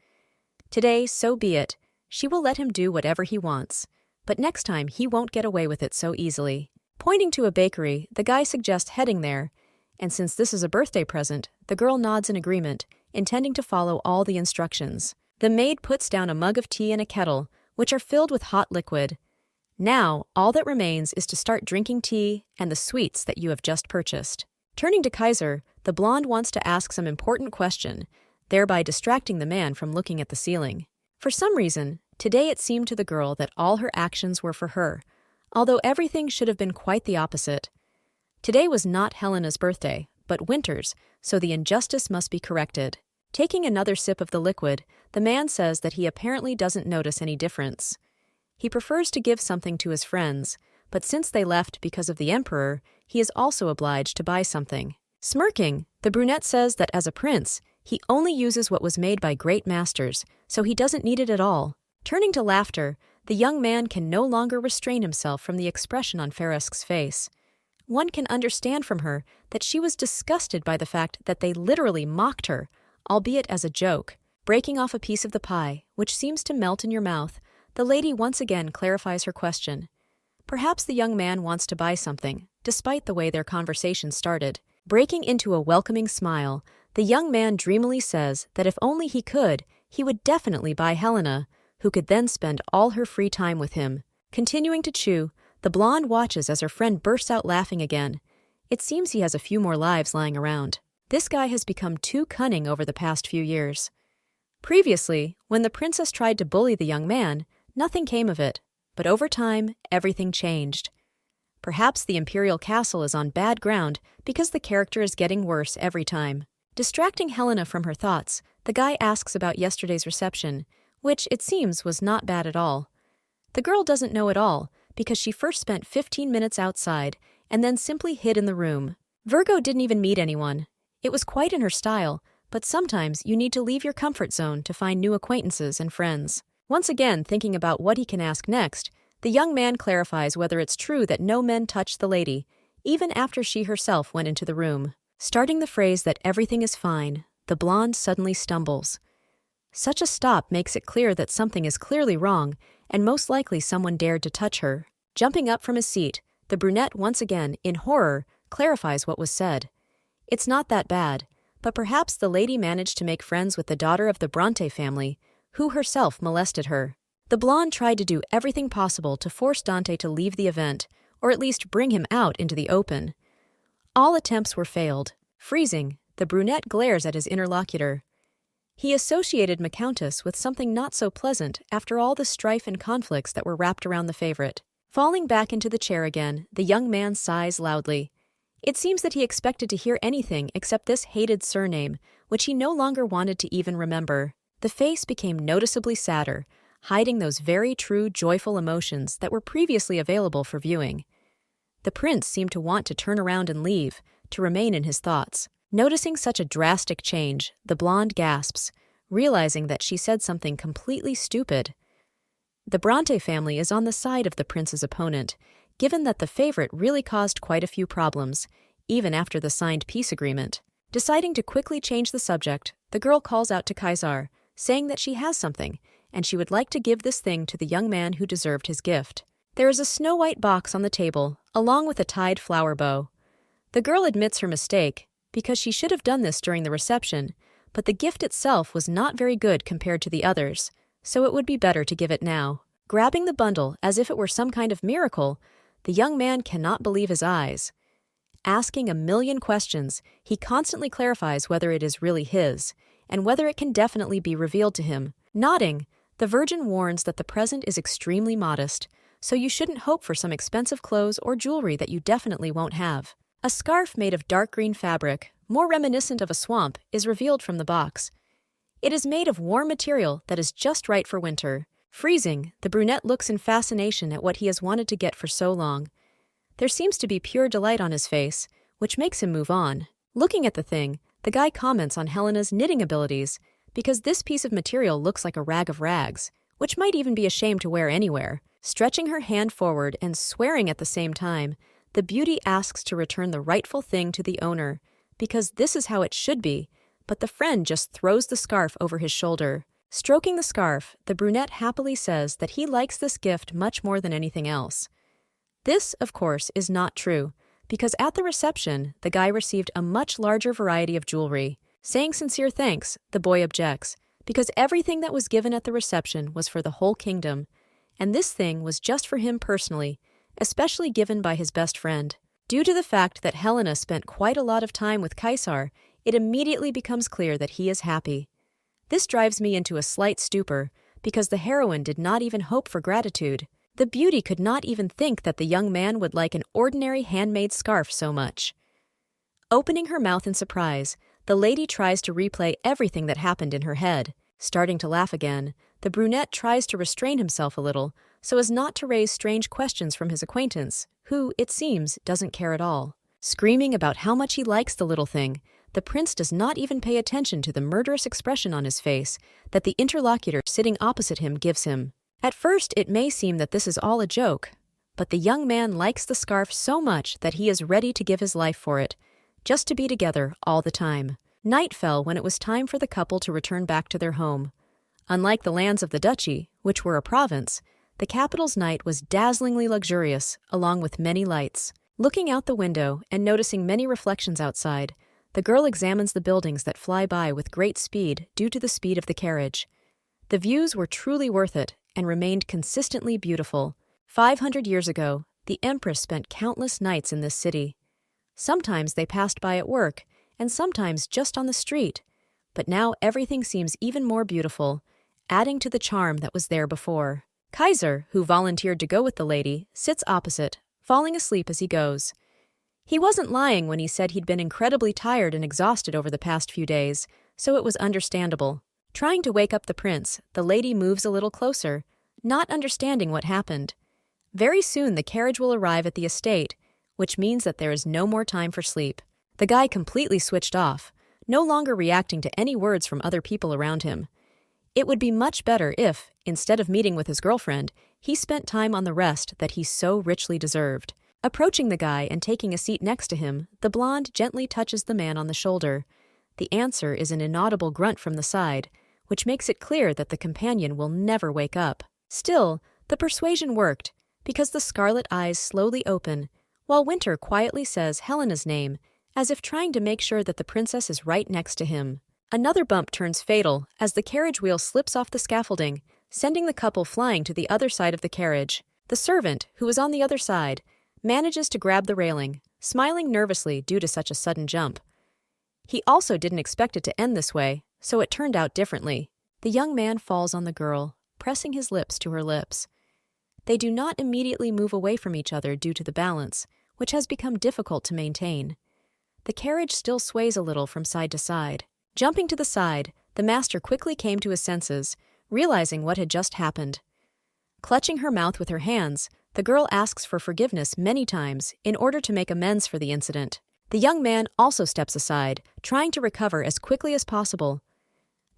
Today, so be it. She will let him do whatever he wants, but next time he won't get away with it so easily. Pointing to a bakery, the guy suggests heading there, and since this is a birthday present, the girl nods in agreement, intending to follow all the instructions. The maid puts down a mug of tea and a kettle, which are filled with hot liquid. Now, all that remains is to start drinking tea and the sweets that you have just purchased. Turning to Kaisar, the blonde wants to ask some important question, thereby distracting the man from looking at the ceiling. For some reason, today it seemed to the girl that all her actions were for her, although everything should have been quite the opposite. Today was not Helena's birthday, but Winter's, so the injustice must be corrected. Taking another sip of the liquid, the man says that he apparently doesn't notice any difference. He prefers to give something to his friends, but since they left because of the emperor, he is also obliged to buy something. Smirking, the brunette says that as a prince, he only uses what was made by great masters, so he doesn't need it at all. Turning to laughter, the young man can no longer restrain himself from the expression on Farask's face. One can understand from her that she was disgusted by the fact that they literally mocked her, albeit as a joke. Breaking off a piece of the pie, which seems to melt in your mouth, the lady once again clarifies her question. Perhaps the young man wants to buy something, despite the way their conversation started. Breaking into a welcoming smile, the young man dreamily says that if only he could, he would definitely buy Helena, who could then spend all her free time with him. Continuing to chew, the blonde watches as her friend bursts out laughing again. It seems he has a few more lives lying around. This guy has become too cunning over the past few years. Previously, when the princess tried to bully the young man, nothing came of it, but over time, everything changed. Perhaps the imperial castle is on bad ground because the character is getting worse every time. Distracting Helena from her thoughts, the guy asks about yesterday's reception, which, it seems, was not bad at all. The girl doesn't know at all, because she first spent 15 minutes outside and then simply hid in the room. Virgo didn't even meet anyone. It was quite in her style, but sometimes you need to leave your comfort zone to find new acquaintances and friends. Once again thinking about what he can ask next, the young man clarifies whether it's true that no men touched the lady, even after she herself went into the room. Starting the phrase that everything is fine, the blonde suddenly stumbles. Such a stop makes it clear that something is clearly wrong, and most likely someone dared to touch her. Jumping up from his seat, the brunette once again, in horror, clarifies what was said. It's not that bad, but perhaps the lady managed to make friends with the daughter of the Bronte family, who herself molested her. The blonde tried to do everything possible to force Dante to leave the event, or at least bring him out into the open. All attempts were failed. Freezing, The brunette glares at his interlocutor. He associated Countess with something not so pleasant after all the strife and conflicts that were wrapped around the favorite. Falling back into the chair again, the young man sighs loudly. It seems that he expected to hear anything except this hated surname, which he no longer wanted to even remember. The face became noticeably sadder, hiding those very true joyful emotions that were previously available for viewing. The prince seemed to want to turn around and leave, to remain in his thoughts. Noticing such a drastic change, the blonde gasps, realizing that she said something completely stupid. The Bronte family is on the side of the prince's opponent, given that the favorite really caused quite a few problems, even after the signed peace agreement. Deciding to quickly change the subject, the girl calls out to Kaisar, saying that she has something, and she would like to give this thing to the young man who deserved his gift. There is a snow-white box on the table, along with a tied flower bow. The girl admits her mistake, because she should have done this during the reception, but the gift itself was not very good compared to the others, so it would be better to give it now. Grabbing the bundle as if it were some kind of miracle, the young man cannot believe his eyes. Asking a million questions, he constantly clarifies whether it is really his, and whether it can definitely be revealed to him. Nodding, the Virgin warns that the present is extremely modest, so you shouldn't hope for some expensive clothes or jewelry that you definitely won't have. A scarf made of dark green fabric, more reminiscent of a swamp, is revealed from the box. It is made of warm material that is just right for winter. Freezing, the brunette looks in fascination at what he has wanted to get for so long. There seems to be pure delight on his face, which makes him move on. Looking at the thing, the guy comments on Helena's knitting abilities, because this piece of material looks like a rag of rags, which might even be a shame to wear anywhere. Stretching her hand forward and swearing at the same time, the beauty asks to return the rightful thing to the owner, because this is how it should be, but the friend just throws the scarf over his shoulder. Stroking the scarf, the brunette happily says that he likes this gift much more than anything else. This, of course, is not true, because at the reception, the guy received a much larger variety of jewelry. Saying sincere thanks, the boy objects, because everything that was given at the reception was for the whole kingdom, and this thing was just for him personally, especially given by his best friend. Due to the fact that Helena spent quite a lot of time with Kaisar, it immediately becomes clear that he is happy. This drives me into a slight stupor, because the heroine did not even hope for gratitude. The beauty could not even think that the young man would like an ordinary handmade scarf so much. Opening her mouth in surprise, the lady tries to replay everything that happened in her head. Starting to laugh again, the brunette tries to restrain himself a little, so as not to raise strange questions from his acquaintance, who, it seems, doesn't care at all. Screaming about how much he likes the little thing, the prince does not even pay attention to the murderous expression on his face that the interlocutor sitting opposite him gives him. At first, it may seem that this is all a joke, but the young man likes the scarf so much that he is ready to give his life for it, just to be together all the time. Night fell when it was time for the couple to return back to their home. Unlike the lands of the duchy, which were a province, the capital's night was dazzlingly luxurious, along with many lights. Looking out the window and noticing many reflections outside, the girl examines the buildings that fly by with great speed due to the speed of the carriage. The views were truly worth it and remained consistently beautiful. 500 years ago, the empress spent countless nights in this city. Sometimes they passed by at work, and sometimes just on the street. But now everything seems even more beautiful, adding to the charm that was there before. Kaisar, who volunteered to go with the lady, sits opposite, falling asleep as he goes. He wasn't lying when he said he'd been incredibly tired and exhausted over the past few days, so it was understandable. Trying to wake up the prince, the lady moves a little closer, not understanding what happened. Very soon the carriage will arrive at the estate, which means that there is no more time for sleep. The guy completely switched off, no longer reacting to any words from other people around him. It would be much better if, instead of meeting with his girlfriend, he spent time on the rest that he so richly deserved. Approaching the guy and taking a seat next to him, the blonde gently touches the man on the shoulder. The answer is an inaudible grunt from the side, which makes it clear that the companion will never wake up. Still, the persuasion worked, because the scarlet eyes slowly open, while Winter quietly says Helena's name, as if trying to make sure that the princess is right next to him. Another bump turns fatal as the carriage wheel slips off the scaffolding, sending the couple flying to the other side of the carriage. The servant, who is on the other side, manages to grab the railing, smiling nervously due to such a sudden jump. He also didn't expect it to end this way, so it turned out differently. The young man falls on the girl, pressing his lips to her lips. They do not immediately move away from each other due to the balance, which has become difficult to maintain. The carriage still sways a little from side to side. Jumping to the side, the master quickly came to his senses, realizing what had just happened. Clutching her mouth with her hands, the girl asks for forgiveness many times in order to make amends for the incident. The young man also steps aside, trying to recover as quickly as possible.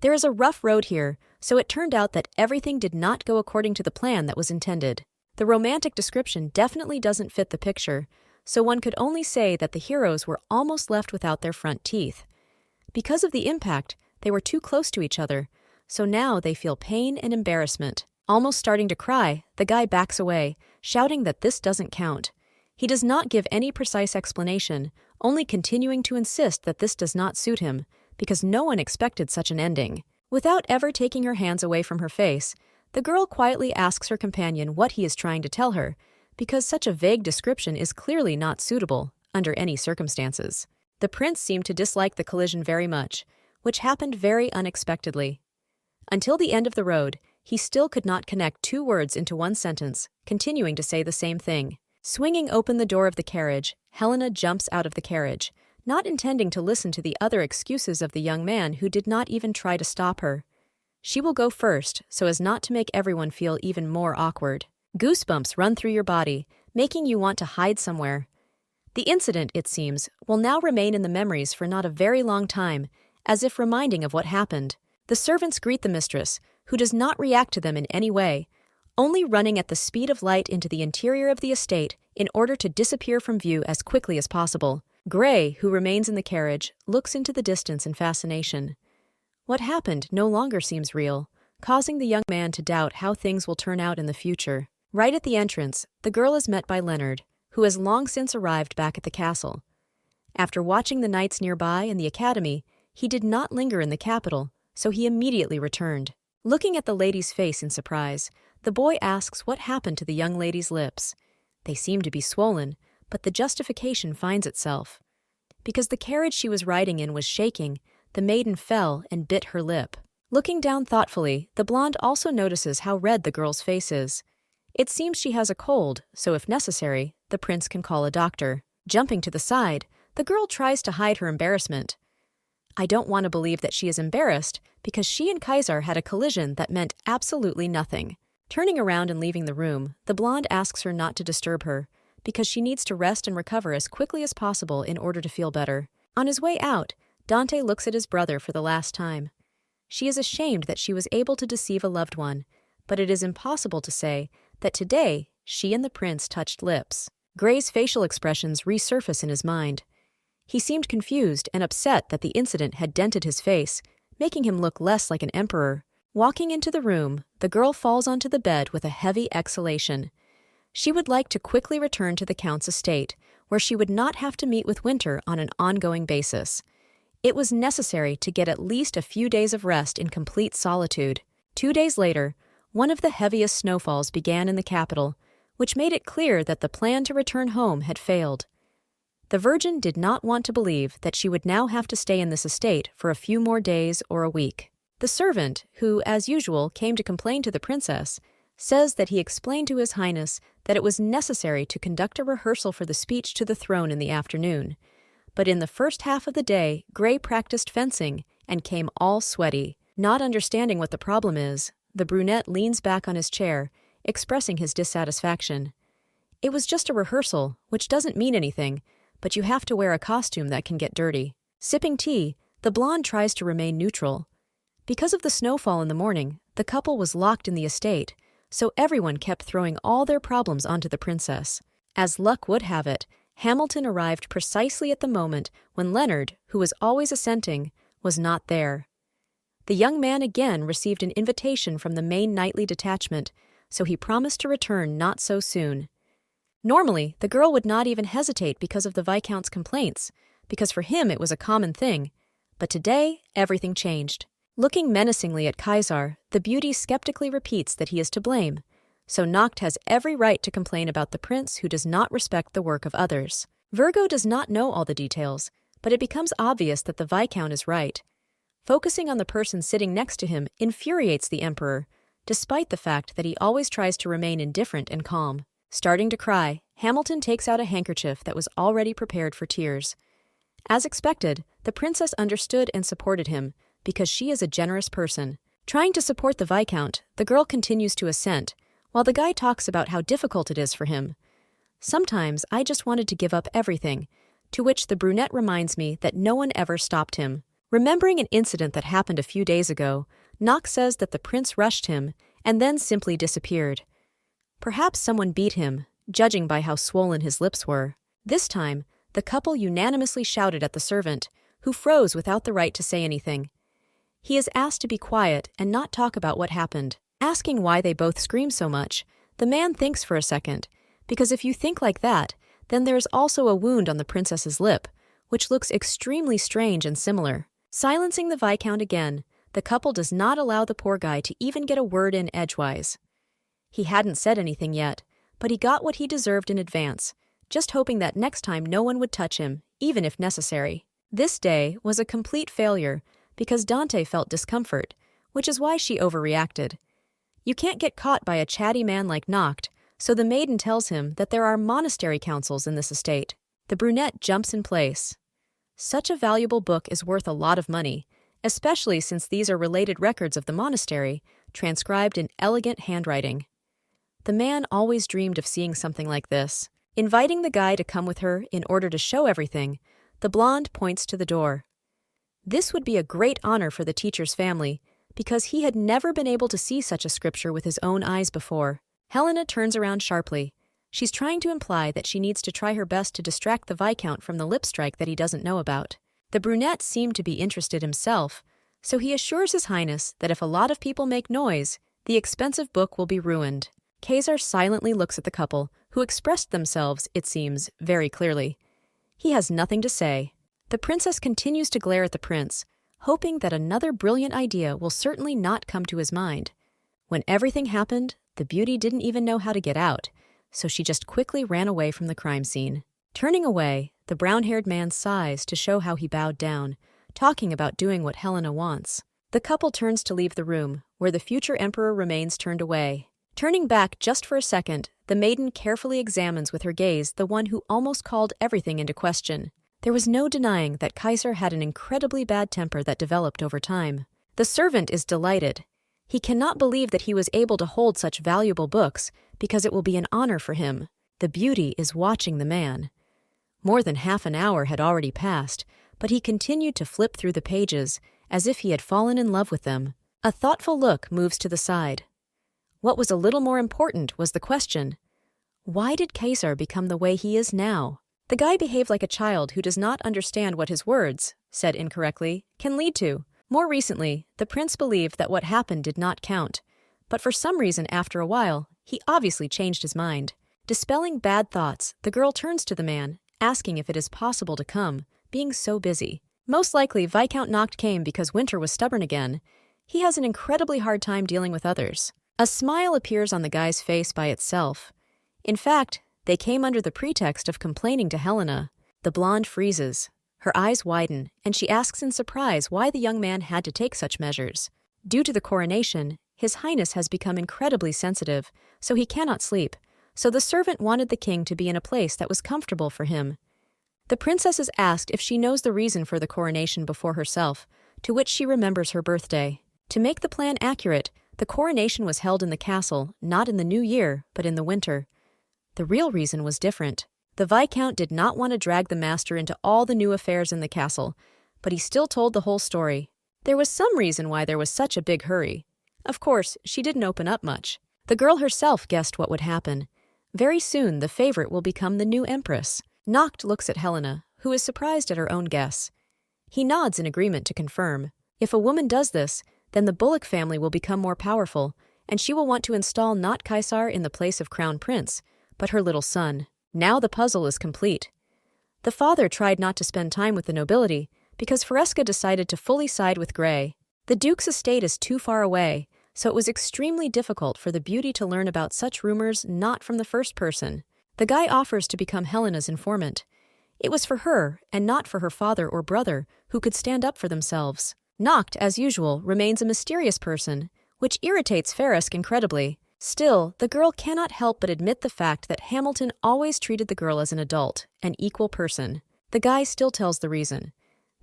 There is a rough road here, so it turned out that everything did not go according to the plan that was intended. The romantic description definitely doesn't fit the picture, so one could only say that the heroes were almost left without their front teeth. Because of the impact, they were too close to each other, so now they feel pain and embarrassment. Almost starting to cry, the guy backs away, shouting that this doesn't count. He does not give any precise explanation, only continuing to insist that this does not suit him, because no one expected such an ending. Without ever taking her hands away from her face, the girl quietly asks her companion what he is trying to tell her, because such a vague description is clearly not suitable under any circumstances. The prince seemed to dislike the collision very much, which happened very unexpectedly. Until the end of the road, he still could not connect two words into one sentence, continuing to say the same thing. Swinging open the door of the carriage, Helena jumps out of the carriage, not intending to listen to the other excuses of the young man who did not even try to stop her. She will go first, so as not to make everyone feel even more awkward. Goosebumps run through your body, making you want to hide somewhere. The incident, it seems, will now remain in the memories for not a very long time, as if reminding of what happened. The servants greet the mistress, who does not react to them in any way, only running at the speed of light into the interior of the estate in order to disappear from view as quickly as possible. Gray, who remains in the carriage, looks into the distance in fascination. What happened no longer seems real, causing the young man to doubt how things will turn out in the future. Right at the entrance, the girl is met by Leonard, who has long since arrived back at the castle. After watching the knights nearby and the academy, he did not linger in the capital, so he immediately returned. Looking at the lady's face in surprise, the boy asks what happened to the young lady's lips. They seem to be swollen, but the justification finds itself. Because the carriage she was riding in was shaking, the maiden fell and bit her lip. Looking down thoughtfully, the blonde also notices how red the girl's face is. It seems she has a cold, so if necessary, the prince can call a doctor. Jumping to the side, the girl tries to hide her embarrassment. I don't want to believe that she is embarrassed because she and Kaiser had a collision that meant absolutely nothing. Turning around and leaving the room, the blonde asks her not to disturb her because she needs to rest and recover as quickly as possible in order to feel better. On his way out, Dante looks at his brother for the last time. She is ashamed that she was able to deceive a loved one, but it is impossible to say that today she and the prince touched lips. Gray's facial expressions resurface in his mind. He seemed confused and upset that the incident had dented his face, making him look less like an emperor. Walking into the room, the girl falls onto the bed with a heavy exhalation. She would like to quickly return to the Count's estate, where she would not have to meet with Winter on an ongoing basis. It was necessary to get at least a few days of rest in complete solitude. 2 days later, one of the heaviest snowfalls began in the capital, which made it clear that the plan to return home had failed. The Virgin did not want to believe that she would now have to stay in this estate for a few more days or a week. The servant, who, as usual, came to complain to the princess, says that he explained to His Highness that it was necessary to conduct a rehearsal for the speech to the throne in the afternoon. But in the first half of the day, Gray practiced fencing and came all sweaty. Not understanding what the problem is, the brunette leans back on his chair, expressing his dissatisfaction. It was just a rehearsal, which doesn't mean anything, but you have to wear a costume that can get dirty. Sipping tea, the blonde tries to remain neutral. Because of the snowfall in the morning, the couple was locked in the estate, so everyone kept throwing all their problems onto the princess. As luck would have it, Hamilton arrived precisely at the moment when Leonard, who was always assenting, was not there. The young man again received an invitation from the main knightly detachment, so he promised to return not so soon. Normally, the girl would not even hesitate because of the Viscount's complaints, because for him it was a common thing. But today, everything changed. Looking menacingly at Kaiser, the beauty skeptically repeats that he is to blame, so Noct has every right to complain about the prince who does not respect the work of others. Virgo does not know all the details, but it becomes obvious that the Viscount is right. Focusing on the person sitting next to him infuriates the Emperor, despite the fact that he always tries to remain indifferent and calm. Starting to cry, Hamilton takes out a handkerchief that was already prepared for tears. As expected, the princess understood and supported him, because she is a generous person. Trying to support the Viscount, the girl continues to assent, while the guy talks about how difficult it is for him. Sometimes I just wanted to give up everything, to which the brunette reminds me that no one ever stopped him. Remembering an incident that happened a few days ago, Knox says that the prince rushed him and then simply disappeared. Perhaps someone beat him, judging by how swollen his lips were. This time, the couple unanimously shouted at the servant, who froze without the right to say anything. He is asked to be quiet and not talk about what happened. Asking why they both scream so much, the man thinks for a second, because if you think like that, then there is also a wound on the princess's lip, which looks extremely strange and similar. Silencing the Viscount again, the couple does not allow the poor guy to even get a word in edgewise. He hadn't said anything yet, but he got what he deserved in advance, just hoping that next time no one would touch him, even if necessary. This day was a complete failure, because Dante felt discomfort, which is why she overreacted. You can't get caught by a chatty man like Noct, so the maiden tells him that there are monastery councils in this estate. The brunette jumps in place. Such a valuable book is worth a lot of money, especially since these are related records of the monastery, transcribed in elegant handwriting. The man always dreamed of seeing something like this. Inviting the guy to come with her in order to show everything, the blonde points to the door. This would be a great honor for the teacher's family, because he had never been able to see such a scripture with his own eyes before. Helena turns around sharply. She's trying to imply that she needs to try her best to distract the Viscount from the lip strike that he doesn't know about. The brunette seemed to be interested himself, so he assures His Highness that if a lot of people make noise, the expensive book will be ruined. Caesar silently looks at the couple, who expressed themselves, it seems, very clearly. He has nothing to say. The princess continues to glare at the prince, hoping that another brilliant idea will certainly not come to his mind. When everything happened, the beauty didn't even know how to get out, so she just quickly ran away from the crime scene. Turning away, the brown-haired man sighs to show how he bowed down, talking about doing what Helena wants. The couple turns to leave the room, where the future emperor remains turned away. Turning back just for a second, the maiden carefully examines with her gaze the one who almost called everything into question. There was no denying that Kaiser had an incredibly bad temper that developed over time. The servant is delighted. He cannot believe that he was able to hold such valuable books, because it will be an honor for him. The beauty is watching the man. More than half an hour had already passed, but he continued to flip through the pages, as if he had fallen in love with them. A thoughtful look moves to the side. What was a little more important was the question: why did Kaiser become the way he is now? The guy behaved like a child who does not understand what his words, said incorrectly, can lead to. More recently, the prince believed that what happened did not count, but for some reason after a while, he obviously changed his mind. Dispelling bad thoughts, the girl turns to the man, asking if it is possible to come, being so busy. Most likely, Viscount Noct came because Winter was stubborn again. He has an incredibly hard time dealing with others. A smile appears on the guy's face by itself. In fact, they came under the pretext of complaining to Helena. The blonde freezes. Her eyes widen, and she asks in surprise why the young man had to take such measures. Due to the coronation, His Highness has become incredibly sensitive, so he cannot sleep, so the servant wanted the king to be in a place that was comfortable for him. The princess is asked if she knows the reason for the coronation before herself, to which she remembers her birthday. To make the plan accurate, the coronation was held in the castle, not in the new year, but in the winter. The real reason was different. The Viscount did not want to drag the master into all the new affairs in the castle, but he still told the whole story. There was some reason why there was such a big hurry. Of course, she didn't open up much. The girl herself guessed what would happen. Very soon, the favorite will become the new empress. Noct looks at Helena, who is surprised at her own guess. He nods in agreement to confirm. If a woman does this, then the Bullock family will become more powerful, and she will want to install not Caesar in the place of crown prince, but her little son. Now the puzzle is complete. The father tried not to spend time with the nobility, because Fresca decided to fully side with Gray. The Duke's estate is too far away, so it was extremely difficult for the beauty to learn about such rumors not from the first person. The guy offers to become Helena's informant. It was for her, and not for her father or brother, who could stand up for themselves. Noct, as usual, remains a mysterious person, which irritates Farisk incredibly. Still, the girl cannot help but admit the fact that Hamilton always treated the girl as an adult, an equal person. The guy still tells the reason.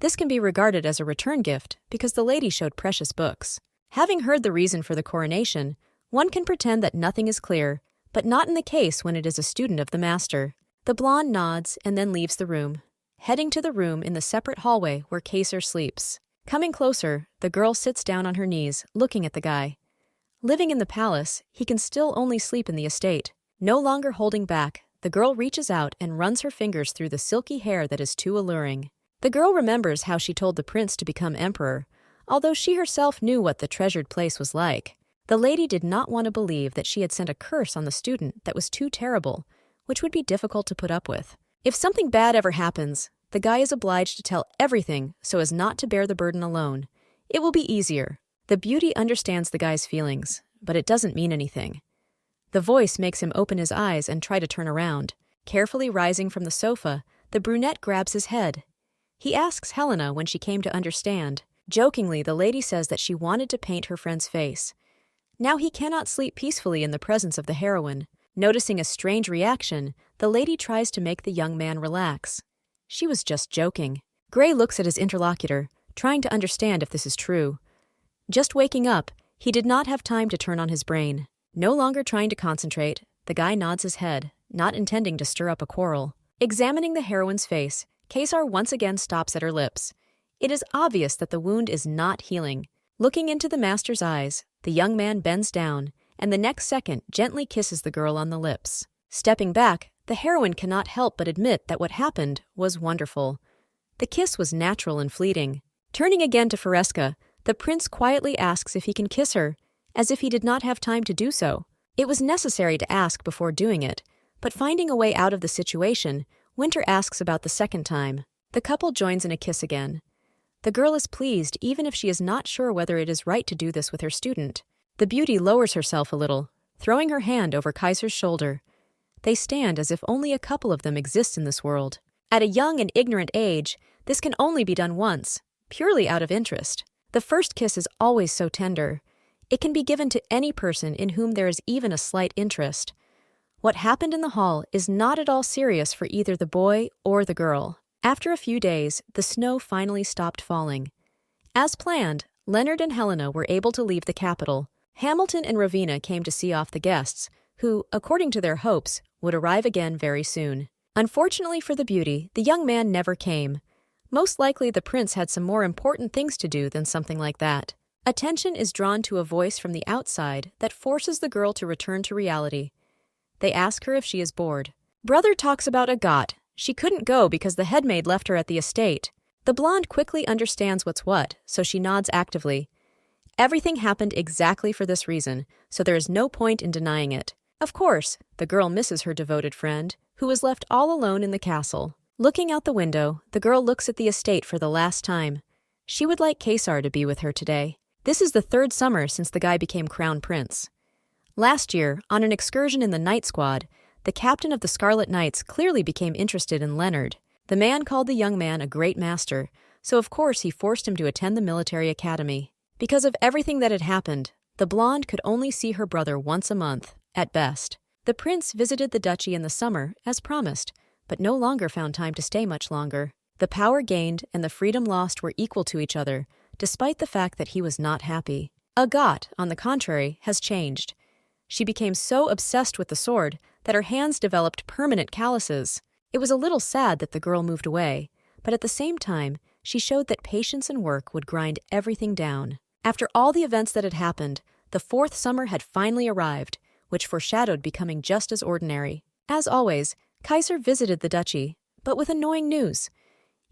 This can be regarded as a return gift because the lady showed precious books. Having heard the reason for the coronation, one can pretend that nothing is clear, but not in the case when it is a student of the master. The blonde nods and then leaves the room, heading to the room in the separate hallway where Kaysar sleeps. Coming closer, the girl sits down on her knees, looking at the guy. Living in the palace, he can still only sleep in the estate. No longer holding back, the girl reaches out and runs her fingers through the silky hair that is too alluring. The girl remembers how she told the prince to become emperor, although she herself knew what the treasured place was like. The lady did not want to believe that she had sent a curse on the student that was too terrible, which would be difficult to put up with. If something bad ever happens, the guy is obliged to tell everything so as not to bear the burden alone. It will be easier. The beauty understands the guy's feelings, but it doesn't mean anything. The voice makes him open his eyes and try to turn around. Carefully rising from the sofa, the brunette grabs his head. He asks Helena when she came to understand. Jokingly, the lady says that she wanted to paint her friend's face. Now he cannot sleep peacefully in the presence of the heroine. Noticing a strange reaction, the lady tries to make the young man relax. She was just joking. Gray looks at his interlocutor, trying to understand if this is true. Just waking up, he did not have time to turn on his brain. No longer trying to concentrate, the guy nods his head, not intending to stir up a quarrel. Examining the heroine's face, Kaysar once again stops at her lips. It is obvious that the wound is not healing. Looking into the master's eyes, the young man bends down, and the next second gently kisses the girl on the lips. Stepping back, the heroine cannot help but admit that what happened was wonderful. The kiss was natural and fleeting. Turning again to Fariska, the prince quietly asks if he can kiss her, as if he did not have time to do so. It was necessary to ask before doing it, but finding a way out of the situation, Winter asks about the second time. The couple joins in a kiss again. The girl is pleased even if she is not sure whether it is right to do this with her student. The beauty lowers herself a little, throwing her hand over Kaysar's shoulder. They stand as if only a couple of them exist in this world. At a young and ignorant age, this can only be done once, purely out of interest. The first kiss is always so tender. It can be given to any person in whom there is even a slight interest. What happened in the hall is not at all serious for either the boy or the girl. After a few days, the snow finally stopped falling. As planned, Leonard and Helena were able to leave the capital. Hamilton and Rowena came to see off the guests, who, according to their hopes, would arrive again very soon. Unfortunately for the beauty, the young man never came. Most likely the prince had some more important things to do than something like that. Attention is drawn to a voice from the outside that forces the girl to return to reality. They ask her if she is bored. Brother talks about Agat. She couldn't go because the headmaid left her at the estate. The blonde quickly understands what's what, so she nods actively. Everything happened exactly for this reason, so there is no point in denying it. Of course, the girl misses her devoted friend, who was left all alone in the castle. Looking out the window, the girl looks at the estate for the last time. She would like Kaysar to be with her today. This is the third summer since the guy became crown prince. Last year, on an excursion in the night squad, the captain of the Scarlet Knights clearly became interested in Leonard. The man called the young man a great master, so of course he forced him to attend the military academy. Because of everything that had happened, the blonde could only see her brother once a month, at best. The prince visited the duchy in the summer, as promised, but no longer found time to stay much longer. The power gained and the freedom lost were equal to each other, despite the fact that he was not happy. Agat, on the contrary, has changed. She became so obsessed with the sword that her hands developed permanent calluses. It was a little sad that the girl moved away, but at the same time, she showed that patience and work would grind everything down. After all the events that had happened, the fourth summer had finally arrived, which foreshadowed becoming just as ordinary. As always, Kaysar visited the duchy, but with annoying news.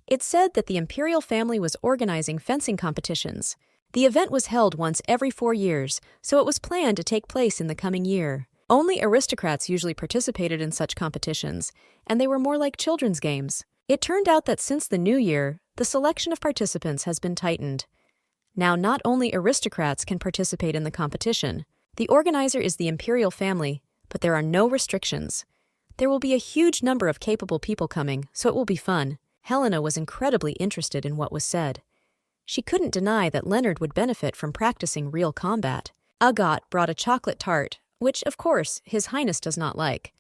It said that the imperial family was organizing fencing competitions. The event was held once every 4 years, so it was planned to take place in the coming year. Only aristocrats usually participated in such competitions, and they were more like children's games. It turned out that since the new year, the selection of participants has been tightened. Now not only aristocrats can participate in the competition. The organizer is the imperial family, but there are no restrictions. There will be a huge number of capable people coming, so it will be fun. Helena was incredibly interested in what was said. She couldn't deny that Leonard would benefit from practicing real combat. Agat brought a chocolate tart, which, of course, His Highness does not like.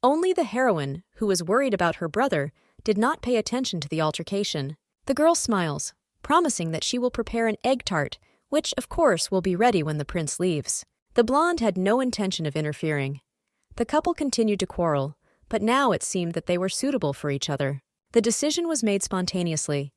Only the heroine, who was worried about her brother, did not pay attention to the altercation. The girl smiles, promising that she will prepare an egg tart, which, of course, will be ready when the prince leaves. The blonde had no intention of interfering. The couple continued to quarrel, but now it seemed that they were suitable for each other. The decision was made spontaneously.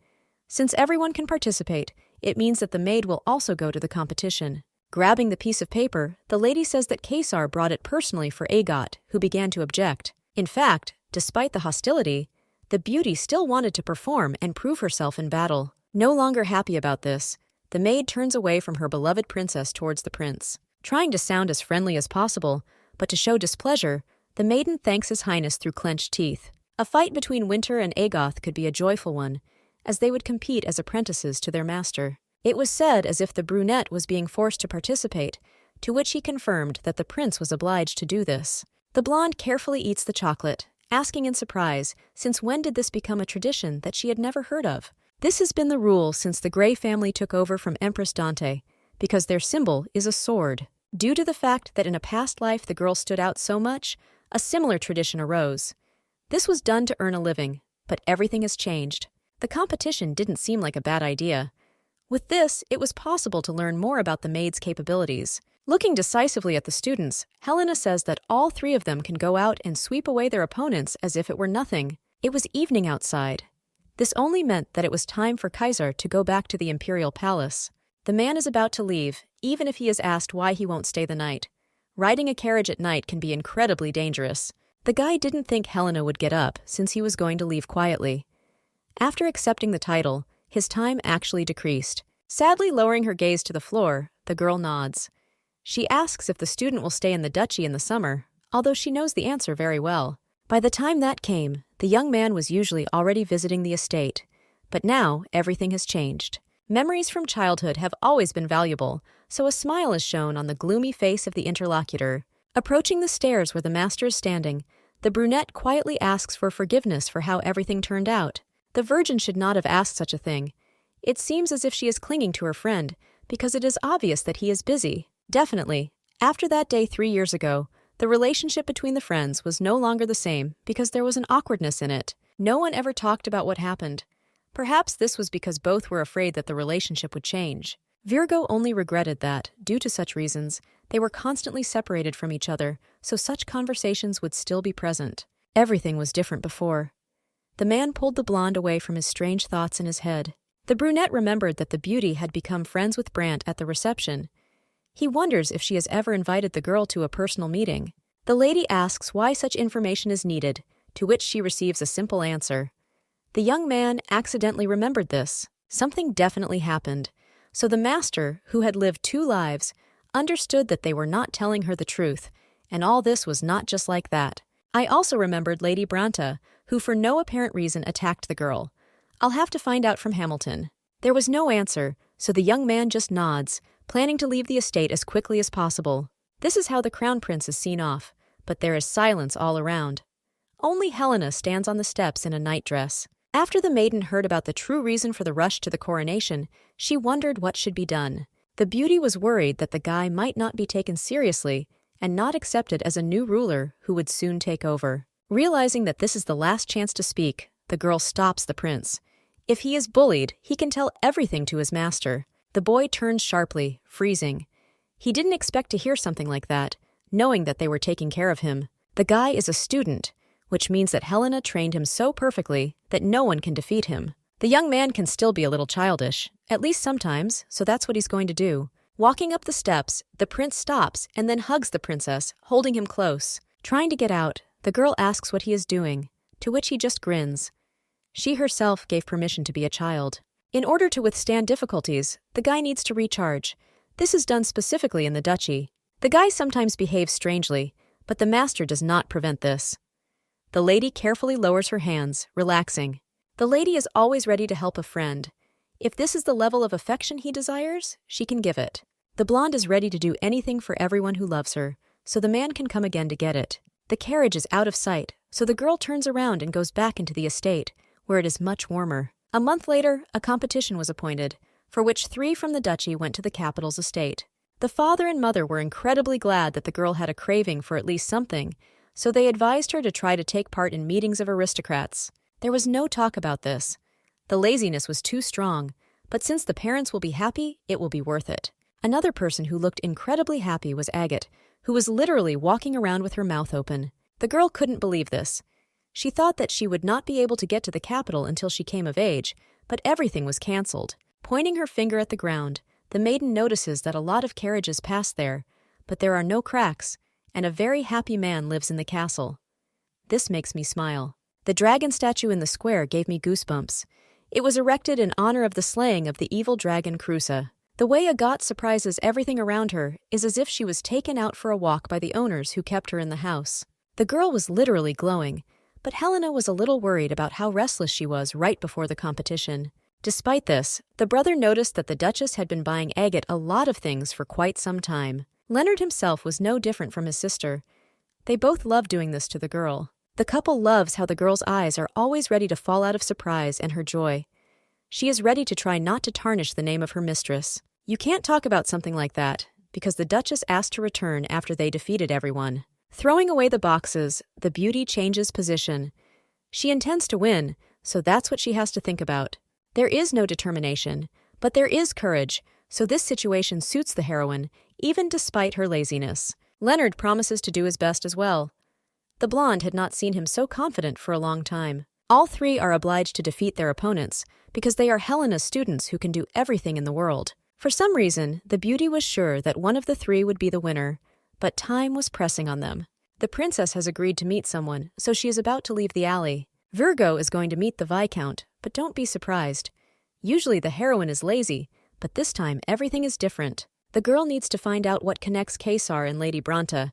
Since everyone can participate, it means that the maid will also go to the competition. Grabbing the piece of paper, the lady says that Kesar brought it personally for Agat, who began to object. In fact, despite the hostility, the beauty still wanted to perform and prove herself in battle. No longer happy about this, the maid turns away from her beloved princess towards the prince. Trying to sound as friendly as possible, but to show displeasure, the maiden thanks His Highness through clenched teeth. A fight between Winter and Agoth could be a joyful one, as they would compete as apprentices to their master. It was said as if the brunette was being forced to participate, to which he confirmed that the prince was obliged to do this. The blonde carefully eats the chocolate, asking in surprise, since when did this become a tradition that she had never heard of? This has been the rule since the Grey family took over from Empress Dante, because their symbol is a sword. Due to the fact that in a past life the girl stood out so much, a similar tradition arose. This was done to earn a living, but everything has changed. The competition didn't seem like a bad idea. With this, it was possible to learn more about the maid's capabilities. Looking decisively at the students, Helena says that all three of them can go out and sweep away their opponents as if it were nothing. It was evening outside. This only meant that it was time for Kaiser to go back to the imperial palace. The man is about to leave, even if he is asked why he won't stay the night. Riding a carriage at night can be incredibly dangerous. The guy didn't think Helena would get up since he was going to leave quietly. After accepting the title, his time actually decreased. Sadly lowering her gaze to the floor, the girl nods. She asks if the student will stay in the duchy in the summer, although she knows the answer very well. By the time that came, the young man was usually already visiting the estate. But now, everything has changed. Memories from childhood have always been valuable, so a smile is shown on the gloomy face of the interlocutor. Approaching the stairs where the master is standing, the brunette quietly asks for forgiveness for how everything turned out. The virgin should not have asked such a thing. It seems as if she is clinging to her friend, because it is obvious that he is busy. Definitely, after that day 3 years ago, the relationship between the friends was no longer the same because there was an awkwardness in it. No one ever talked about what happened. Perhaps this was because both were afraid that the relationship would change. Virgo only regretted that, due to such reasons, they were constantly separated from each other, so such conversations would still be present. Everything was different before. The man pulled the blonde away from his strange thoughts in his head. The brunette remembered that the beauty had become friends with Brant at the reception. He wonders if she has ever invited the girl to a personal meeting. The lady asks why such information is needed, to which she receives a simple answer. The young man accidentally remembered this. Something definitely happened. So the master, who had lived 2 lives, understood that they were not telling her the truth, and all this was not just like that. I also remembered Lady Branta, who for no apparent reason attacked the girl. I'll have to find out from Hamilton. There was no answer, so the young man just nods, planning to leave the estate as quickly as possible. This is how the crown prince is seen off, but there is silence all around. Only Helena stands on the steps in a nightdress. After the maiden heard about the true reason for the rush to the coronation, she wondered what should be done. The beauty was worried that the guy might not be taken seriously and not accepted as a new ruler who would soon take over. Realizing that this is the last chance to speak, the girl stops the prince. If he is bullied, he can tell everything to his master. The boy turns sharply, freezing. He didn't expect to hear something like that, knowing that they were taking care of him. The guy is a student, which means that Helena trained him so perfectly that no one can defeat him. The young man can still be a little childish, at least sometimes, so that's what he's going to do. Walking up the steps, the prince stops and then hugs the princess, holding him close. Trying to get out, the girl asks what he is doing, to which he just grins. She herself gave permission to be a child. In order to withstand difficulties, the guy needs to recharge. This is done specifically in the duchy. The guy sometimes behaves strangely, but the master does not prevent this. The lady carefully lowers her hands, relaxing. The lady is always ready to help a friend. If this is the level of affection he desires, she can give it. The blonde is ready to do anything for everyone who loves her, so the man can come again to get it. The carriage is out of sight, so the girl turns around and goes back into the estate, where it is much warmer. A month later, a competition was appointed, for which 3 from the duchy went to the capital's estate. The father and mother were incredibly glad that the girl had a craving for at least something, so they advised her to try to take part in meetings of aristocrats. There was no talk about this. The laziness was too strong, but since the parents will be happy, it will be worth it. Another person who looked incredibly happy was Agate, who was literally walking around with her mouth open. The girl couldn't believe this. She thought that she would not be able to get to the capital until she came of age, but everything was cancelled. Pointing her finger at the ground, the maiden notices that a lot of carriages pass there, but there are no cracks, and a very happy man lives in the castle. This makes me smile. The dragon statue in the square gave me goosebumps. It was erected in honor of the slaying of the evil dragon Crusa. The way Agate surprises everything around her is as if she was taken out for a walk by the owners who kept her in the house. The girl was literally glowing, but Helena was a little worried about how restless she was right before the competition. Despite this, the brother noticed that the Duchess had been buying Agate a lot of things for quite some time. Leonard himself was no different from his sister. They both loved doing this to the girl. The couple loves how the girl's eyes are always ready to fall out of surprise and her joy. She is ready to try not to tarnish the name of her mistress. You can't talk about something like that, because the Duchess asked to return after they defeated everyone. Throwing away the boxes, the beauty changes position. She intends to win, so that's what she has to think about. There is no determination, but there is courage, so this situation suits the heroine, even despite her laziness. Leonard promises to do his best as well. The blonde had not seen him so confident for a long time. All 3 are obliged to defeat their opponents, because they are Helena's students who can do everything in the world. For some reason, the beauty was sure that one of the 3 would be the winner, but time was pressing on them. The princess has agreed to meet someone, so she is about to leave the alley. Virgo is going to meet the Viscount, but don't be surprised. Usually the heroine is lazy, but this time everything is different. The girl needs to find out what connects Caesar and Lady Bronte.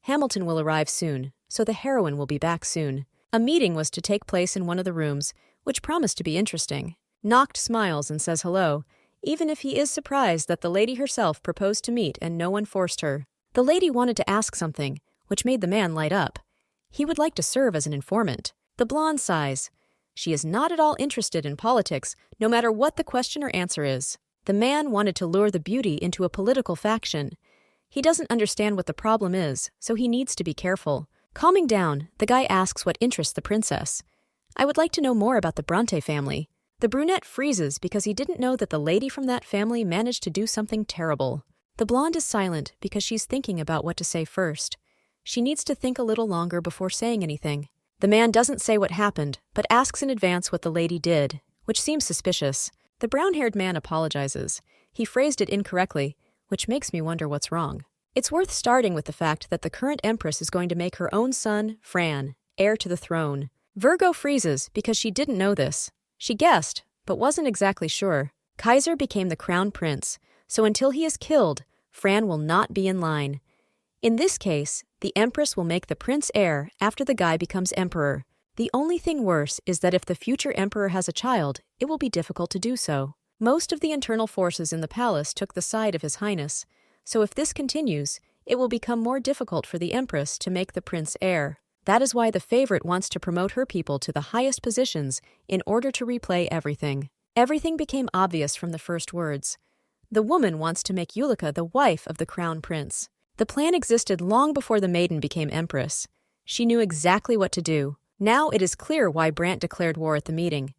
Hamilton will arrive soon, so the heroine will be back soon. A meeting was to take place in one of the rooms, which promised to be interesting. Noct smiles and says hello, even if he is surprised that the lady herself proposed to meet and no one forced her. The lady wanted to ask something, which made the man light up. He would like to serve as an informant. The blonde sighs. She is not at all interested in politics, no matter what the question or answer is. The man wanted to lure the beauty into a political faction. He doesn't understand what the problem is, so he needs to be careful. Calming down, the guy asks what interests the princess. I would like to know more about the Bronte family. The brunette freezes because he didn't know that the lady from that family managed to do something terrible. The blonde is silent because she's thinking about what to say first. She needs to think a little longer before saying anything. The man doesn't say what happened, but asks in advance what the lady did, which seems suspicious. The brown-haired man apologizes. He phrased it incorrectly, which makes me wonder what's wrong. It's worth starting with the fact that the current empress is going to make her own son, Fran, heir to the throne. Virgo freezes because she didn't know this. She guessed, but wasn't exactly sure. Kaiser became the crown prince, so until he is killed, Fran will not be in line. In this case, the empress will make the prince heir after the guy becomes emperor. The only thing worse is that if the future emperor has a child, it will be difficult to do so. Most of the internal forces in the palace took the side of His Highness, so if this continues, it will become more difficult for the empress to make the prince heir. That is why the favorite wants to promote her people to the highest positions in order to replay everything. Everything became obvious from the first words. The woman wants to make Yulika the wife of the crown prince. The plan existed long before the maiden became empress. She knew exactly what to do. Now it is clear why Brant declared war at the meeting.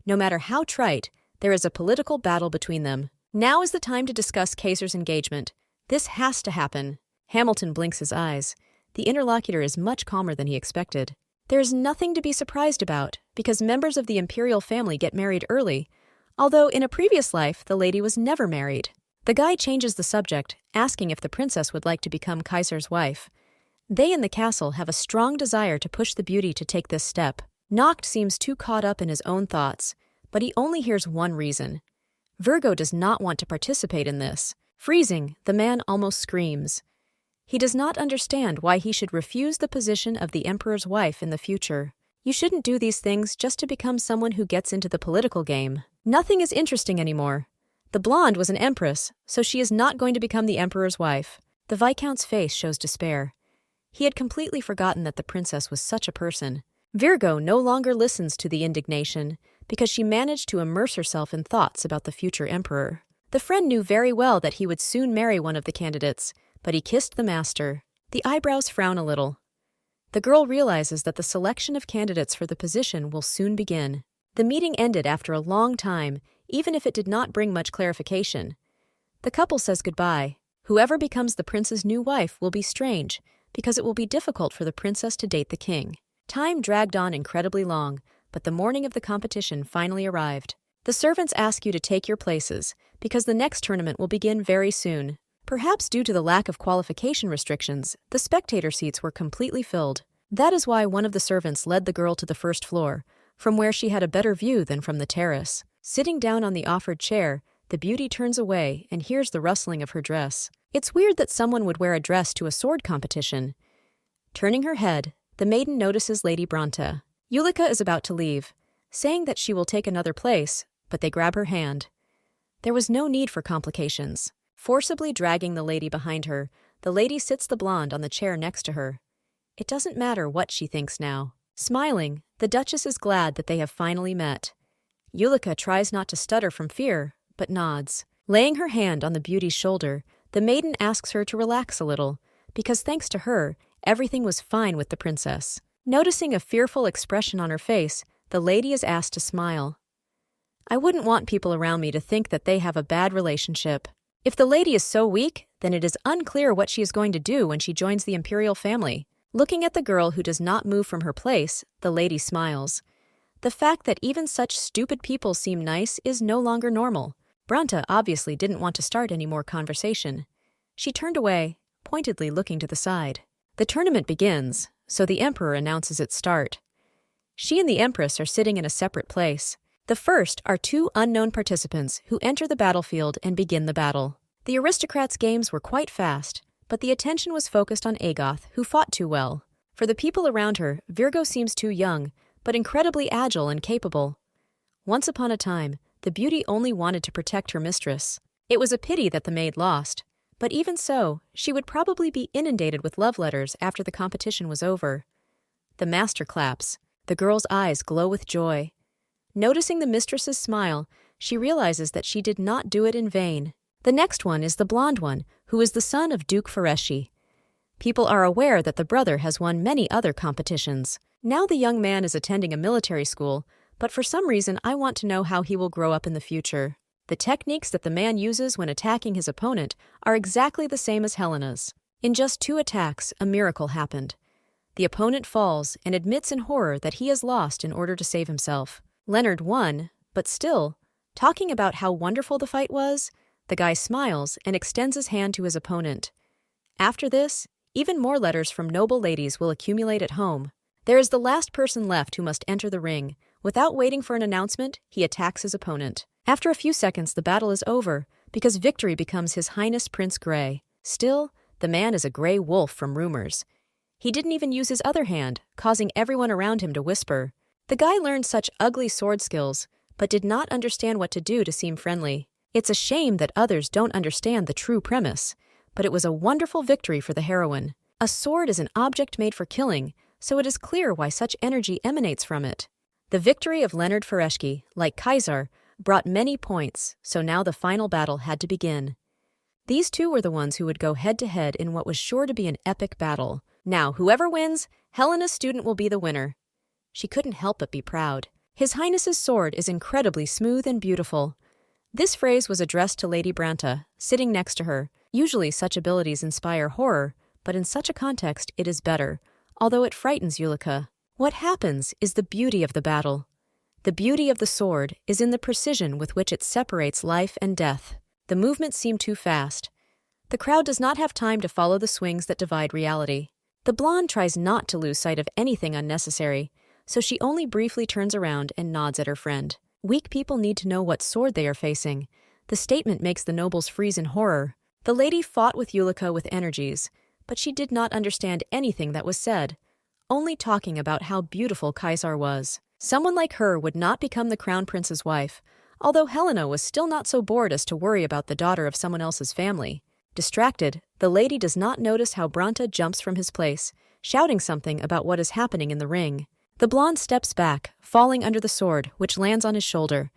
No matter how trite, there is a political battle between them. Now is the time to discuss Caesar's engagement. This has to happen. Hamilton blinks his eyes. The interlocutor is much calmer than he expected. There is nothing to be surprised about, because members of the imperial family get married early, although in a previous life the lady was never married. The guy changes the subject, asking if the princess would like to become Kaiser's wife. They in the castle have a strong desire to push the beauty to take this step. Noct seems too caught up in his own thoughts, but he only hears one reason. Virgo does not want to participate in this. Freezing, the man almost screams. He does not understand why he should refuse the position of the emperor's wife in the future. You shouldn't do these things just to become someone who gets into the political game. Nothing is interesting anymore. The blonde was an empress, so she is not going to become the emperor's wife. The Viscount's face shows despair. He had completely forgotten that the princess was such a person. Virgo no longer listens to the indignation because she managed to immerse herself in thoughts about the future emperor. The friend knew very well that he would soon marry one of the candidates, but he kissed the master. The eyebrows frown a little. The girl realizes that the selection of candidates for the position will soon begin. The meeting ended after a long time, even if it did not bring much clarification. The couple says goodbye. Whoever becomes the prince's new wife will be strange, because it will be difficult for the princess to date the king. Time dragged on incredibly long, but the morning of the competition finally arrived. The servants ask you to take your places, because the next tournament will begin very soon. Perhaps due to the lack of qualification restrictions, the spectator seats were completely filled. That is why one of the servants led the girl to the first floor, from where she had a better view than from the terrace. Sitting down on the offered chair, the beauty turns away and hears the rustling of her dress. It's weird that someone would wear a dress to a sword competition. Turning her head, the maiden notices Lady Bronte. Yulika is about to leave, saying that she will take another place, but they grab her hand. There was no need for complications. Forcibly dragging the lady behind her, the lady sits the blonde on the chair next to her. It doesn't matter what she thinks now. Smiling, the Duchess is glad that they have finally met. Yulika tries not to stutter from fear, but nods. Laying her hand on the beauty's shoulder, the maiden asks her to relax a little, because thanks to her, everything was fine with the princess. Noticing a fearful expression on her face, the lady is asked to smile. I wouldn't want people around me to think that they have a bad relationship. If the lady is so weak, then it is unclear what she is going to do when she joins the imperial family. Looking at the girl who does not move from her place, the lady smiles. The fact that even such stupid people seem nice is no longer normal. Bronte obviously didn't want to start any more conversation. She turned away, pointedly looking to the side. The tournament begins, so the emperor announces its start. She and the empress are sitting in a separate place. The first are two unknown participants who enter the battlefield and begin the battle. The aristocrats' games were quite fast, but the attention was focused on Agoth, who fought too well. For the people around her, Virgo seems too young, but incredibly agile and capable. Once upon a time, the beauty only wanted to protect her mistress. It was a pity that the maid lost, but even so, she would probably be inundated with love letters after the competition was over. The master claps. The girl's eyes glow with joy. Noticing the mistress's smile, she realizes that she did not do it in vain. The next one is the blonde one, who is the son of Duke Fereshi. People are aware that the brother has won many other competitions. Now the young man is attending a military school, but for some reason I want to know how he will grow up in the future. The techniques that the man uses when attacking his opponent are exactly the same as Helena's. In just 2 attacks, a miracle happened. The opponent falls and admits in horror that he has lost in order to save himself. Leonard won, but still, talking about how wonderful the fight was, the guy smiles and extends his hand to his opponent. After this, even more letters from noble ladies will accumulate at home. There is the last person left who must enter the ring. Without waiting for an announcement, he attacks his opponent. After a few seconds, the battle is over, because victory becomes His Highness Prince Grey. Still, the man is a grey wolf from rumors. He didn't even use his other hand, causing everyone around him to whisper. The guy learned such ugly sword skills, but did not understand what to do to seem friendly. It's a shame that others don't understand the true premise, but it was a wonderful victory for the heroine. A sword is an object made for killing, so it is clear why such energy emanates from it. The victory of Leonard Fereski, like Kaiser, brought many points, so now the final battle had to begin. These two were the ones who would go head-to-head in what was sure to be an epic battle. Now, whoever wins, Helena's student will be the winner. She couldn't help but be proud. His Highness's sword is incredibly smooth and beautiful. This phrase was addressed to Lady Bronte, sitting next to her. Usually such abilities inspire horror, but in such a context it is better, although it frightens Yulika. What happens is the beauty of the battle. The beauty of the sword is in the precision with which it separates life and death. The movements seem too fast. The crowd does not have time to follow the swings that divide reality. The blonde tries not to lose sight of anything unnecessary, so she only briefly turns around and nods at her friend. Weak people need to know what sword they are facing. The statement makes the nobles freeze in horror. The lady fought with Yulika with energies, but she did not understand anything that was said, only talking about how beautiful Kaiser was. Someone like her would not become the crown prince's wife, although Helena was still not so bored as to worry about the daughter of someone else's family. Distracted, the lady does not notice how Branta jumps from his place, shouting something about what is happening in the ring. The blonde steps back, falling under the sword, which lands on his shoulder.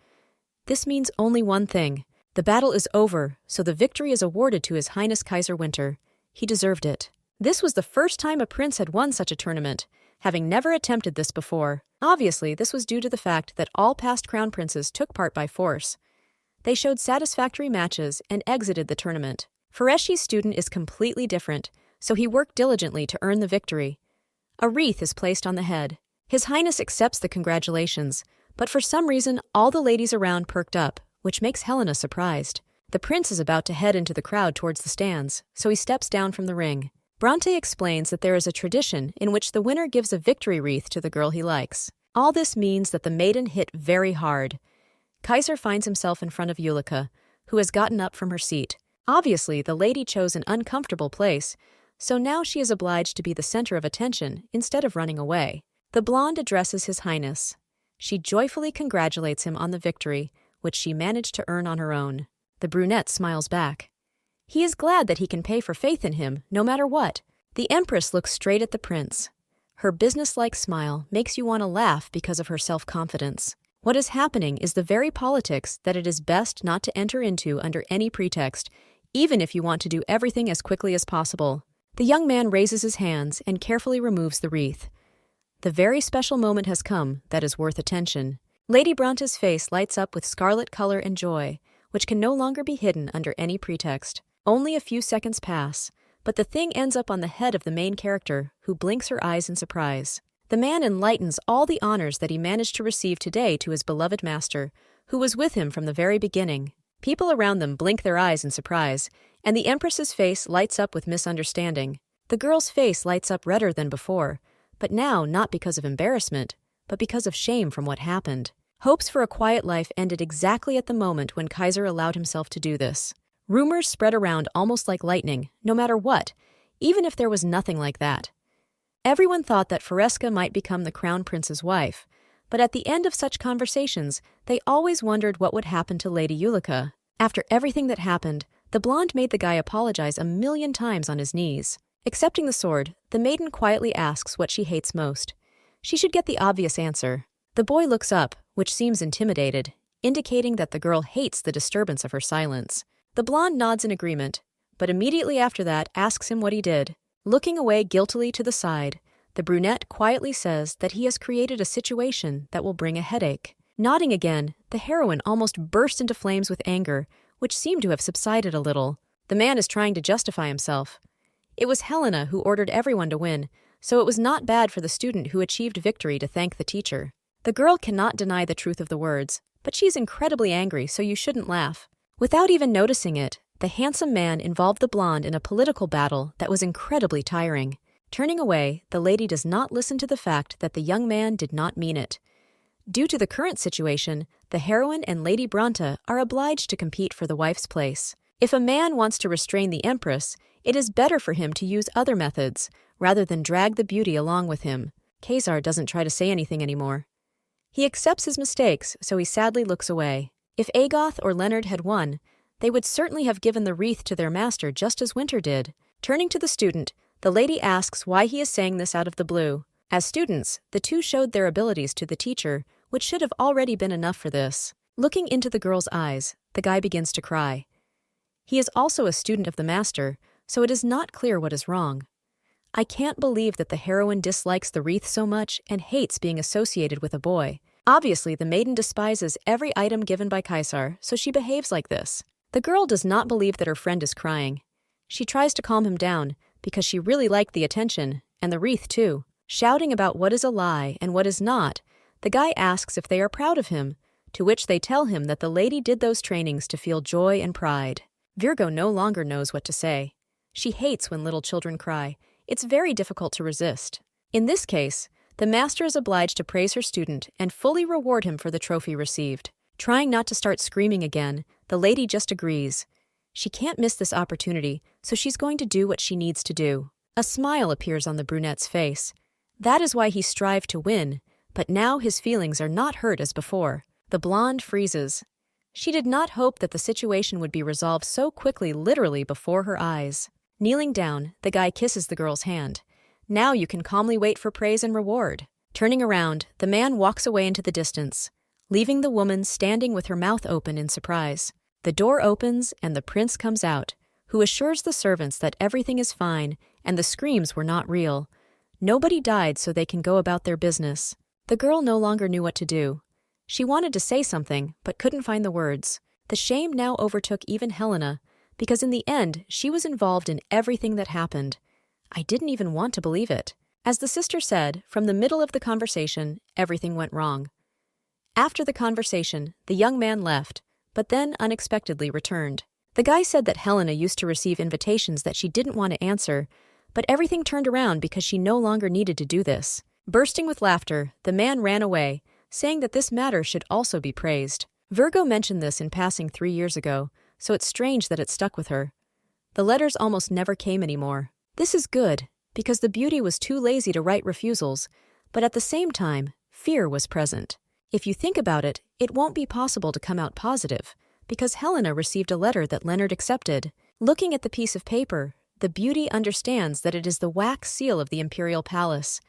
This means only one thing. The battle is over, so the victory is awarded to His Highness Kaiser Winter. He deserved it. This was the first time a prince had won such a tournament, having never attempted this before. Obviously, this was due to the fact that all past crown princes took part by force. They showed satisfactory matches and exited the tournament. Fureshi's student is completely different, so he worked diligently to earn the victory. A wreath is placed on the head. His Highness accepts the congratulations, but for some reason all the ladies around perked up, which makes Helena surprised. The prince is about to head into the crowd towards the stands, so he steps down from the ring. Bronte explains that there is a tradition in which the winner gives a victory wreath to the girl he likes. All this means that the maiden hit very hard. Kaiser finds himself in front of Yulika, who has gotten up from her seat. Obviously, the lady chose an uncomfortable place, so now she is obliged to be the center of attention instead of running away. The blonde addresses His Highness. She joyfully congratulates him on the victory, which she managed to earn on her own. The brunette smiles back. He is glad that he can pay for faith in him, no matter what. The Empress looks straight at the prince. Her businesslike smile makes you want to laugh because of her self-confidence. What is happening is the very politics that it is best not to enter into under any pretext, even if you want to do everything as quickly as possible. The young man raises his hands and carefully removes the wreath. The very special moment has come that is worth attention. Lady Branta's face lights up with scarlet color and joy, which can no longer be hidden under any pretext. Only a few seconds pass, but the thing ends up on the head of the main character, who blinks her eyes in surprise. The man enlightens all the honors that he managed to receive today to his beloved master, who was with him from the very beginning. People around them blink their eyes in surprise, and the Empress's face lights up with misunderstanding. The girl's face lights up redder than before, but now not because of embarrassment, but because of shame from what happened. Hopes for a quiet life ended exactly at the moment when Kaiser allowed himself to do this. Rumors spread around almost like lightning, no matter what, even if there was nothing like that. Everyone thought that Fureska might become the crown prince's wife, but at the end of such conversations, they always wondered what would happen to Lady Yulika. After everything that happened, the blonde made the guy apologize 1,000,000 times on his knees. Accepting the sword, the maiden quietly asks what she hates most. She should get the obvious answer. The boy looks up, which seems intimidated, indicating that the girl hates the disturbance of her silence. The blonde nods in agreement, but immediately after that asks him what he did. Looking away guiltily to the side, the brunette quietly says that he has created a situation that will bring a headache. Nodding again, the heroine almost burst into flames with anger, which seemed to have subsided a little. The man is trying to justify himself. It was Helena who ordered everyone to win, so it was not bad for the student who achieved victory to thank the teacher. The girl cannot deny the truth of the words, but she's incredibly angry, so you shouldn't laugh. Without even noticing it, the handsome man involved the blonde in a political battle that was incredibly tiring. Turning away, the lady does not listen to the fact that the young man did not mean it. Due to the current situation, the heroine and Lady Branta are obliged to compete for the wife's place. If a man wants to restrain the Empress, it is better for him to use other methods, rather than drag the beauty along with him. Kazar doesn't try to say anything anymore. He accepts his mistakes, so he sadly looks away. If Agoth or Leonard had won, they would certainly have given the wreath to their master just as Winter did. Turning to the student, the lady asks why he is saying this out of the blue. As students, the two showed their abilities to the teacher, which should have already been enough for this. Looking into the girl's eyes, the guy begins to cry. He is also a student of the master, so it is not clear what is wrong. I can't believe that the heroine dislikes the wreath so much and hates being associated with a boy. Obviously, the maiden despises every item given by Kaiser, so she behaves like this. The girl does not believe that her friend is crying. She tries to calm him down, because she really liked the attention, and the wreath too. Shouting about what is a lie and what is not, the guy asks if they are proud of him, to which they tell him that the lady did those trainings to feel joy and pride. Virgo no longer knows what to say. She hates when little children cry. It's very difficult to resist. In this case, the master is obliged to praise her student and fully reward him for the trophy received. Trying not to start screaming again, the lady just agrees. She can't miss this opportunity, so she's going to do what she needs to do. A smile appears on the brunette's face. That is why he strived to win, but now his feelings are not hurt as before. The blonde freezes. She did not hope that the situation would be resolved so quickly, literally before her eyes. Kneeling down, the guy kisses the girl's hand. Now you can calmly wait for praise and reward. Turning around, the man walks away into the distance, leaving the woman standing with her mouth open in surprise. The door opens and the prince comes out, who assures the servants that everything is fine and the screams were not real. Nobody died, so they can go about their business. The girl no longer knew what to do. She wanted to say something, but couldn't find the words. The shame now overtook even Helena, because in the end, she was involved in everything that happened. I didn't even want to believe it. As the sister said, from the middle of the conversation, everything went wrong. After the conversation, the young man left, but then unexpectedly returned. The guy said that Helena used to receive invitations that she didn't want to answer, but everything turned around because she no longer needed to do this. Bursting with laughter, the man ran away, saying that this matter should also be praised. Virgo mentioned this in passing 3 years ago, so it's strange that it stuck with her. The letters almost never came anymore. This is good, because the beauty was too lazy to write refusals, but at the same time, fear was present. If you think about it, it won't be possible to come out positive, because Helena received a letter that Leonard accepted. Looking at the piece of paper, the beauty understands that it is the wax seal of the imperial palace.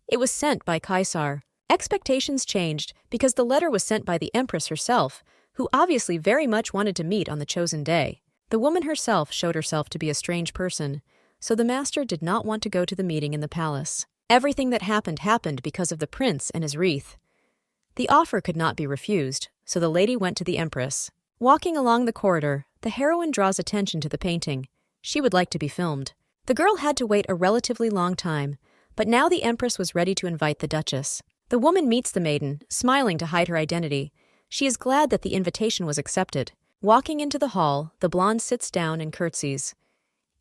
It was sent by Caesar. Expectations changed because the letter was sent by the empress herself, who obviously very much wanted to meet on the chosen day. The woman herself showed herself to be a strange person, so the master did not want to go to the meeting in the palace. Everything that happened because of the prince and his wreath. The offer could not be refused, so the lady went to the empress. Walking along the corridor, the heroine draws attention to the painting. She would like to be filmed. The girl had to wait a relatively long time, but now the empress was ready to invite the duchess. The woman meets the maiden, smiling to hide her identity. She is glad that the invitation was accepted. Walking into the hall, the blonde sits down and curtsies.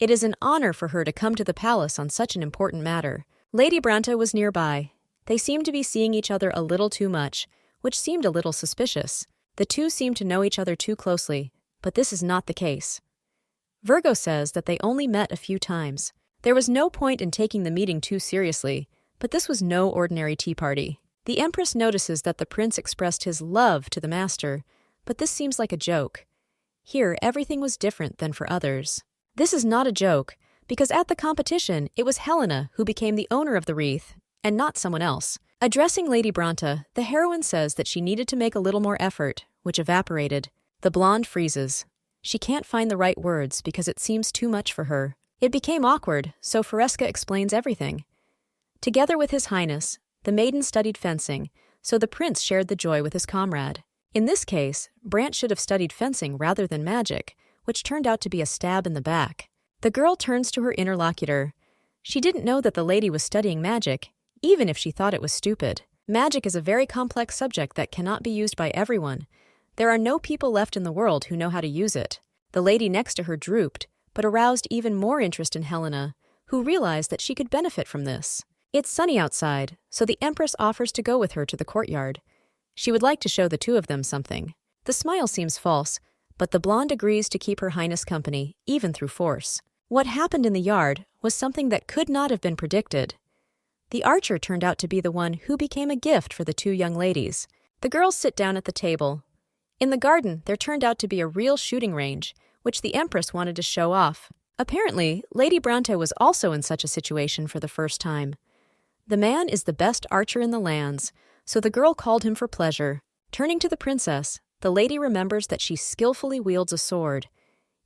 It is an honor for her to come to the palace on such an important matter. Lady Branta was nearby. They seemed to be seeing each other a little too much, which seemed a little suspicious. The two seemed to know each other too closely, but this is not the case. Virgo says that they only met a few times. There was no point in taking the meeting too seriously, but this was no ordinary tea party. The empress notices that the prince expressed his love to the master, but this seems like a joke. Here, everything was different than for others. This is not a joke, because at the competition, it was Helena who became the owner of the wreath, and not someone else. Addressing Lady Branta, the heroine says that she needed to make a little more effort, which evaporated. The blonde freezes. She can't find the right words because it seems too much for her. It became awkward, so Fresca explains everything. Together with His Highness, the maiden studied fencing, so the prince shared the joy with his comrade. In this case, Brant should have studied fencing rather than magic, which turned out to be a stab in the back. The girl turns to her interlocutor. She didn't know that the lady was studying magic, even if she thought it was stupid. Magic is a very complex subject that cannot be used by everyone. There are no people left in the world who know how to use it. The lady next to her drooped, but aroused even more interest in Helena, who realized that she could benefit from this. It's sunny outside, so the empress offers to go with her to the courtyard. She would like to show the two of them something. The smile seems false, but the blonde agrees to keep her highness company, even through force. What happened in the yard was something that could not have been predicted. The archer turned out to be the one who became a gift for the two young ladies. The girls sit down at the table. In the garden, there turned out to be a real shooting range, which the empress wanted to show off. Apparently, Lady Bronte was also in such a situation for the first time. The man is the best archer in the lands, so the girl called him for pleasure. Turning to the princess, the lady remembers that she skillfully wields a sword.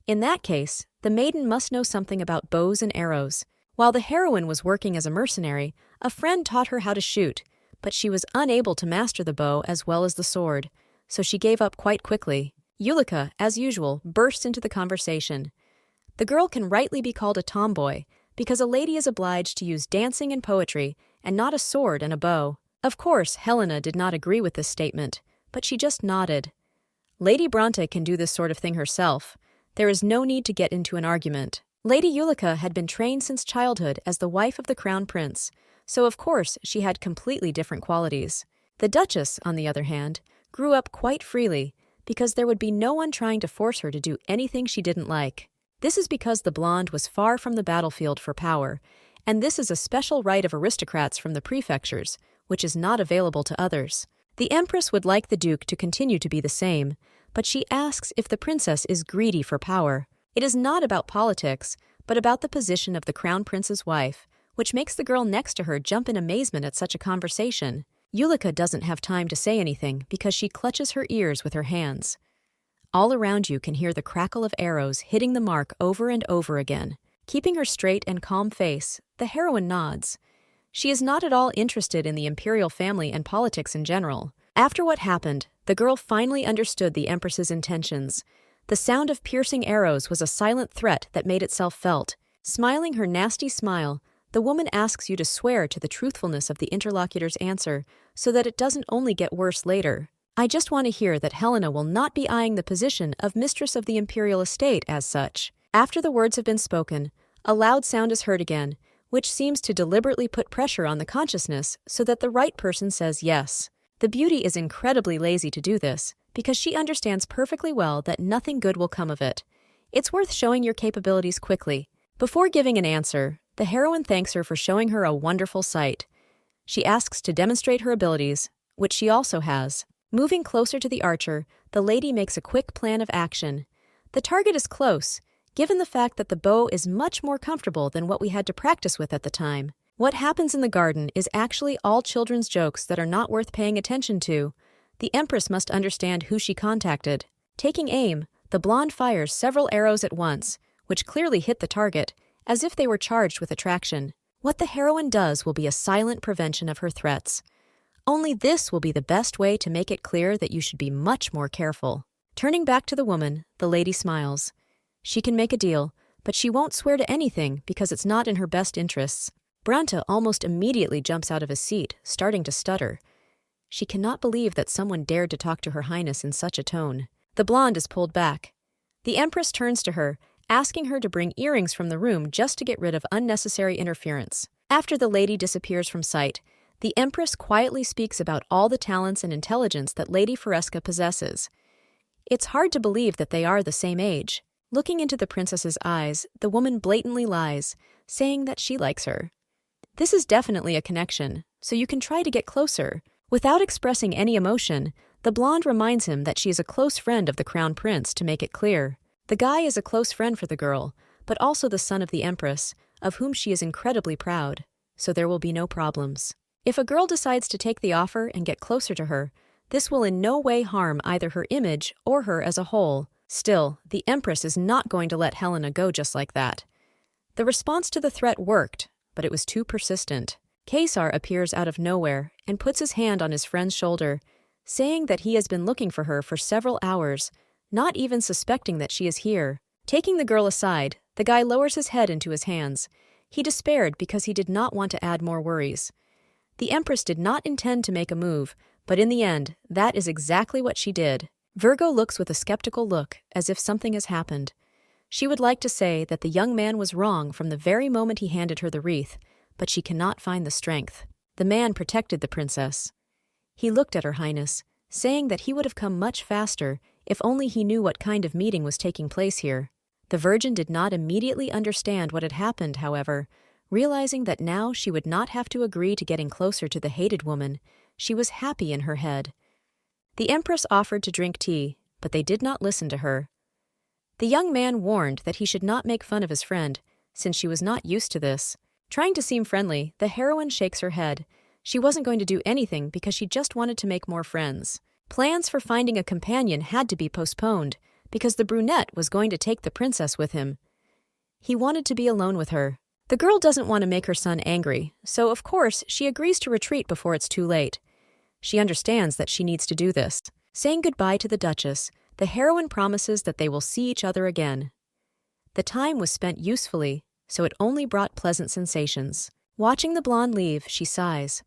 In that case, the maiden must know something about bows and arrows. While the heroine was working as a mercenary, a friend taught her how to shoot, but she was unable to master the bow as well as the sword, so she gave up quite quickly. Yulika, as usual, burst into the conversation. The girl can rightly be called a tomboy, because a lady is obliged to use dancing and poetry, and not a sword and a bow. Of course, Helena did not agree with this statement, but she just nodded. Lady Bronte can do this sort of thing herself. There is no need to get into an argument. Lady Yulika had been trained since childhood as the wife of the crown prince, so of course she had completely different qualities. The duchess, on the other hand, grew up quite freely, because there would be no one trying to force her to do anything she didn't like. This is because the blonde was far from the battlefield for power, and this is a special right of aristocrats from the prefectures, which is not available to others. The empress would like the duke to continue to be the same, but she asks if the princess is greedy for power. It is not about politics, but about the position of the crown prince's wife, which makes the girl next to her jump in amazement at such a conversation. Yulika doesn't have time to say anything because she clutches her ears with her hands. All around you can hear the crackle of arrows hitting the mark over and over again. Keeping her straight and calm face, the heroine nods. She is not at all interested in the imperial family and politics in general. After what happened, the girl finally understood the Empress's intentions. The sound of piercing arrows was a silent threat that made itself felt. Smiling her nasty smile, the woman asks you to swear to the truthfulness of the interlocutor's answer so that it doesn't only get worse later. I just want to hear that Helena will not be eyeing the position of mistress of the imperial estate as such. After the words have been spoken, a loud sound is heard again, which seems to deliberately put pressure on the consciousness so that the right person says yes. The beauty is incredibly lazy to do this, because she understands perfectly well that nothing good will come of it. It's worth showing your capabilities quickly. Before giving an answer, the heroine thanks her for showing her a wonderful sight. She asks to demonstrate her abilities, which she also has. Moving closer to the archer, the lady makes a quick plan of action. The target is close, given the fact that the bow is much more comfortable than what we had to practice with at the time. What happens in the garden is actually all children's jokes that are not worth paying attention to. The Empress must understand who she contacted. Taking aim, the blonde fires several arrows at once, which clearly hit the target, as if they were charged with attraction. What the heroine does will be a silent prevention of her threats. Only this will be the best way to make it clear that you should be much more careful. Turning back to the woman, the lady smiles. She can make a deal, but she won't swear to anything because it's not in her best interests. Branta almost immediately jumps out of his seat, starting to stutter. She cannot believe that someone dared to talk to Her Highness in such a tone. The blonde is pulled back. The Empress turns to her, asking her to bring earrings from the room just to get rid of unnecessary interference. After the lady disappears from sight, the Empress quietly speaks about all the talents and intelligence that Lady Foresca possesses. It's hard to believe that they are the same age. Looking into the princess's eyes, the woman blatantly lies, saying that she likes her. This is definitely a connection, so you can try to get closer. Without expressing any emotion, the blonde reminds him that she is a close friend of the crown prince to make it clear. The guy is a close friend for the girl, but also the son of the Empress, of whom she is incredibly proud, so there will be no problems. If a girl decides to take the offer and get closer to her, this will in no way harm either her image or her as a whole. Still, the Empress is not going to let Helena go just like that. The response to the threat worked, but it was too persistent. Caesar appears out of nowhere and puts his hand on his friend's shoulder, saying that he has been looking for her for several hours, not even suspecting that she is here. Taking the girl aside, the guy lowers his head into his hands. He despaired because he did not want to add more worries. The Empress did not intend to make a move, but in the end, that is exactly what she did. Virgo looks with a skeptical look, as if something has happened. She would like to say that the young man was wrong from the very moment he handed her the wreath, but she cannot find the strength. The man protected the princess. He looked at Her Highness, saying that he would have come much faster if only he knew what kind of meeting was taking place here. The Virgin did not immediately understand what had happened, however. Realizing that now she would not have to agree to getting closer to the hated woman, she was happy in her head. The Empress offered to drink tea, but they did not listen to her. The young man warned that he should not make fun of his friend, since she was not used to this. Trying to seem friendly, the heroine shakes her head. She wasn't going to do anything because she just wanted to make more friends. Plans for finding a companion had to be postponed, because the brunette was going to take the princess with him. He wanted to be alone with her. The girl doesn't want to make her son angry, so of course she agrees to retreat before it's too late. She understands that she needs to do this. Saying goodbye to the Duchess, the heroine promises that they will see each other again. The time was spent usefully, so it only brought pleasant sensations. Watching the blonde leave, she sighs.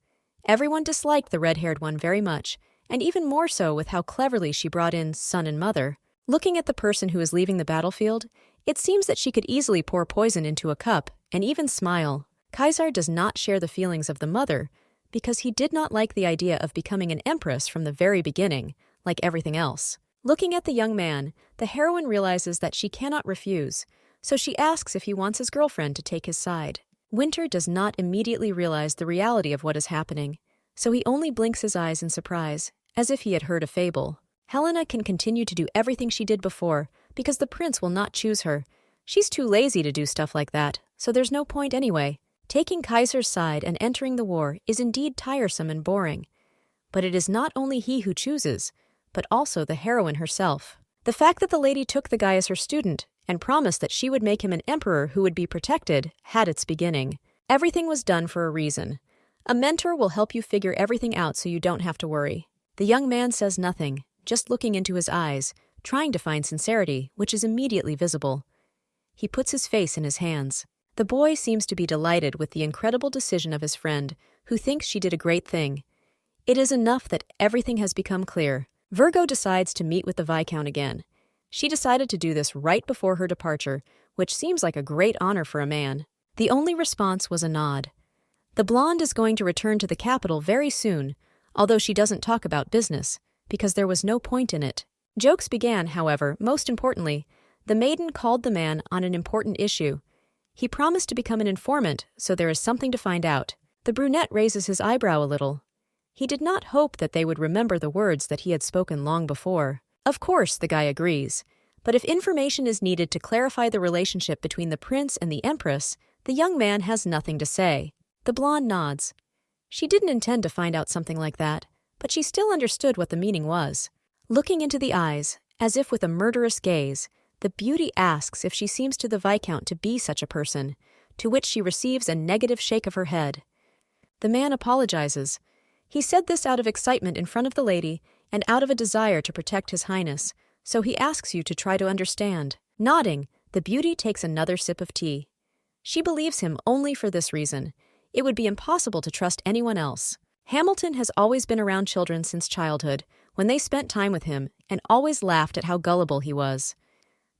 Everyone disliked the red-haired one very much, and even more so with how cleverly she brought in son and mother. Looking at the person who is leaving the battlefield, it seems that she could easily pour poison into a cup and even smile. Caesar does not share the feelings of the mother because he did not like the idea of becoming an empress from the very beginning, like everything else. Looking at the young man, the heroine realizes that she cannot refuse, so she asks if he wants his girlfriend to take his side. Winter does not immediately realize the reality of what is happening, so he only blinks his eyes in surprise, as if he had heard a fable. Helena can continue to do everything she did before because the prince will not choose her. She's too lazy to do stuff like that, so there's no point anyway. Taking Kaiser's side and entering the war is indeed tiresome and boring. But it is not only he who chooses, but also the heroine herself. The fact that the lady took the guy as her student and promised that she would make him an emperor who would be protected had its beginning. Everything was done for a reason. A mentor will help you figure everything out so you don't have to worry. The young man says nothing, just looking into his eyes, trying to find sincerity, which is immediately visible. He puts his face in his hands. The boy seems to be delighted with the incredible decision of his friend, who thinks she did a great thing. It is enough that everything has become clear. Virgo decides to meet with the Viscount again. She decided to do this right before her departure, which seems like a great honor for a man. The only response was a nod. The blonde is going to return to the capital very soon, although she doesn't talk about business, because there was no point in it. Jokes began, however. Most importantly, the maiden called the man on an important issue. He promised to become an informant, so there is something to find out. The brunette raises his eyebrow a little. He did not hope that they would remember the words that he had spoken long before. Of course, the guy agrees. But if information is needed to clarify the relationship between the prince and the empress, the young man has nothing to say. The blonde nods. She didn't intend to find out something like that, but she still understood what the meaning was. Looking into the eyes, as if with a murderous gaze, the beauty asks if she seems to the Viscount to be such a person, to which she receives a negative shake of her head. The man apologizes. He said this out of excitement in front of the lady and out of a desire to protect His Highness, so he asks you to try to understand. Nodding, the beauty takes another sip of tea. She believes him only for this reason. It would be impossible to trust anyone else. Hamilton has always been around children since childhood, when they spent time with him, and always laughed at how gullible he was.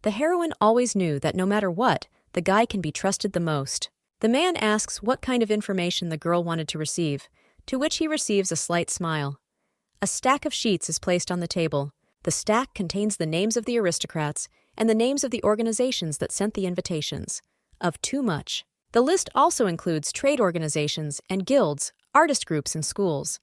The heroine always knew that no matter what, the guy can be trusted the most. The man asks what kind of information the girl wanted to receive, to which he receives a slight smile. A stack of sheets is placed on the table. The stack contains the names of the aristocrats and the names of the organizations that sent the invitations. Of too much. The list also includes trade organizations and guilds, artist groups, and schools.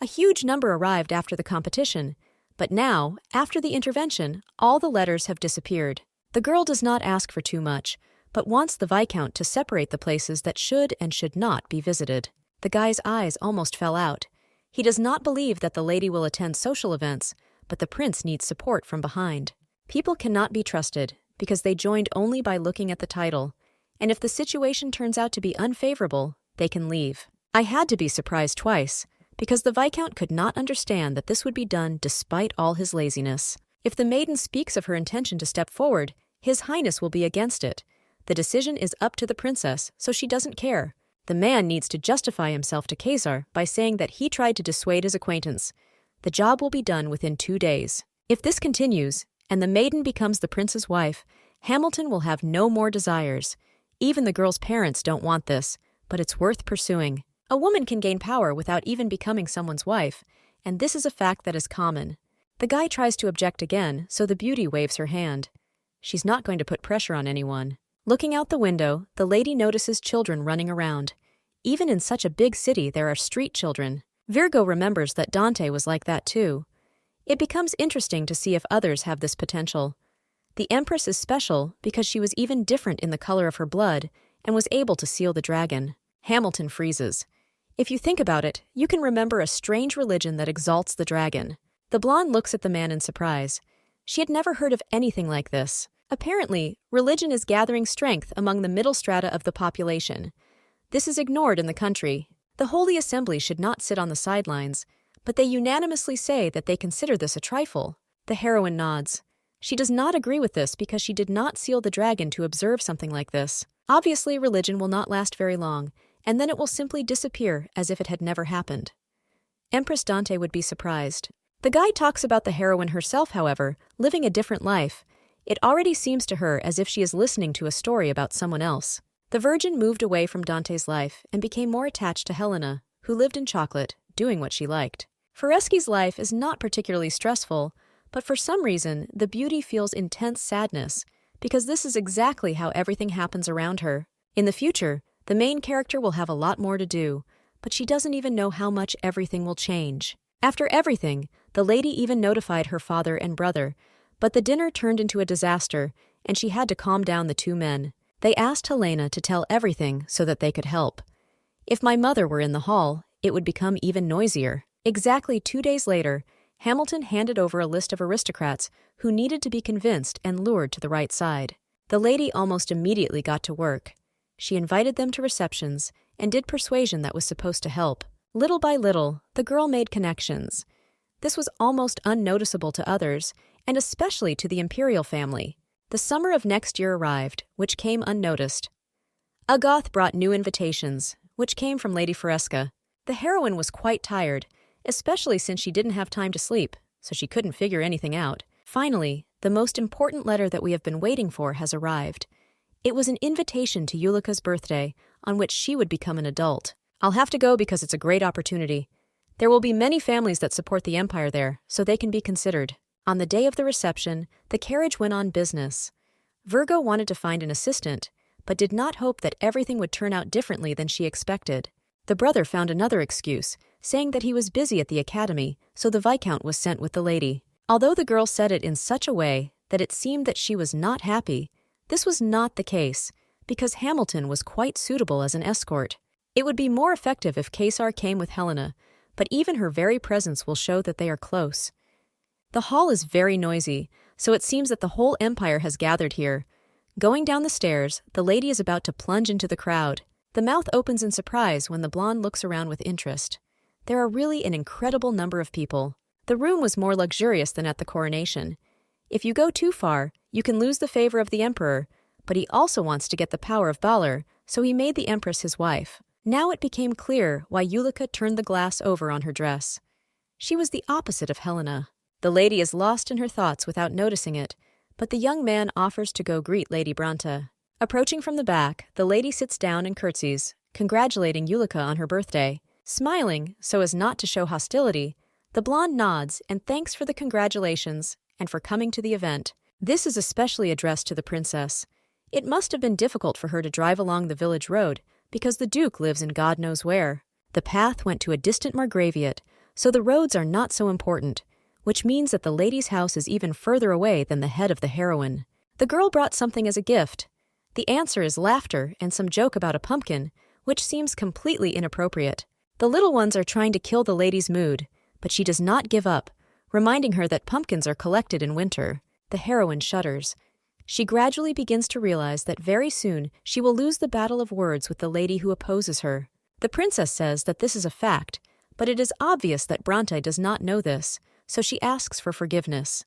A huge number arrived after the competition, but now, after the intervention, all the letters have disappeared. The girl does not ask for too much, but wants the Viscount to separate the places that should and should not be visited. The guy's eyes almost fell out. He does not believe that the lady will attend social events, but the prince needs support from behind. People cannot be trusted, because they joined only by looking at the title, and if the situation turns out to be unfavorable, they can leave. I had to be surprised twice, because the Viscount could not understand that this would be done despite all his laziness. If the maiden speaks of her intention to step forward, His Highness will be against it. The decision is up to the princess, so she doesn't care. The man needs to justify himself to Caesar by saying that he tried to dissuade his acquaintance. The job will be done within 2 days. If this continues, and the maiden becomes the prince's wife, Hamilton will have no more desires. Even the girl's parents don't want this, but it's worth pursuing. A woman can gain power without even becoming someone's wife, and this is a fact that is common. The guy tries to object again, so the beauty waves her hand. She's not going to put pressure on anyone. Looking out the window, the lady notices children running around. Even in such a big city, there are street children. Virgo remembers that Dante was like that too. It becomes interesting to see if others have this potential. The Empress is special because she was even different in the color of her blood and was able to seal the dragon. Hamilton freezes. If you think about it, you can remember a strange religion that exalts the dragon. The blonde looks at the man in surprise. She had never heard of anything like this. Apparently, religion is gathering strength among the middle strata of the population. This is ignored in the country. The Holy Assembly should not sit on the sidelines, but they unanimously say that they consider this a trifle. The heroine nods. She does not agree with this because she did not seal the dragon to observe something like this. Obviously, religion will not last very long, and then it will simply disappear as if it had never happened. Empress Dante would be surprised. The guy talks about the heroine herself, however, living a different life. It already seems to her as if she is listening to a story about someone else. The Virgin moved away from Dante's life and became more attached to Helena, who lived in chocolate, doing what she liked. Foresky's life is not particularly stressful, but for some reason, the beauty feels intense sadness, because this is exactly how everything happens around her. In the future, the main character will have a lot more to do, but she doesn't even know how much everything will change. After everything, the lady even notified her father and brother, but the dinner turned into a disaster, and she had to calm down the two men. They asked Helena to tell everything so that they could help. If my mother were in the hall, it would become even noisier. Exactly 2 days later, Hamilton handed over a list of aristocrats who needed to be convinced and lured to the right side. The lady almost immediately got to work. She invited them to receptions and did persuasion that was supposed to help. Little by little, the girl made connections. This was almost unnoticeable to others, and especially to the imperial family. The summer of next year arrived, which came unnoticed. Agoth brought new invitations, which came from Lady Fresca. The heroine was quite tired, especially since she didn't have time to sleep, so she couldn't figure anything out. Finally, the most important letter that we have been waiting for has arrived. It was an invitation to Yulika's birthday, on which she would become an adult. I'll have to go because it's a great opportunity. There will be many families that support the empire there, so they can be considered. On the day of the reception, the carriage went on business. Virgo wanted to find an assistant, but did not hope that everything would turn out differently than she expected. The brother found another excuse, saying that he was busy at the academy, so the Viscount was sent with the lady. Although the girl said it in such a way that it seemed that she was not happy, this was not the case, because Hamilton was quite suitable as an escort. It would be more effective if Caesar came with Helena, but even her very presence will show that they are close. The hall is very noisy, so it seems that the whole empire has gathered here. Going down the stairs, the lady is about to plunge into the crowd. The mouth opens in surprise when the blonde looks around with interest. There are really an incredible number of people. The room was more luxurious than at the coronation. If you go too far, you can lose the favor of the emperor, but he also wants to get the power of Balor, so he made the empress his wife. Now it became clear why Yulika turned the glass over on her dress. She was the opposite of Helena. The lady is lost in her thoughts without noticing it, but the young man offers to go greet Lady Branta. Approaching from the back, the lady sits down and curtsies, congratulating Yulika on her birthday. Smiling, so as not to show hostility, the blonde nods and thanks for the congratulations and for coming to the event. This is especially addressed to the princess. It must have been difficult for her to drive along the village road, because the Duke lives in God knows where. The path went to a distant margraviate, so the roads are not so important, which means that the lady's house is even further away than the head of the heroine. The girl brought something as a gift. The answer is laughter and some joke about a pumpkin, which seems completely inappropriate. The little ones are trying to kill the lady's mood, but she does not give up, reminding her that pumpkins are collected in winter. The heroine shudders. She gradually begins to realize that very soon she will lose the battle of words with the lady who opposes her. The princess says that this is a fact, but it is obvious that Bronte does not know this, so she asks for forgiveness.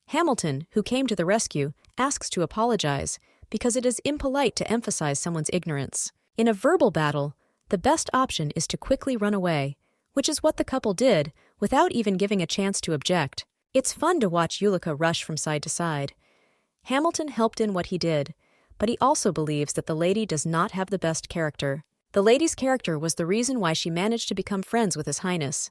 Hamilton, who came to the rescue, asks to apologize, because it is impolite to emphasize someone's ignorance. In a verbal battle, the best option is to quickly run away, which is what the couple did, without even giving a chance to object. It's fun to watch Yulika rush from side to side. Hamilton helped in what he did, but he also believes that the lady does not have the best character. The lady's character was the reason why she managed to become friends with His Highness.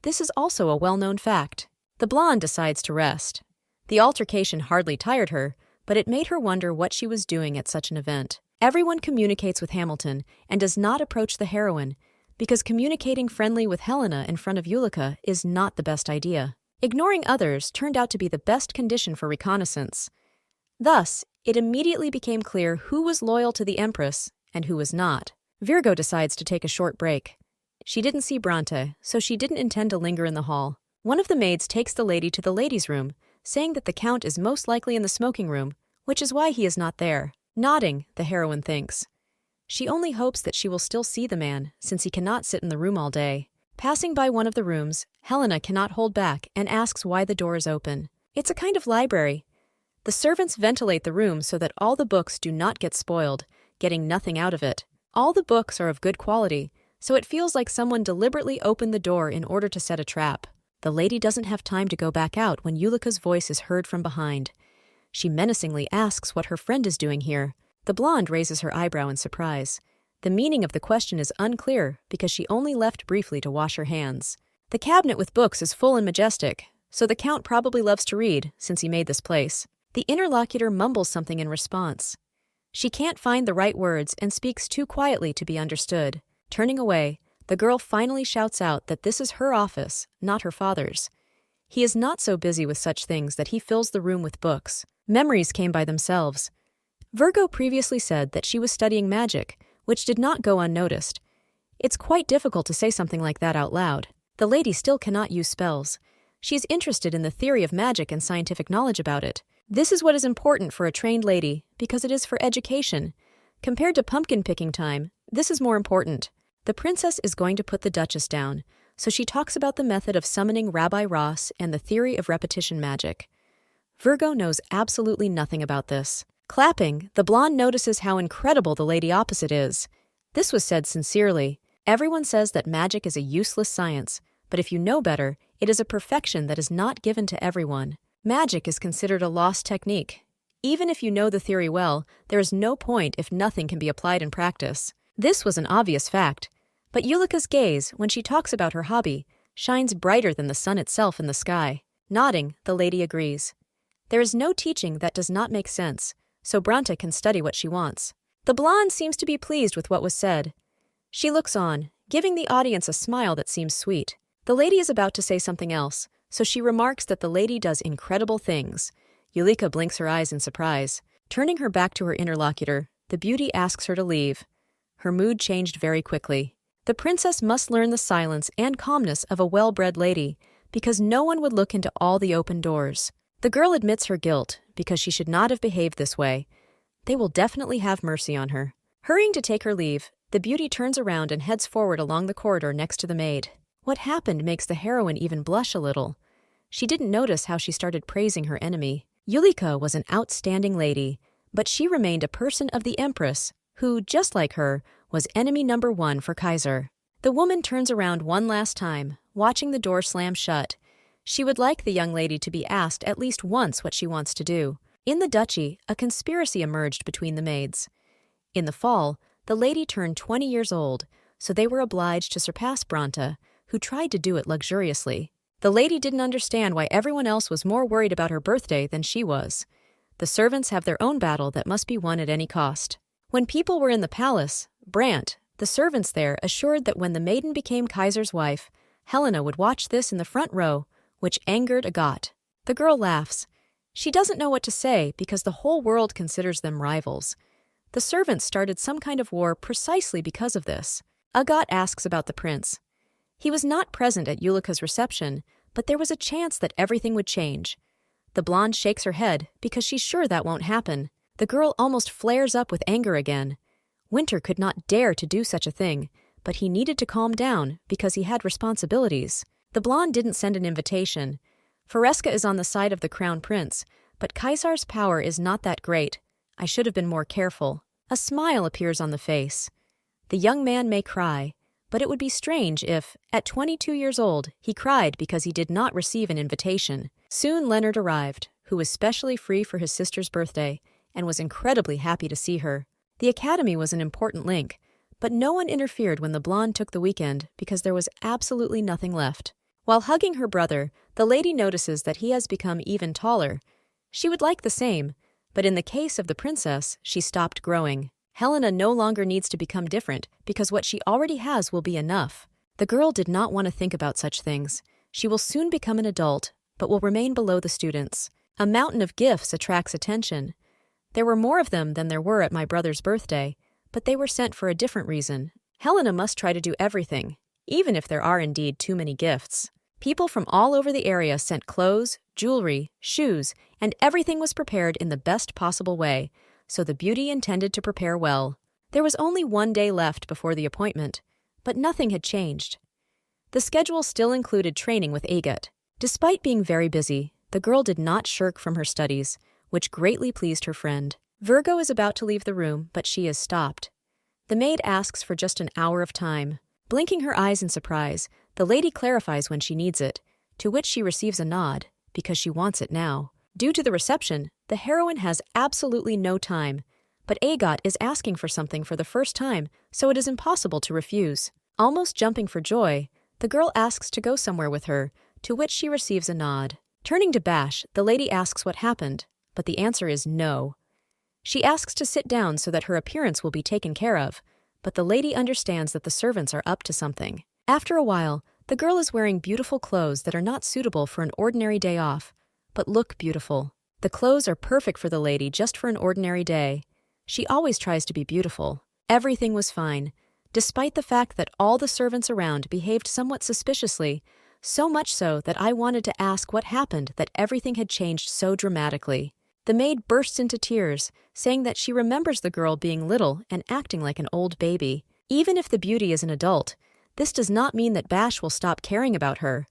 This is also a well-known fact. The blonde decides to rest. The altercation hardly tired her, but it made her wonder what she was doing at such an event. Everyone communicates with Hamilton and does not approach the heroine, because communicating friendly with Helena in front of Yulika is not the best idea. Ignoring others turned out to be the best condition for reconnaissance. Thus, it immediately became clear who was loyal to the Empress and who was not. Virgo decides to take a short break. She didn't see Bronte, so she didn't intend to linger in the hall. One of the maids takes the lady to the ladies' room, saying that the Count is most likely in the smoking room, which is why he is not there. Nodding, the heroine thinks. She only hopes that she will still see the man, since he cannot sit in the room all day. Passing by one of the rooms, Helena cannot hold back and asks why the door is open. It's a kind of library. The servants ventilate the room so that all the books do not get spoiled, getting nothing out of it. All the books are of good quality, so it feels like someone deliberately opened the door in order to set a trap. The lady doesn't have time to go back out when Yulika's voice is heard from behind. She menacingly asks what her friend is doing here. The blonde raises her eyebrow in surprise. The meaning of the question is unclear because she only left briefly to wash her hands. The cabinet with books is full and majestic, so the Count probably loves to read since he made this place. The interlocutor mumbles something in response. She can't find the right words and speaks too quietly to be understood. Turning away, The girl finally shouts out that this is her office, not her father's. He is not so busy with such things that he fills the room with books. Memories came by themselves. Virgo previously said that she was studying magic, which did not go unnoticed. It's quite difficult to say something like that out loud. The lady still cannot use spells. She is interested in the theory of magic and scientific knowledge about it. This is what is important for a trained lady, because it is for education. Compared to pumpkin picking time, this is more important. The princess is going to put the Duchess down, so she talks about the method of summoning Rabbi Ross and the theory of repetition magic. Virgo knows absolutely nothing about this. Clapping, the blonde notices how incredible the lady opposite is. This was said sincerely. Everyone says that magic is a useless science, but if you know better, it is a perfection that is not given to everyone. Magic is considered a lost technique. Even if you know the theory well, there is no point if nothing can be applied in practice. This was an obvious fact, but Yulika's gaze, when she talks about her hobby, shines brighter than the sun itself in the sky. Nodding, the lady agrees. There is no teaching that does not make sense, so Branta can study what she wants. The blonde seems to be pleased with what was said. She looks on, giving the audience a smile that seems sweet. The lady is about to say something else, so she remarks that the lady does incredible things. Yulika blinks her eyes in surprise. Turning her back to her interlocutor, the beauty asks her to leave. Her mood changed very quickly. The princess must learn the silence and calmness of a well-bred lady, because no one would look into all the open doors. The girl admits her guilt, because she should not have behaved this way. They will definitely have mercy on her. Hurrying to take her leave, the beauty turns around and heads forward along the corridor next to the maid. What happened makes the heroine even blush a little. She didn't notice how she started praising her enemy. Yulika was an outstanding lady, but she remained a person of the Empress, who, just like her, was enemy number one for Kaiser. The woman turns around one last time, watching the door slam shut. She would like the young lady to be asked at least once what she wants to do. In the duchy, a conspiracy emerged between the maids. In the fall, the lady turned 20 years old, so they were obliged to surpass Branta, who tried to do it luxuriously. The lady didn't understand why everyone else was more worried about her birthday than she was. The servants have their own battle that must be won at any cost. When people were in the palace, Brant, the servants there, assured that when the maiden became Kaiser's wife, Helena would watch this in the front row, which angered Agat. The girl laughs. She doesn't know what to say because the whole world considers them rivals. The servants started some kind of war precisely because of this. Agat asks about the prince. He was not present at Yulika's reception, but there was a chance that everything would change. The blonde shakes her head because she's sure that won't happen. The girl almost flares up with anger again. Winter could not dare to do such a thing, but he needed to calm down because he had responsibilities. The blonde didn't send an invitation. Fareska is on the side of the crown prince, but Kaisar's power is not that great. I should have been more careful. A smile appears on the face. The young man may cry, but it would be strange if, at 22 years old, he cried because he did not receive an invitation. Soon Leonard arrived, who was specially free for his sister's birthday, and was incredibly happy to see her. The academy was an important link, but no one interfered when the blonde took the weekend because there was absolutely nothing left. While hugging her brother, the lady notices that he has become even taller. She would like the same, but in the case of the princess, she stopped growing. Helena no longer needs to become different because what she already has will be enough. The girl did not want to think about such things. She will soon become an adult, but will remain below the students. A mountain of gifts attracts attention. There were more of them than there were at my brother's birthday, but they were sent for a different reason. Helena must try to do everything, even if there are indeed too many gifts. People from all over the area sent clothes, jewelry, shoes, and everything was prepared in the best possible way, so the beauty intended to prepare well. There was only one day left before the appointment, but nothing had changed. The schedule still included training with Agat. Despite being very busy, the girl did not shirk from her studies, which greatly pleased her friend. Virgo is about to leave the room, but she is stopped. The maid asks for just an hour of time. Blinking her eyes in surprise, the lady clarifies when she needs it, to which she receives a nod, because she wants it now. Due to the reception, the heroine has absolutely no time, but Agat is asking for something for the first time, so it is impossible to refuse. Almost jumping for joy, the girl asks to go somewhere with her, to which she receives a nod. Turning to Bash, the lady asks what happened, but the answer is no. She asks to sit down so that her appearance will be taken care of, but the lady understands that the servants are up to something. After a while, the girl is wearing beautiful clothes that are not suitable for an ordinary day off, but look beautiful. The clothes are perfect for the lady just for an ordinary day. She always tries to be beautiful. Everything was fine, despite the fact that all the servants around behaved somewhat suspiciously, so much so that I wanted to ask what happened that everything had changed so dramatically. The maid bursts into tears, saying that she remembers the girl being little and acting like an old baby. Even if the beauty is an adult, this does not mean that Bash will stop caring about her.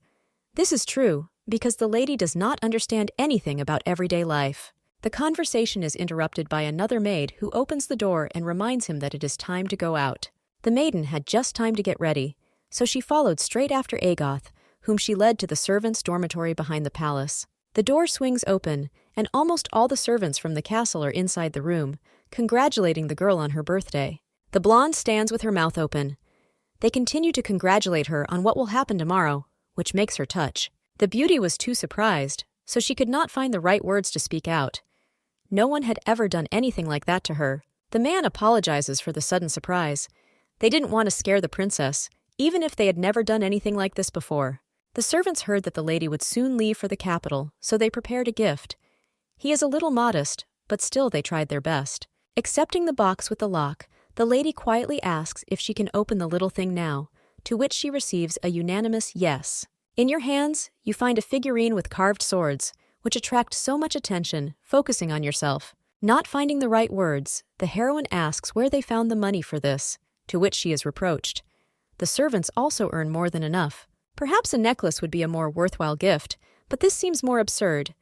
This is true, because the lady does not understand anything about everyday life. The conversation is interrupted by another maid who opens the door and reminds him that it is time to go out. The maiden had just time to get ready, so she followed straight after Agoth, whom she led to the servants' dormitory behind the palace. The door swings open, and almost all the servants from the castle are inside the room, congratulating the girl on her birthday. The blonde stands with her mouth open. They continue to congratulate her on what will happen tomorrow, which makes her touch. The beauty was too surprised, so she could not find the right words to speak out. No one had ever done anything like that to her. The man apologizes for the sudden surprise. They didn't want to scare the princess, even if they had never done anything like this before. The servants heard that the lady would soon leave for the capital, so they prepared a gift. He is a little modest, but still they tried their best. Accepting the box with the lock, the lady quietly asks if she can open the little thing now, to which she receives a unanimous yes. In your hands, you find a figurine with carved swords, which attract so much attention, focusing on yourself. Not finding the right words, the heroine asks where they found the money for this, to which she is reproached. The servants also earn more than enough. Perhaps a necklace would be a more worthwhile gift, but this seems more absurd.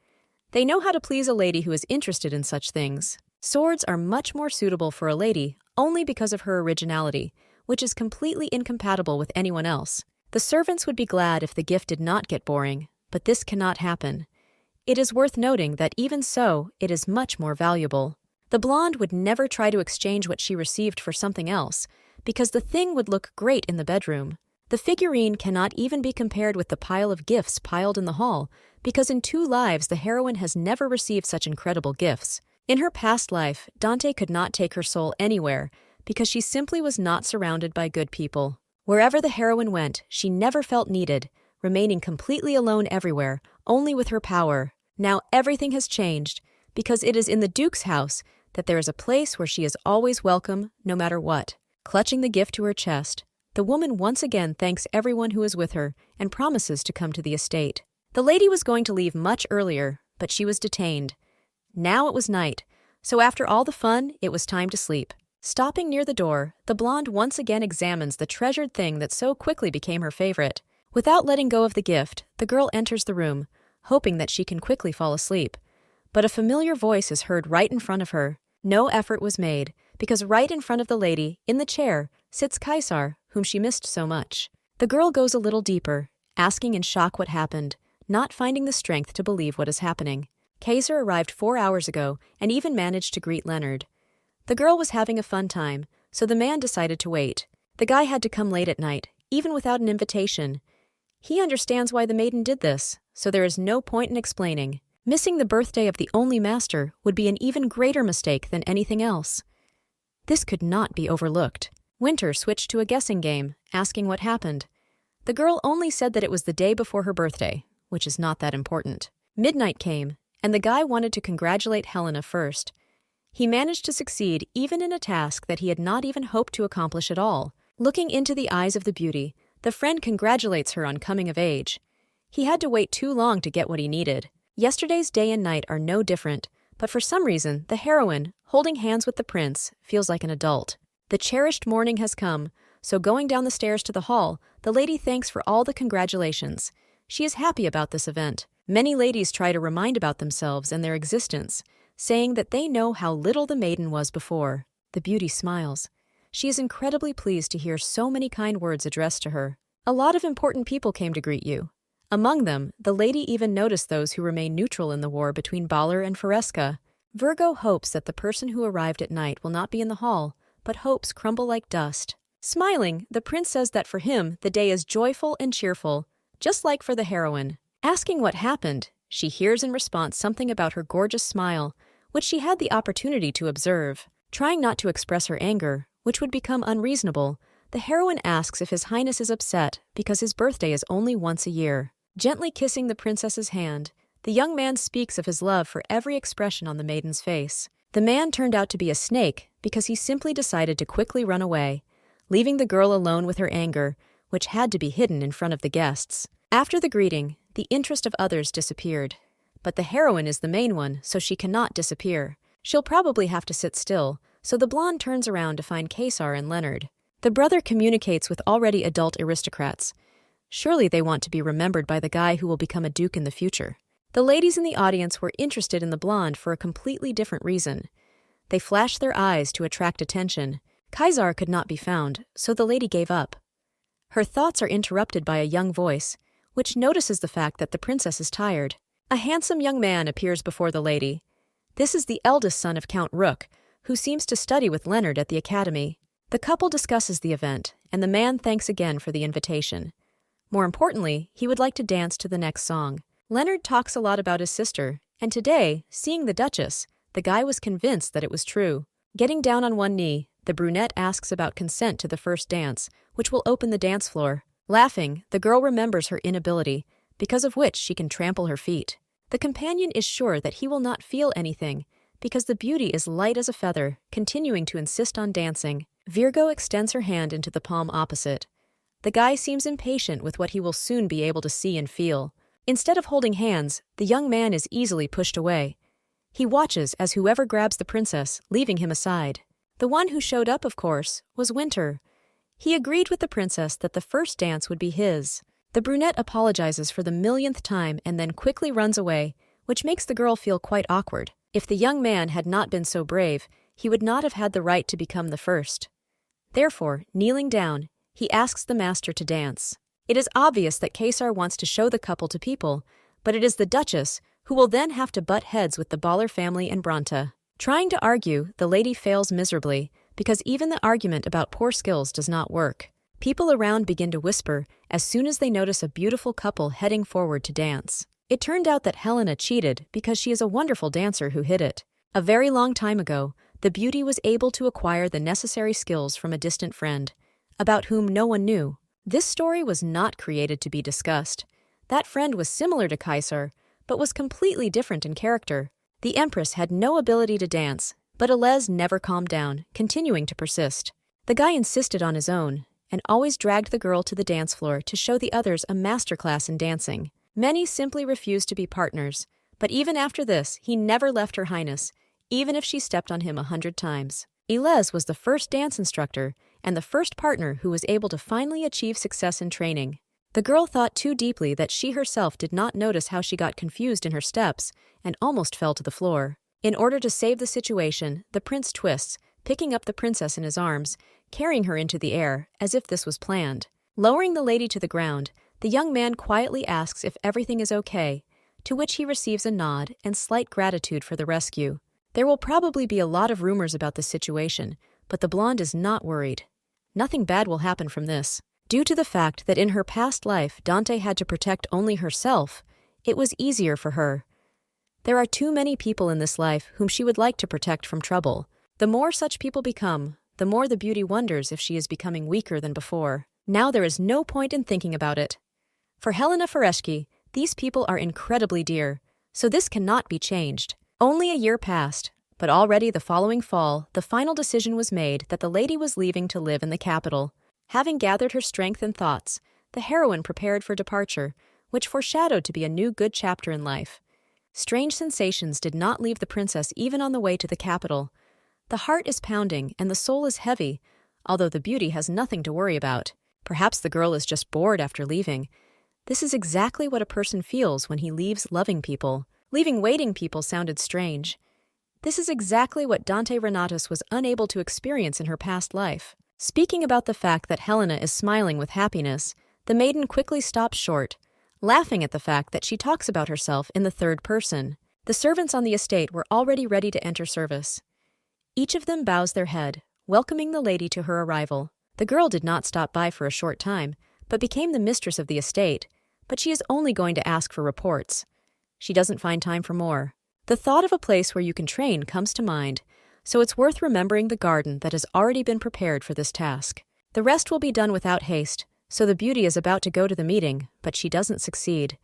They know how to please a lady who is interested in such things. Swords are much more suitable for a lady only because of her originality, which is completely incompatible with anyone else. The servants would be glad if the gift did not get boring, but this cannot happen. It is worth noting that even so, it is much more valuable. The blonde would never try to exchange what she received for something else, because the thing would look great in the bedroom. The figurine cannot even be compared with the pile of gifts piled in the hall, because in 2 lives the heroine has never received such incredible gifts. In her past life, Dante could not take her soul anywhere, because she simply was not surrounded by good people. Wherever the heroine went, she never felt needed, remaining completely alone everywhere, only with her power. Now everything has changed, because it is in the Duke's house that there is a place where she is always welcome, no matter what. Clutching the gift to her chest, the woman once again thanks everyone who is with her and promises to come to the estate. The lady was going to leave much earlier, but she was detained. Now it was night, so after all the fun, it was time to sleep. Stopping near the door, the blonde once again examines the treasured thing that so quickly became her favorite. Without letting go of the gift, the girl enters the room, hoping that she can quickly fall asleep. But a familiar voice is heard right in front of her. No effort was made, because right in front of the lady, in the chair, sits Caesar, whom she missed so much. The girl goes a little deeper, asking in shock what happened, not finding the strength to believe what is happening. Caesar arrived 4 hours ago and even managed to greet Leonard. The girl was having a fun time, so the man decided to wait. The guy had to come late at night, even without an invitation. He understands why the maiden did this, so there is no point in explaining. Missing the birthday of the only master would be an even greater mistake than anything else. This could not be overlooked. Winter switched to a guessing game, asking what happened. The girl only said that it was the day before her birthday, which is not that important. Midnight came, and the guy wanted to congratulate Helena first. He managed to succeed even in a task that he had not even hoped to accomplish at all. Looking into the eyes of the beauty, the friend congratulates her on coming of age. He had to wait too long to get what he needed. Yesterday's day and night are no different, but for some reason, the heroine, holding hands with the prince, feels like an adult. The cherished morning has come, so going down the stairs to the hall, the lady thanks for all the congratulations. She is happy about this event. Many ladies try to remind about themselves and their existence, saying that they know how little the maiden was before. The beauty smiles. She is incredibly pleased to hear so many kind words addressed to her. A lot of important people came to greet you. Among them, the lady even noticed those who remained neutral in the war between Baller and Faresca. Virgo hopes that the person who arrived at night will not be in the hall, but hopes crumble like dust. Smiling, the prince says that for him, the day is joyful and cheerful, just like for the heroine. Asking what happened, she hears in response something about her gorgeous smile, which she had the opportunity to observe. Trying not to express her anger, which would become unreasonable, the heroine asks if His Highness is upset because his birthday is only once a year. Gently kissing the princess's hand, the young man speaks of his love for every expression on the maiden's face. The man turned out to be a snake because he simply decided to quickly run away, leaving the girl alone with her anger, which had to be hidden in front of the guests. After the greeting, the interest of others disappeared. But the heroine is the main one, so she cannot disappear. She'll probably have to sit still, so the blonde turns around to find Caesar and Leonard. The brother communicates with already adult aristocrats. Surely they want to be remembered by the guy who will become a duke in the future. The ladies in the audience were interested in the blonde for a completely different reason. They flashed their eyes to attract attention. Caesar could not be found, so the lady gave up. Her thoughts are interrupted by a young voice, which notices the fact that the princess is tired. A handsome young man appears before the lady. This is the eldest son of Count Rook, who seems to study with Leonard at the academy. The couple discusses the event, and the man thanks again for the invitation. More importantly, he would like to dance to the next song. Leonard talks a lot about his sister, and today, seeing the Duchess, the guy was convinced that it was true. Getting down on one knee, the brunette asks about consent to the first dance, which will open the dance floor. Laughing, the girl remembers her inability, because of which she can trample her feet. The companion is sure that he will not feel anything, because the beauty is light as a feather, continuing to insist on dancing. Virgo extends her hand into the palm opposite. The guy seems impatient with what he will soon be able to see and feel. Instead of holding hands, the young man is easily pushed away. He watches as whoever grabs the princess, leaving him aside. The one who showed up, of course, was Winter. He agreed with the princess that the first dance would be his. The brunette apologizes for the millionth time and then quickly runs away, which makes the girl feel quite awkward. If the young man had not been so brave, he would not have had the right to become the first. Therefore, kneeling down, he asks the master to dance. It is obvious that Caesar wants to show the couple to people, but it is the Duchess who will then have to butt heads with the Baller family and Bronte. Trying to argue, the lady fails miserably, because even the argument about poor skills does not work. People around begin to whisper as soon as they notice a beautiful couple heading forward to dance. It turned out that Helena cheated because she is a wonderful dancer who hid it. A very long time ago, the beauty was able to acquire the necessary skills from a distant friend, about whom no one knew. This story was not created to be discussed. That friend was similar to Caesar, but was completely different in character. The Empress had no ability to dance, but Alez never calmed down, continuing to persist. The guy insisted on his own, and always dragged the girl to the dance floor to show the others a masterclass in dancing. Many simply refused to be partners, but even after this, he never left Her Highness, even if she stepped on him 100 times. Alez was the first dance instructor, and the first partner who was able to finally achieve success in training. The girl thought too deeply that she herself did not notice how she got confused in her steps and almost fell to the floor. In order to save the situation, the prince twists, picking up the princess in his arms, carrying her into the air, as if this was planned. Lowering the lady to the ground, the young man quietly asks if everything is okay, to which he receives a nod and slight gratitude for the rescue. There will probably be a lot of rumors about the situation, but the blonde is not worried. Nothing bad will happen from this. Due to the fact that in her past life Dante had to protect only herself, it was easier for her. There are too many people in this life whom she would like to protect from trouble. The more such people become, the more the beauty wonders if she is becoming weaker than before. Now there is no point in thinking about it. For Helena Fereshki, these people are incredibly dear, so this cannot be changed. Only a year passed, but already the following fall, the final decision was made that the lady was leaving to live in the capital. Having gathered her strength and thoughts, the heroine prepared for departure, which foreshadowed to be a new good chapter in life. Strange sensations did not leave the princess even on the way to the capital. The heart is pounding and the soul is heavy, although the beauty has nothing to worry about. Perhaps the girl is just bored after leaving. This is exactly what a person feels when he leaves loving people. Leaving waiting people sounded strange. This is exactly what Dante Renatus was unable to experience in her past life. Speaking about the fact that Helena is smiling with happiness, the maiden quickly stops short, laughing at the fact that she talks about herself in the third person. The servants on the estate were already ready to enter service. Each of them bows their head, welcoming the lady to her arrival. The girl did not stop by for a short time, but became the mistress of the estate, but she is only going to ask for reports. She doesn't find time for more. The thought of a place where you can train comes to mind, so it's worth remembering the garden that has already been prepared for this task. The rest will be done without haste, so the beauty is about to go to the meeting, but she doesn't succeed.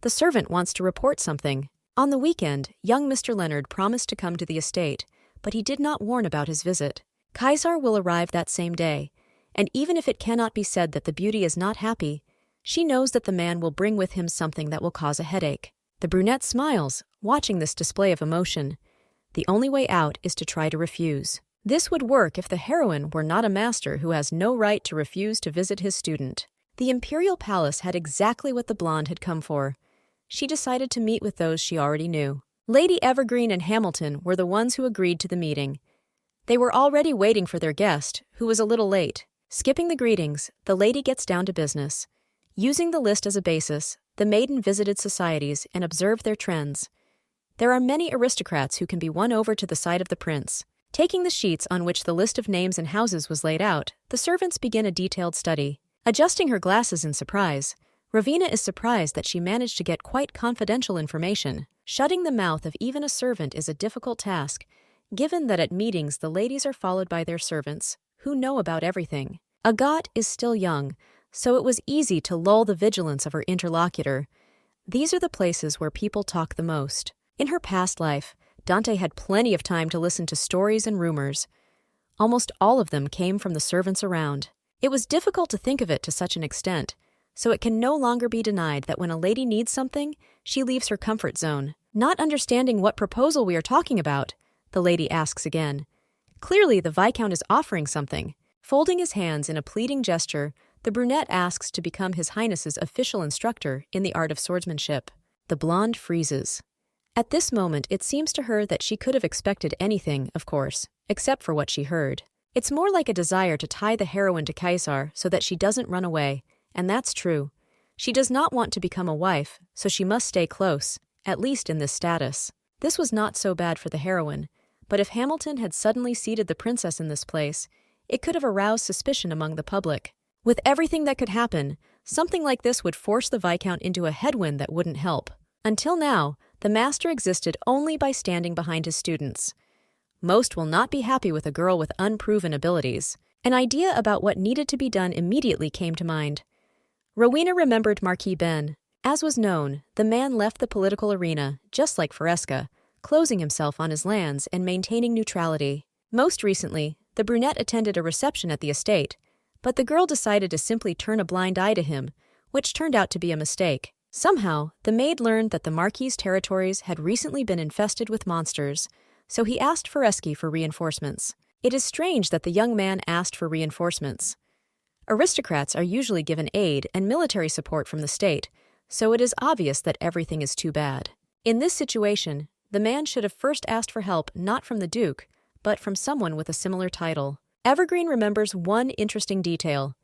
The servant wants to report something. On the weekend, young Mr. Leonard promised to come to the estate, but he did not warn about his visit. Kaisar will arrive that same day, and even if it cannot be said that the beauty is not happy, she knows that the man will bring with him something that will cause a headache. The brunette smiles, watching this display of emotion. The only way out is to try to refuse. This would work if the heroine were not a master who has no right to refuse to visit his student. The imperial palace had exactly what the blonde had come for. She decided to meet with those she already knew. Lady Evergreen and Hamilton were the ones who agreed to the meeting. They were already waiting for their guest, who was a little late. Skipping the greetings, the lady gets down to business. Using the list as a basis, the maiden visited societies and observed their trends. There are many aristocrats who can be won over to the side of the prince. Taking the sheets on which the list of names and houses was laid out, the servants begin a detailed study. Adjusting her glasses in surprise, Ravina is surprised that she managed to get quite confidential information. Shutting the mouth of even a servant is a difficult task, given that at meetings the ladies are followed by their servants, who know about everything. Agathe is still young, so it was easy to lull the vigilance of her interlocutor. These are the places where people talk the most. In her past life, Dante had plenty of time to listen to stories and rumors. Almost all of them came from the servants around. It was difficult to think of it to such an extent, so it can no longer be denied that when a lady needs something, she leaves her comfort zone. Not understanding what proposal we are talking about, the lady asks again. Clearly, the Viscount is offering something. Folding his hands in a pleading gesture, the brunette asks to become His Highness's official instructor in the art of swordsmanship. The blonde freezes. At this moment, it seems to her that she could have expected anything, of course, except for what she heard. It's more like a desire to tie the heroine to Kaisar so that she doesn't run away, and that's true. She does not want to become a wife, so she must stay close, at least in this status. This was not so bad for the heroine, but if Hamilton had suddenly seated the princess in this place, it could have aroused suspicion among the public. With everything that could happen, something like this would force the Viscount into a headwind that wouldn't help. Until now, the master existed only by standing behind his students. Most will not be happy with a girl with unproven abilities. An idea about what needed to be done immediately came to mind. Rowena remembered Marquis Ben. As was known, the man left the political arena, just like Fresca, closing himself on his lands and maintaining neutrality. Most recently, the brunette attended a reception at the estate, but the girl decided to simply turn a blind eye to him, which turned out to be a mistake. Somehow, the maid learned that the Marquis's territories had recently been infested with monsters, so he asked Fresca for reinforcements. It is strange that the young man asked for reinforcements. Aristocrats are usually given aid and military support from the state, so it is obvious that everything is too bad. In this situation, the man should have first asked for help not from the Duke, but from someone with a similar title. Evergreen remembers one interesting detail.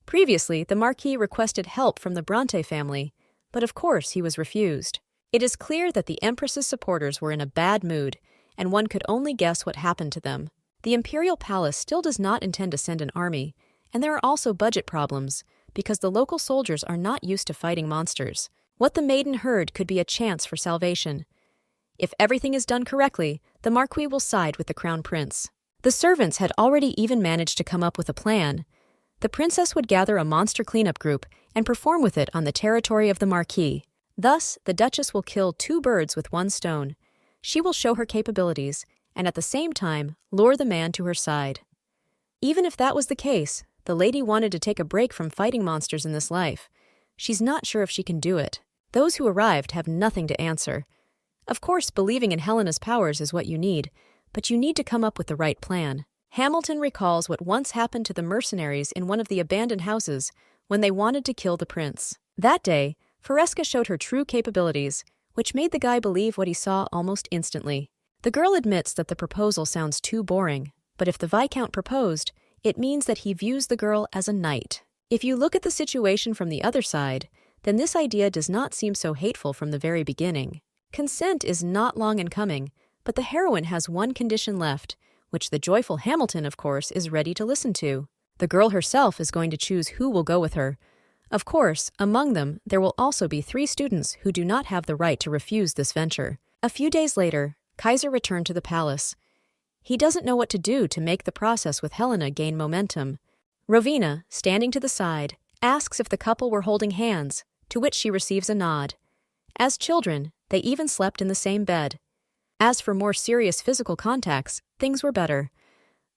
Previously, the Marquis requested help from the Bronte family, but of course he was refused. It is clear that the Empress's supporters were in a bad mood, and one could only guess what happened to them. The imperial palace still does not intend to send an army, and there are also budget problems, because the local soldiers are not used to fighting monsters. What the maiden heard could be a chance for salvation. If everything is done correctly, the Marquis will side with the Crown Prince. The servants had already even managed to come up with a plan. The princess would gather a monster cleanup group and perform with it on the territory of the Marquis. Thus, the Duchess will kill 2 birds with 1 stone. She will show her capabilities, and at the same time, lure the man to her side. Even if that was the case, the lady wanted to take a break from fighting monsters in this life. She's not sure if she can do it. Those who arrived have nothing to answer. Of course, believing in Helena's powers is what you need, but you need to come up with the right plan. Hamilton recalls what once happened to the mercenaries in one of the abandoned houses when they wanted to kill the prince. That day, Fresca showed her true capabilities, which made the guy believe what he saw almost instantly. The girl admits that the proposal sounds too boring, but if the Viscount proposed, it means that he views the girl as a knight. If you look at the situation from the other side, then this idea does not seem so hateful from the very beginning. Consent is not long in coming, but the heroine has one condition left, which the joyful Hamilton, of course, is ready to listen to. The girl herself is going to choose who will go with her. Of course, among them, there will also be 3 students who do not have the right to refuse this venture. A few days later, Kaisar returned to the palace. He doesn't know what to do to make the process with Helena gain momentum. Rovina, standing to the side, asks if the couple were holding hands, to which she receives a nod. As children, they even slept in the same bed. As for more serious physical contacts, things were better.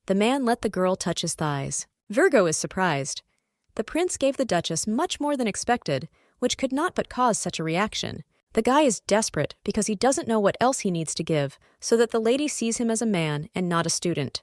The man let the girl touch his thighs. Virgo is surprised. The prince gave the duchess much more than expected, which could not but cause such a reaction. The guy is desperate because he doesn't know what else he needs to give, so that the lady sees him as a man and not a student.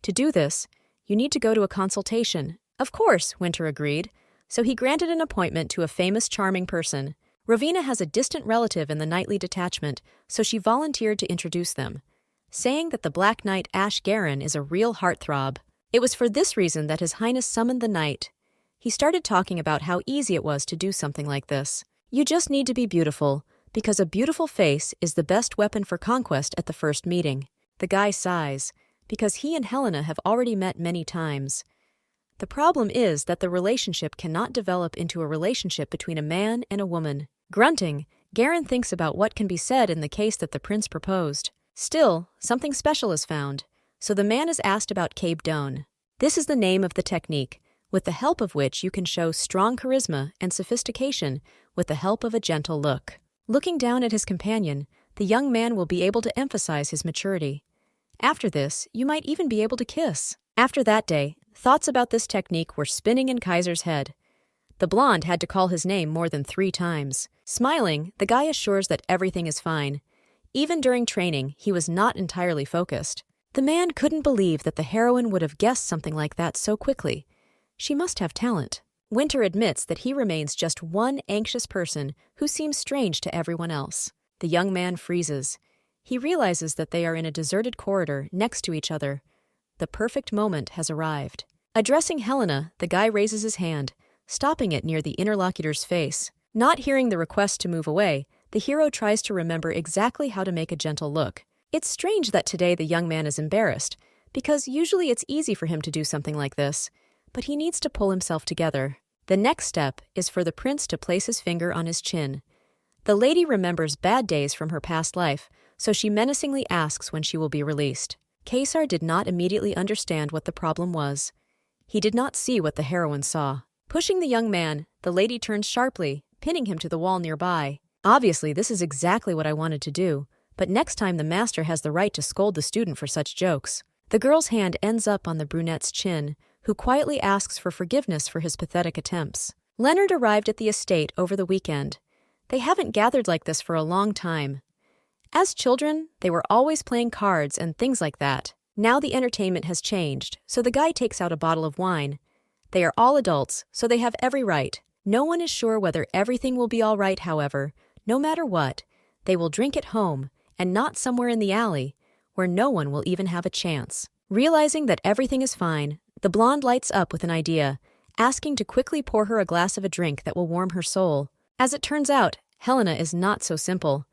To do this, you need to go to a consultation. Of course, Winter agreed, so he granted an appointment to a famous charming person. Rovina has a distant relative in the knightly detachment, so she volunteered to introduce them, saying that the Black Knight Ash Garin is a real heartthrob. It was for this reason that His Highness summoned the knight. He started talking about how easy it was to do something like this. You just need to be beautiful, because a beautiful face is the best weapon for conquest at the first meeting. The guy sighs, because he and Helena have already met many times. The problem is that the relationship cannot develop into a relationship between a man and a woman. Grunting, Garin thinks about what can be said in the case that the prince proposed. Still, something special is found, so the man is asked about Cabe Doan. This is the name of the technique, with the help of which you can show strong charisma and sophistication with the help of a gentle look. Looking down at his companion, the young man will be able to emphasize his maturity. After this, you might even be able to kiss. After that day, thoughts about this technique were spinning in Kaiser's head. The blonde had to call his name more than 3 times. Smiling, the guy assures that everything is fine. Even during training, he was not entirely focused. The man couldn't believe that the heroine would have guessed something like that so quickly. She must have talent. Winter admits that he remains just one anxious person who seems strange to everyone else. The young man freezes. He realizes that they are in a deserted corridor next to each other. The perfect moment has arrived. Addressing Helena, the guy raises his hand, stopping it near the interlocutor's face. Not hearing the request to move away, the hero tries to remember exactly how to make a gentle look. It's strange that today the young man is embarrassed, because usually it's easy for him to do something like this, but he needs to pull himself together. The next step is for the prince to place his finger on his chin. The lady remembers bad days from her past life, so she menacingly asks when she will be released. Kaysar did not immediately understand what the problem was. He did not see what the heroine saw. Pushing the young man, the lady turns sharply, pinning him to the wall nearby. Obviously, this is exactly what I wanted to do, but next time the master has the right to scold the student for such jokes. The girl's hand ends up on the brunette's chin, who quietly asks for forgiveness for his pathetic attempts. Leonard arrived at the estate over the weekend. They haven't gathered like this for a long time. As children, they were always playing cards and things like that. Now the entertainment has changed, so the guy takes out a bottle of wine. They are all adults, so they have every right. No one is sure whether everything will be all right, however. No matter what, they will drink at home, and not somewhere in the alley, where no one will even have a chance. Realizing that everything is fine, the blonde lights up with an idea, asking to quickly pour her a glass of a drink that will warm her soul. As it turns out, Helena is not so simple.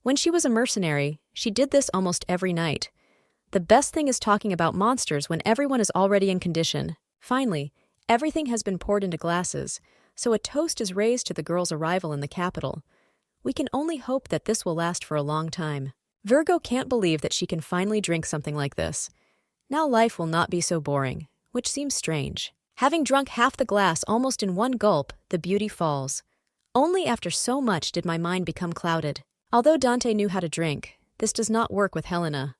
When she was a mercenary, she did this almost every night. The best thing is talking about monsters when everyone is already in condition. Finally, everything has been poured into glasses, so a toast is raised to the girl's arrival in the capital. We can only hope that this will last for a long time. Virgo can't believe that she can finally drink something like this. Now life will not be so boring, which seems strange. Having drunk half the glass almost in one gulp, the beauty falls. Only after so much did my mind become clouded. Although Dante knew how to drink, this does not work with Helena.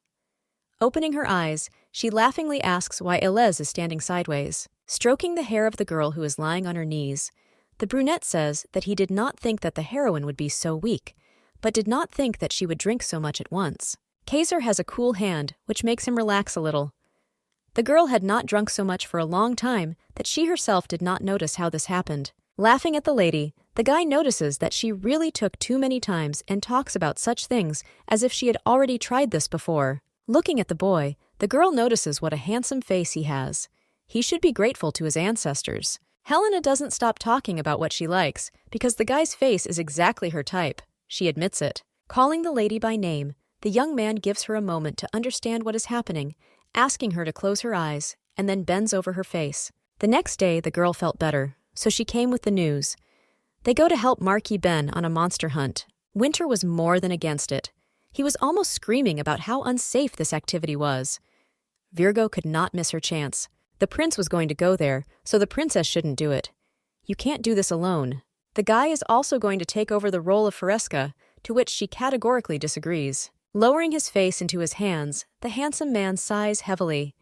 Opening her eyes, she laughingly asks why Elez is standing sideways. Stroking the hair of the girl who is lying on her knees, the brunette says that he did not think that the heroine would be so weak, but did not think that she would drink so much at once. Kaiser has a cool hand, which makes him relax a little. The girl had not drunk so much for a long time that she herself did not notice how this happened. Laughing at the lady, the guy notices that she really took too many times and talks about such things as if she had already tried this before. Looking at the boy, the girl notices what a handsome face he has. He should be grateful to his ancestors. Helena doesn't stop talking about what she likes, because the guy's face is exactly her type. She admits it. Calling the lady by name, the young man gives her a moment to understand what is happening, asking her to close her eyes, and then bends over her face. The next day, the girl felt better, so she came with the news. They go to help Marquis Ben on a monster hunt. Winter was more than against it. He was almost screaming about how unsafe this activity was. Virgo could not miss her chance. The prince was going to go there, so the princess shouldn't do it. You can't do this alone. The guy is also going to take over the role of Fresca, to which she categorically disagrees. Lowering his face into his hands, the handsome man sighs heavily.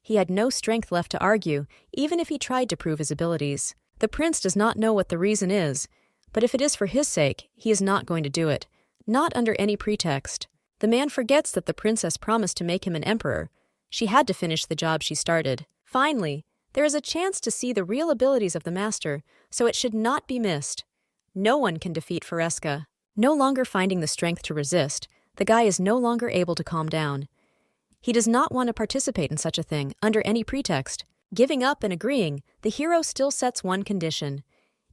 He had no strength left to argue, even if he tried to prove his abilities. The prince does not know what the reason is, but if it is for his sake, he is not going to do it, not under any pretext. The man forgets that the princess promised to make him an emperor. She had to finish the job she started. Finally, there is a chance to see the real abilities of the master, so it should not be missed. No one can defeat Fresca. No longer finding the strength to resist, the guy is no longer able to calm down. He does not want to participate in such a thing under any pretext. Giving up and agreeing, the hero still sets one condition.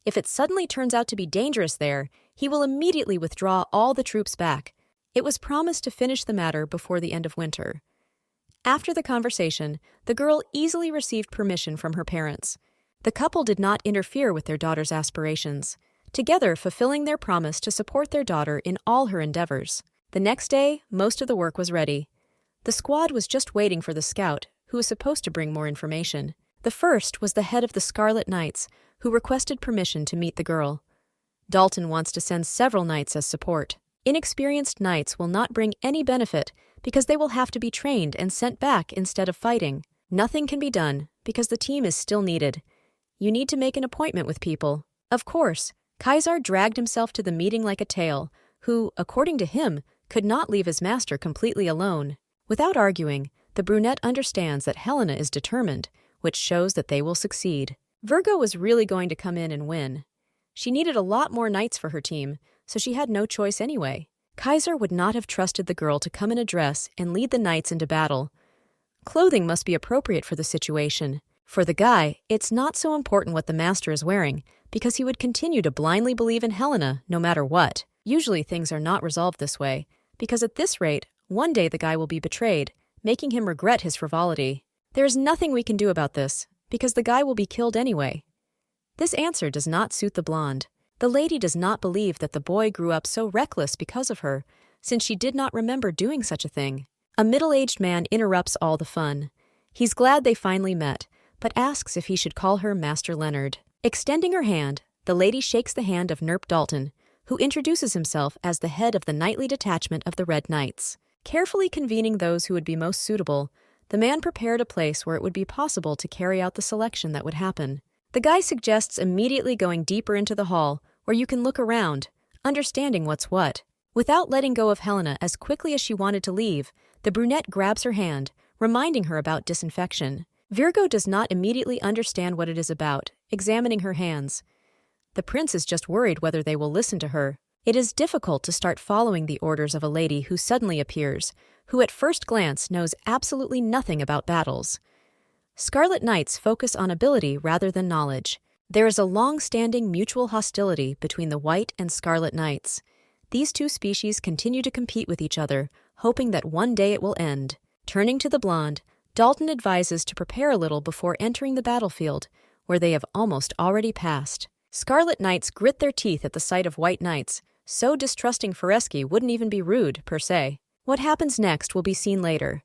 If it suddenly turns out to be dangerous there, he will immediately withdraw all the troops back. It was promised to finish the matter before the end of winter. After the conversation, the girl easily received permission from her parents. The couple did not interfere with their daughter's aspirations, together fulfilling their promise to support their daughter in all her endeavors. The next day, most of the work was ready. The squad was just waiting for the scout, who was supposed to bring more information. The first was the head of the Scarlet Knights, who requested permission to meet the girl. Dalton wants to send several knights as support. Inexperienced knights will not bring any benefit because they will have to be trained and sent back instead of fighting. Nothing can be done because the team is still needed. You need to make an appointment with people. Of course, Kaisar dragged himself to the meeting like a tail, who, according to him, could not leave his master completely alone. Without arguing, the brunette understands that Helena is determined, which shows that they will succeed. Virgo was really going to come in and win. She needed a lot more knights for her team, so she had no choice anyway. Kaisar would not have trusted the girl to come in a dress and lead the knights into battle. Clothing must be appropriate for the situation. For the guy, it's not so important what the master is wearing, because he would continue to blindly believe in Helena no matter what. Usually things are not resolved this way, because at this rate, one day the guy will be betrayed, making him regret his frivolity. There is nothing we can do about this, because the guy will be killed anyway. This answer does not suit the blonde. The lady does not believe that the boy grew up so reckless because of her, since she did not remember doing such a thing. A middle-aged man interrupts all the fun. He's glad they finally met, but asks if he should call her Master Leonard. Extending her hand, the lady shakes the hand of Nerp Dalton, who introduces himself as the head of the knightly detachment of the Red Knights. Carefully convening those who would be most suitable, the man prepared a place where it would be possible to carry out the selection that would happen. The guy suggests immediately going deeper into the hall, where you can look around, understanding what's what. Without letting go of Helena as quickly as she wanted to leave, the brunette grabs her hand, reminding her about disinfection. Virgo does not immediately understand what it is about, examining her hands. The prince is just worried whether they will listen to her. It is difficult to start following the orders of a lady who suddenly appears, who at first glance knows absolutely nothing about battles. Scarlet Knights focus on ability rather than knowledge. There is a long-standing mutual hostility between the White and Scarlet Knights. These two species continue to compete with each other, hoping that one day it will end. Turning to the blonde, Dalton advises to prepare a little before entering the battlefield, where they have almost already passed. Scarlet Knights grit their teeth at the sight of White Knights, so distrusting Fresca wouldn't even be rude, per se. What happens next will be seen later.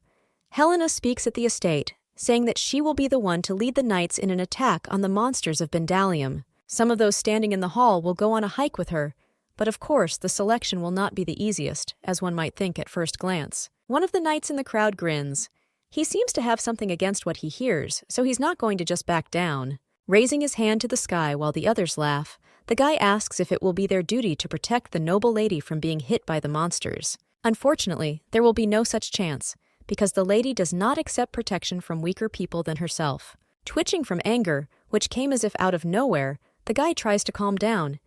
Helena speaks at the estate, saying that she will be the one to lead the knights in an attack on the monsters of Bendalium. Some of those standing in the hall will go on a hike with her, but of course the selection will not be the easiest, as one might think at first glance. One of the knights in the crowd grins. He seems to have something against what he hears, so he's not going to just back down. Raising his hand to the sky while the others laugh, the guy asks if it will be their duty to protect the noble lady from being hit by the monsters. Unfortunately, there will be no such chance, because the lady does not accept protection from weaker people than herself. Twitching from anger, which came as if out of nowhere, the guy tries to calm down,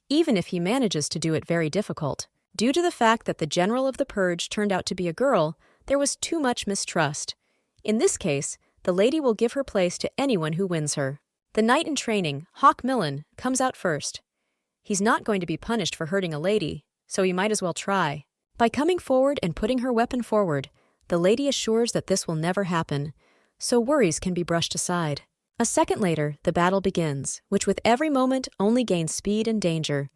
even if he manages to do it very difficult. Due to the fact that the general of the purge turned out to be a girl, there was too much mistrust. In this case, the lady will give her place to anyone who wins her. The knight in training, Hawk Millen, comes out first. He's not going to be punished for hurting a lady, so he might as well try. By coming forward and putting her weapon forward, the lady assures that this will never happen, so worries can be brushed aside. A second later, the battle begins, which with every moment only gains speed and danger.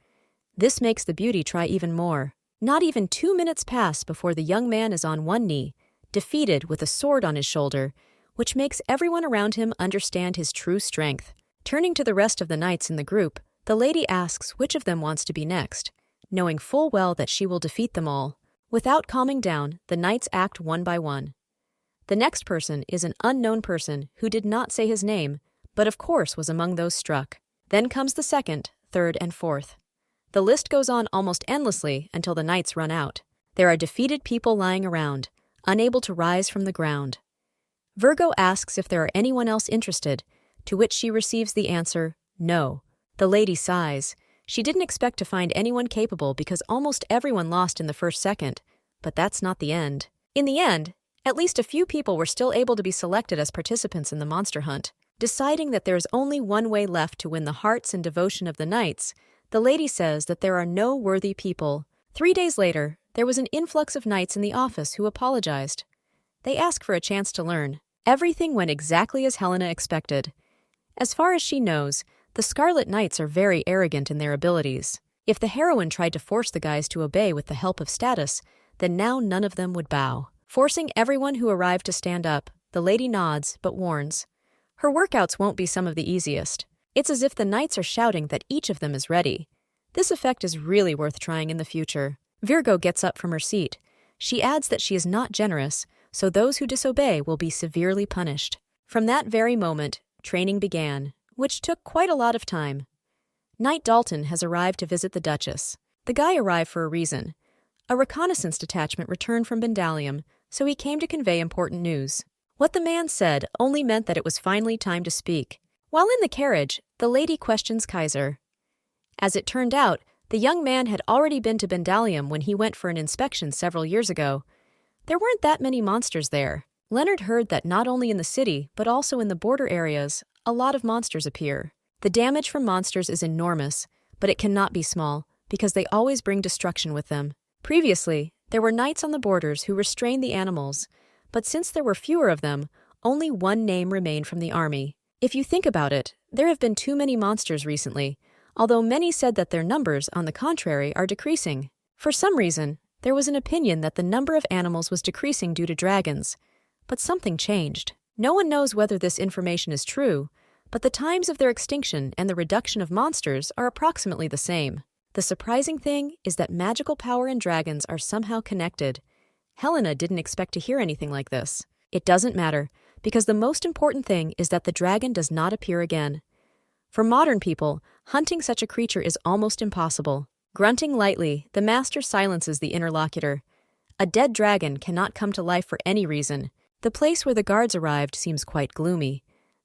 This makes the beauty try even more. Not even 2 minutes pass before the young man is on one knee, defeated with a sword on his shoulder, which makes everyone around him understand his true strength. Turning to the rest of the knights in the group, the lady asks which of them wants to be next, knowing full well that she will defeat them all. Without calming down, the knights act one by one. The next person is an unknown person who did not say his name, but of course was among those struck. Then comes the second, third, and fourth. The list goes on almost endlessly until the knights run out. There are defeated people lying around, unable to rise from the ground. Virgo asks if there are anyone else interested, to which she receives the answer, no. The lady sighs. She didn't expect to find anyone capable because almost everyone lost in the first second, but that's not the end. In the end, at least a few people were still able to be selected as participants in the monster hunt. Deciding that there is only one way left to win the hearts and devotion of the knights, the lady says that there are no worthy people. 3 days later, there was an influx of knights in the office who apologized. They ask for a chance to learn. Everything went exactly as Helena expected. As far as she knows, the Scarlet Knights are very arrogant in their abilities. If the heroine tried to force the guys to obey with the help of status, then now none of them would bow. Forcing everyone who arrived to stand up, the lady nods but warns. Her workouts won't be some of the easiest. It's as if the knights are shouting that each of them is ready. This effect is really worth trying in the future. Virgo gets up from her seat. She adds that she is not generous, so those who disobey will be severely punished. From that very moment, training began, which took quite a lot of time. Knight Dalton has arrived to visit the Duchess. The guy arrived for a reason. A reconnaissance detachment returned from Bendalium, so he came to convey important news. What the man said only meant that it was finally time to speak. While in the carriage, the lady questions Kaiser. As it turned out, the young man had already been to Bendalium when he went for an inspection several years ago. There weren't that many monsters there. Leonard heard that not only in the city, but also in the border areas, a lot of monsters appear. The damage from monsters is enormous, but it cannot be small, because they always bring destruction with them. Previously, there were knights on the borders who restrained the animals, but since there were fewer of them, only one name remained from the army. If you think about it, there have been too many monsters recently, although many said that their numbers, on the contrary, are decreasing. For some reason, there was an opinion that the number of animals was decreasing due to dragons, but something changed. No one knows whether this information is true, but the times of their extinction and the reduction of monsters are approximately the same. The surprising thing is that magical power and dragons are somehow connected. Helena didn't expect to hear anything like this. It doesn't matter, because the most important thing is that the dragon does not appear again. For modern people, hunting such a creature is almost impossible. Grunting lightly, the master silences the interlocutor. A dead dragon cannot come to life for any reason. The place where the guards arrived seems quite gloomy.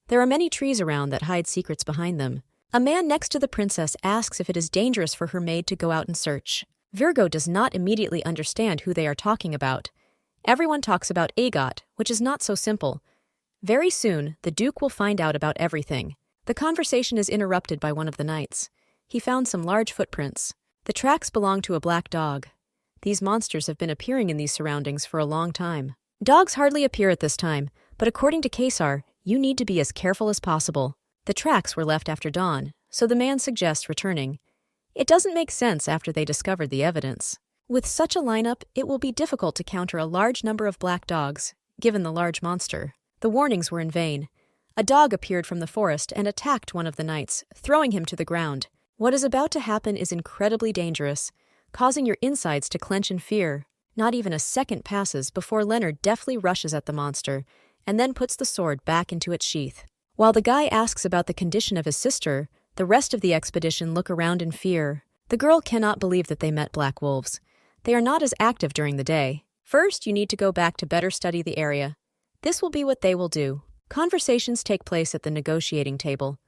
There are many trees around that hide secrets behind them. A man next to the princess asks if it is dangerous for her maid to go out and search. Virgo does not immediately understand who they are talking about. Everyone talks about Agot, which is not so simple. Very soon, the Duke will find out about everything. The conversation is interrupted by one of the knights. He found some large footprints. The tracks belong to a black dog. These monsters have been appearing in these surroundings for a long time. Dogs hardly appear at this time, but according to Kesar, you need to be as careful as possible. The tracks were left after dawn, so the man suggests returning. It doesn't make sense after they discovered the evidence. With such a lineup, it will be difficult to counter a large number of black dogs, given the large monster. The warnings were in vain. A dog appeared from the forest and attacked one of the knights, throwing him to the ground. What is about to happen is incredibly dangerous, causing your insides to clench in fear. Not even a second passes before Leonard deftly rushes at the monster, and then puts the sword back into its sheath. While the guy asks about the condition of his sister, the rest of the expedition look around in fear. The girl cannot believe that they met black wolves. They are not as active during the day. First, you need to go back to better study the area. This will be what they will do. Conversations take place at the negotiating table.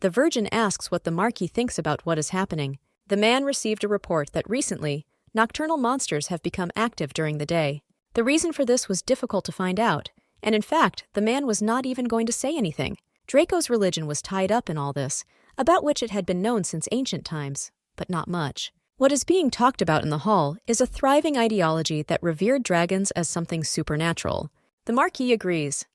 The Virgin asks what the Marquis thinks about what is happening. The man received a report that recently, nocturnal monsters have become active during the day. The reason for this was difficult to find out, and in fact, the man was not even going to say anything. Draco's religion was tied up in all this, about which it had been known since ancient times, but not much. What is being talked about in the hall is a thriving ideology that revered dragons as something supernatural. The Marquis agrees.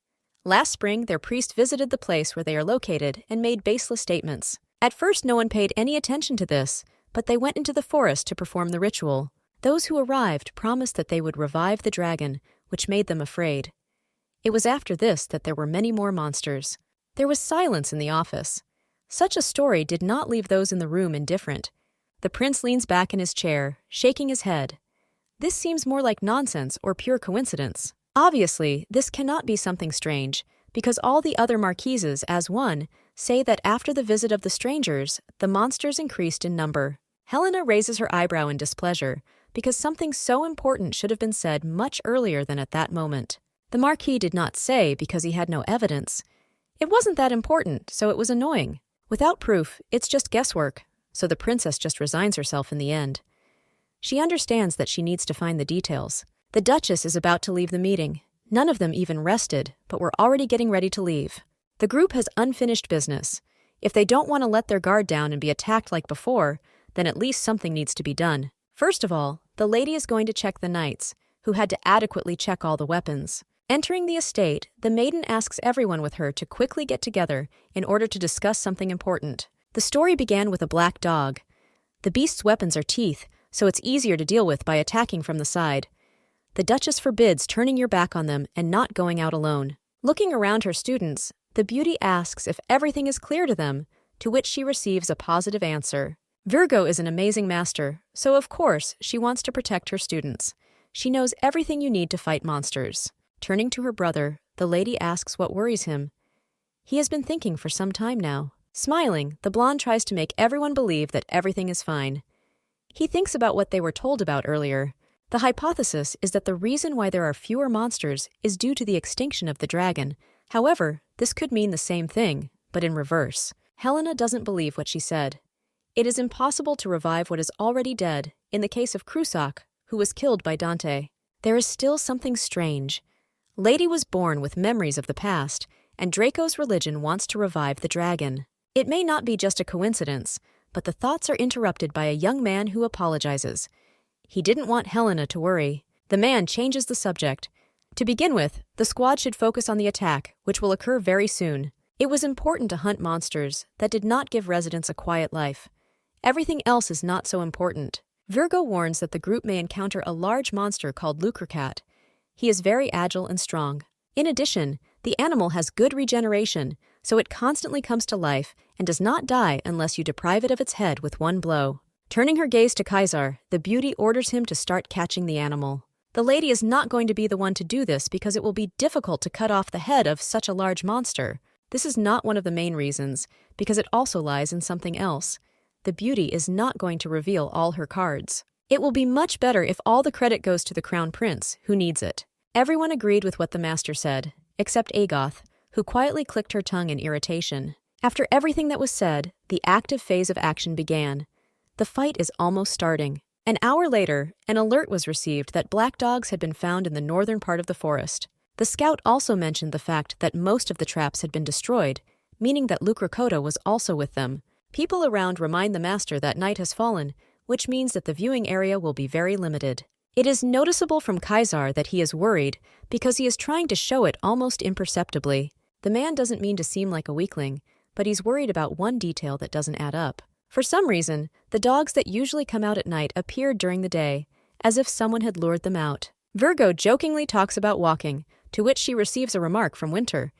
Last spring, their priest visited the place where they are located and made baseless statements. At first, no one paid any attention to this, but they went into the forest to perform the ritual. Those who arrived promised that they would revive the dragon, which made them afraid. It was after this that there were many more monsters. There was silence in the office. Such a story did not leave those in the room indifferent. The prince leans back in his chair, shaking his head. This seems more like nonsense or pure coincidence. Obviously, this cannot be something strange, because all the other marquises, as one, say that after the visit of the strangers, the monsters increased in number. Helena raises her eyebrow in displeasure, because something so important should have been said much earlier than at that moment. The Marquis did not say because he had no evidence. It wasn't that important, so it was annoying. Without proof, it's just guesswork, so the princess just resigns herself in the end. She understands that she needs to find the details. The Duchess is about to leave the meeting. None of them even rested, but were already getting ready to leave. The group has unfinished business. If they don't want to let their guard down and be attacked like before, then at least something needs to be done. First of all, the lady is going to check the knights, who had to adequately check all the weapons. Entering the estate, the maiden asks everyone with her to quickly get together in order to discuss something important. The story began with a black dog. The beast's weapons are teeth, so it's easier to deal with by attacking from the side. The Duchess forbids turning your back on them and not going out alone. Looking around her students, the beauty asks if everything is clear to them, to which she receives a positive answer. Virgo is an amazing master, so of course she wants to protect her students. She knows everything you need to fight monsters. Turning to her brother, the lady asks what worries him. He has been thinking for some time now. Smiling, the blonde tries to make everyone believe that everything is fine. He thinks about what they were told about earlier. The hypothesis is that the reason why there are fewer monsters is due to the extinction of the dragon. However, this could mean the same thing, but in reverse. Helena doesn't believe what she said. It is impossible to revive what is already dead, in the case of Crusac, who was killed by Dante. There is still something strange. Lady was born with memories of the past, and Draco's religion wants to revive the dragon. It may not be just a coincidence, but the thoughts are interrupted by a young man who apologizes. He didn't want Helena to worry. The man changes the subject. To begin with, the squad should focus on the attack, which will occur very soon. It was important to hunt monsters that did not give residents a quiet life. Everything else is not so important. Virgo warns that the group may encounter a large monster called Lucrecat. He is very agile and strong. In addition, the animal has good regeneration, so it constantly comes to life and does not die unless you deprive it of its head with one blow. Turning her gaze to Kaisar, the beauty orders him to start catching the animal. The lady is not going to be the one to do this because it will be difficult to cut off the head of such a large monster. This is not one of the main reasons, because it also lies in something else. The beauty is not going to reveal all her cards. It will be much better if all the credit goes to the crown prince, who needs it. Everyone agreed with what the master said, except Agoth, who quietly clicked her tongue in irritation. After everything that was said, the active phase of action began. The fight is almost starting. An hour later, an alert was received that black dogs had been found in the northern part of the forest. The scout also mentioned the fact that most of the traps had been destroyed, meaning that Lucracota was also with them. People around remind the master that night has fallen, which means that the viewing area will be very limited. It is noticeable from Kaisar that he is worried because he is trying to show it almost imperceptibly. The man doesn't mean to seem like a weakling, but he's worried about one detail that doesn't add up. For some reason, the dogs that usually come out at night appeared during the day, as if someone had lured them out. Virgo jokingly talks about walking, to which she receives a remark from Winter.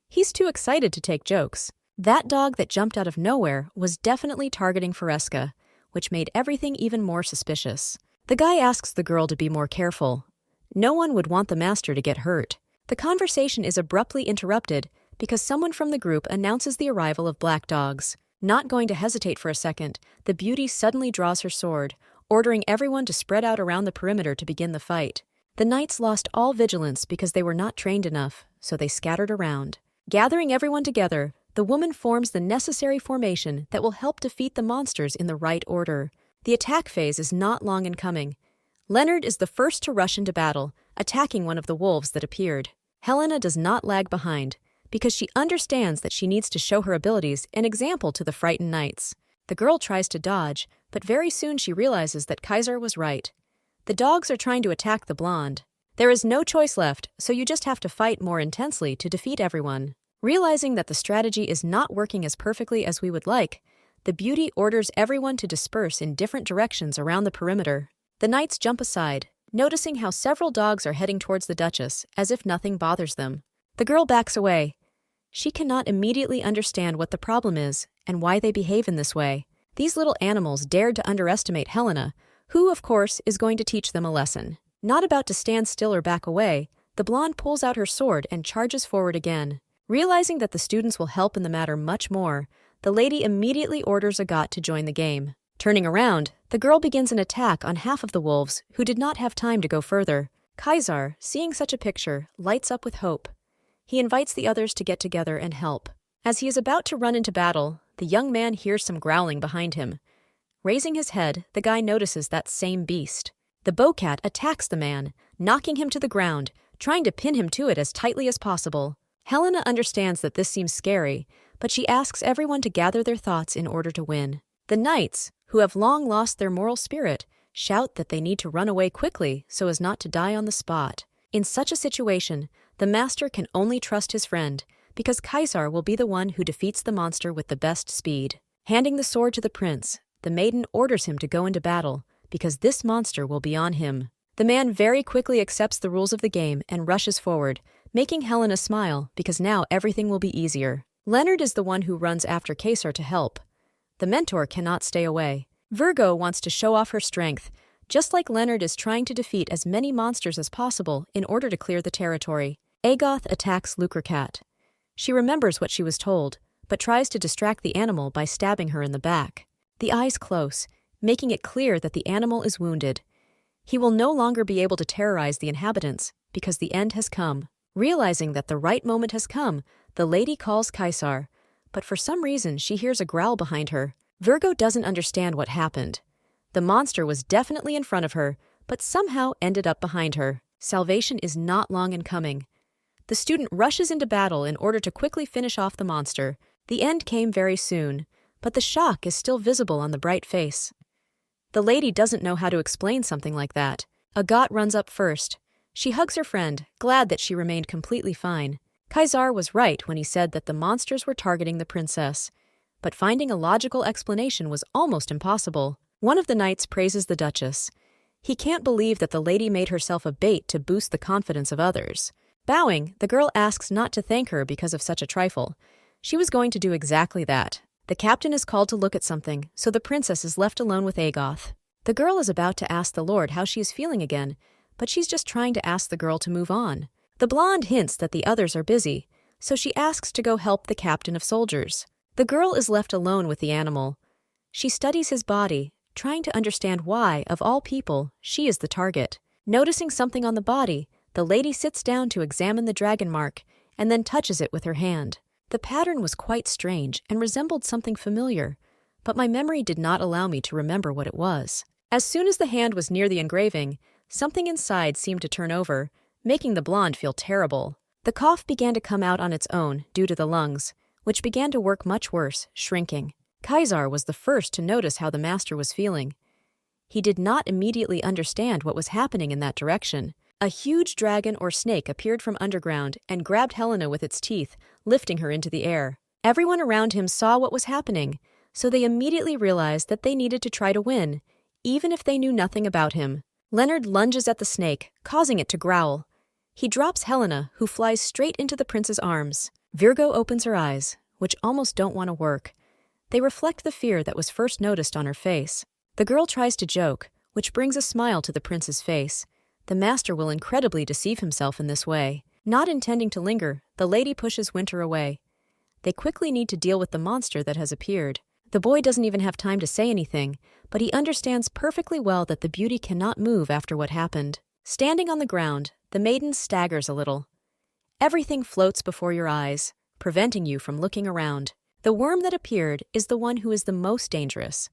He's too excited to take jokes. That dog that jumped out of nowhere was definitely targeting Foresca, which made everything even more suspicious. The guy asks the girl to be more careful. No one would want the master to get hurt. The conversation is abruptly interrupted because someone from the group announces the arrival of black dogs. Not going to hesitate for a second, the beauty suddenly draws her sword, ordering everyone to spread out around the perimeter to begin the fight. The knights lost all vigilance because they were not trained enough, so they scattered around. Gathering everyone together, the woman forms the necessary formation that will help defeat the monsters in the right order. The attack phase is not long in coming. Leonard is the first to rush into battle, attacking one of the wolves that appeared. Helena does not lag behind, because she understands that she needs to show her abilities an example to the frightened knights. The girl tries to dodge, but very soon she realizes that Kaisar was right. The dogs are trying to attack the blonde. There is no choice left, so you just have to fight more intensely to defeat everyone. Realizing that the strategy is not working as perfectly as we would like, the beauty orders everyone to disperse in different directions around the perimeter. The knights jump aside, noticing how several dogs are heading towards the Duchess as if nothing bothers them. The girl backs away. She cannot immediately understand what the problem is and why they behave in this way. These little animals dared to underestimate Helena, who, of course, is going to teach them a lesson. Not about to stand still or back away, the blonde pulls out her sword and charges forward again. Realizing that the students will help in the matter much more, the lady immediately orders Agat to join the game. Turning around, the girl begins an attack on half of the wolves who did not have time to go further. Kaisar, seeing such a picture, lights up with hope. He invites the others to get together and help. As he is about to run into battle, the young man hears some growling behind him. Raising his head, the guy notices that same beast. The bowcat attacks the man, knocking him to the ground, trying to pin him to it as tightly as possible. Helena understands that this seems scary, but she asks everyone to gather their thoughts in order to win. The knights, who have long lost their moral spirit, shout that they need to run away quickly so as not to die on the spot. In such a situation, the master can only trust his friend, because Kaisar will be the one who defeats the monster with the best speed. Handing the sword to the prince, the maiden orders him to go into battle, because this monster will be on him. The man very quickly accepts the rules of the game and rushes forward, making Helena smile because now everything will be easier. Leonard is the one who runs after Kaisar to help. The mentor cannot stay away. Virgo wants to show off her strength, just like Leonard is trying to defeat as many monsters as possible in order to clear the territory. Agoth attacks Lucercat. She remembers what she was told, but tries to distract the animal by stabbing her in the back. The eyes close, making it clear that the animal is wounded. He will no longer be able to terrorize the inhabitants because the end has come. Realizing that the right moment has come, the lady calls Kaisar, but for some reason she hears a growl behind her. Virgo doesn't understand what happened. The monster was definitely in front of her, but somehow ended up behind her. Salvation is not long in coming. The student rushes into battle in order to quickly finish off the monster. The end came very soon, but the shock is still visible on the bright face. The lady doesn't know how to explain something like that. Agat runs up first. She hugs her friend, glad that she remained completely fine. Kaisar was right when he said that the monsters were targeting the princess, but finding a logical explanation was almost impossible. One of the knights praises the Duchess. He can't believe that the lady made herself a bait to boost the confidence of others. Bowing, the girl asks not to thank her because of such a trifle. She was going to do exactly that. The captain is called to look at something, so the princess is left alone with Agoth. The girl is about to ask the lord how she is feeling again, but she's just trying to ask the girl to move on. The blonde hints that the others are busy, so she asks to go help the captain of soldiers. The girl is left alone with the animal. She studies his body, trying to understand why, of all people, she is the target. Noticing something on the body, the lady sits down to examine the dragon mark and then touches it with her hand. The pattern was quite strange and resembled something familiar, but my memory did not allow me to remember what it was. As soon as the hand was near the engraving, something inside seemed to turn over, making the blonde feel terrible. The cough began to come out on its own due to the lungs, which began to work much worse, shrinking. Kaisar was the first to notice how the master was feeling. He did not immediately understand what was happening in that direction. A huge dragon or snake appeared from underground and grabbed Helena with its teeth, lifting her into the air. Everyone around him saw what was happening, so they immediately realized that they needed to try to win, even if they knew nothing about him. Leonard lunges at the snake, causing it to growl. He drops Helena, who flies straight into the prince's arms. Virgo opens her eyes, which almost don't want to work. They reflect the fear that was first noticed on her face. The girl tries to joke, which brings a smile to the prince's face. The master will incredibly deceive himself in this way. Not intending to linger, the lady pushes Winter away. They quickly need to deal with the monster that has appeared. The boy doesn't even have time to say anything, but he understands perfectly well that the beauty cannot move after what happened. Standing on the ground, the maiden staggers a little. Everything floats before your eyes, preventing you from looking around. The worm that appeared is the one who is the most dangerous.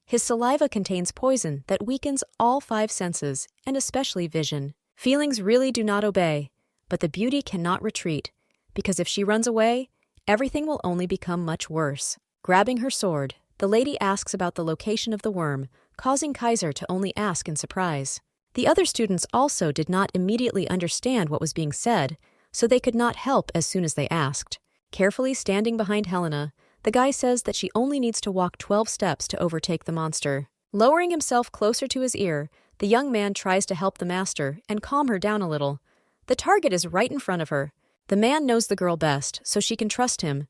His saliva contains poison that weakens all 5 senses, and especially vision. Feelings really do not obey, but the beauty cannot retreat, because if she runs away, everything will only become much worse. Grabbing her sword, the lady asks about the location of the worm, causing Kaisar to only ask in surprise. The other students also did not immediately understand what was being said, so they could not help as soon as they asked. Carefully standing behind Helena, the guy says that she only needs to walk 12 steps to overtake the monster. Lowering himself closer to his ear, The young man tries to help the master and calm her down a little. The target is right in front of her. The man knows the girl best, so she can trust him.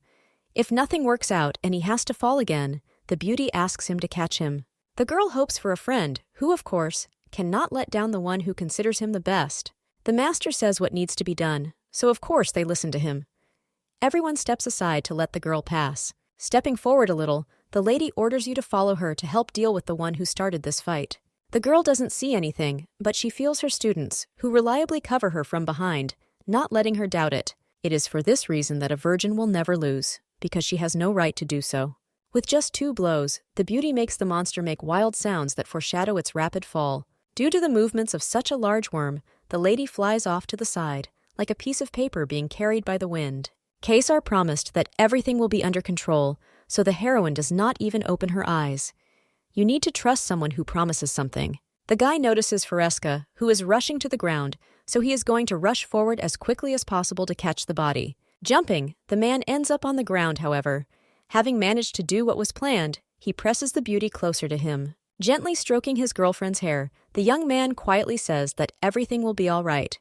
If nothing works out and he has to fall again, the beauty asks him to catch him. The girl hopes for a friend, who, of course, cannot let down the one who considers him the best. The master says what needs to be done, so of course they listen to him. Everyone steps aside to let the girl pass. Stepping forward a little, the lady orders you to follow her to help deal with the one who started this fight. The girl doesn't see anything, but she feels her students, who reliably cover her from behind, not letting her doubt it. It is for this reason that a virgin will never lose, because she has no right to do so. With just 2 blows, the beauty makes the monster make wild sounds that foreshadow its rapid fall. Due to the movements of such a large worm, the lady flies off to the side, like a piece of paper being carried by the wind. Kesar promised that everything will be under control, so the heroine does not even open her eyes. You need to trust someone who promises something. The guy notices Fareska, who is rushing to the ground, so he is going to rush forward as quickly as possible to catch the body. Jumping, the man ends up on the ground, however. Having managed to do what was planned, he presses the beauty closer to him. Gently stroking his girlfriend's hair, the young man quietly says that everything will be all right.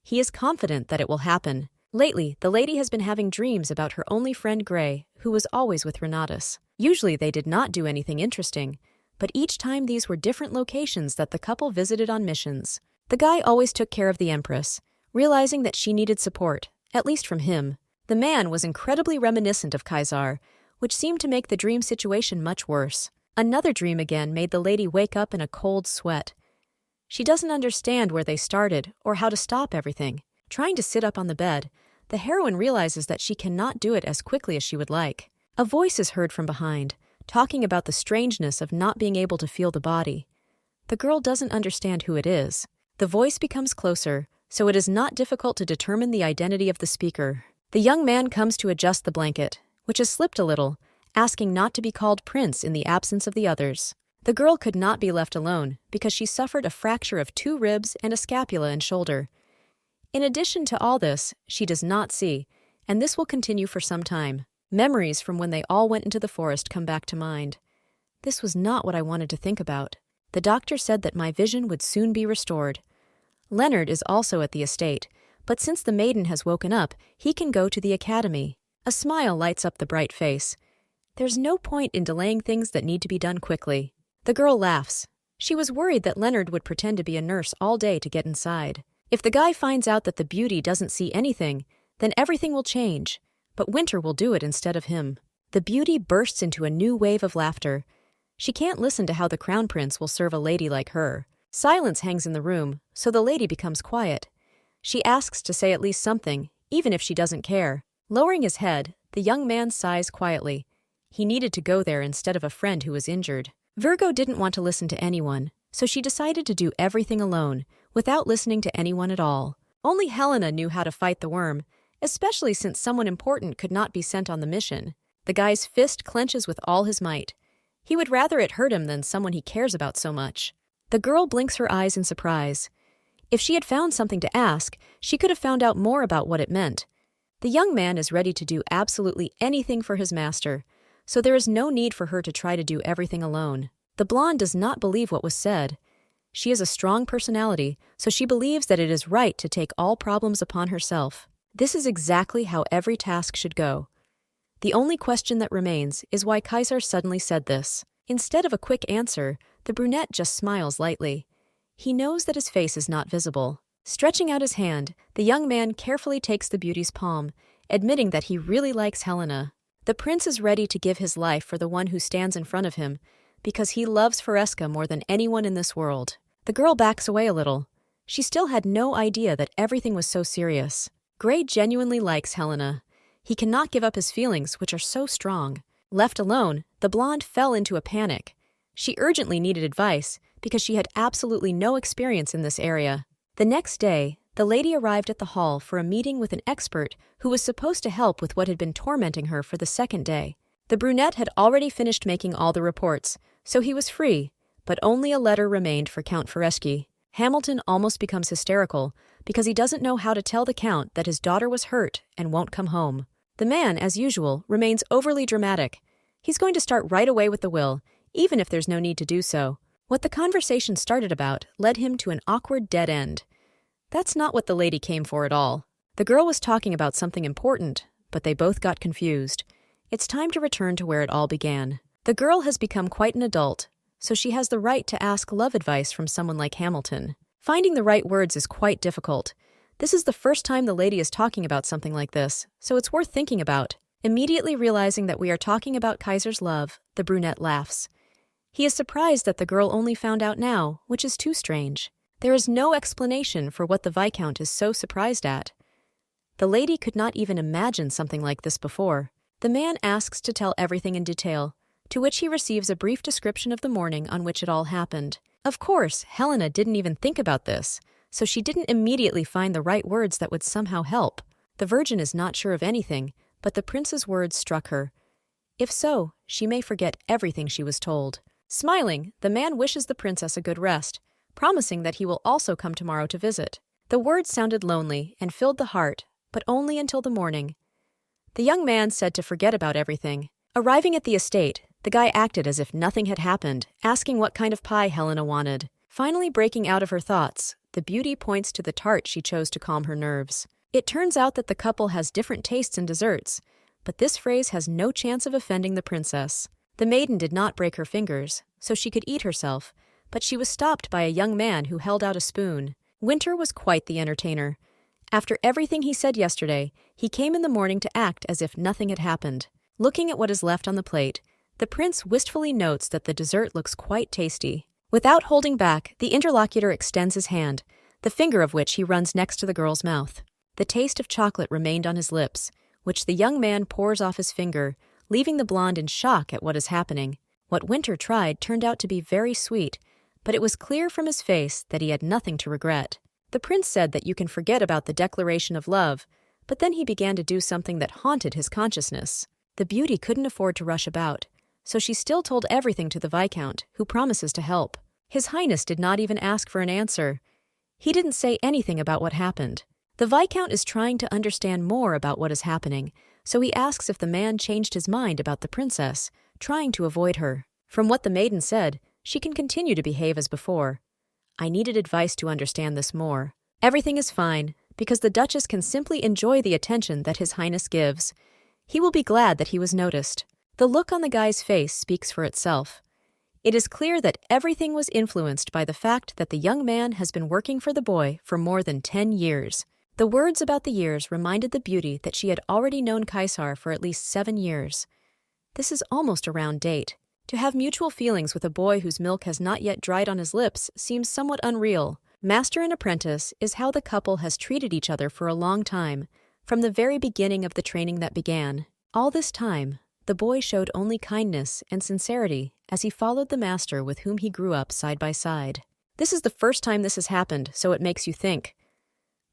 He is confident that it will happen. Lately, the lady has been having dreams about her only friend Gray, who was always with Renatus. Usually they did not do anything interesting, but each time these were different locations that the couple visited on missions. The guy always took care of the Empress, realizing that she needed support, at least from him. The man was incredibly reminiscent of Kaisar, which seemed to make the dream situation much worse. Another dream again made the lady wake up in a cold sweat. She doesn't understand where they started or how to stop everything. Trying to sit up on the bed, the heroine realizes that she cannot do it as quickly as she would like. A voice is heard from behind, talking about the strangeness of not being able to feel the body. The girl doesn't understand who it is. The voice becomes closer, so it is not difficult to determine the identity of the speaker. The young man comes to adjust the blanket, which has slipped a little, asking not to be called Prince in the absence of the others. The girl could not be left alone because she suffered a fracture of 2 ribs and a scapula and shoulder. In addition to all this, she does not see, and this will continue for some time. Memories from when they all went into the forest come back to mind. This was not what I wanted to think about. The doctor said that my vision would soon be restored. Leonard is also at the estate, but since the maiden has woken up, he can go to the academy. A smile lights up the bright face. There's no point in delaying things that need to be done quickly. The girl laughs. She was worried that Leonard would pretend to be a nurse all day to get inside. If the guy finds out that the beauty doesn't see anything, then everything will change, but Winter will do it instead of him. The beauty bursts into a new wave of laughter. She can't listen to how the crown prince will serve a lady like her. Silence hangs in the room, so the lady becomes quiet. She asks to say at least something, even if she doesn't care. Lowering his head, the young man sighs quietly. He needed to go there instead of a friend who was injured. Virgo didn't want to listen to anyone, so she decided to do everything alone, without listening to anyone at all. Only Helena knew how to fight the worm, especially since someone important could not be sent on the mission. The guy's fist clenches with all his might. He would rather it hurt him than someone he cares about so much. The girl blinks her eyes in surprise. If she had found something to ask, she could have found out more about what it meant. The young man is ready to do absolutely anything for his master, so there is no need for her to try to do everything alone. The blonde does not believe what was said. She has a strong personality, so she believes that it is right to take all problems upon herself. This is exactly how every task should go. The only question that remains is why Kaiser suddenly said this. Instead of a quick answer, the brunette just smiles lightly. He knows that his face is not visible. Stretching out his hand, the young man carefully takes the beauty's palm, admitting that he really likes Helena. The prince is ready to give his life for the one who stands in front of him, because he loves Fareska more than anyone in this world. The girl backs away a little. She still had no idea that everything was so serious. Gray genuinely likes Helena. He cannot give up his feelings, which are so strong. Left alone, the blonde fell into a panic. She urgently needed advice, because she had absolutely no experience in this area. The next day, the lady arrived at the hall for a meeting with an expert who was supposed to help with what had been tormenting her for the second day. The brunette had already finished making all the reports, so he was free, but only a letter remained for Count Fareski. Hamilton almost becomes hysterical because he doesn't know how to tell the Count that his daughter was hurt and won't come home. The man, as usual, remains overly dramatic. He's going to start right away with the will, even if there's no need to do so. What the conversation started about led him to an awkward dead end. That's not what the lady came for at all. The girl was talking about something important, but they both got confused. It's time to return to where it all began. The girl has become quite an adult, so she has the right to ask love advice from someone like Hamilton. Finding the right words is quite difficult. This is the first time the lady is talking about something like this, so it's worth thinking about. Immediately realizing that we are talking about Kaiser's love, the brunette laughs. He is surprised that the girl only found out now, which is too strange. There is no explanation for what the Viscount is so surprised at. The lady could not even imagine something like this before. The man asks to tell everything in detail, to which he receives a brief description of the morning on which it all happened. Of course, Helena didn't even think about this, so she didn't immediately find the right words that would somehow help. The Virgin is not sure of anything, but the prince's words struck her. If so, she may forget everything she was told. Smiling, the man wishes the princess a good rest, promising that he will also come tomorrow to visit. The words sounded lonely and filled the heart, but only until the morning. The young man said to forget about everything. Arriving at the estate, the guy acted as if nothing had happened, asking what kind of pie Helena wanted. Finally breaking out of her thoughts, the beauty points to the tart she chose to calm her nerves. It turns out that the couple has different tastes in desserts, but this phrase has no chance of offending the princess. The maiden did not break her fingers, so she could eat herself, but she was stopped by a young man who held out a spoon. Winter was quite the entertainer. After everything he said yesterday, he came in the morning to act as if nothing had happened. Looking at what is left on the plate, the prince wistfully notes that the dessert looks quite tasty. Without holding back, the interlocutor extends his hand, the finger of which he runs next to the girl's mouth. The taste of chocolate remained on his lips, which the young man pours off his finger, leaving the blonde in shock at what is happening. What Winter tried turned out to be very sweet, but it was clear from his face that he had nothing to regret. The prince said that you can forget about the declaration of love, but then he began to do something that haunted his consciousness. The beauty couldn't afford to rush about, so she still told everything to the Viscount, who promises to help. His Highness did not even ask for an answer. He didn't say anything about what happened. The Viscount is trying to understand more about what is happening, so he asks if the man changed his mind about the princess, trying to avoid her. From what the maiden said, she can continue to behave as before. I needed advice to understand this more. Everything is fine, because the Duchess can simply enjoy the attention that His Highness gives. He will be glad that he was noticed. The look on the guy's face speaks for itself. It is clear that everything was influenced by the fact that the young man has been working for the boy for more than 10 years. The words about the years reminded the beauty that she had already known Kaiser for at least 7 years. This is almost a round date. To have mutual feelings with a boy whose milk has not yet dried on his lips seems somewhat unreal. Master and apprentice is how the couple has treated each other for a long time, from the very beginning of the training that began. All this time, the boy showed only kindness and sincerity as he followed the master with whom he grew up side by side. This is the first time this has happened, so it makes you think.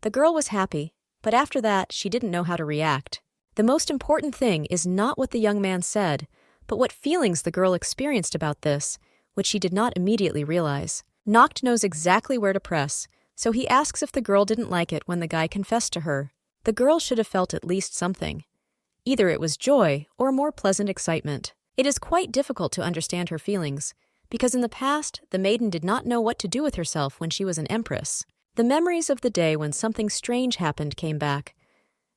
The girl was happy, but after that, she didn't know how to react. The most important thing is not what the young man said, but what feelings the girl experienced about this, which she did not immediately realize. Noct knows exactly where to press, so he asks if the girl didn't like it when the guy confessed to her. The girl should have felt at least something. Either it was joy or more pleasant excitement. It is quite difficult to understand her feelings, because in the past, the maiden did not know what to do with herself when she was an empress. The memories of the day when something strange happened came back.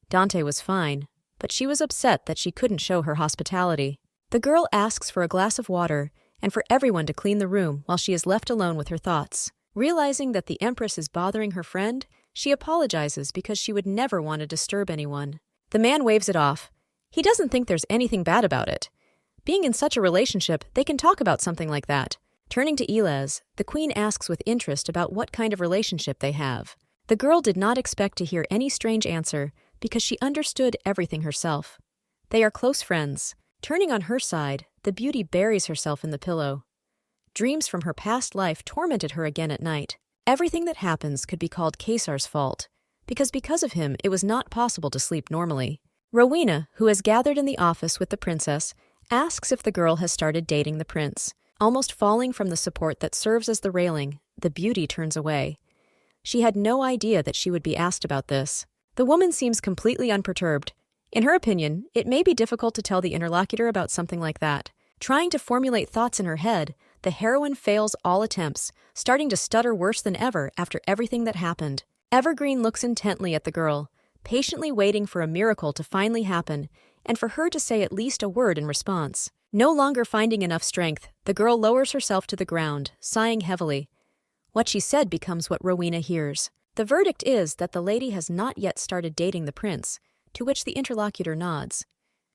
Dante was fine, but she was upset that she couldn't show her hospitality. The girl asks for a glass of water and for everyone to clean the room while she is left alone with her thoughts. Realizing that the empress is bothering her friend, she apologizes because she would never want to disturb anyone. The man waves it off. He doesn't think there's anything bad about it. Being in such a relationship, they can talk about something like that. Turning to Elez, the queen asks with interest about what kind of relationship they have. The girl did not expect to hear any strange answer because she understood everything herself. They are close friends. Turning on her side, the beauty buries herself in the pillow. Dreams from her past life tormented her again at night. Everything that happens could be called Caesar's fault, because of him it was not possible to sleep normally. Rowena, who has gathered in the office with the princess, asks if the girl has started dating the prince. Almost falling from the support that serves as the railing, the beauty turns away. She had no idea that she would be asked about this. The woman seems completely unperturbed. In her opinion, it may be difficult to tell the interlocutor about something like that. Trying to formulate thoughts in her head, the heroine fails all attempts, starting to stutter worse than ever after everything that happened. Evergreen looks intently at the girl, patiently waiting for a miracle to finally happen and for her to say at least a word in response. No longer finding enough strength, the girl lowers herself to the ground, sighing heavily. What she said becomes what Rowena hears. The verdict is that the lady has not yet started dating the prince, to which the interlocutor nods.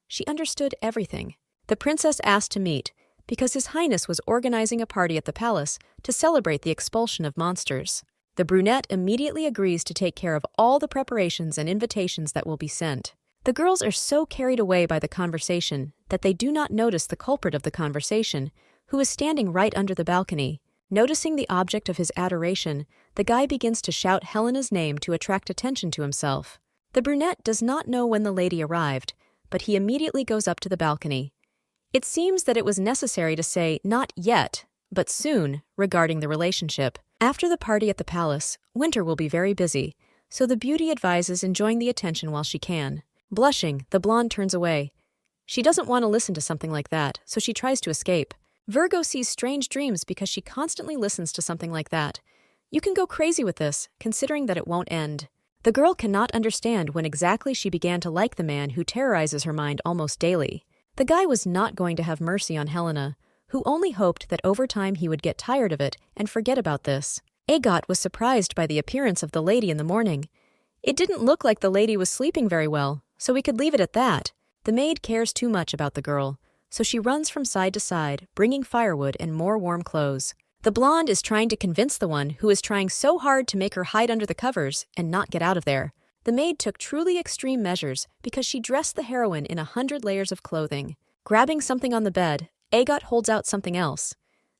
She understood everything. The princess asked to meet because His Highness was organizing a party at the palace to celebrate the expulsion of monsters. The brunette immediately agrees to take care of all the preparations and invitations that will be sent. The girls are so carried away by the conversation that they do not notice the culprit of the conversation, who is standing right under the balcony. Noticing the object of his adoration, the guy begins to shout Helena's name to attract attention to himself. The brunette does not know when the lady arrived, but he immediately goes up to the balcony. It seems that it was necessary to say not yet, but soon, regarding the relationship. After the party at the palace, Winter will be very busy, so the beauty advises enjoying the attention while she can. Blushing, the blonde turns away. She doesn't want to listen to something like that, so she tries to escape. Virgo sees strange dreams because she constantly listens to something like that. You can go crazy with this, considering that it won't end. The girl cannot understand when exactly she began to like the man who terrorizes her mind almost daily. The guy was not going to have mercy on Helena, who only hoped that over time he would get tired of it and forget about this. Agot was surprised by the appearance of the lady in the morning. It didn't look like the lady was sleeping very well, so we could leave it at that. The maid cares too much about the girl, so she runs from side to side, bringing firewood and more warm clothes. The blonde is trying to convince the one who is trying so hard to make her hide under the covers and not get out of there. The maid took truly extreme measures because she dressed the heroine in 100 layers of clothing. Grabbing something on the bed, Agot holds out something else.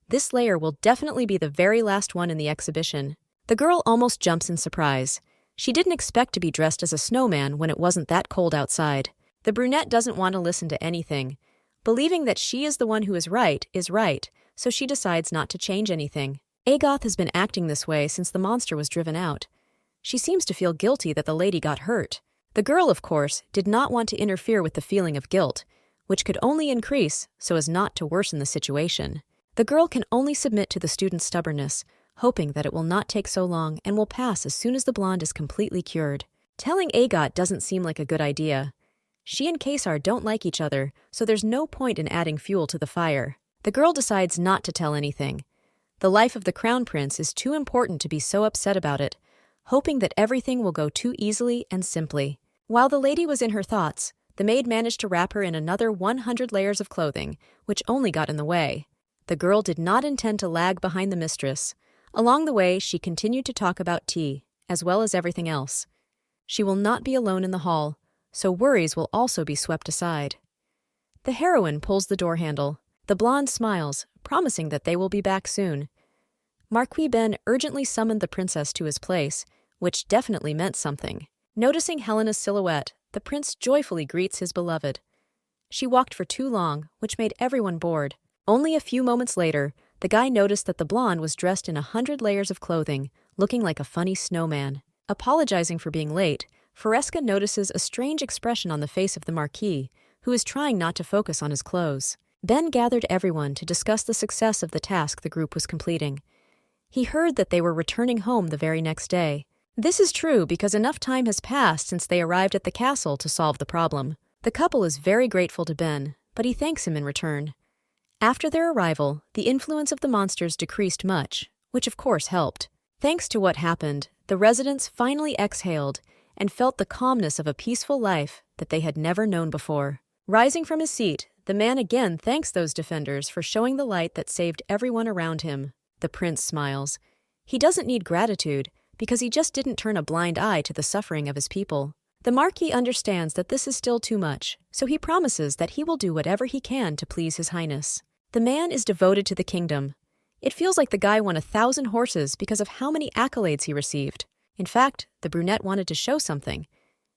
This layer will definitely be the very last one in the exhibition. The girl almost jumps in surprise. She didn't expect to be dressed as a snowman when it wasn't that cold outside. The brunette doesn't want to listen to anything. Believing that she is the one who is right, so she decides not to change anything. Agoth has been acting this way since the monster was driven out. She seems to feel guilty that the lady got hurt. The girl, of course, did not want to interfere with the feeling of guilt, which could only increase so as not to worsen the situation. The girl can only submit to the student's stubbornness, hoping that it will not take so long and will pass as soon as the blonde is completely cured. Telling Agot doesn't seem like a good idea. She and Kesar don't like each other, so there's no point in adding fuel to the fire. The girl decides not to tell anything. The life of the crown prince is too important to be so upset about it, hoping that everything will go too easily and simply. While the lady was in her thoughts, the maid managed to wrap her in another 100 layers of clothing, which only got in the way. The girl did not intend to lag behind the mistress. Along the way, she continued to talk about tea, as well as everything else. She will not be alone in the hall, so worries will also be swept aside. The heroine pulls the door handle. The blonde smiles, promising that they will be back soon. Marquis Ben urgently summoned the princess to his place, which definitely meant something. Noticing Helena's silhouette, the prince joyfully greets his beloved. She walked for too long, which made everyone bored. Only a few moments later, the guy noticed that the blonde was dressed in 100 layers of clothing, looking like a funny snowman. Apologizing for being late, Faresca notices a strange expression on the face of the Marquis, who is trying not to focus on his clothes. Ben gathered everyone to discuss the success of the task the group was completing. He heard that they were returning home the very next day. This is true because enough time has passed since they arrived at the castle to solve the problem. The couple is very grateful to Ben, but he thanks him in return. After their arrival, the influence of the monsters decreased much, which of course helped. Thanks to what happened, the residents finally exhaled and felt the calmness of a peaceful life that they had never known before. Rising from his seat, the man again thanks those defenders for showing the light that saved everyone around him. The prince smiles. He doesn't need gratitude because he just didn't turn a blind eye to the suffering of his people. The Marquis understands that this is still too much, so he promises that he will do whatever he can to please His Highness. The man is devoted to the kingdom. It feels like the guy won 1,000 horses because of how many accolades he received. In fact, the brunette wanted to show something.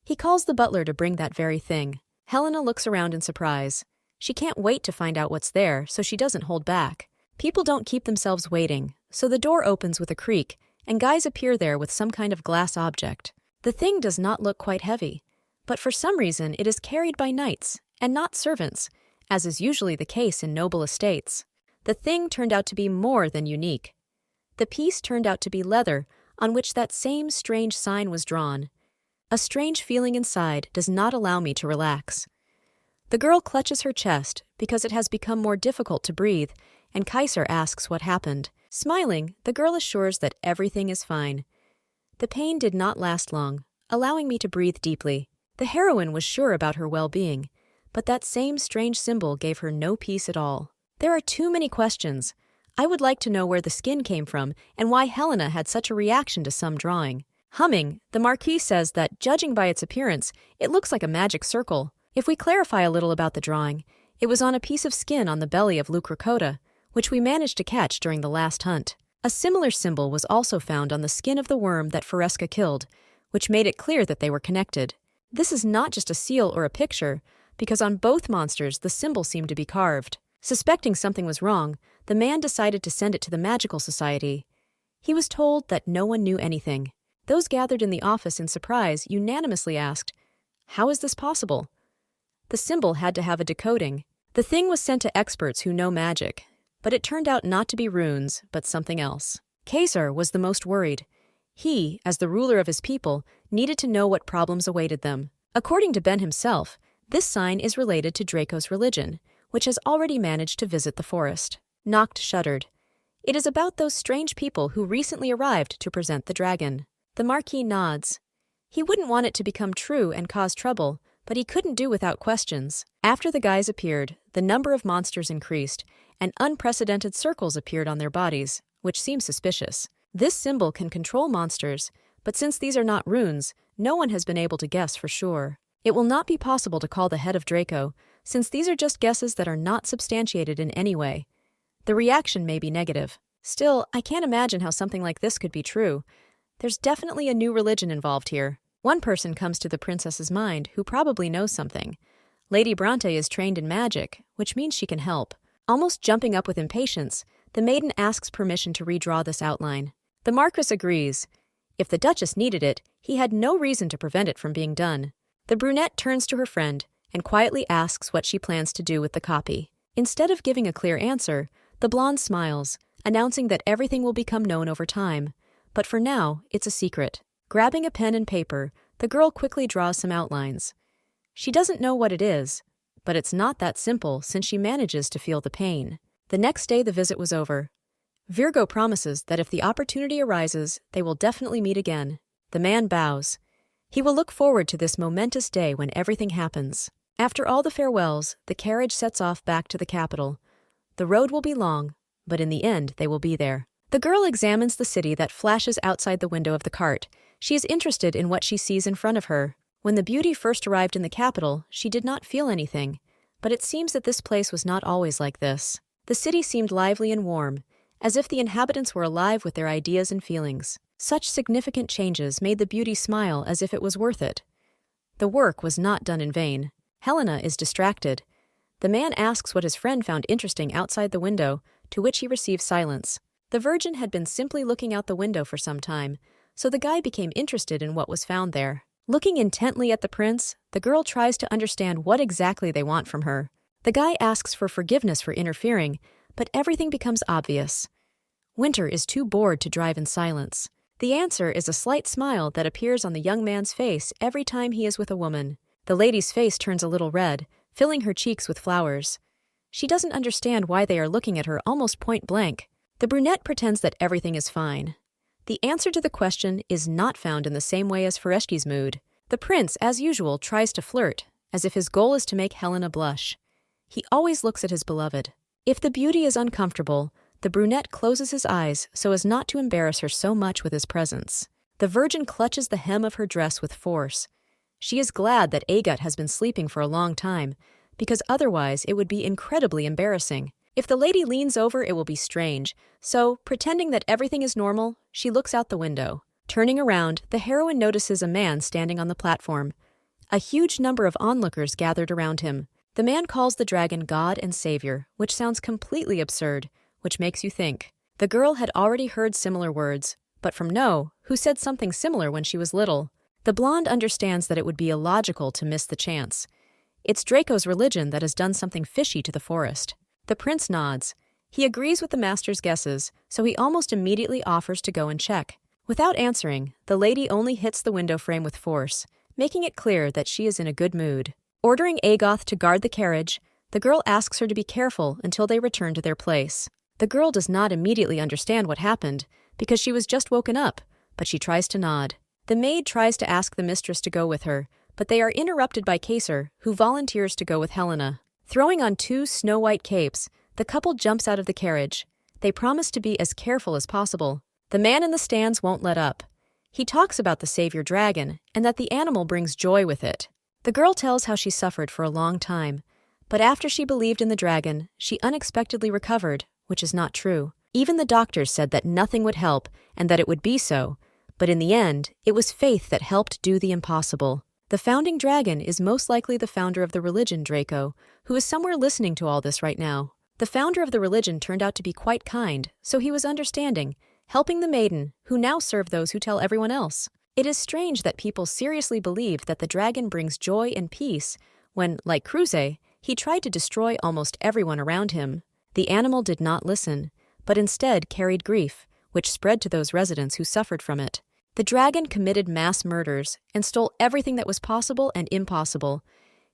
He calls the butler to bring that very thing. Helena looks around in surprise. She can't wait to find out what's there, so she doesn't hold back. People don't keep themselves waiting, so the door opens with a creak, and guys appear there with some kind of glass object. The thing does not look quite heavy, but for some reason it is carried by knights, and not servants, as is usually the case in noble estates. The thing turned out to be more than unique. The piece turned out to be leather on which that same strange sign was drawn. A strange feeling inside does not allow me to relax. The girl clutches her chest because it has become more difficult to breathe, and Kaiser asks what happened. Smiling, the girl assures that everything is fine. The pain did not last long, allowing me to breathe deeply. The heroine was sure about her well-being, but that same strange symbol gave her no peace at all. There are too many questions. I would like to know where the skin came from and why Helena had such a reaction to some drawing. Humming, the Marquis says that, judging by its appearance, it looks like a magic circle. If we clarify a little about the drawing, it was on a piece of skin on the belly of Lucracota, which we managed to catch during the last hunt. A similar symbol was also found on the skin of the worm that Foresca killed, which made it clear that they were connected. This is not just a seal or a picture, because on both monsters the symbol seemed to be carved. Suspecting something was wrong, the man decided to send it to the Magical Society. He was told that no one knew anything. Those gathered in the office in surprise unanimously asked, "How is this possible?" The symbol had to have a decoding. The thing was sent to experts who know magic, but it turned out not to be runes, but something else. Kaiser was the most worried. He, as the ruler of his people, needed to know what problems awaited them. According to Ben himself, this sign is related to Draco's religion, which has already managed to visit the forest. Noct shuddered. It is about those strange people who recently arrived to present the dragon. The Marquis nods. He wouldn't want it to become true and cause trouble, but he couldn't do without questions. After the guys appeared, the number of monsters increased, and unprecedented circles appeared on their bodies, which seems suspicious. This symbol can control monsters, but since these are not runes, no one has been able to guess for sure. It will not be possible to call the head of Draco, since these are just guesses that are not substantiated in any way. The reaction may be negative. Still, I can't imagine how something like this could be true. There's definitely a new religion involved here. One person comes to the princess's mind who probably knows something. Lady Bronte is trained in magic, which means she can help. Almost jumping up with impatience, the maiden asks permission to redraw this outline. The Marquis agrees. If the Duchess needed it, he had no reason to prevent it from being done. The brunette turns to her friend and quietly asks what she plans to do with the copy. Instead of giving a clear answer, the blonde smiles, announcing that everything will become known over time. But for now, it's a secret. Grabbing a pen and paper, the girl quickly draws some outlines. She doesn't know what it is, but it's not that simple since she manages to feel the pain. The next day the visit was over. Virgo promises that if the opportunity arises, they will definitely meet again. The man bows. He will look forward to this momentous day when everything happens. After all the farewells, the carriage sets off back to the capital. The road will be long, but in the end they will be there. The girl examines the city that flashes outside the window of the cart. She is interested in what she sees in front of her. When the beauty first arrived in the capital, she did not feel anything, but it seems that this place was not always like this. The city seemed lively and warm, as if the inhabitants were alive with their ideas and feelings. Such significant changes made the beauty smile as if it was worth it. The work was not done in vain. Helena is distracted. The man asks what his friend found interesting outside the window, to which he receives silence. The Virgin had been simply looking out the window for some time, so the guy became interested in what was found there. Looking intently at the prince, the girl tries to understand what exactly they want from her. The guy asks for forgiveness for interfering, but everything becomes obvious. Winter is too bored to drive in silence. The answer is a slight smile that appears on the young man's face every time he is with a woman. The lady's face turns a little red, filling her cheeks with flowers. She doesn't understand why they are looking at her almost point blank. The brunette pretends that everything is fine. The answer to the question is not found in the same way as Foreschi's mood. The prince, as usual, tries to flirt, as if his goal is to make Helena blush. He always looks at his beloved. If the beauty is uncomfortable, the brunette closes his eyes so as not to embarrass her so much with his presence. The Virgin clutches the hem of her dress with force. She is glad that Agut has been sleeping for a long time, because otherwise it would be incredibly embarrassing. If the lady leans over, it will be strange, so, pretending that everything is normal, she looks out the window. Turning around, the heroine notices a man standing on the platform. A huge number of onlookers gathered around him. The man calls the dragon God and Savior, which sounds completely absurd, which makes you think. The girl had already heard similar words, but from No, who said something similar when she was little. The blonde understands that it would be illogical to miss the chance. It's Draco's religion that has done something fishy to the forest. The prince nods. He agrees with the master's guesses, so he almost immediately offers to go and check. Without answering, the lady only hits the window frame with force, making it clear that she is in a good mood. Ordering Agoth to guard the carriage, the girl asks her to be careful until they return to their place. The girl does not immediately understand what happened, because she was just woken up, but she tries to nod. The maid tries to ask the mistress to go with her, but they are interrupted by Kacer, who volunteers to go with Helena. Throwing on 2 snow-white capes, the couple jumps out of the carriage. They promise to be as careful as possible. The man in the stands won't let up. He talks about the savior dragon, and that the animal brings joy with it. The girl tells how she suffered for a long time, but after she believed in the dragon, she unexpectedly recovered, which is not true. Even the doctors said that nothing would help, and that it would be so, but in the end, it was faith that helped do the impossible. The founding dragon is most likely the founder of the religion, Draco, who is somewhere listening to all this right now. The founder of the religion turned out to be quite kind, so he was understanding, helping the maiden, who now served those who tell everyone else. It is strange that people seriously believe that the dragon brings joy and peace when, like Cruze, he tried to destroy almost everyone around him. The animal did not listen, but instead carried grief, which spread to those residents who suffered from it. The dragon committed mass murders and stole everything that was possible and impossible.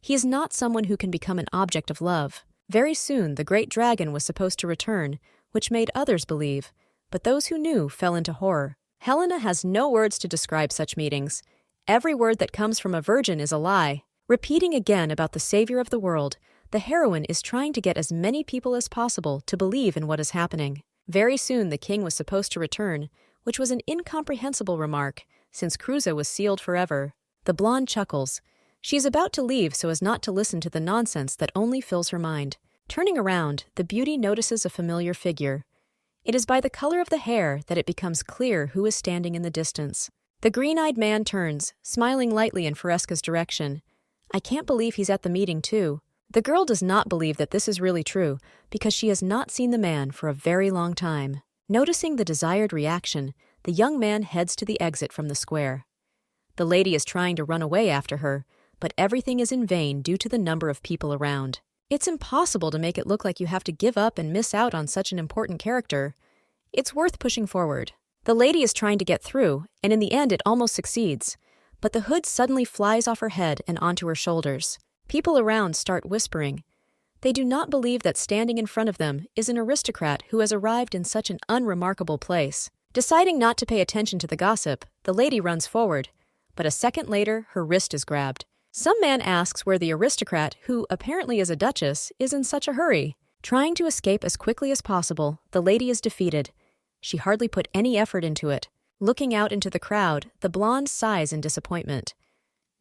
He is not someone who can become an object of love. Very soon, the great dragon was supposed to return, which made others believe, but those who knew fell into horror. Helena has no words to describe such meetings. Every word that comes from a virgin is a lie. Repeating again about the savior of the world, the heroine is trying to get as many people as possible to believe in what is happening. Very soon the king was supposed to return, which was an incomprehensible remark, since Cruze was sealed forever. The blonde chuckles. She is about to leave so as not to listen to the nonsense that only fills her mind. Turning around, the beauty notices a familiar figure. It is by the color of the hair that it becomes clear who is standing in the distance. The green-eyed man turns, smiling lightly in Faresca's direction. I can't believe he's at the meeting too. The girl does not believe that this is really true, because she has not seen the man for a very long time. Noticing the desired reaction, the young man heads to the exit from the square. The lady is trying to run away after her, but everything is in vain due to the number of people around. It's impossible to make it look like you have to give up and miss out on such an important character. It's worth pushing forward. The lady is trying to get through, and in the end it almost succeeds. But the hood suddenly flies off her head and onto her shoulders. People around start whispering. They do not believe that standing in front of them is an aristocrat who has arrived in such an unremarkable place. Deciding not to pay attention to the gossip, the lady runs forward, but a second later her wrist is grabbed. Some man asks where the aristocrat, who apparently is a duchess, is in such a hurry. Trying to escape as quickly as possible, the lady is defeated. She hardly put any effort into it. Looking out into the crowd, the blonde sighs in disappointment.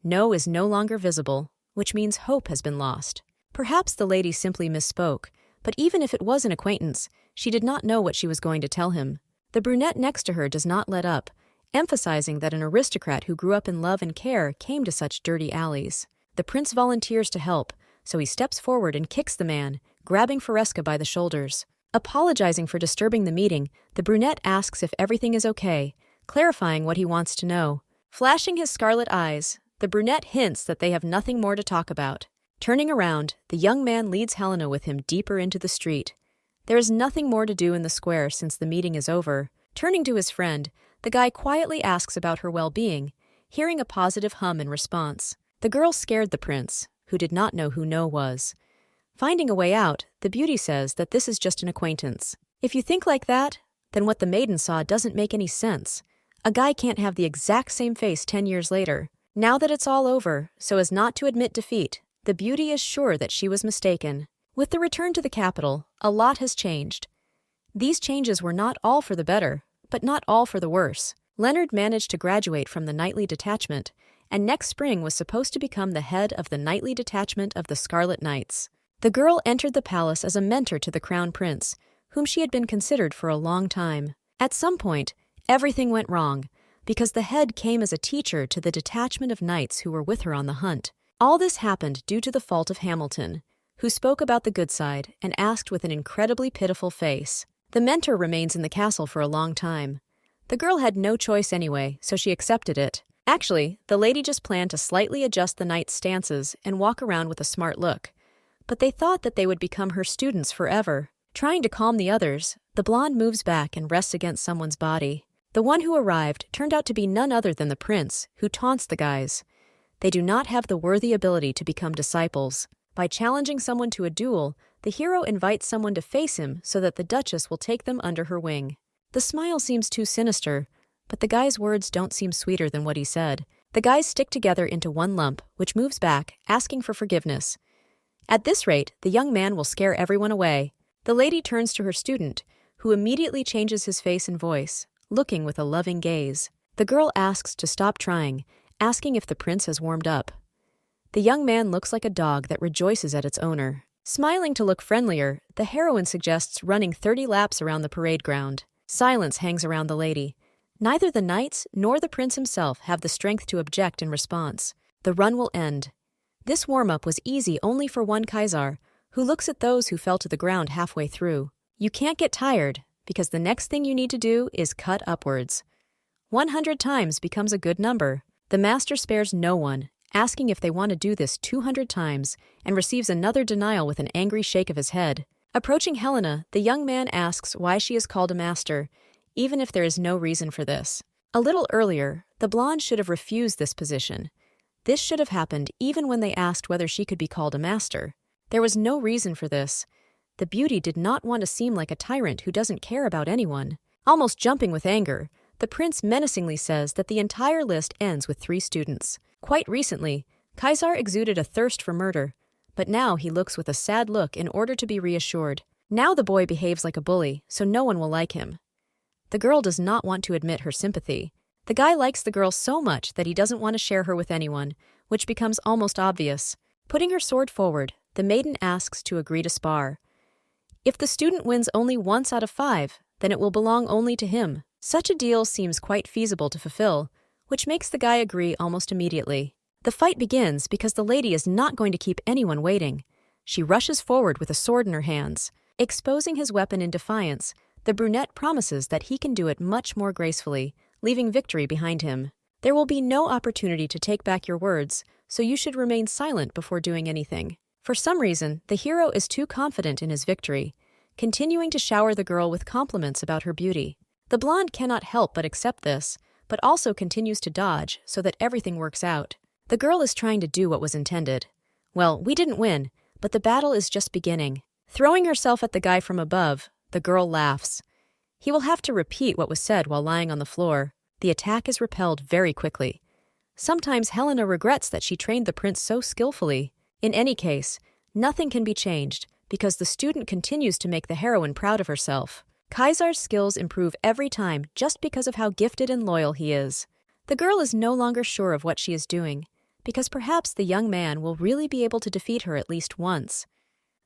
No is no longer visible, which means hope has been lost. Perhaps the lady simply misspoke, but even if it was an acquaintance, she did not know what she was going to tell him. The brunette next to her does not let up, emphasizing that an aristocrat who grew up in love and care came to such dirty alleys. The prince volunteers to help, so he steps forward and kicks the man, grabbing Faresca by the shoulders. Apologizing for disturbing the meeting, the brunette asks if everything is okay, clarifying what he wants to know. Flashing his scarlet eyes, the brunette hints that they have nothing more to talk about. Turning around, the young man leads Helena with him deeper into the street. There is nothing more to do in the square since the meeting is over. Turning to his friend, the guy quietly asks about her well-being, hearing a positive hum in response. The girl scared the prince, who did not know who No was. Finding a way out, the beauty says that this is just an acquaintance. If you think like that, then what the maiden saw doesn't make any sense. A guy can't have the exact same face 10 years later. Now that it's all over, so as not to admit defeat, the beauty is sure that she was mistaken. With the return to the capital, a lot has changed. These changes were not all for the better, but not all for the worse. Leonard managed to graduate from the Knightly Detachment, and next spring was supposed to become the head of the Knightly Detachment of the Scarlet Knights. The girl entered the palace as a mentor to the Crown Prince, whom she had been considered for a long time. At some point, everything went wrong, because the head came as a teacher to the detachment of knights who were with her on the hunt. All this happened due to the fault of Hamilton, who spoke about the good side and asked with an incredibly pitiful face. The mentor remains in the castle for a long time. The girl had no choice anyway, so she accepted it. Actually, the lady just planned to slightly adjust the knights' stances and walk around with a smart look. But they thought that they would become her students forever. Trying to calm the others, the blonde moves back and rests against someone's body. The one who arrived turned out to be none other than the prince, who taunts the guys. They do not have the worthy ability to become disciples. By challenging someone to a duel, the hero invites someone to face him so that the Duchess will take them under her wing. The smile seems too sinister, but the guy's words don't seem sweeter than what he said. The guys stick together into one lump, which moves back, asking for forgiveness. At this rate, the young man will scare everyone away. The lady turns to her student, who immediately changes his face and voice, looking with a loving gaze. The girl asks to stop trying, asking if the prince has warmed up. The young man looks like a dog that rejoices at its owner. Smiling to look friendlier, the heroine suggests running 30 laps around the parade ground. Silence hangs around the lady. Neither the knights nor the prince himself have the strength to object in response. The run will end. This warm-up was easy only for one Kaisar, who looks at those who fell to the ground halfway through. You can't get tired, because the next thing you need to do is cut upwards. 100 times becomes a good number. The master spares no one, asking if they want to do this 200 times, and receives another denial with an angry shake of his head. Approaching Helena, the young man asks why she is called a master, even if there is no reason for this. A little earlier, the blonde should have refused this position. This should have happened even when they asked whether she could be called a master. There was no reason for this. The beauty did not want to seem like a tyrant who doesn't care about anyone. Almost jumping with anger, the prince menacingly says that the entire list ends with 3 students. Quite recently, Kaisar exuded a thirst for murder, but now he looks with a sad look in order to be reassured. Now the boy behaves like a bully, so no one will like him. The girl does not want to admit her sympathy. The guy likes the girl so much that he doesn't want to share her with anyone, which becomes almost obvious. Putting her sword forward, the maiden asks to agree to spar. If the student wins only once out of 5, then it will belong only to him. Such a deal seems quite feasible to fulfill, which makes the guy agree almost immediately. The fight begins because the lady is not going to keep anyone waiting. She rushes forward with a sword in her hands. Exposing his weapon in defiance, the brunette promises that he can do it much more gracefully, leaving victory behind him. There will be no opportunity to take back your words, so you should remain silent before doing anything. For some reason, the hero is too confident in his victory, continuing to shower the girl with compliments about her beauty. The blonde cannot help but accept this, but also continues to dodge so that everything works out. The girl is trying to do what was intended. Well, we didn't win, but the battle is just beginning. Throwing herself at the guy from above, the girl laughs. He will have to repeat what was said while lying on the floor. The attack is repelled very quickly. Sometimes Helena regrets that she trained the prince so skillfully. In any case, nothing can be changed because the student continues to make the heroine proud of herself. Kaisar's skills improve every time just because of how gifted and loyal he is. The girl is no longer sure of what she is doing, because perhaps the young man will really be able to defeat her at least once.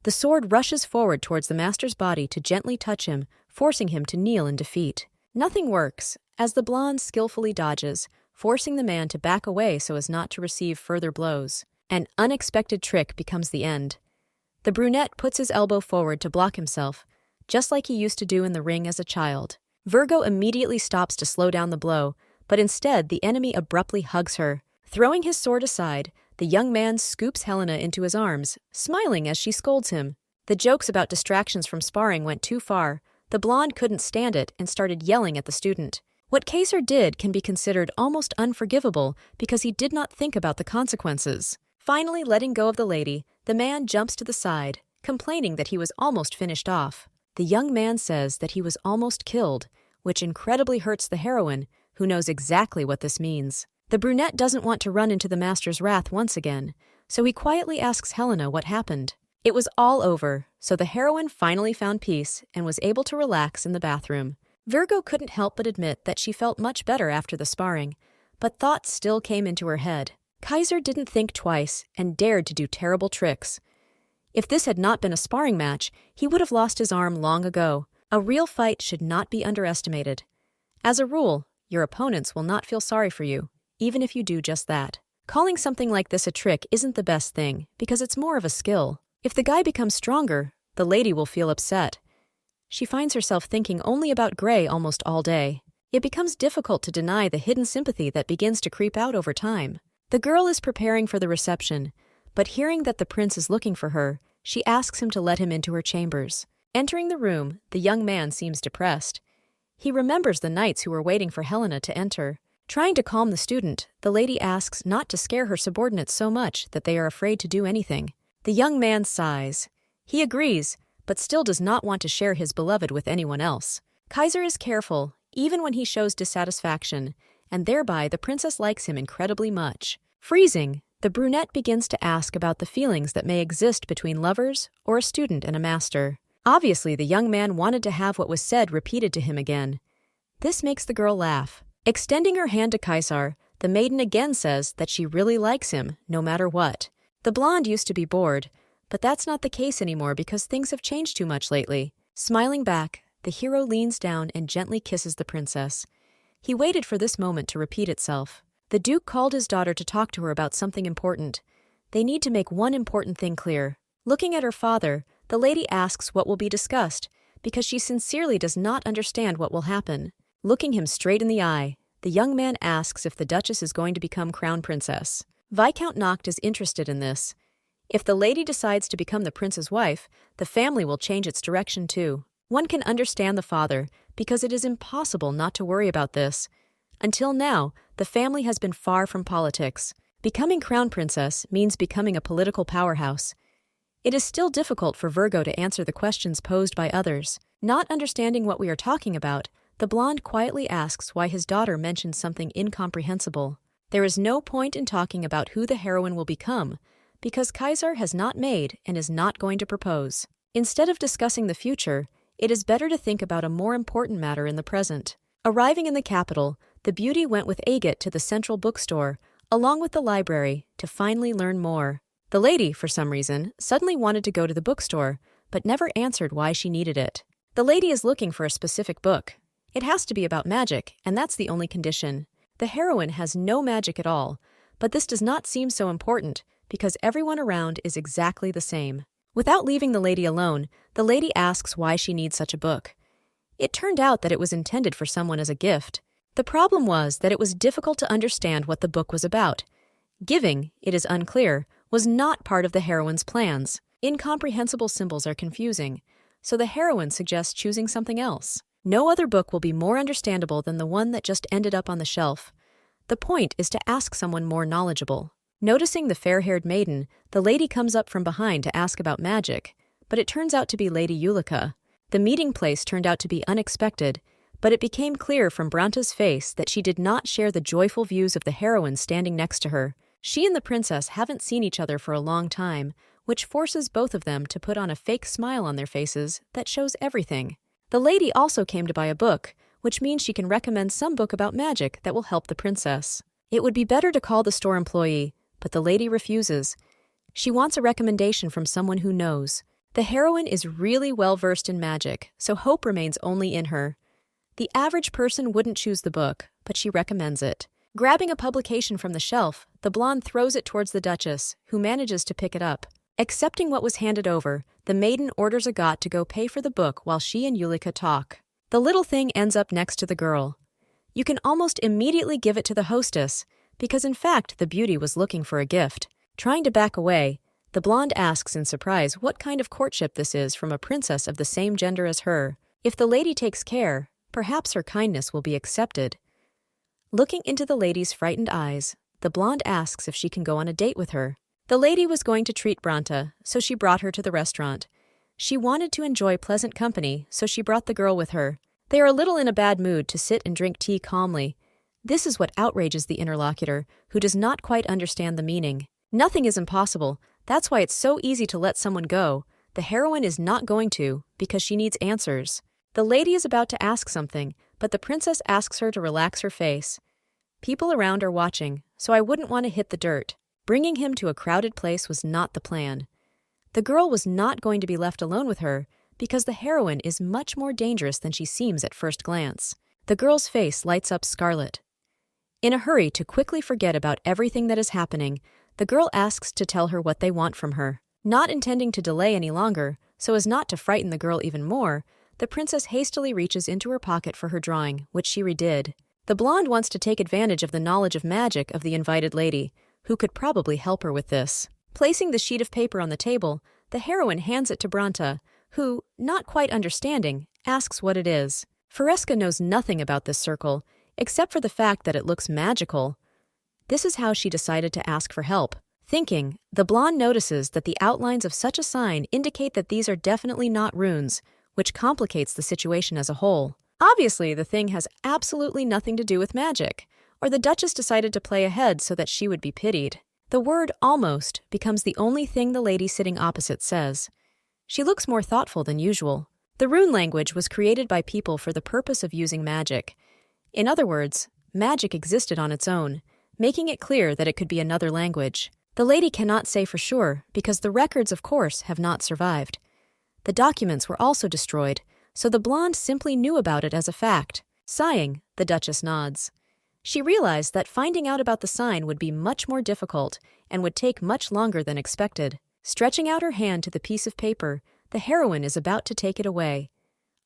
The sword rushes forward towards the master's body to gently touch him, forcing him to kneel in defeat. Nothing works, as the blonde skillfully dodges, forcing the man to back away so as not to receive further blows. An unexpected trick becomes the end. The brunette puts his elbow forward to block himself, just like he used to do in the ring as a child. Virgo immediately stops to slow down the blow, but instead the enemy abruptly hugs her. Throwing his sword aside, the young man scoops Helena into his arms, smiling as she scolds him. The jokes about distractions from sparring went too far. The blonde couldn't stand it and started yelling at the student. What Kaisar did can be considered almost unforgivable because he did not think about the consequences. Finally letting go of the lady, the man jumps to the side, complaining that he was almost finished off. The young man says that he was almost killed, which incredibly hurts the heroine, who knows exactly what this means. The brunette doesn't want to run into the master's wrath once again, so he quietly asks Helena what happened. It was all over, so the heroine finally found peace and was able to relax in the bathroom. Virgo couldn't help but admit that she felt much better after the sparring, but thoughts still came into her head. Kaisar didn't think twice and dared to do terrible tricks. If this had not been a sparring match, he would have lost his arm long ago. A real fight should not be underestimated. As a rule, your opponents will not feel sorry for you, even if you do just that. Calling something like this a trick isn't the best thing, because it's more of a skill. If the guy becomes stronger, the lady will feel upset. She finds herself thinking only about Gray almost all day. It becomes difficult to deny the hidden sympathy that begins to creep out over time. The girl is preparing for the reception, but hearing that the prince is looking for her, she asks him to let him into her chambers. Entering the room, the young man seems depressed. He remembers the knights who were waiting for Helena to enter. Trying to calm the student, the lady asks not to scare her subordinates so much that they are afraid to do anything. The young man sighs. He agrees, but still does not want to share his beloved with anyone else. Kaiser is careful, even when he shows dissatisfaction, and thereby the princess likes him incredibly much. Freezing, the brunette begins to ask about the feelings that may exist between lovers or a student and a master. Obviously, the young man wanted to have what was said repeated to him again. This makes the girl laugh. Extending her hand to Kaiser, the maiden again says that she really likes him, no matter what. The blonde used to be bored, but that's not the case anymore because things have changed too much lately. Smiling back, the hero leans down and gently kisses the princess. He waited for this moment to repeat itself. The duke called his daughter to talk to her about something important. They need to make one important thing clear. Looking at her father, the lady asks what will be discussed, because she sincerely does not understand what will happen. Looking him straight in the eye, the young man asks if the Duchess is going to become crown princess. Viscount Noct is interested in this. If the lady decides to become the prince's wife, the family will change its direction too. One can understand the father, because it is impossible not to worry about this. Until now, the family has been far from politics. Becoming crown princess means becoming a political powerhouse. It is still difficult for Virgo to answer the questions posed by others. Not understanding what we are talking about, the blonde quietly asks why his daughter mentioned something incomprehensible. There is no point in talking about who the heroine will become, because Kaiser has not made and is not going to propose. Instead of discussing the future, it is better to think about a more important matter in the present. Arriving in the capital, the beauty went with Agate to the central bookstore, along with the library, to finally learn more. The lady, for some reason, suddenly wanted to go to the bookstore, but never answered why she needed it. The lady is looking for a specific book. It has to be about magic, and that's the only condition. The heroine has no magic at all, but this does not seem so important because everyone around is exactly the same. Without leaving the lady alone, the lady asks why she needs such a book. It turned out that it was intended for someone as a gift. The problem was that it was difficult to understand what the book was about. Giving, it is unclear, was not part of the heroine's plans. Incomprehensible symbols are confusing, so the heroine suggests choosing something else. No other book will be more understandable than the one that just ended up on the shelf. The point is to ask someone more knowledgeable. Noticing the fair-haired maiden, the lady comes up from behind to ask about magic, but it turns out to be Lady Ulrica. The meeting place turned out to be unexpected, but it became clear from Branta's face that she did not share the joyful views of the heroine standing next to her. She and the princess haven't seen each other for a long time, which forces both of them to put on a fake smile on their faces that shows everything. The lady also came to buy a book, which means she can recommend some book about magic that will help the princess. It would be better to call the store employee, but the lady refuses. She wants a recommendation from someone who knows. The heroine is really well-versed in magic, so hope remains only in her. The average person wouldn't choose the book, but she recommends it. Grabbing a publication from the shelf, the blonde throws it towards the Duchess, who manages to pick it up. Accepting what was handed over, the maiden orders Agat to go pay for the book while she and Ulrica talk. The little thing ends up next to the girl. You can almost immediately give it to the hostess, because in fact the beauty was looking for a gift. Trying to back away, the blonde asks in surprise what kind of courtship this is from a princess of the same gender as her. If the lady takes care, perhaps her kindness will be accepted. Looking into the lady's frightened eyes, the blonde asks if she can go on a date with her. The lady was going to treat Branta, so she brought her to the restaurant. She wanted to enjoy pleasant company, so she brought the girl with her. They are a little in a bad mood to sit and drink tea calmly. This is what outrages the interlocutor, who does not quite understand the meaning. Nothing is impossible. That's why it's so easy to let someone go. The heroine is not going to, because she needs answers. The lady is about to ask something, but the princess asks her to relax her face. People around are watching, so I wouldn't want to hit the dirt. Bringing him to a crowded place was not the plan. The girl was not going to be left alone with her, because the heroine is much more dangerous than she seems at first glance. The girl's face lights up scarlet. In a hurry to quickly forget about everything that is happening, the girl asks to tell her what they want from her. Not intending to delay any longer, so as not to frighten the girl even more, the princess hastily reaches into her pocket for her drawing, which she redid. The blonde wants to take advantage of the knowledge of magic of the invited lady, who could probably help her with this. Placing the sheet of paper on the table, the heroine hands it to Branta, who, not quite understanding, asks what it is. Fresca knows nothing about this circle, except for the fact that it looks magical. This is how she decided to ask for help. Thinking, the blonde notices that the outlines of such a sign indicate that these are definitely not runes, which complicates the situation as a whole. Obviously, the thing has absolutely nothing to do with magic, or the Duchess decided to play ahead so that she would be pitied. The word almost becomes the only thing the lady sitting opposite says. She looks more thoughtful than usual. The rune language was created by people for the purpose of using magic. In other words, magic existed on its own, making it clear that it could be another language. The lady cannot say for sure because the records, of course, have not survived. The documents were also destroyed, so the blonde simply knew about it as a fact. Sighing, the Duchess nods. She realized that finding out about the sign would be much more difficult and would take much longer than expected. Stretching out her hand to the piece of paper, the heroine is about to take it away.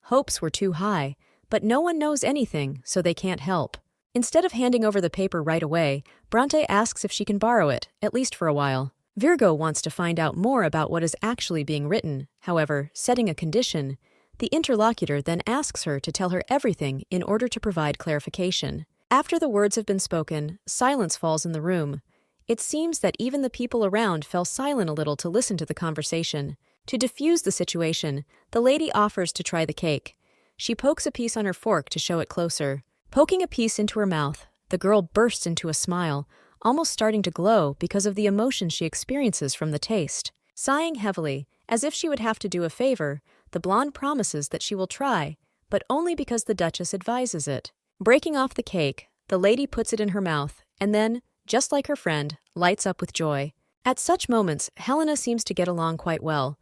Hopes were too high, but no one knows anything, so they can't help. Instead of handing over the paper right away, Bronte asks if she can borrow it, at least for a while. Virgo wants to find out more about what is actually being written. However, setting a condition, the interlocutor then asks her to tell her everything in order to provide clarification. After the words have been spoken, silence falls in the room. It seems that even the people around fell silent a little to listen to the conversation. To diffuse the situation, the lady offers to try the cake. She pokes a piece on her fork to show it closer. Poking a piece into her mouth, the girl bursts into a smile, almost starting to glow because of the emotion she experiences from the taste. Sighing heavily, as if she would have to do a favor, the blonde promises that she will try, but only because the Duchess advises it. Breaking off the cake, the lady puts it in her mouth, and then, just like her friend, lights up with joy. At such moments, Helena seems to get along quite well.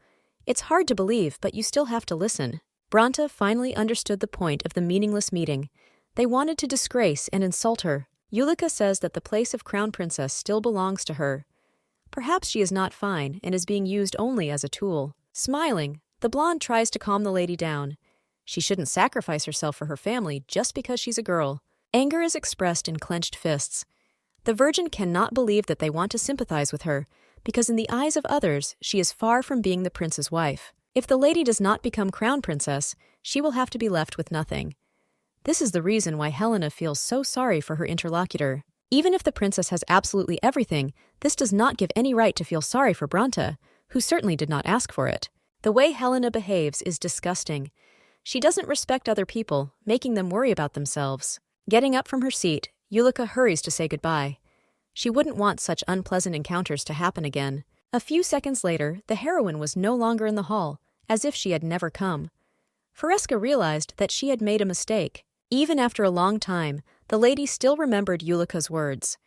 It's hard to believe, but you still have to listen. Bronte finally understood the point of the meaningless meeting. They wanted to disgrace and insult her. Ulrica says that the place of crown princess still belongs to her. Perhaps she is not fine and is being used only as a tool. Smiling, the blonde tries to calm the lady down. She shouldn't sacrifice herself for her family just because she's a girl. Anger is expressed in clenched fists. The Virgin cannot believe that they want to sympathize with her, because in the eyes of others, she is far from being the prince's wife. If the lady does not become crown princess, she will have to be left with nothing. This is the reason why Helena feels so sorry for her interlocutor. Even if the princess has absolutely everything, this does not give any right to feel sorry for Bronte, who certainly did not ask for it. The way Helena behaves is disgusting. She doesn't respect other people, making them worry about themselves. Getting up from her seat, Ulrica hurries to say goodbye. She wouldn't want such unpleasant encounters to happen again. A few seconds later, the heroine was no longer in the hall, as if she had never come. Fresca realized that she had made a mistake. Even after a long time, the lady still remembered Ulrica's words.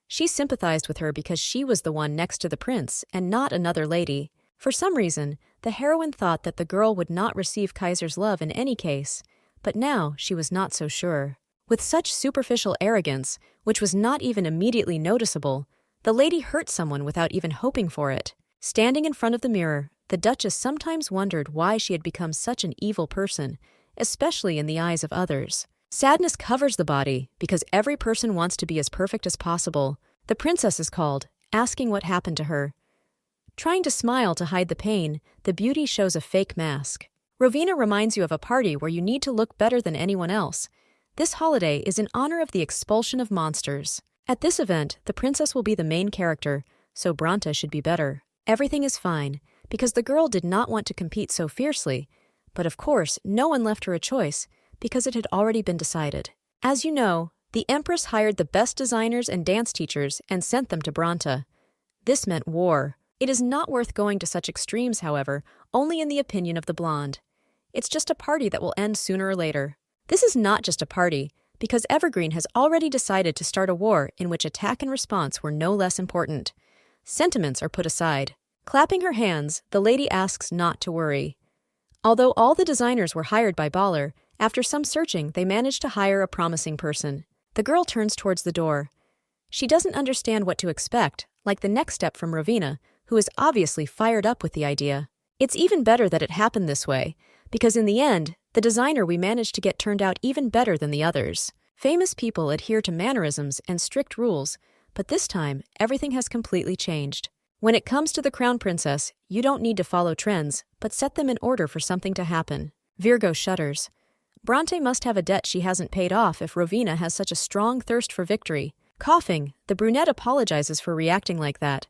She sympathized with her because she was the one next to the prince and not another lady. For some reason, the heroine thought that the girl would not receive Kaiser's love in any case, but now she was not so sure. With such superficial arrogance, which was not even immediately noticeable, the lady hurt someone without even hoping for it. Standing in front of the mirror, the Duchess sometimes wondered why she had become such an evil person, especially in the eyes of others. Sadness covers the body because every person wants to be as perfect as possible. The princess is called, asking what happened to her. Trying to smile to hide the pain, the beauty shows a fake mask. Rowena reminds you of a party where you need to look better than anyone else. This holiday is in honor of the expulsion of monsters. At this event, the princess will be the main character, so Bronte should be better. Everything is fine, because the girl did not want to compete so fiercely, but of course, no one left her a choice, because it had already been decided. As you know, the Empress hired the best designers and dance teachers and sent them to Bronte. This meant war. It is not worth going to such extremes, however, only in the opinion of the blonde. It's just a party that will end sooner or later. This is not just a party, because Evergreen has already decided to start a war in which attack and response were no less important. Sentiments are put aside. Clapping her hands, the lady asks not to worry. Although all the designers were hired by Baller, after some searching, they managed to hire a promising person. The girl turns towards the door. She doesn't understand what to expect, like the next step from Rowena, who is obviously fired up with the idea. It's even better that it happened this way, because in the end, the designer we managed to get turned out even better than the others. Famous people adhere to mannerisms and strict rules, but this time, everything has completely changed. When it comes to the crown princess, you don't need to follow trends, but set them in order for something to happen. Virgo shudders. Bronte must have a debt she hasn't paid off if Rowena has such a strong thirst for victory. Coughing, the brunette apologizes for reacting like that.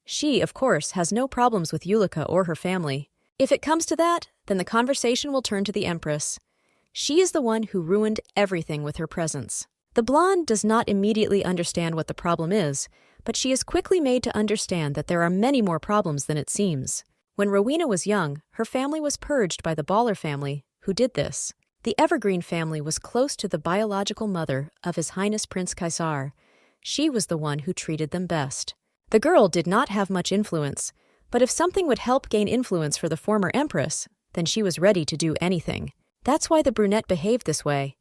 She, of course, has no problems with Yulika or her family. If it comes to that, then the conversation will turn to the Empress. She is the one who ruined everything with her presence. The blonde does not immediately understand what the problem is, but she is quickly made to understand that there are many more problems than it seems. When Rowena was young, her family was purged by the Baller family, who did this. The Evergreen family was close to the biological mother of His Highness Prince Caesar. She was the one who treated them best. The girl did not have much influence, but if something would help gain influence for the former empress, then she was ready to do anything. That's why the brunette behaved this way.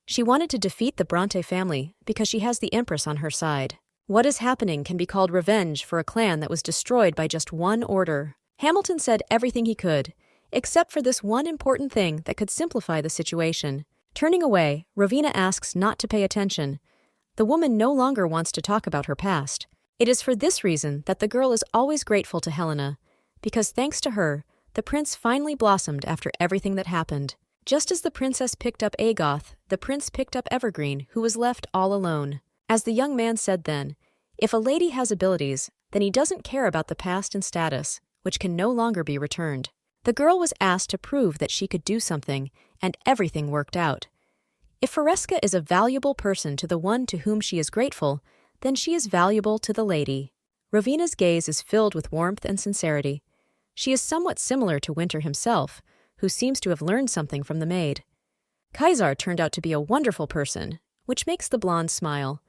She wanted to defeat the Bronte family because she has the empress on her side. What is happening can be called revenge for a clan that was destroyed by just one order. Hamilton said everything he could, except for this one important thing that could simplify the situation. Turning away, Rowena asks not to pay attention. The woman no longer wants to talk about her past. It is for this reason that the girl is always grateful to Helena, because thanks to her, the prince finally blossomed after everything that happened. Just as the princess picked up Agoth, the prince picked up Evergreen, who was left all alone. As the young man said then, if a lady has abilities, then he doesn't care about the past and status, which can no longer be returned. The girl was asked to prove that she could do something, and everything worked out. If Fresca is a valuable person to the one to whom she is grateful, then she is valuable to the lady. Rowena's gaze is filled with warmth and sincerity. She is somewhat similar to Winter himself, who seems to have learned something from the maid. Caesar turned out to be a wonderful person, which makes the blonde smile.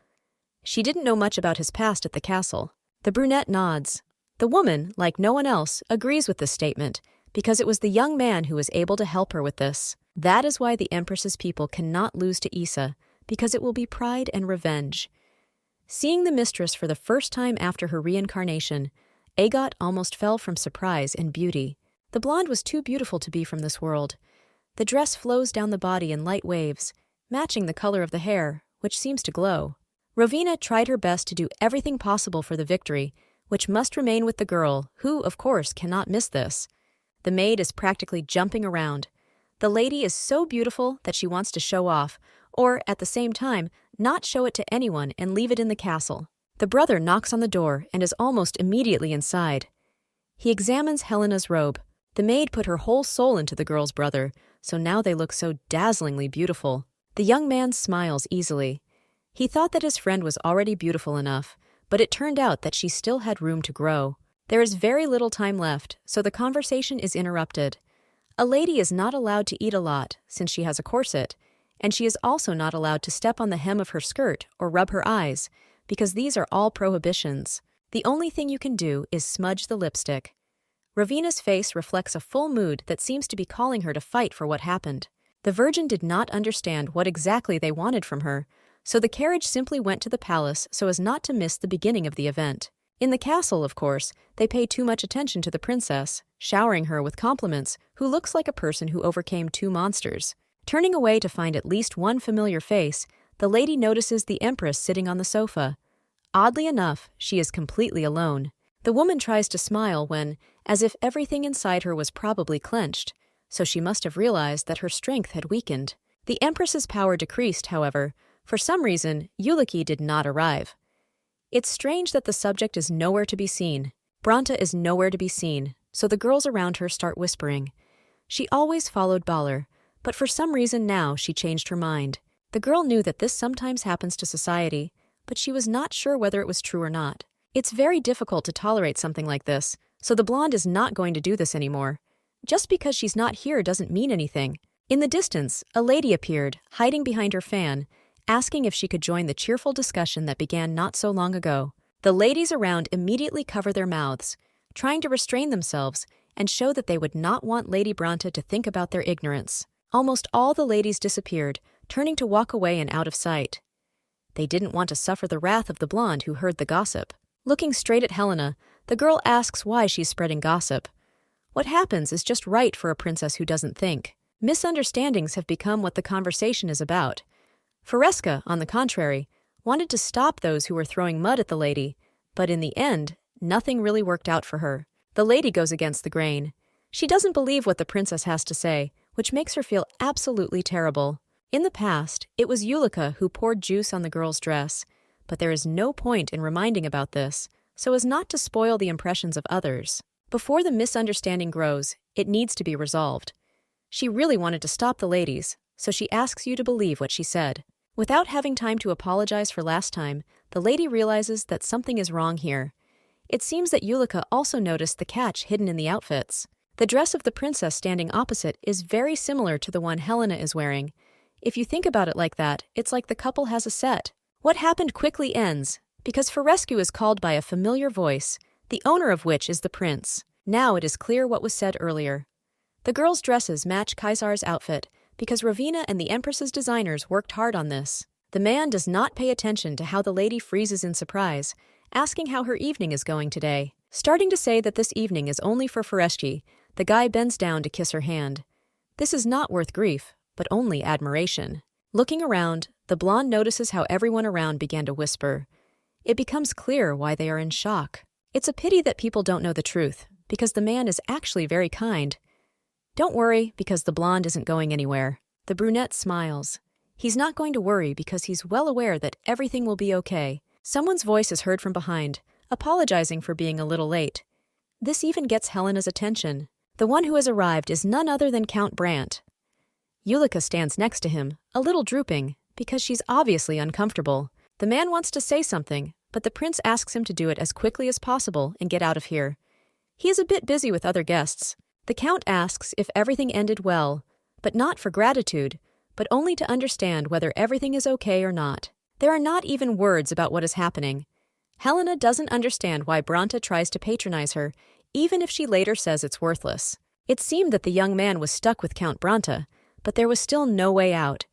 She didn't know much about his past at the castle. The brunette nods. The woman, like no one else, agrees with this statement, because it was the young man who was able to help her with this. That is why the Empress's people cannot lose to Issa, because it will be pride and revenge. Seeing the mistress for the first time after her reincarnation, Agot almost fell from surprise and beauty. The blonde was too beautiful to be from this world. The dress flows down the body in light waves, matching the color of the hair, which seems to glow. Rowena tried her best to do everything possible for the victory, which must remain with the girl, who, of course, cannot miss this. The maid is practically jumping around. The lady is so beautiful that she wants to show off, or, at the same time, not show it to anyone and leave it in the castle. The brother knocks on the door and is almost immediately inside. He examines Helena's robe. The maid put her whole soul into the girl's brother, so now they look so dazzlingly beautiful. The young man smiles easily. He thought that his friend was already beautiful enough, but it turned out that she still had room to grow. There is very little time left, so the conversation is interrupted. A lady is not allowed to eat a lot, since she has a corset, and she is also not allowed to step on the hem of her skirt or rub her eyes, because these are all prohibitions. The only thing you can do is smudge the lipstick. Rowena's face reflects a full mood that seems to be calling her to fight for what happened. The Virgin did not understand what exactly they wanted from her, so the carriage simply went to the palace so as not to miss the beginning of the event. In the castle, of course, they pay too much attention to the princess, showering her with compliments, who looks like a person who overcame 2 monsters. Turning away to find at least one familiar face, the lady notices the Empress sitting on the sofa. Oddly enough, she is completely alone. The woman tries to smile when, as if everything inside her was probably clenched, so she must have realized that her strength had weakened. The Empress's power decreased, however. For some reason, Yuliki did not arrive. It's strange that the subject is nowhere to be seen. Bronte is nowhere to be seen, so the girls around her start whispering. She always followed Baller, but for some reason now she changed her mind. The girl knew that this sometimes happens to society, but she was not sure whether it was true or not. It's very difficult to tolerate something like this, so the blonde is not going to do this anymore. Just because she's not here doesn't mean anything. In the distance, a lady appeared, hiding behind her fan, asking if she could join the cheerful discussion that began not so long ago. The ladies around immediately cover their mouths, trying to restrain themselves and show that they would not want Lady Bronte to think about their ignorance. Almost all the ladies disappeared, turning to walk away and out of sight. They didn't want to suffer the wrath of the blonde who heard the gossip. Looking straight at Helena, the girl asks why she's spreading gossip. What happens is just right for a princess who doesn't think. Misunderstandings have become what the conversation is about. Fresca, on the contrary, wanted to stop those who were throwing mud at the lady, but in the end, nothing really worked out for her. The lady goes against the grain. She doesn't believe what the princess has to say, which makes her feel absolutely terrible. In the past, it was Yulika who poured juice on the girl's dress, but there is no point in reminding about this, so as not to spoil the impressions of others. Before the misunderstanding grows, it needs to be resolved. She really wanted to stop the ladies, so she asks you to believe what she said. Without having time to apologize for last time, the lady realizes that something is wrong here. It seems that Yulika also noticed the catch hidden in the outfits. The dress of the princess standing opposite is very similar to the one Helena is wearing. If you think about it like that, it's like the couple has a set. What happened quickly ends, because Forescu is called by a familiar voice, the owner of which is the prince. Now it is clear what was said earlier. The girls' dresses match Kaisar's outfit, because Ravina and the Empress's designers worked hard on this. The man does not pay attention to how the lady freezes in surprise, asking how her evening is going today. Starting to say that this evening is only for Forescu, the guy bends down to kiss her hand. This is not worth grief, but only admiration. Looking around, the blonde notices how everyone around began to whisper. It becomes clear why they are in shock. It's a pity that people don't know the truth, because the man is actually very kind. Don't worry, because the blonde isn't going anywhere. The brunette smiles. He's not going to worry because he's well aware that everything will be okay. Someone's voice is heard from behind, apologizing for being a little late. This even gets Helena's attention. The one who has arrived is none other than Count Brandt. Yulika stands next to him, a little drooping, because she's obviously uncomfortable. The man wants to say something, but the prince asks him to do it as quickly as possible and get out of here. He is a bit busy with other guests. The count asks if everything ended well, but not for gratitude, but only to understand whether everything is okay or not. There are not even words about what is happening. Helena doesn't understand why Branta tries to patronize her, even if she later says it's worthless. It seemed that the young man was stuck with Count Branta, but there was still no way out.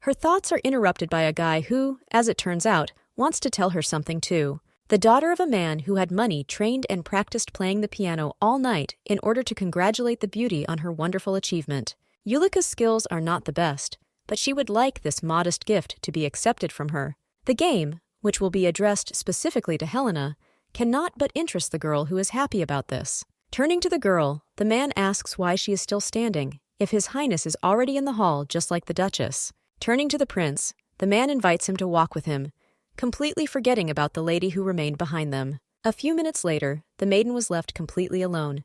Her thoughts are interrupted by a guy who, as it turns out, wants to tell her something too. The daughter of a man who had money trained and practiced playing the piano all night in order to congratulate the beauty on her wonderful achievement. Yulika's skills are not the best, but she would like this modest gift to be accepted from her. The game, which will be addressed specifically to Helena, cannot but interest the girl who is happy about this. Turning to the girl, the man asks why she is still standing, if His Highness is already in the hall just like the Duchess. Turning to the prince, the man invites him to walk with him, completely forgetting about the lady who remained behind them. A few minutes later, the maiden was left completely alone.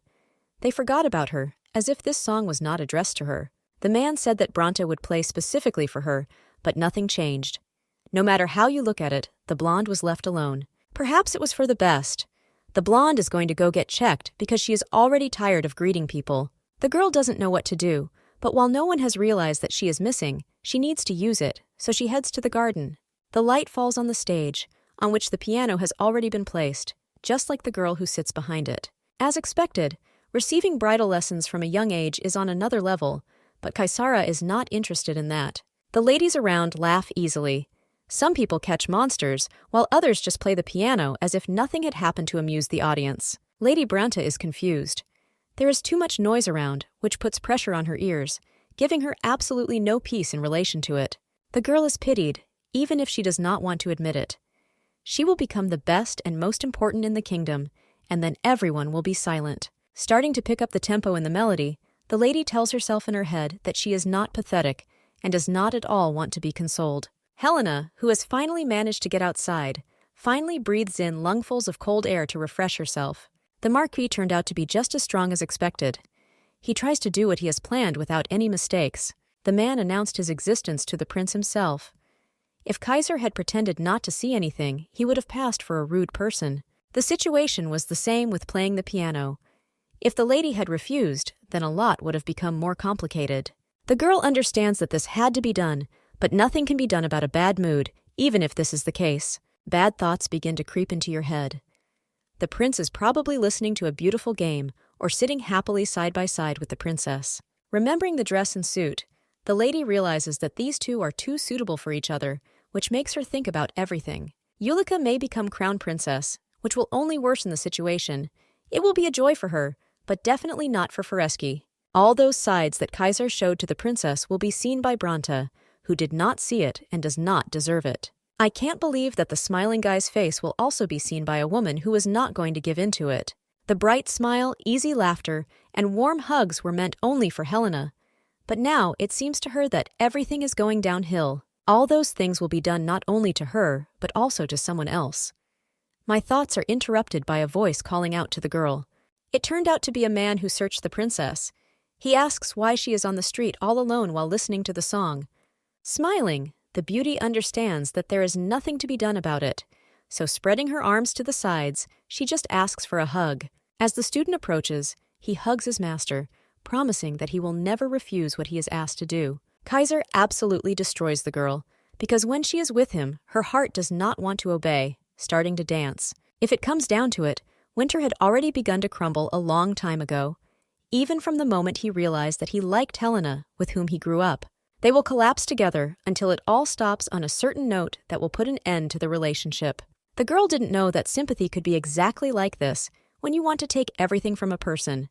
They forgot about her, as if this song was not addressed to her. The man said that Branta would play specifically for her, but nothing changed. No matter how you look at it, the blonde was left alone. Perhaps it was for the best. The blonde is going to go get checked because she is already tired of greeting people. The girl doesn't know what to do, but while no one has realized that she is missing, she needs to use it, so she heads to the garden. The light falls on the stage, on which the piano has already been placed, just like the girl who sits behind it. As expected, receiving bridal lessons from a young age is on another level, but Kaisara is not interested in that. The ladies around laugh easily. Some people catch monsters, while others just play the piano as if nothing had happened to amuse the audience. Lady Branta is confused. There is too much noise around, which puts pressure on her ears, giving her absolutely no peace in relation to it. The girl is pitied, even if she does not want to admit it. She will become the best and most important in the kingdom, and then everyone will be silent. Starting to pick up the tempo in the melody, the lady tells herself in her head that she is not pathetic and does not at all want to be consoled. Helena, who has finally managed to get outside, finally breathes in lungfuls of cold air to refresh herself. The Marquis turned out to be just as strong as expected. He tries to do what he has planned without any mistakes. The man announced his existence to the prince himself. If Kaiser had pretended not to see anything, he would have passed for a rude person. The situation was the same with playing the piano. If the lady had refused, then a lot would have become more complicated. The girl understands that this had to be done, but nothing can be done about a bad mood, even if this is the case. Bad thoughts begin to creep into your head. The prince is probably listening to a beautiful game or sitting happily side by side with the princess. Remembering the dress and suit, the lady realizes that these two are too suitable for each other, which makes her think about everything. Yulika may become crown princess, which will only worsen the situation. It will be a joy for her, but definitely not for Forescu. All those sides that Kaiser showed to the princess will be seen by Branta, who did not see it and does not deserve it. I can't believe that the smiling guy's face will also be seen by a woman who is not going to give in to it. The bright smile, easy laughter, and warm hugs were meant only for Helena. But now it seems to her that everything is going downhill. All those things will be done not only to her, but also to someone else. My thoughts are interrupted by a voice calling out to the girl. It turned out to be a man who searched the princess. He asks why she is on the street all alone while listening to the song. Smiling, the beauty understands that there is nothing to be done about it. So spreading her arms to the sides, she just asks for a hug. As the student approaches, he hugs his master, promising that he will never refuse what he is asked to do. Kaiser absolutely destroys the girl, because when she is with him, her heart does not want to obey, starting to dance. If it comes down to it, Winter had already begun to crumble a long time ago, even from the moment he realized that he liked Helena, with whom he grew up. They will collapse together until it all stops on a certain note that will put an end to the relationship. The girl didn't know that sympathy could be exactly like this when you want to take everything from a person.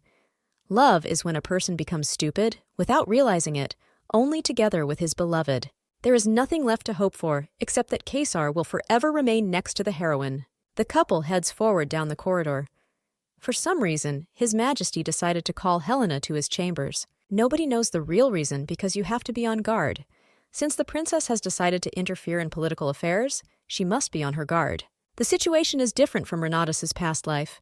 Love is when a person becomes stupid, without realizing it, only together with his beloved. There is nothing left to hope for except that Caesar will forever remain next to the heroine. The couple heads forward down the corridor. For some reason, His Majesty decided to call Helena to his chambers. Nobody knows the real reason because you have to be on guard. Since the princess has decided to interfere in political affairs, she must be on her guard. The situation is different from Renatus's past life.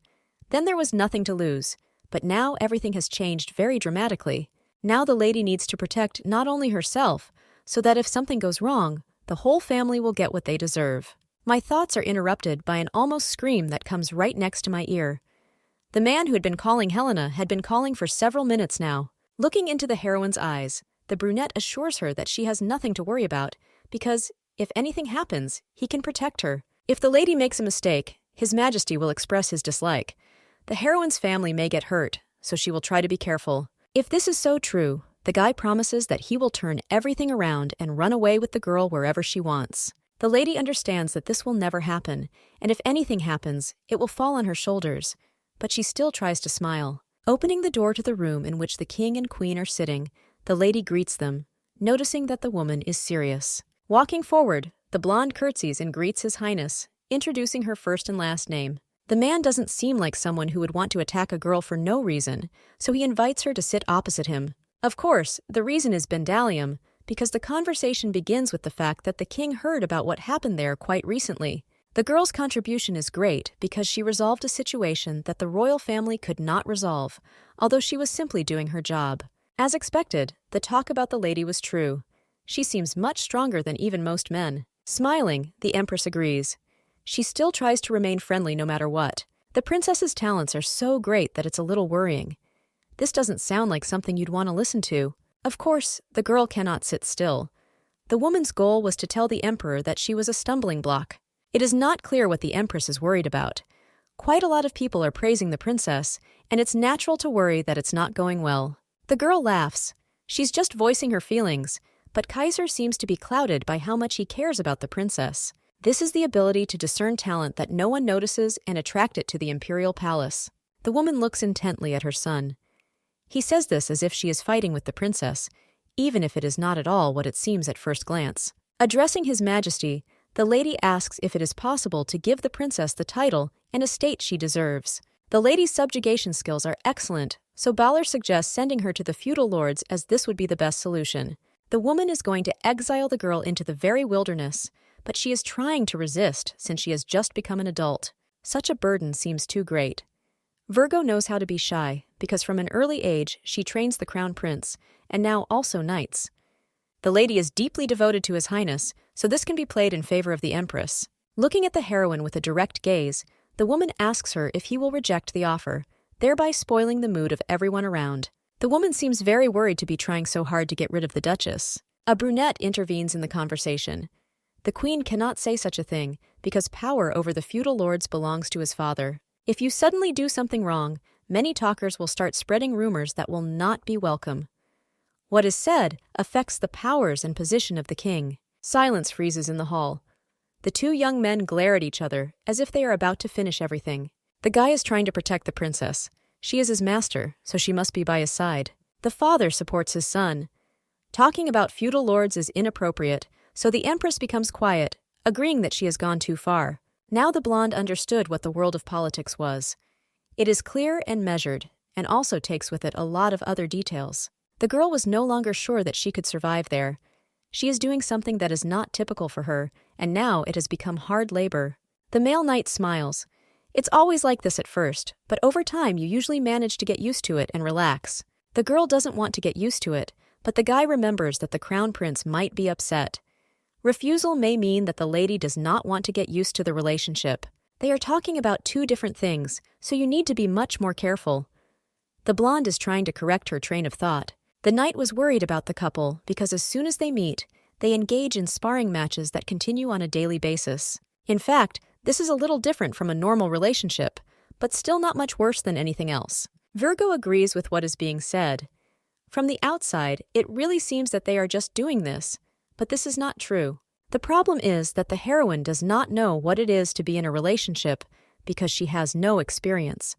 Then there was nothing to lose, but now everything has changed very dramatically. Now the lady needs to protect not only herself, so that if something goes wrong, the whole family will get what they deserve. My thoughts are interrupted by an almost scream that comes right next to my ear. The man who had been calling Helena had been calling for several minutes now. Looking into the heroine's eyes, the brunette assures her that she has nothing to worry about, because, if anything happens, he can protect her. If the lady makes a mistake, His Majesty will express his dislike. The heroine's family may get hurt, so she will try to be careful. If this is so true, the guy promises that he will turn everything around and run away with the girl wherever she wants. The lady understands that this will never happen, and if anything happens, it will fall on her shoulders. But she still tries to smile. Opening the door to the room in which the king and queen are sitting, the lady greets them, noticing that the woman is serious. Walking forward, the blonde curtsies and greets His Highness, introducing her first and last name. The man doesn't seem like someone who would want to attack a girl for no reason, so he invites her to sit opposite him. Of course, the reason is Bendalium, because the conversation begins with the fact that the king heard about what happened there quite recently. The girl's contribution is great because she resolved a situation that the royal family could not resolve, although she was simply doing her job. As expected, the talk about the lady was true. She seems much stronger than even most men. Smiling, the Empress agrees. She still tries to remain friendly no matter what. The princess's talents are so great that it's a little worrying. This doesn't sound like something you'd want to listen to. Of course, the girl cannot sit still. The woman's goal was to tell the emperor that she was a stumbling block. It is not clear what the empress is worried about. Quite a lot of people are praising the princess, and it's natural to worry that it's not going well. The girl laughs. She's just voicing her feelings, but Kaiser seems to be clouded by how much he cares about the princess. This is the ability to discern talent that no one notices and attract it to the imperial palace. The woman looks intently at her son. He says this as if she is fighting with the princess, even if it is not at all what it seems at first glance. Addressing His Majesty, the lady asks if it is possible to give the princess the title and estate she deserves. The lady's subjugation skills are excellent, so Balor suggests sending her to the feudal lords as this would be the best solution. The woman is going to exile the girl into the very wilderness, but she is trying to resist since she has just become an adult. Such a burden seems too great. Virgo knows how to be shy, because from an early age she trains the crown prince, and now also knights. The lady is deeply devoted to His Highness, so this can be played in favor of the Empress. Looking at the heroine with a direct gaze, the woman asks her if he will reject the offer, thereby spoiling the mood of everyone around. The woman seems very worried to be trying so hard to get rid of the Duchess. A brunette intervenes in the conversation. The queen cannot say such a thing, because power over the feudal lords belongs to his father. If you suddenly do something wrong, many talkers will start spreading rumors that will not be welcome. What is said affects the powers and position of the king. Silence freezes in the hall. The two young men glare at each other, as if they are about to finish everything. The guy is trying to protect the princess. She is his master, so she must be by his side. The father supports his son. Talking about feudal lords is inappropriate, so the empress becomes quiet, agreeing that she has gone too far. Now the blonde understood what the world of politics was. It is clear and measured, and also takes with it a lot of other details. The girl was no longer sure that she could survive there. She is doing something that is not typical for her, and now it has become hard labor. The male knight smiles. It's always like this at first, but over time you usually manage to get used to it and relax. The girl doesn't want to get used to it, but the guy remembers that the crown prince might be upset. Refusal may mean that the lady does not want to get used to the relationship. They are talking about two different things, so you need to be much more careful. The blonde is trying to correct her train of thought. The knight was worried about the couple because as soon as they meet, they engage in sparring matches that continue on a daily basis. In fact, this is a little different from a normal relationship, but still not much worse than anything else. Virgo agrees with what is being said. From the outside, it really seems that they are just doing this, but this is not true. The problem is that the heroine does not know what it is to be in a relationship because she has no experience.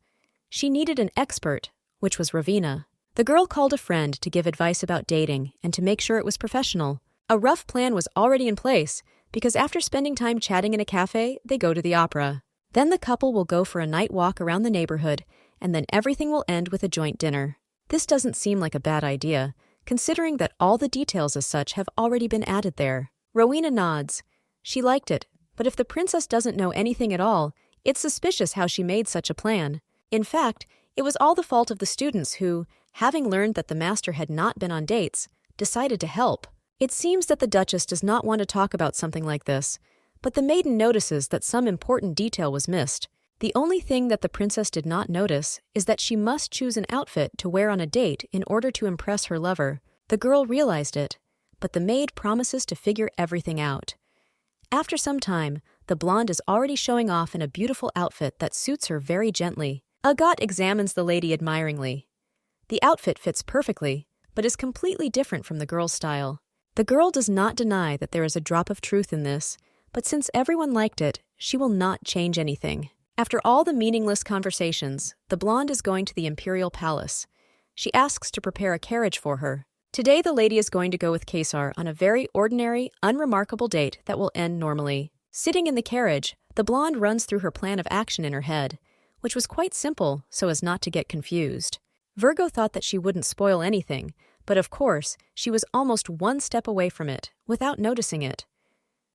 She needed an expert, which was Ravina. The girl called a friend to give advice about dating and to make sure it was professional. A rough plan was already in place because after spending time chatting in a cafe, they go to the opera. Then the couple will go for a night walk around the neighborhood, and then everything will end with a joint dinner. This doesn't seem like a bad idea, considering that all the details as such have already been added there. Rowena nods. She liked it, but if the princess doesn't know anything at all, it's suspicious how she made such a plan. In fact, it was all the fault of the students who, having learned that the master had not been on dates, decided to help. It seems that the Duchess does not want to talk about something like this, but the maiden notices that some important detail was missed. The only thing that the princess did not notice is that she must choose an outfit to wear on a date in order to impress her lover. The girl realized it, but the maid promises to figure everything out. After some time, the blonde is already showing off in a beautiful outfit that suits her very gently. Agat examines the lady admiringly. The outfit fits perfectly, but is completely different from the girl's style. The girl does not deny that there is a drop of truth in this, but since everyone liked it, she will not change anything. After all the meaningless conversations, the blonde is going to the imperial palace. She asks to prepare a carriage for her. Today the lady is going to go with Caesar on a very ordinary, unremarkable date that will end normally. Sitting in the carriage, the blonde runs through her plan of action in her head, which was quite simple so as not to get confused. Virgo thought that she wouldn't spoil anything, but of course, she was almost one step away from it, without noticing it.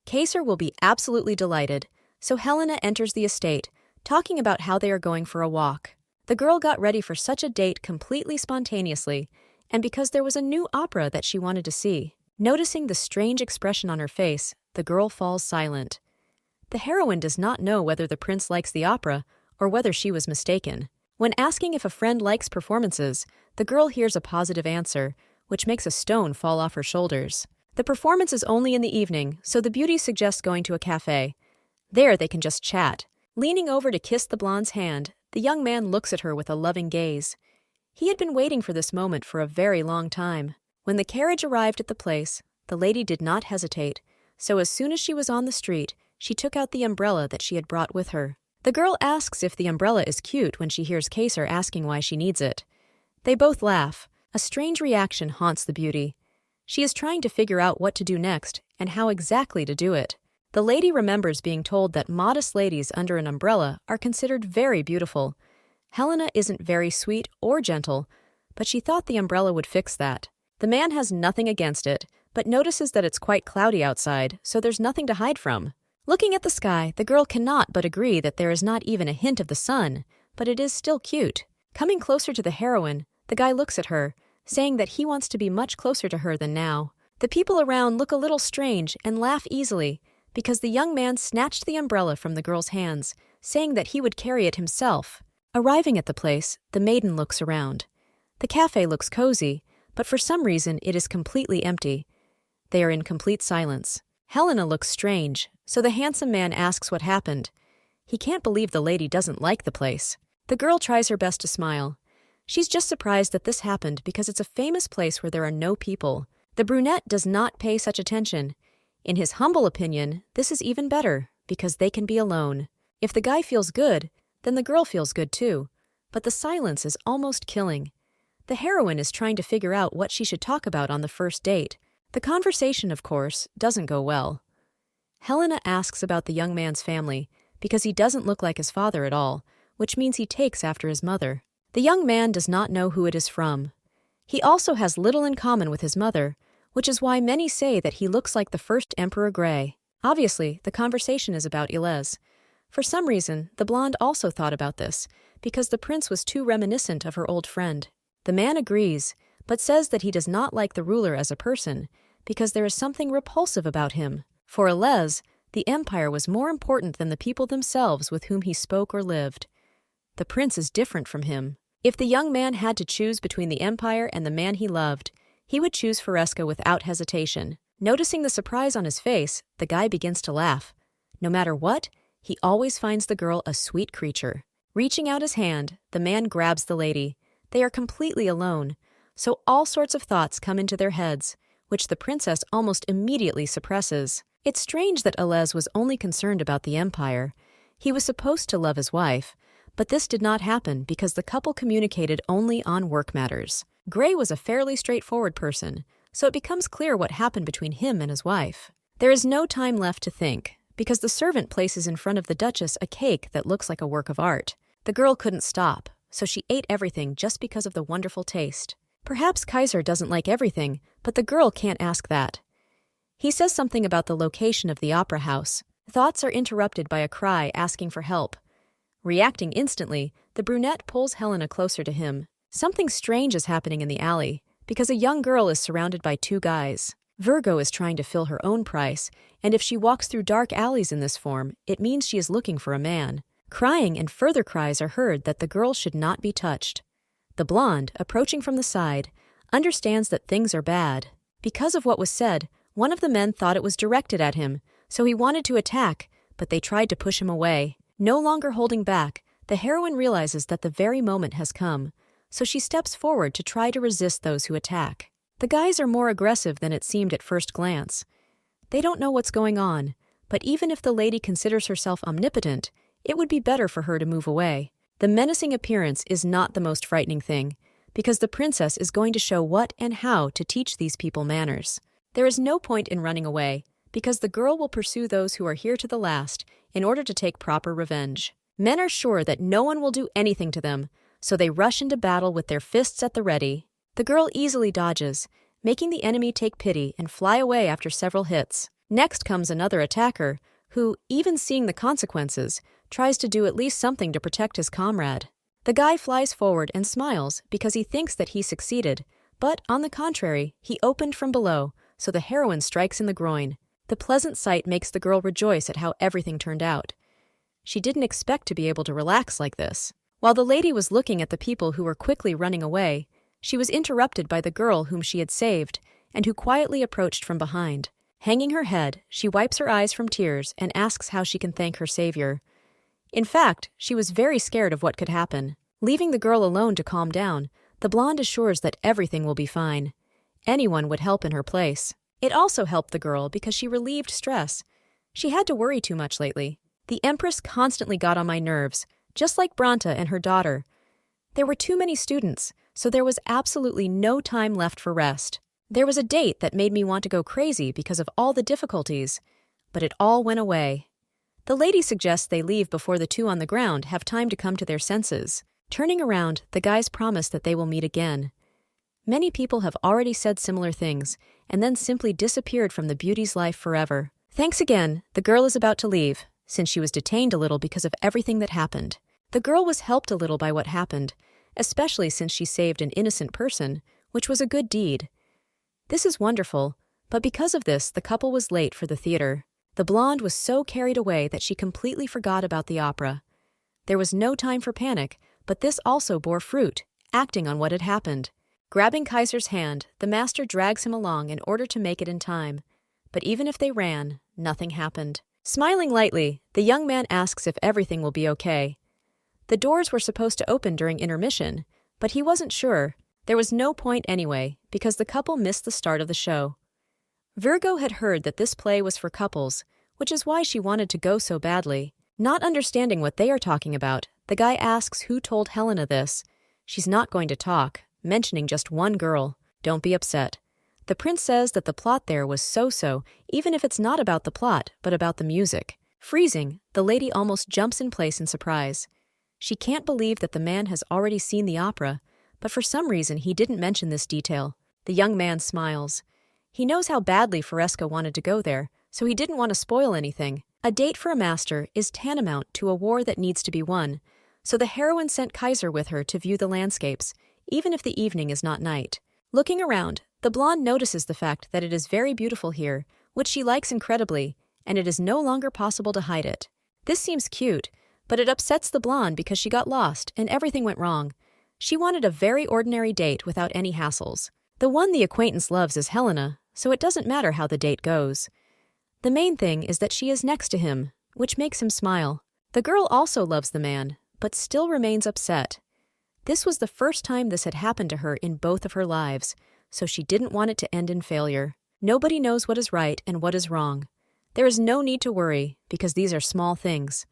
Caesar will be absolutely delighted, so Helena enters the estate, talking about how they are going for a walk. The girl got ready for such a date completely spontaneously, and because there was a new opera that she wanted to see. Noticing the strange expression on her face, the girl falls silent. The heroine does not know whether the prince likes the opera or whether she was mistaken. When asking if a friend likes performances, the girl hears a positive answer, which makes a stone fall off her shoulders. The performance is only in the evening, so the beauty suggests going to a cafe. There they can just chat. Leaning over to kiss the blonde's hand, the young man looks at her with a loving gaze. He had been waiting for this moment for a very long time. When the carriage arrived at the place, the lady did not hesitate, so as soon as she was on the street, she took out the umbrella that she had brought with her. The girl asks if the umbrella is cute when she hears Caesar asking why she needs it. They both laugh. A strange reaction haunts the beauty. She is trying to figure out what to do next and how exactly to do it. The lady remembers being told that modest ladies under an umbrella are considered very beautiful. Helena isn't very sweet or gentle, but she thought the umbrella would fix that. The man has nothing against it, but notices that it's quite cloudy outside, so there's nothing to hide from. Looking at the sky, the girl cannot but agree that there is not even a hint of the sun, but it is still cute. Coming closer to the heroine, the guy looks at her, saying that he wants to be much closer to her than now. The people around look a little strange and laugh easily, because the young man snatched the umbrella from the girl's hands, saying that he would carry it himself. Arriving at the place, the maiden looks around. The cafe looks cozy, but for some reason it is completely empty. They are in complete silence. Helena looks strange, so the handsome man asks what happened. He can't believe the lady doesn't like the place. The girl tries her best to smile. She's just surprised that this happened because it's a famous place where there are no people. The brunette does not pay such attention. In his humble opinion, this is even better, because they can be alone. If the guy feels good, then the girl feels good too. But the silence is almost killing. The heroine is trying to figure out what she should talk about on the first date. The conversation, of course, doesn't go well. Helena asks about the young man's family because he doesn't look like his father at all, which means he takes after his mother. The young man does not know who it is from. He also has little in common with his mother, which is why many say that he looks like the first Emperor Grey. Obviously, the conversation is about Ilez. For some reason, the blonde also thought about this, because the prince was too reminiscent of her old friend. The man agrees, but says that he does not like the ruler as a person, because there is something repulsive about him. For Ilez, the empire was more important than the people themselves with whom he spoke or lived. The prince is different from him. If the young man had to choose between the empire and the man he loved, he would choose Fresca without hesitation. Noticing the surprise on his face, the guy begins to laugh. No matter what, he always finds the girl a sweet creature. Reaching out his hand, the man grabs the lady. They are completely alone, so all sorts of thoughts come into their heads, which the princess almost immediately suppresses. It's strange that Ilez was only concerned about the empire. He was supposed to love his wife, but this did not happen because the couple communicated only on work matters. Grey was a fairly straightforward person, so it becomes clear what happened between him and his wife. There is no time left to think, because the servant places in front of the Duchess a cake that looks like a work of art. The girl couldn't stop, so she ate everything just because of the wonderful taste. Perhaps Kaiser doesn't like everything, but the girl can't ask that. He says something about the location of the opera house. Thoughts are interrupted by a cry asking for help. Reacting instantly, the brunette pulls Helena closer to him. Something strange is happening in the alley, because a young girl is surrounded by two guys. Virgo is trying to fill her own price, and if she walks through dark alleys in this form, it means she is looking for a man. Crying and further cries are heard that the girl should not be touched. The blonde, approaching from the side, understands that things are bad. Because of what was said, one of the men thought it was directed at him, so he wanted to attack, but they tried to push him away. No longer holding back, the heroine realizes that the very moment has come, so she steps forward to try to resist those who attack. The guys are more aggressive than it seemed at first glance. They don't know what's going on, but even if the lady considers herself omnipotent, it would be better for her to move away. The menacing appearance is not the most frightening thing, because the princess is going to show what and how to teach these people manners. There is no point in running away, because the girl will pursue those who are here to the last in order to take proper revenge. Men are sure that no one will do anything to them, so they rush into battle with their fists at the ready. The girl easily dodges, making the enemy take pity and fly away after several hits. Next comes another attacker, who, even seeing the consequences, tries to do at least something to protect his comrade. The guy flies forward and smiles because he thinks that he succeeded, but, on the contrary, he opened from below, so the heroine strikes in the groin. The pleasant sight makes the girl rejoice at how everything turned out. She didn't expect to be able to relax like this. While the lady was looking at the people who were quickly running away, she was interrupted by the girl whom she had saved and who quietly approached from behind. Hanging her head, she wipes her eyes from tears and asks how she can thank her savior. In fact, she was very scared of what could happen. Leaving the girl alone to calm down, the blonde assures that everything will be fine. Anyone would help in her place. It also helped the girl because she relieved stress. She had to worry too much lately. The Empress constantly got on my nerves, just like Branta and her daughter. There were too many students, so there was absolutely no time left for rest. There was a date that made me want to go crazy because of all the difficulties, but it all went away. The lady suggests they leave before the two on the ground have time to come to their senses. Turning around, the guys promise that they will meet again. Many people have already said similar things, and then simply disappeared from the beauty's life forever. Thanks again, the girl is about to leave, since she was detained a little because of everything that happened. The girl was helped a little by what happened, especially since she saved an innocent person, which was a good deed. This is wonderful, but because of this, the couple was late for the theater. The blonde was so carried away that she completely forgot about the opera. There was no time for panic, but this also bore fruit, acting on what had happened. Grabbing Kaiser's hand, the master drags him along in order to make it in time. But even if they ran, nothing happened. Smiling lightly, the young man asks if everything will be okay. The doors were supposed to open during intermission, but he wasn't sure. There was no point anyway, because the couple missed the start of the show. Virgo had heard that this play was for couples, which is why she wanted to go so badly. Not understanding what they are talking about, the guy asks who told Helena this. She's not going to talk, mentioning just one girl. Don't be upset. The prince says that the plot there was so-so, even if it's not about the plot, but about the music. Freezing, the lady almost jumps in place in surprise. She can't believe that the man has already seen the opera, but for some reason he didn't mention this detail. The young man smiles. He knows how badly Foresca wanted to go there, so he didn't want to spoil anything. A date for a master is tantamount to a war that needs to be won, so the heroine sent Kaiser with her to view the landscapes, even if the evening is not night. Looking around, the blonde notices the fact that it is very beautiful here, which she likes incredibly, and it is no longer possible to hide it. This seems cute, but it upsets the blonde because she got lost and everything went wrong. She wanted a very ordinary date without any hassles. The one the acquaintance loves is Helena, so it doesn't matter how the date goes. The main thing is that she is next to him, which makes him smile. The girl also loves the man, but still remains upset. This was the first time this had happened to her in both of her lives, so she didn't want it to end in failure. Nobody knows what is right and what is wrong. There is no need to worry, because these are small things.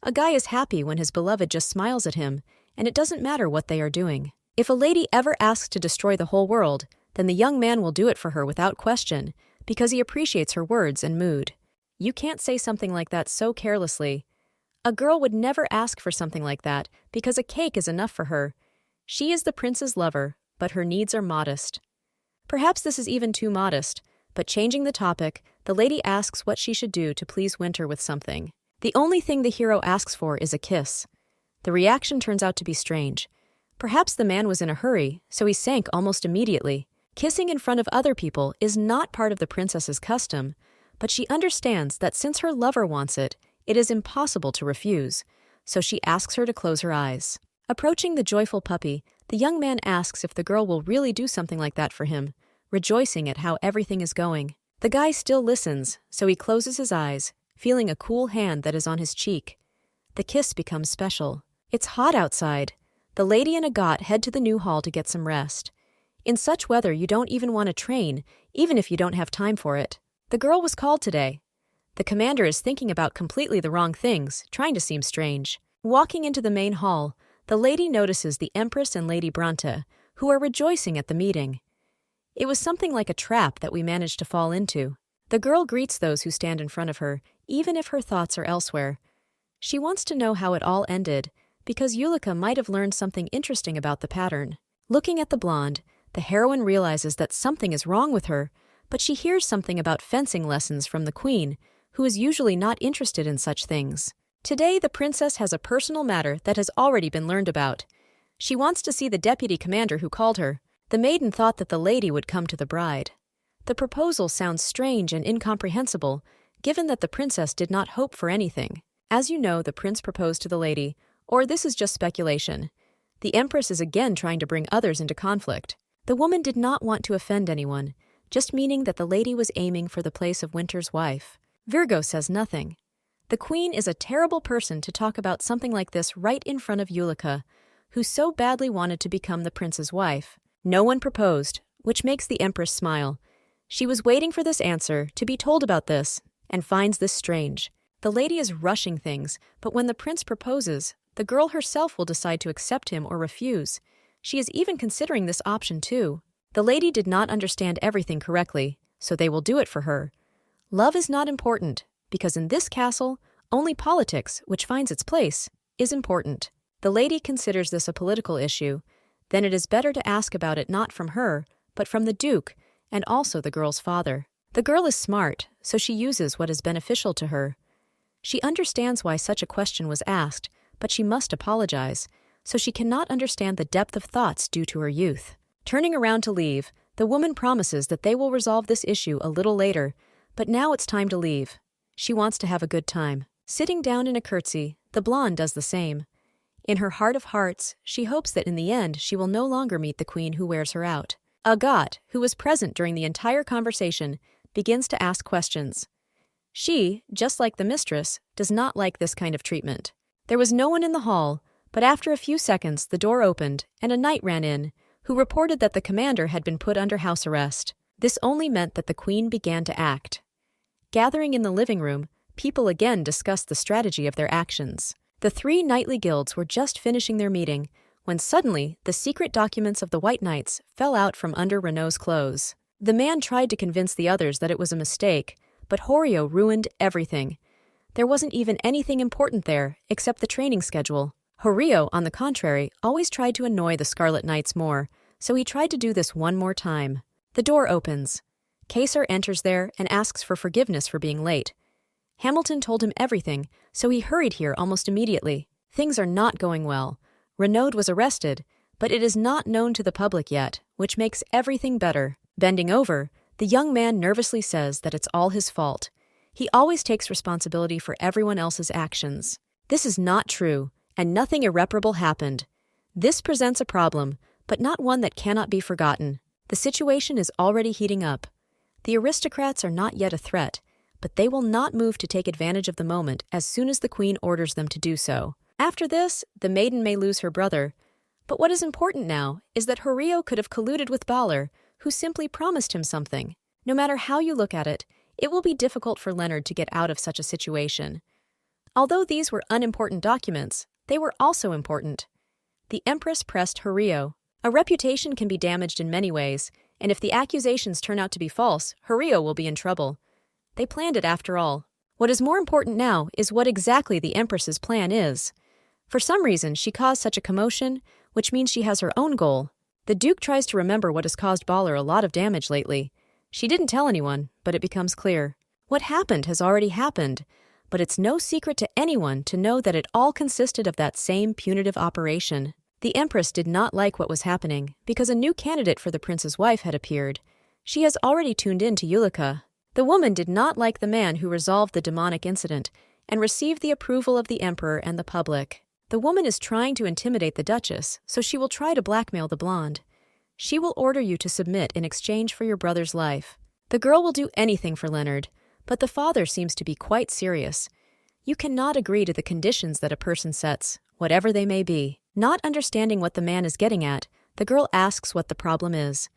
A guy is happy when his beloved just smiles at him, and it doesn't matter what they are doing. If a lady ever asks to destroy the whole world, then the young man will do it for her without question, because he appreciates her words and mood. You can't say something like that so carelessly. A girl would never ask for something like that, because a cake is enough for her. She is the prince's lover, but her needs are modest. Perhaps this is even too modest, but changing the topic, the lady asks what she should do to please Winter with something. The only thing the hero asks for is a kiss. The reaction turns out to be strange. Perhaps the man was in a hurry, so he sank almost immediately. Kissing in front of other people is not part of the princess's custom, but she understands that since her lover wants it, it is impossible to refuse, so she asks her to close her eyes. Approaching the joyful puppy, the young man asks if the girl will really do something like that for him, rejoicing at how everything is going. The guy still listens, so he closes his eyes, feeling a cool hand that is on his cheek. The kiss becomes special. It's hot outside. The lady and Agat head to the new hall to get some rest. In such weather, you don't even want to train, even if you don't have time for it. The girl was called today. The commander is thinking about completely the wrong things, trying to seem strange. Walking into the main hall, the lady notices the Empress and Lady Branta, who are rejoicing at the meeting. It was something like a trap that we managed to fall into. The girl greets those who stand in front of her, even if her thoughts are elsewhere. She wants to know how it all ended, because Yulika might have learned something interesting about the pattern. Looking at the blonde, the heroine realizes that something is wrong with her, but she hears something about fencing lessons from the queen, who is usually not interested in such things. Today, the princess has a personal matter that has already been learned about. She wants to see the deputy commander who called her. The maiden thought that the lady would come to the bride. The proposal sounds strange and incomprehensible, given that the princess did not hope for anything. As you know, the prince proposed to the lady, or this is just speculation. The empress is again trying to bring others into conflict. The woman did not want to offend anyone, just meaning that the lady was aiming for the place of Winter's wife. Virgo says nothing. The queen is a terrible person to talk about something like this right in front of Yulika, who so badly wanted to become the prince's wife. No one proposed, which makes the empress smile. She was waiting for this answer, to be told about this, and finds this strange. The lady is rushing things, but when the prince proposes, the girl herself will decide to accept him or refuse. She is even considering this option too. The lady did not understand everything correctly, so they will do it for her. Love is not important, because in this castle, only politics, which finds its place, is important. The lady considers this a political issue. Then it is better to ask about it not from her, but from the duke, and also the girl's father. The girl is smart, so she uses what is beneficial to her. She understands why such a question was asked, but she must apologize, so she cannot understand the depth of thoughts due to her youth. Turning around to leave, the woman promises that they will resolve this issue a little later, but now it's time to leave. She wants to have a good time. Sitting down in a curtsy, the blonde does the same. In her heart of hearts, she hopes that in the end she will no longer meet the queen who wears her out. Agat, who was present during the entire conversation, begins to ask questions. She, just like the mistress, does not like this kind of treatment. There was no one in the hall, but after a few seconds the door opened and a knight ran in, who reported that the commander had been put under house arrest. This only meant that the queen began to act. Gathering in the living room, people again discussed the strategy of their actions. The 3 knightly guilds were just finishing their meeting, when suddenly the secret documents of the White Knights fell out from under Renault's clothes. The man tried to convince the others that it was a mistake, but Horio ruined everything. There wasn't even anything important there, except the training schedule. Horio, on the contrary, always tried to annoy the Scarlet Knights more, so he tried to do this one more time. The door opens. Kaysar enters there and asks for forgiveness for being late. Hamilton told him everything, so he hurried here almost immediately. Things are not going well. Renaud was arrested, but it is not known to the public yet, which makes everything better. Bending over, the young man nervously says that it's all his fault. He always takes responsibility for everyone else's actions. This is not true, and nothing irreparable happened. This presents a problem, but not one that cannot be forgotten. The situation is already heating up. The aristocrats are not yet a threat, but they will not move to take advantage of the moment as soon as the queen orders them to do so. After this, the maiden may lose her brother. But what is important now is that Horio could have colluded with Balor, who simply promised him something. No matter how you look at it, it will be difficult for Leonard to get out of such a situation. Although these were unimportant documents, they were also important. The Empress pressed Horio. A reputation can be damaged in many ways, and if the accusations turn out to be false, Horio will be in trouble. They planned it after all. What is more important now is what exactly the Empress's plan is. For some reason, she caused such a commotion, which means she has her own goal. The Duke tries to remember what has caused Balor a lot of damage lately. She didn't tell anyone, but it becomes clear. What happened has already happened, but it's no secret to anyone to know that it all consisted of that same punitive operation. The Empress did not like what was happening, because a new candidate for the prince's wife had appeared. She has already tuned in to Yulika. The woman did not like the man who resolved the demonic incident, and received the approval of the Emperor and the public. The woman is trying to intimidate the Duchess, so she will try to blackmail the blonde. She will order you to submit in exchange for your brother's life. The girl will do anything for Leonard, but the father seems to be quite serious. You cannot agree to the conditions that a person sets, whatever they may be. Not understanding what the man is getting at, the girl asks what the problem is.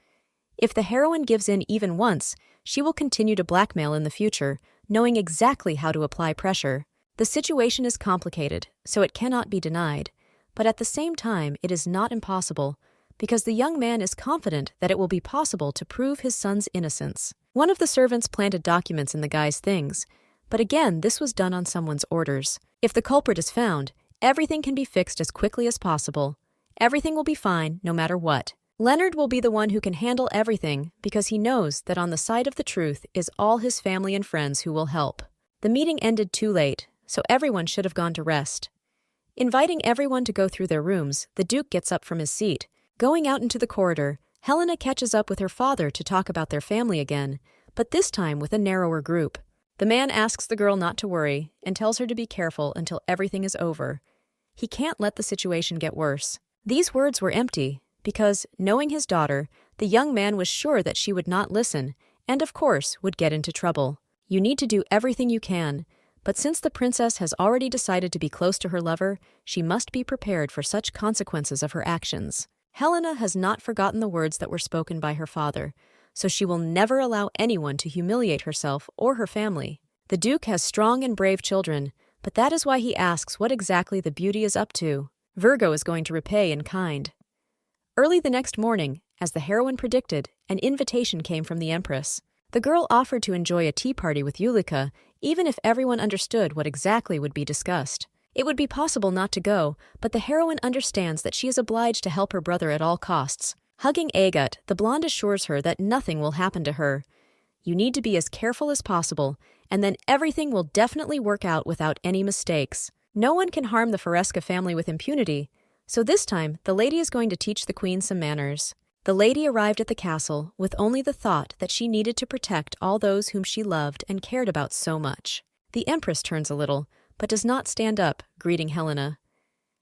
If the heroine gives in even once, she will continue to blackmail in the future, knowing exactly how to apply pressure. The situation is complicated, so it cannot be denied, but at the same time it is not impossible, because the young man is confident that it will be possible to prove his son's innocence. One of the servants planted documents in the guy's things, but again this was done on someone's orders. If the culprit is found, everything can be fixed as quickly as possible. Everything will be fine, no matter what. Leonard will be the one who can handle everything because he knows that on the side of the truth is all his family and friends who will help. The meeting ended too late, so everyone should have gone to rest. Inviting everyone to go through their rooms, the Duke gets up from his seat. Going out into the corridor, Helena catches up with her father to talk about their family again, but this time with a narrower group. The man asks the girl not to worry and tells her to be careful until everything is over. He can't let the situation get worse. These words were empty, because, knowing his daughter, the young man was sure that she would not listen, and of course would get into trouble. You need to do everything you can, but since the princess has already decided to be close to her lover, she must be prepared for such consequences of her actions. Helena has not forgotten the words that were spoken by her father, so she will never allow anyone to humiliate herself or her family. The Duke has strong and brave children, but that is why he asks what exactly the beauty is up to. Virgo is going to repay in kind. Early the next morning, as the heroine predicted, an invitation came from the Empress. The girl offered to enjoy a tea party with Yulika, even if everyone understood what exactly would be discussed. It would be possible not to go, but the heroine understands that she is obliged to help her brother at all costs. Hugging Agat, the blonde assures her that nothing will happen to her. You need to be as careful as possible, and then everything will definitely work out without any mistakes. No one can harm the Foresca family with impunity, so this time the lady is going to teach the queen some manners. The lady arrived at the castle with only the thought that she needed to protect all those whom she loved and cared about so much. The Empress turns a little, but does not stand up, greeting Helena.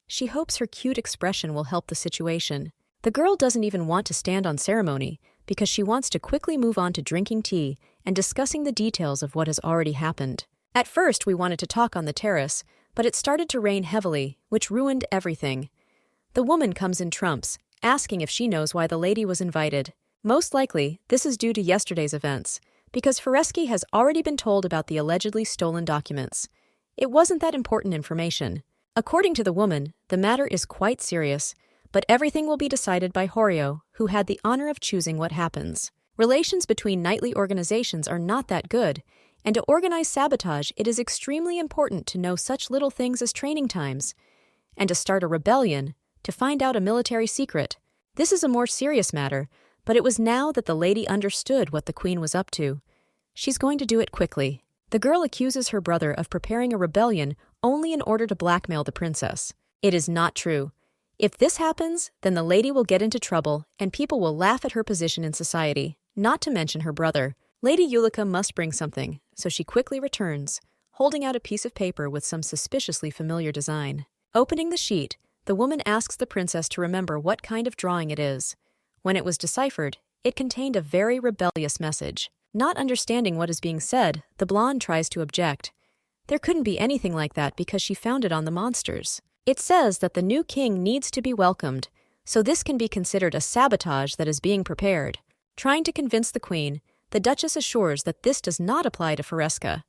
She hopes her cute expression will help the situation. The girl doesn't even want to stand on ceremony, because she wants to quickly move on to drinking tea and discussing the details of what has already happened. At first we wanted to talk on the terrace, but it started to rain heavily, which ruined everything. The woman comes in trumps, asking if she knows why the lady was invited. Most likely, this is due to yesterday's events, because Foresci has already been told about the allegedly stolen documents. It wasn't that important information. According to the woman, the matter is quite serious, but everything will be decided by Horio, who had the honor of choosing what happens. Relations between knightly organizations are not that good, and to organize sabotage, it is extremely important to know such little things as training times. And to start a rebellion, to find out a military secret. This is a more serious matter, but it was now that the lady understood what the queen was up to. She's going to do it quickly. The girl accuses her brother of preparing a rebellion only in order to blackmail the princess. It is not true. If this happens, then the lady will get into trouble and people will laugh at her position in society, not to mention her brother. Lady Yulika must bring something, so she quickly returns, holding out a piece of paper with some suspiciously familiar design. Opening the sheet, the woman asks the princess to remember what kind of drawing it is. When it was deciphered, it contained a very rebellious message. Not understanding what is being said, the blonde tries to object. There couldn't be anything like that because she found it on the monsters. It says that the new king needs to be welcomed, so this can be considered a sabotage that is being prepared. Trying to convince the queen, the Duchess assures that this does not apply to Fresca.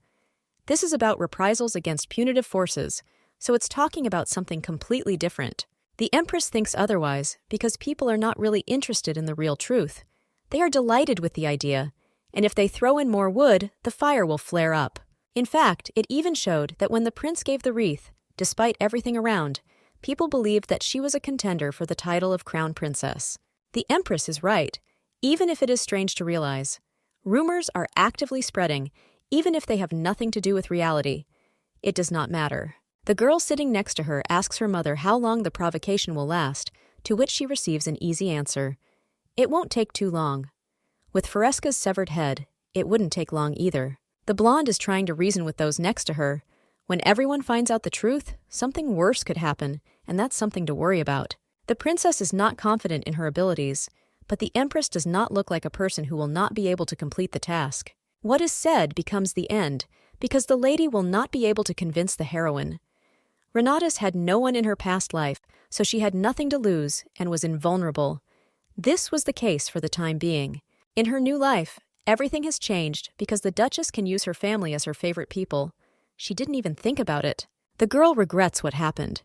This is about reprisals against punitive forces, so it's talking about something completely different. The Empress thinks otherwise because people are not really interested in the real truth. They are delighted with the idea, and if they throw in more wood, the fire will flare up. In fact, it even showed that when the prince gave the wreath, despite everything around, people believed that she was a contender for the title of crown princess. The Empress is right, even if it is strange to realize. Rumors are actively spreading, even if they have nothing to do with reality. It does not matter. The girl sitting next to her asks her mother how long the provocation will last, to which she receives an easy answer. It won't take too long. With Fresca's severed head, it wouldn't take long either. The blonde is trying to reason with those next to her. When everyone finds out the truth, something worse could happen, and that's something to worry about. The princess is not confident in her abilities, but the Empress does not look like a person who will not be able to complete the task. What is said becomes the end, because the lady will not be able to convince the heroine. Renatus had no one in her past life, so she had nothing to lose and was invulnerable. This was the case for the time being. In her new life, everything has changed because the Duchess can use her family as her favorite people. She didn't even think about it. The girl regrets what happened.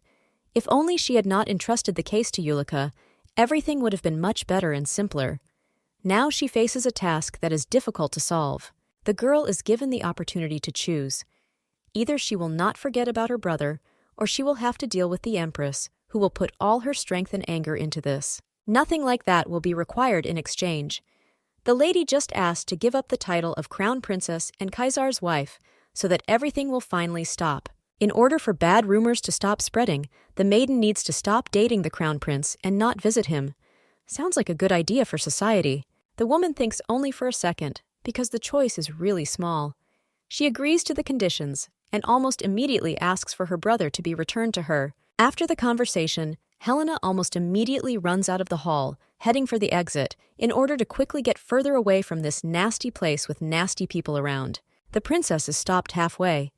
If only she had not entrusted the case to Yulika, everything would have been much better and simpler. Now she faces a task that is difficult to solve. The girl is given the opportunity to choose. Either she will not forget about her brother, or she will have to deal with the Empress, who will put all her strength and anger into this. Nothing like that will be required in exchange. The lady just asked to give up the title of Crown Princess and Kaisar's wife, so that everything will finally stop. In order for bad rumors to stop spreading, the maiden needs to stop dating the Crown Prince and not visit him. Sounds like a good idea for society. The woman thinks only for a second, because the choice is really small. She agrees to the conditions, and almost immediately asks for her brother to be returned to her. After the conversation, Helena almost immediately runs out of the hall, heading for the exit, in order to quickly get further away from this nasty place with nasty people around. The princess is stopped halfway.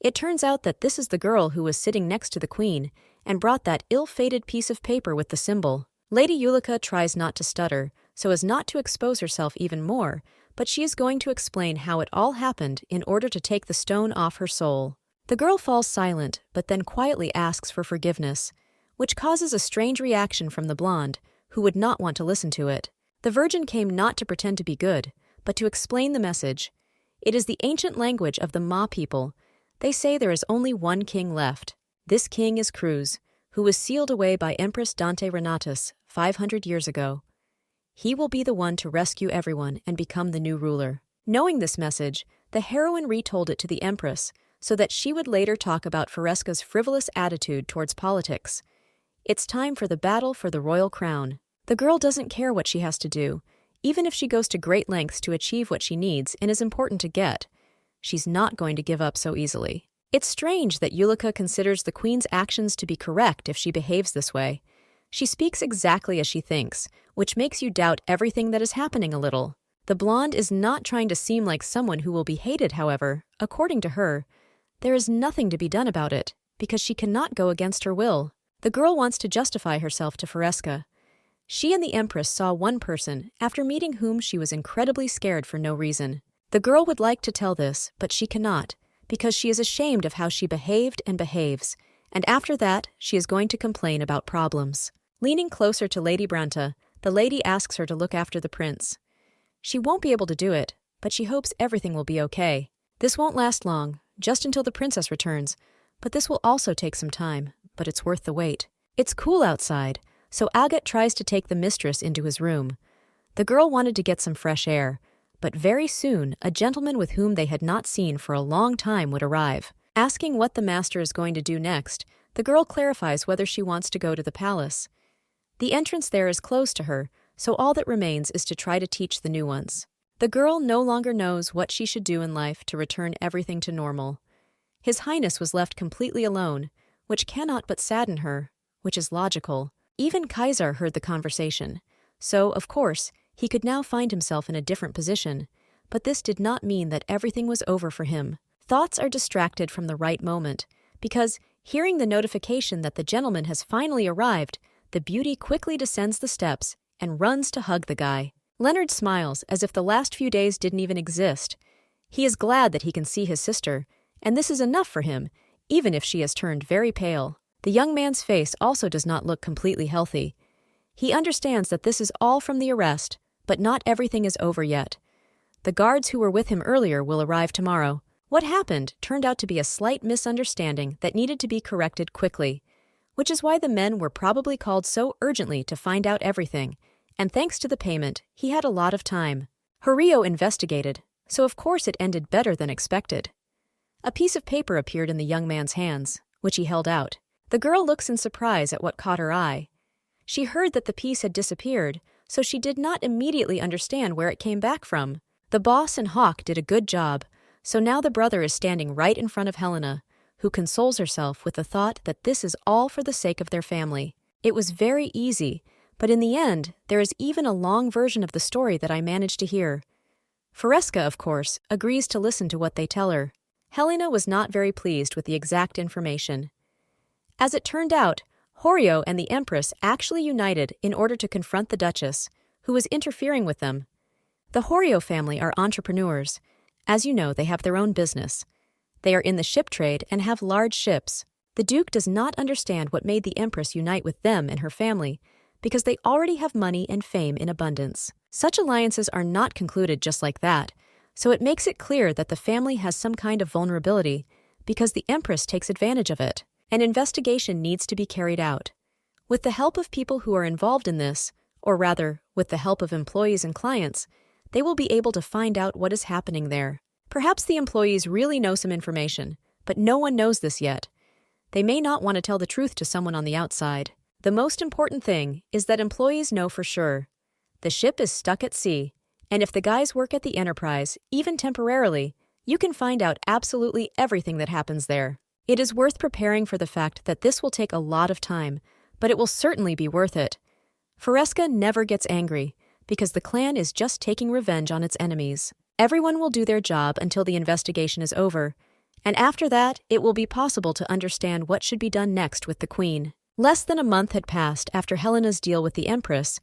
It turns out that this is the girl who was sitting next to the queen, and brought that ill-fated piece of paper with the symbol. Lady Yulika tries not to stutter, so as not to expose herself even more, but she is going to explain how it all happened in order to take the stone off her soul. The girl falls silent, but then quietly asks for forgiveness, which causes a strange reaction from the blonde, who would not want to listen to it. The virgin came not to pretend to be good, but to explain the message. It is the ancient language of the Ma people. They say there is only one king left. This king is Cruz, who was sealed away by Empress Dante Renatus 500 years ago. He will be the one to rescue everyone and become the new ruler. Knowing this message, the heroine retold it to the Empress, so that she would later talk about Fresca's frivolous attitude towards politics. It's time for the battle for the royal crown. The girl doesn't care what she has to do, even if she goes to great lengths to achieve what she needs and is important to get. She's not going to give up so easily. It's strange that Yulika considers the queen's actions to be correct if she behaves this way. She speaks exactly as she thinks, which makes you doubt everything that is happening a little. The blonde is not trying to seem like someone who will be hated, however. According to her, there is nothing to be done about it, because she cannot go against her will. The girl wants to justify herself to Fresca. She and the Empress saw one person, after meeting whom she was incredibly scared for no reason. The girl would like to tell this, but she cannot, because she is ashamed of how she behaved and behaves, and after that, she is going to complain about problems. Leaning closer to Lady Branta, the lady asks her to look after the prince. She won't be able to do it, but she hopes everything will be okay. This won't last long, just until the princess returns, but this will also take some time, but it's worth the wait. It's cool outside, so Agat tries to take the mistress into his room. The girl wanted to get some fresh air, but very soon a gentleman with whom they had not seen for a long time would arrive. Asking what the master is going to do next, the girl clarifies whether she wants to go to the palace. The entrance there is closed to her, so all that remains is to try to teach the new ones. The girl no longer knows what she should do in life to return everything to normal. His Highness was left completely alone, which cannot but sadden her, which is logical. Even Kaisar heard the conversation, so, of course, he could now find himself in a different position, but this did not mean that everything was over for him. Thoughts are distracted from the right moment, because, hearing the notification that the gentleman has finally arrived, the beauty quickly descends the steps and runs to hug the guy. Leonard smiles as if the last few days didn't even exist. He is glad that he can see his sister, and this is enough for him, even if she has turned very pale. The young man's face also does not look completely healthy. He understands that this is all from the arrest, but not everything is over yet. The guards who were with him earlier will arrive tomorrow. What happened turned out to be a slight misunderstanding that needed to be corrected quickly, which is why the men were probably called so urgently to find out everything, and thanks to the payment, he had a lot of time. Horio investigated, so of course it ended better than expected. A piece of paper appeared in the young man's hands, which he held out. The girl looks in surprise at what caught her eye. She heard that the piece had disappeared, so she did not immediately understand where it came back from. The boss and Hawk did a good job, so now the brother is standing right in front of Helena, who consoles herself with the thought that this is all for the sake of their family. It was very easy, but in the end, there is even a long version of the story that I managed to hear. Fresca, of course, agrees to listen to what they tell her. Helena was not very pleased with the exact information. As it turned out, Horio and the Empress actually united in order to confront the Duchess, who was interfering with them. The Horio family are entrepreneurs. As you know, they have their own business. They are in the ship trade and have large ships. The Duke does not understand what made the Empress unite with them and her family, because they already have money and fame in abundance. Such alliances are not concluded just like that, so it makes it clear that the family has some kind of vulnerability, because the Empress takes advantage of it. An investigation needs to be carried out. With the help of people who are involved in this, or rather, with the help of employees and clients, they will be able to find out what is happening there. Perhaps the employees really know some information, but no one knows this yet. They may not want to tell the truth to someone on the outside. The most important thing is that employees know for sure. The ship is stuck at sea, and if the guys work at the Enterprise, even temporarily, you can find out absolutely everything that happens there. It is worth preparing for the fact that this will take a lot of time, but it will certainly be worth it. Fresca never gets angry, because the clan is just taking revenge on its enemies. Everyone will do their job until the investigation is over, and after that, it will be possible to understand what should be done next with the Queen. Less than a month had passed after Helena's deal with the Empress,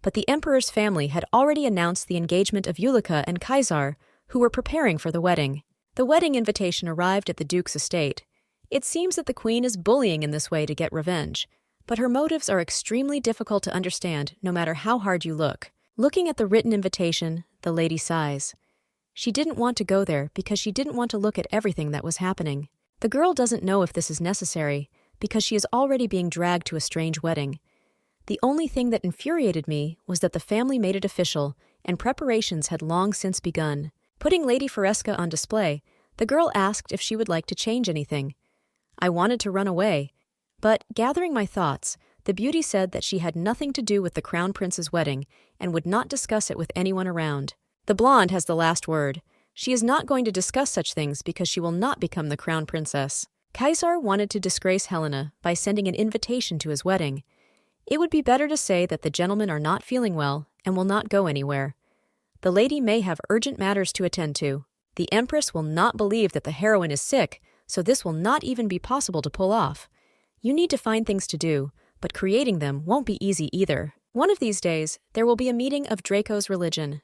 but the Emperor's family had already announced the engagement of Yulika and Kaisar, who were preparing for the wedding. The wedding invitation arrived at the Duke's estate. It seems that the Queen is bullying in this way to get revenge, but her motives are extremely difficult to understand no matter how hard you look. Looking at the written invitation, the lady sighs. She didn't want to go there because she didn't want to look at everything that was happening. The girl doesn't know if this is necessary because she is already being dragged to a strange wedding. The only thing that infuriated me was that the family made it official and preparations had long since begun. Putting Lady Fresca on display, the girl asked if she would like to change anything. I wanted to run away, but, gathering my thoughts, the beauty said that she had nothing to do with the Crown Prince's wedding and would not discuss it with anyone around. The blonde has the last word. She is not going to discuss such things because she will not become the Crown Princess. Kaisar wanted to disgrace Helena by sending an invitation to his wedding. It would be better to say that the gentlemen are not feeling well and will not go anywhere. The lady may have urgent matters to attend to. The Empress will not believe that the heroine is sick, so this will not even be possible to pull off. You need to find things to do, but creating them won't be easy either. One of these days, there will be a meeting of Draco's religion.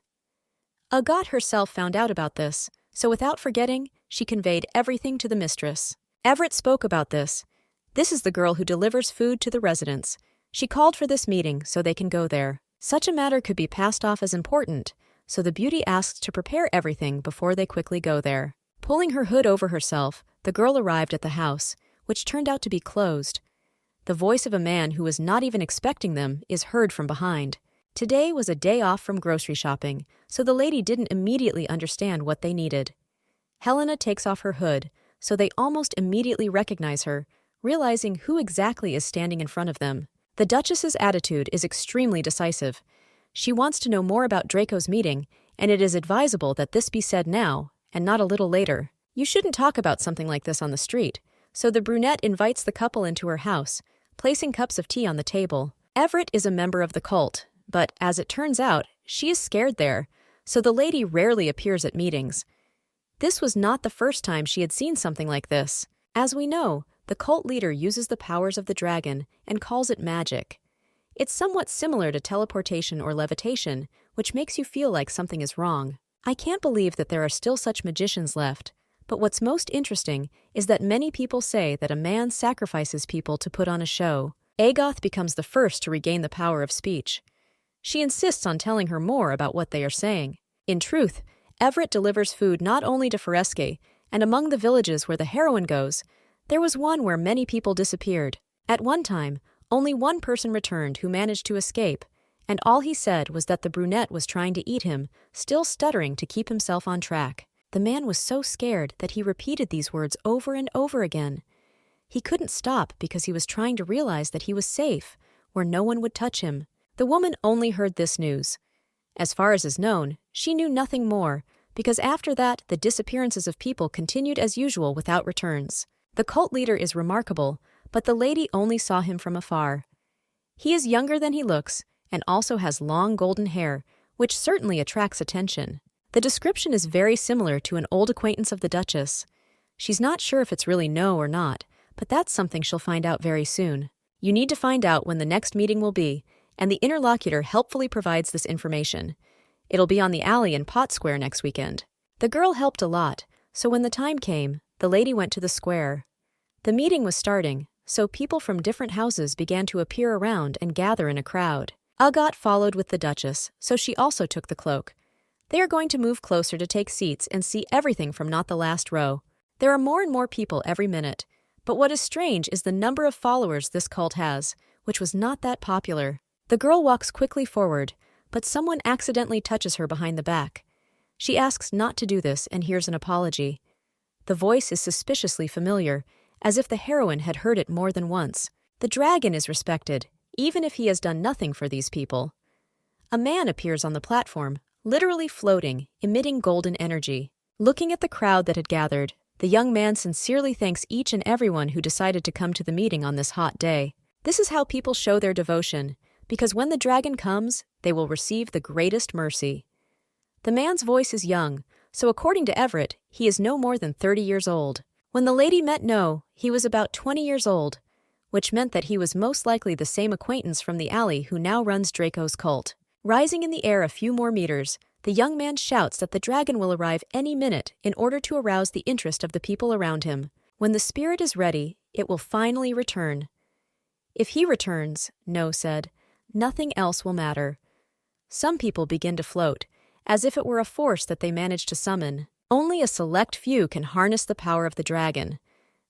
Agat herself found out about this, so without forgetting, she conveyed everything to the mistress. Everett spoke about this. This is the girl who delivers food to the residents. She called for this meeting so they can go there. Such a matter could be passed off as important, so the beauty asks to prepare everything before they quickly go there. Pulling her hood over herself, the girl arrived at the house, which turned out to be closed. The voice of a man who was not even expecting them is heard from behind. Today was a day off from grocery shopping, so the lady didn't immediately understand what they needed. Helena takes off her hood, so they almost immediately recognize her, realizing who exactly is standing in front of them. The Duchess's attitude is extremely decisive. She wants to know more about Draco's meeting, and it is advisable that this be said now, and not a little later. You shouldn't talk about something like this on the street, so the brunette invites the couple into her house, placing cups of tea on the table. Everett is a member of the cult, but as it turns out, she is scared there, so the lady rarely appears at meetings. This was not the first time she had seen something like this. As we know, the cult leader uses the powers of the dragon and calls it magic. It's somewhat similar to teleportation or levitation, which makes you feel like something is wrong. I can't believe that there are still such magicians left, but what's most interesting is that many people say that a man sacrifices people to put on a show. Agoth becomes the first to regain the power of speech. She insists on telling her more about what they are saying. In truth, Everett delivers food not only to Foresque, and among the villages where the heroine goes, there was one where many people disappeared. At one time, only one person returned who managed to escape, and all he said was that the brunette was trying to eat him, still stuttering to keep himself on track. The man was so scared that he repeated these words over and over again. He couldn't stop because he was trying to realize that he was safe, where no one would touch him. The woman only heard this news. As far as is known, she knew nothing more, because after that the disappearances of people continued as usual without returns. The cult leader is remarkable, but the lady only saw him from afar. He is younger than he looks, and also has long golden hair, which certainly attracts attention. The description is very similar to an old acquaintance of the Duchess. She's not sure if it's really no or not, but that's something she'll find out very soon. You need to find out when the next meeting will be, and the interlocutor helpfully provides this information. It'll be on the alley in Pot Square next weekend. The girl helped a lot, so when the time came, the lady went to the square. The meeting was starting, so people from different houses began to appear around and gather in a crowd. Agat followed with the Duchess, so she also took the cloak. They are going to move closer to take seats and see everything from not the last row. There are more and more people every minute, but what is strange is the number of followers this cult has, which was not that popular. The girl walks quickly forward, but someone accidentally touches her behind the back. She asks not to do this and hears an apology. The voice is suspiciously familiar, as if the heroine had heard it more than once. The dragon is respected, even if he has done nothing for these people. A man appears on the platform, literally floating, emitting golden energy. Looking at the crowd that had gathered, the young man sincerely thanks each and everyone who decided to come to the meeting on this hot day. This is how people show their devotion, because when the dragon comes, they will receive the greatest mercy. The man's voice is young, so according to Everett, he is no more than 30 years old. When the lady met No, he was about 20 years old, which meant that he was most likely the same acquaintance from the alley who now runs Draco's cult. Rising in the air a few more meters, the young man shouts that the dragon will arrive any minute in order to arouse the interest of the people around him. When the spirit is ready, it will finally return. If he returns, No said, nothing else will matter. Some people begin to float, as if it were a force that they managed to summon. Only a select few can harness the power of the dragon.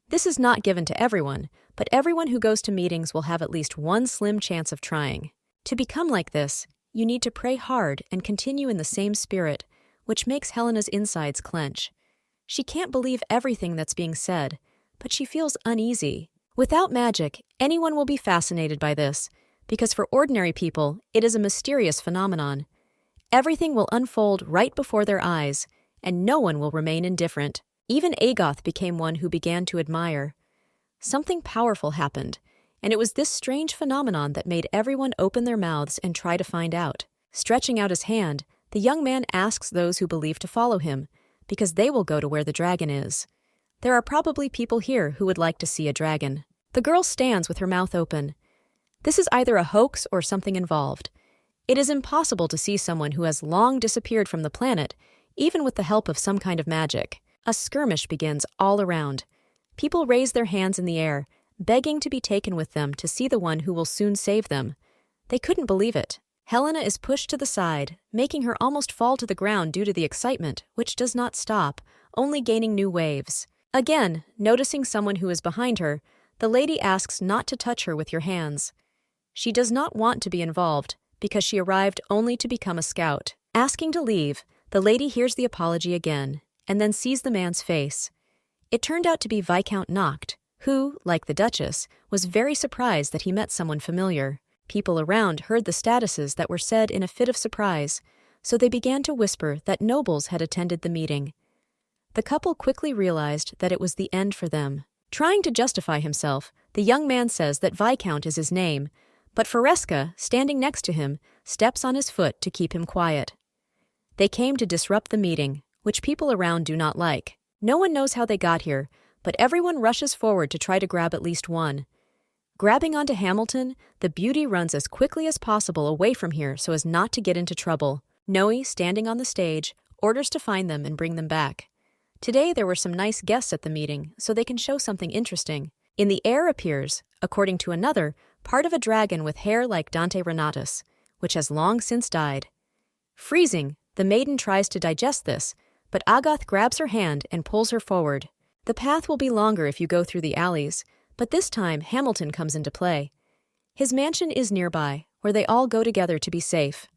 This is not given to everyone, but everyone who goes to meetings will have at least one slim chance of trying. To become like this, you need to pray hard and continue in the same spirit, which makes Helena's insides clench. She can't believe everything that's being said, but she feels uneasy. Without magic, anyone will be fascinated by this, because for ordinary people, it is a mysterious phenomenon. Everything will unfold right before their eyes, and no one will remain indifferent. Even Agoth became one who began to admire. Something powerful happened, and it was this strange phenomenon that made everyone open their mouths and try to find out. Stretching out his hand, the young man asks those who believe to follow him, because they will go to where the dragon is. There are probably people here who would like to see a dragon. The girl stands with her mouth open. This is either a hoax or something involved. It is impossible to see someone who has long disappeared from the planet, even with the help of some kind of magic. A skirmish begins all around. People raise their hands in the air, begging to be taken with them to see the one who will soon save them. They couldn't believe it. Helena is pushed to the side, making her almost fall to the ground due to the excitement, which does not stop, only gaining new waves. Again, noticing someone who is behind her, the lady asks not to touch her with your hands. She does not want to be involved, because she arrived only to become a scout. Asking to leave, the lady hears the apology again, and then sees the man's face. It turned out to be Viscount Noct, who, like the Duchess, was very surprised that he met someone familiar. People around heard the statuses that were said in a fit of surprise, so they began to whisper that nobles had attended the meeting. The couple quickly realized that it was the end for them. Trying to justify himself, the young man says that Viscount is his name, but Foresca, standing next to him, steps on his foot to keep him quiet. They came to disrupt the meeting, which people around do not like. No one knows how they got here, but everyone rushes forward to try to grab at least one. Grabbing onto Hamilton, the beauty runs as quickly as possible away from here so as not to get into trouble. Noe, standing on the stage, orders to find them and bring them back. Today there were some nice guests at the meeting, so they can show something interesting. In the air appears, according to another, part of a dragon with hair like Dante Renatus, which has long since died. Freezing, the maiden tries to digest this, but Agath grabs her hand and pulls her forward. The path will be longer if you go through the alleys, but this time Hamilton comes into play. His mansion is nearby, where they all go together to be safe.